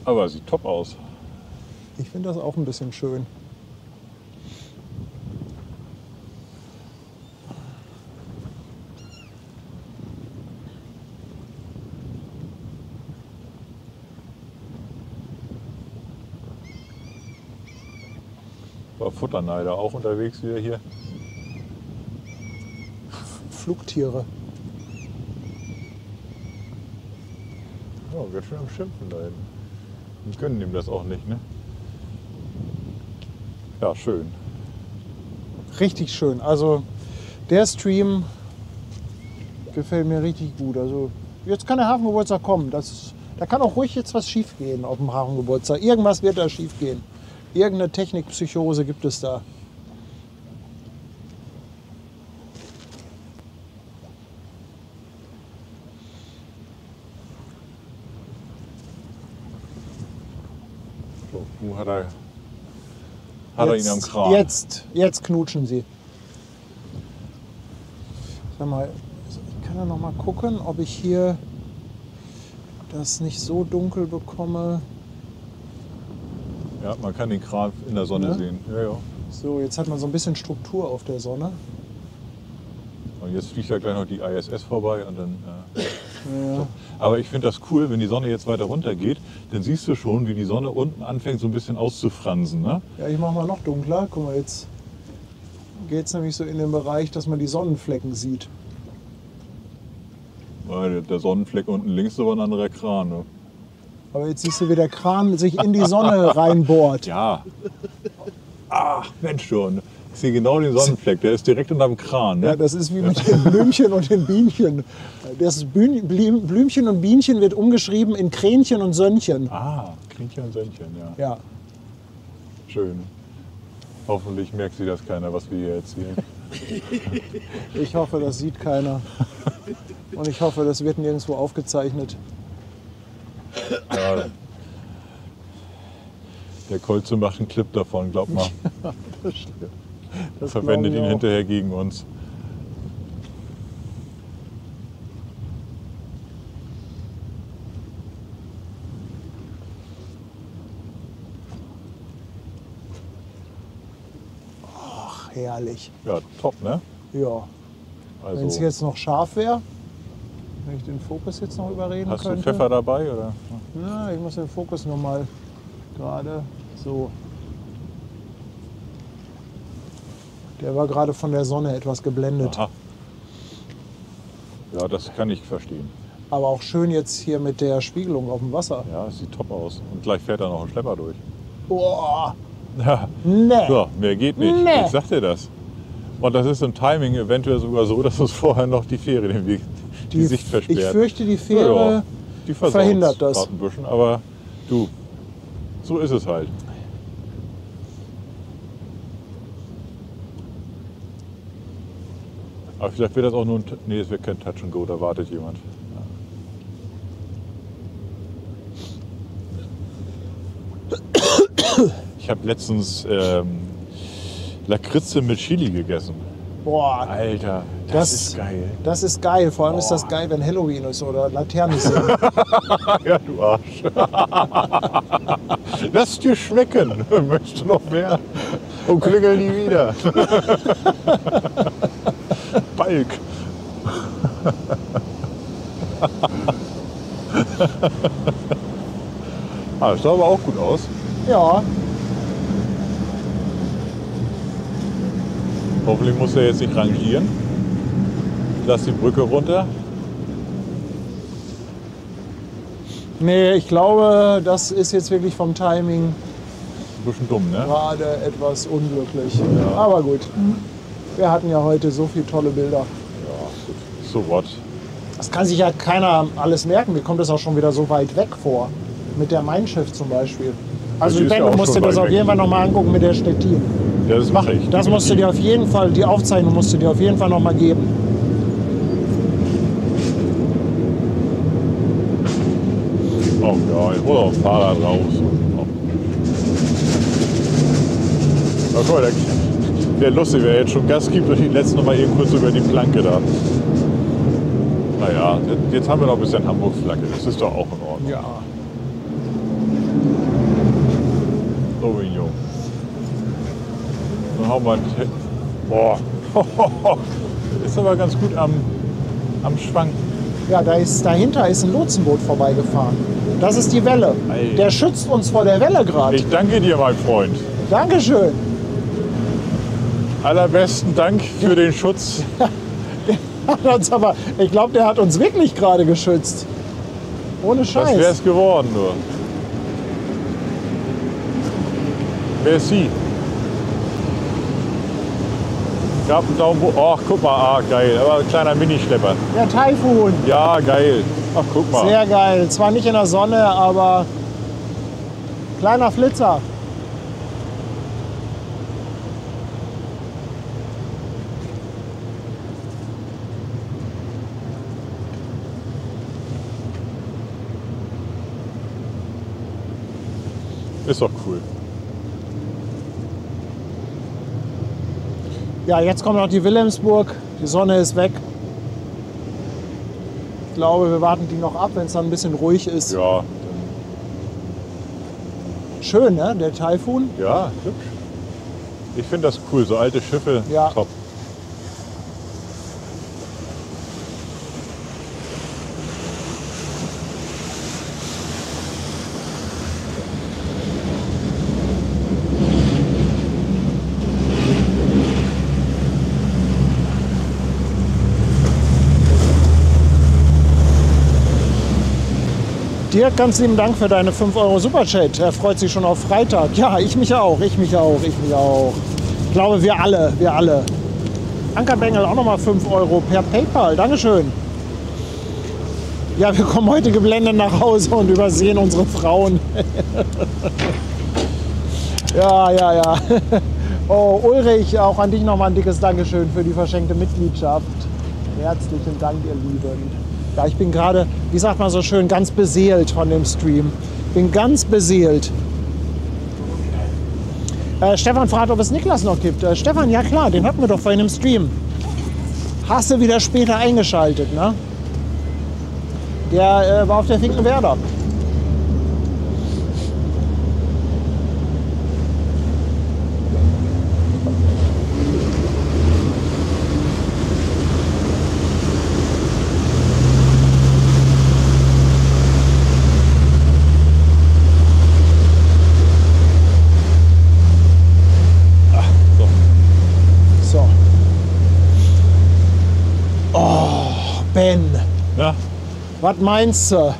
Aber sieht top aus. Ich finde das auch ein bisschen schön. War Futterneider auch unterwegs wieder hier? Flugtiere. Ja, wird schon am Schimpfen da hinten. Die gönnen ihm das auch nicht, ne? Ja, schön. Richtig schön. Also der Stream gefällt mir richtig gut. Also jetzt kann der Hafengeburtstag kommen. Da kann auch ruhig jetzt was schief gehen auf dem Hafengeburtstag. Irgendwas wird da schief gehen. Irgendeine Technikpsychose gibt es da. So, wo hat er ihn am Kran? Jetzt knutschen sie. Sag mal, ich kann ja noch mal gucken, ob ich hier das nicht so dunkel bekomme. Ja, man kann den Kran in der Sonne Ne? sehen. Ja, ja. So, jetzt hat man so ein bisschen Struktur auf der Sonne. Und jetzt fliegt ja gleich noch die ISS vorbei und dann. Ja. Aber ich finde das cool, wenn die Sonne jetzt weiter runter geht, dann siehst du schon, wie die Sonne unten anfängt so ein bisschen auszufransen. Ne? Ja, ich mache mal noch dunkler. Guck mal, jetzt geht es nämlich so in den Bereich, dass man die Sonnenflecken sieht. Weil der Sonnenfleck unten links ist aber ein anderer Kran. Ne? Aber jetzt siehst du, wie der Kran sich in die Sonne reinbohrt. Ja. Ach, Mensch schon. Ich sehe genau den Sonnenfleck, der ist direkt unterm Kran. Ne? Ja, das ist wie mit den Blümchen und den Bienchen. Das Blümchen und Bienchen wird umgeschrieben in Kränchen und Sönnchen. Ah, Krienchen und Sönnchen, ja. Ja. Schön. Hoffentlich merkt sie das keiner, was wir hier erzählen. Ich hoffe, das sieht keiner. Und ich hoffe, das wird nirgendwo aufgezeichnet. Ja. Der Kolze macht einen Clip davon, glaub mal. Das stimmt. Das Verwendet glauben ihn wir auch. hinterher gegen uns. Ach, herrlich. Ja, top, ne? Ja. Also, Wenn es jetzt noch scharf wäre, wenn ich den Fokus jetzt noch überreden hast du könnte. Pfeffer dabei? Oder? Ja, ich muss den Fokus noch mal gerade so. Der war gerade von der Sonne etwas geblendet. Aha. Ja, das kann ich verstehen. Aber auch schön jetzt hier mit der Spiegelung auf dem Wasser. Ja, es sieht top aus. Und gleich fährt da noch ein Schlepper durch. Boah, Ja. nee. So, mehr geht nicht. Nee. Ich sag dir das. Und das ist im Timing eventuell sogar so, dass uns vorher noch die Fähre die Sicht versperrt. Ich fürchte, die Fähre die verhindert das. Ein bisschen, aber du, so ist es halt. Aber vielleicht wird das auch nur ein... Nee, es wird kein Touch and Go, da wartet jemand. Ja. Ich habe letztens Lakritze mit Chili gegessen. Boah, Alter, das ist geil. Das ist geil. Vor allem ist das geil, wenn Halloween ist oder Laternen sind. Ja, du Arsch. Lass dir schmecken. Möchtest du noch mehr? Und klingel nie wieder. Balk. Das sah aber auch gut aus. Ja. Hoffentlich muss er jetzt nicht rangieren. Lass die Brücke runter. Nee, ich glaube, das ist jetzt wirklich vom Timing Ein bisschen dumm, ne? gerade etwas unglücklich. Ja. Aber gut, wir hatten ja heute so viele tolle Bilder. Ja, gut. So what? Das kann sich ja keiner alles merken. Mir kommt das auch schon wieder so weit weg vor. Mit der Mein Schiff zum Beispiel. Also die ist Ben, ja du auch musst dir schon das weit auf weg. jeden Fall nochmal angucken mit der Stettin. Ja, das mache ich. Das musst du dir auf jeden Fall, die Aufzeichnung musst du dir auf jeden Fall nochmal geben. Oh ja, ich hole auch ein Fahrrad raus. Oh, guck mal, wäre lustig, wer jetzt schon Gas gibt und die letzten noch mal eben kurz über die Planke da. Naja, jetzt haben wir noch ein bisschen Hamburg-Flagge. Das ist doch auch in Ordnung. Ja. Sauvignon. Dann hauen wir einen Boah. Ist aber ganz gut am Schwanken. Ja, dahinter ist ein Lotsenboot vorbeigefahren. Das ist die Welle. Ei. Der schützt uns vor der Welle gerade. Ich danke dir, mein Freund. Dankeschön. Allerbesten Dank für den Schutz. Aber ich glaube, der hat uns wirklich gerade geschützt. Ohne Das wäre Scheiß. es geworden nur. Merci. Gab einen Daumen hoch. Ach, guck mal, geil. Aber ein kleiner Minischlepper. Der Taifun. Ja, geil. Ach, guck mal. Sehr geil. Zwar nicht in der Sonne, aber kleiner Flitzer. Ist doch cool. Ja, jetzt kommt noch die Wilhelmsburg. Die Sonne ist weg. Ich glaube, wir warten die noch ab, wenn es dann ein bisschen ruhig ist. Ja, Schön, ne? Der Taifun. ja, hübsch. Ich finde das cool. So alte Schiffe, Ja. top. Dirk, ganz lieben Dank für deine 5 Euro Superchat. Er freut sich schon auf Freitag. Ja, ich mich auch. Ich glaube, wir alle. Ankerbengel auch nochmal 5 Euro per PayPal. Dankeschön. Ja, wir kommen heute geblendet nach Hause und übersehen unsere Frauen. Ja. Oh, Ulrich, auch an dich nochmal ein dickes Dankeschön für die verschenkte Mitgliedschaft. Herzlichen Dank, ihr Lieben. Ja, ich bin gerade, wie sagt man so schön, ganz beseelt von dem Stream. Bin ganz beseelt. Stefan fragt, ob es Niklas noch gibt. Stefan, ja klar, den hatten wir doch vorhin im Stream. Hast du wieder später eingeschaltet, ne? Der war auf der Finkenwerder. So. Oh, Ben, Ja, was meinst du?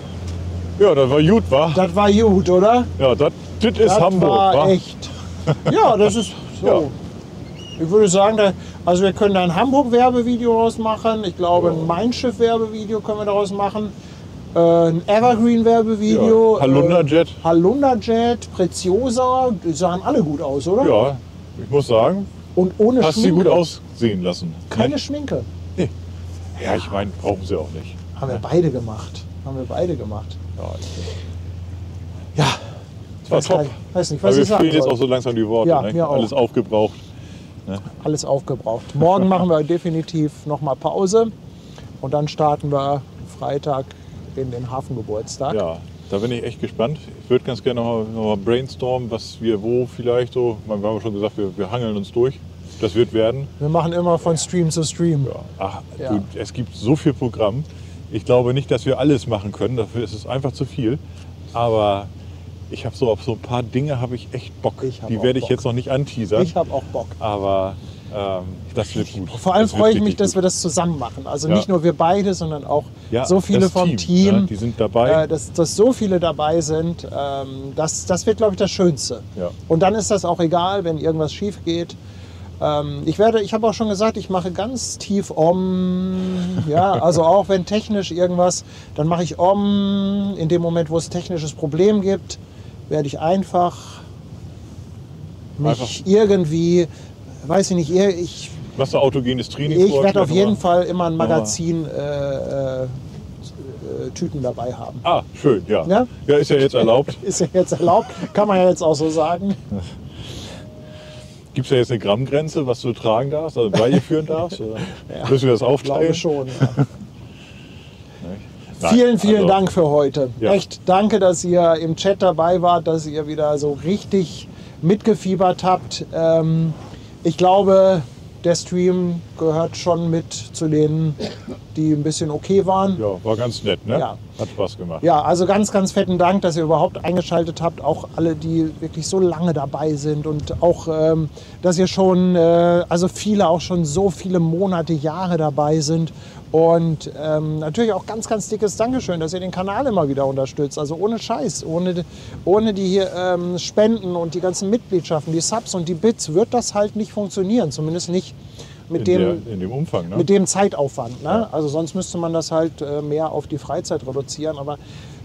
ja, das war gut, wa? Das war gut, oder? Ja, das ist Das Hamburg, war wa? echt. Ja, das ist so. Ja. Ich würde sagen, Also wir können da ein Hamburg-Werbevideo daraus machen. Ich glaube, ein Mein Schiff-Werbevideo können wir daraus machen. Ein Evergreen-Werbevideo. Ja. Halunderjet. Halunderjet, Preziosa. Die sahen alle gut aus, oder? Ja, ich muss sagen, Und ohne hast sie Schminke. gut aussehen lassen. Keine Schminke. Ja, ich meine, brauchen sie auch nicht. Haben wir beide gemacht. Ja, Ja, das war weiß top. gar nicht- weiß nicht, Aber was wir ich sagen fehlen jetzt soll. auch so langsam die Worte. Ja, Ne? mir auch. Alles aufgebraucht. Alles aufgebraucht. Morgen machen wir definitiv nochmal Pause und dann starten wir Freitag in den Hafengeburtstag. Ja, da bin ich echt gespannt. Ich würde ganz gerne noch mal brainstormen, was wir wo vielleicht so. Wir haben schon gesagt, wir hangeln uns durch. Das wird werden. Wir machen immer von Stream zu Stream. Ja. Ach, Ja. Du, es gibt so viel Programm. Ich glaube nicht, dass wir alles machen können. Dafür ist es einfach zu viel. Aber ich habe so auf so ein paar Dinge habe ich echt Bock. Ich hab Die auch werde ich Bock. jetzt noch nicht anteasern. Ich habe auch Bock. Aber das wird gut. Vor allem Das wird freue ich mich, richtig dass gut. wir das zusammen machen. Also Ja. nicht nur wir beide, sondern auch Ja, so viele das vom Team. Ne? Die sind dabei. Dass so viele dabei sind, das wird, glaube ich, das Schönste. Ja. Und dann ist das auch egal, wenn irgendwas schief geht. Ich habe auch schon gesagt, ich mache ganz tief ja, also auch wenn technisch irgendwas, dann mache ich in dem Moment, wo es ein technisches Problem gibt, werde ich einfach mich irgendwie, weiß ich nicht, Machst du autogenes Training? ich vor? werde auf Vielleicht jeden noch Fall immer ein Magazin Tüten dabei haben. mal? Ah, schön, ja. Ja? Ja, ist ja jetzt erlaubt. Ist ja jetzt erlaubt, kann man ja jetzt auch so sagen. Gibt es ja jetzt eine Grammgrenze, was du tragen darfst, also bei dir führen darfst? Oder müssen wir das Ich aufteilen? glaube schon. Ja. Nein, Vielen also, Dank für heute. Ja. Echt, danke, dass ihr im Chat dabei wart, dass ihr wieder so richtig mitgefiebert habt. Ich glaube, der Stream gehört schon mit zu denen, die ein bisschen okay waren. Ja, war ganz nett, ne? Ja. Hat Spaß gemacht. Ja, also ganz, ganz fetten Dank, dass ihr überhaupt eingeschaltet habt. Auch alle, die wirklich so lange dabei sind und auch, dass ihr schon, also viele auch schon so viele Monate, Jahre dabei sind. Und natürlich auch ganz, ganz dickes Dankeschön, dass ihr den Kanal immer wieder unterstützt. Also ohne Scheiß, ohne die hier Spenden und die ganzen Mitgliedschaften, die Subs und die Bits wird das halt nicht funktionieren. Zumindest nicht mit in dem Umfang, ne? mit dem Zeitaufwand. Ne? Also sonst müsste man das halt mehr auf die Freizeit reduzieren. Aber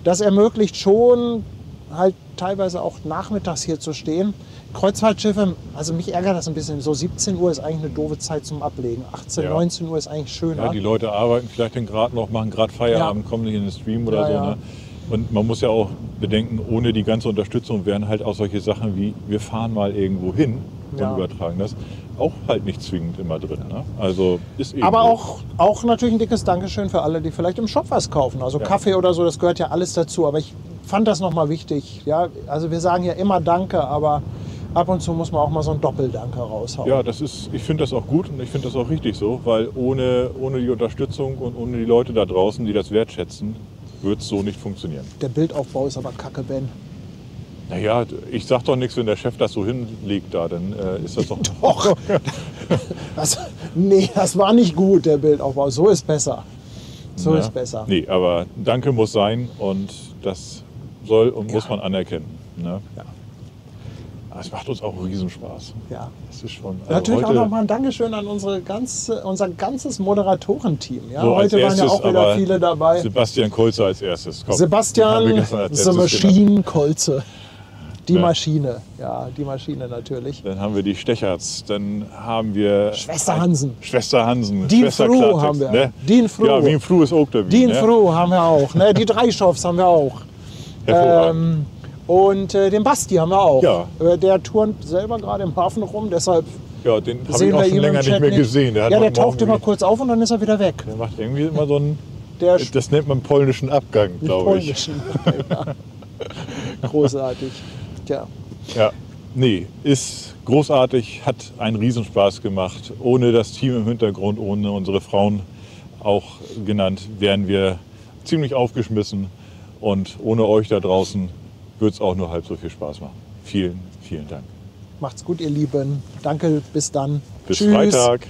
das ermöglicht schon halt teilweise auch nachmittags hier zu stehen. Kreuzfahrtschiffe, also mich ärgert das ein bisschen. So 17 Uhr ist eigentlich eine doofe Zeit zum Ablegen. 18, Ja. 19 Uhr ist eigentlich schöner. Ja, die Leute arbeiten vielleicht dann gerade noch, machen gerade Feierabend, kommen nicht in den Stream oder Ja, so. ja. Ne? Und man muss ja auch bedenken, ohne die ganze Unterstützung wären halt auch solche Sachen wie, wir fahren mal irgendwo hin und Ja. übertragen das, auch halt nicht zwingend immer drin. Ne? Also ist eben Aber so. auch natürlich ein dickes Dankeschön für alle, die vielleicht im Shop was kaufen. Also Ja. Kaffee oder so, das gehört ja alles dazu. Aber ich fand das nochmal wichtig. Ja? Also wir sagen ja immer Danke, aber ab und zu muss man auch mal so ein Doppeldanke raushauen. Ja, ich finde das auch gut und ich finde das auch richtig so, weil ohne die Unterstützung und ohne die Leute da draußen, die das wertschätzen, wird es so nicht funktionieren. Der Bildaufbau ist aber kacke, Ben. Naja, ich sag doch nichts, wenn der Chef das so hinlegt da, dann ist das doch... Doch. Nee, das war nicht gut, der Bildaufbau. So ist besser. So Ja. ist besser. Nee, aber Danke muss sein und das soll und muss man anerkennen. Ne? Ja. Aber es macht uns auch einen Riesenspaß. Ja. Das ist schon, Natürlich heute, auch nochmal ein Dankeschön an unser ganzes Moderatorenteam. Ja, so als heute waren ja erstes auch wieder aber viele dabei. Sebastian Kolzer als erstes. Komm, den haben wir Sebastian, gestern als The letztes genannt. Machine Kolze. Die Ja. Maschine. Ja, die Maschine natürlich. Dann haben wir die Stecherts, dann haben wir... Schwester Hansen. Schwester Hansen. Dean Schwester Froh Klartext, haben wir. Ne? Dean Froh. Ja, Wien Froh ist auch dabei. Dean ne? Froh haben wir auch. Ne? Die Dreischoffs haben wir auch. Hervorragend. Und den Basti haben wir auch. Ja. Der turnt selber gerade im Hafen rum, deshalb Ja, den habe ich sehen auch wir schon ihn länger im nicht Chat mehr gesehen. Ja, hat der heute taucht Morgen immer irgendwie- kurz auf und dann ist er wieder weg. Der macht irgendwie immer so einen... Der Das nennt man polnischen Abgang, glaube ich. polnischen. Ja. Großartig. Tja. Ja, nee, ist großartig, hat einen Riesenspaß gemacht. Ohne das Team im Hintergrund, ohne unsere Frauen auch genannt, wären wir ziemlich aufgeschmissen. Und ohne euch da draußen wird es auch nur halb so viel Spaß machen. Vielen, vielen Dank. Macht's gut, ihr Lieben. Danke, bis dann. Bis Tschüss. Freitag.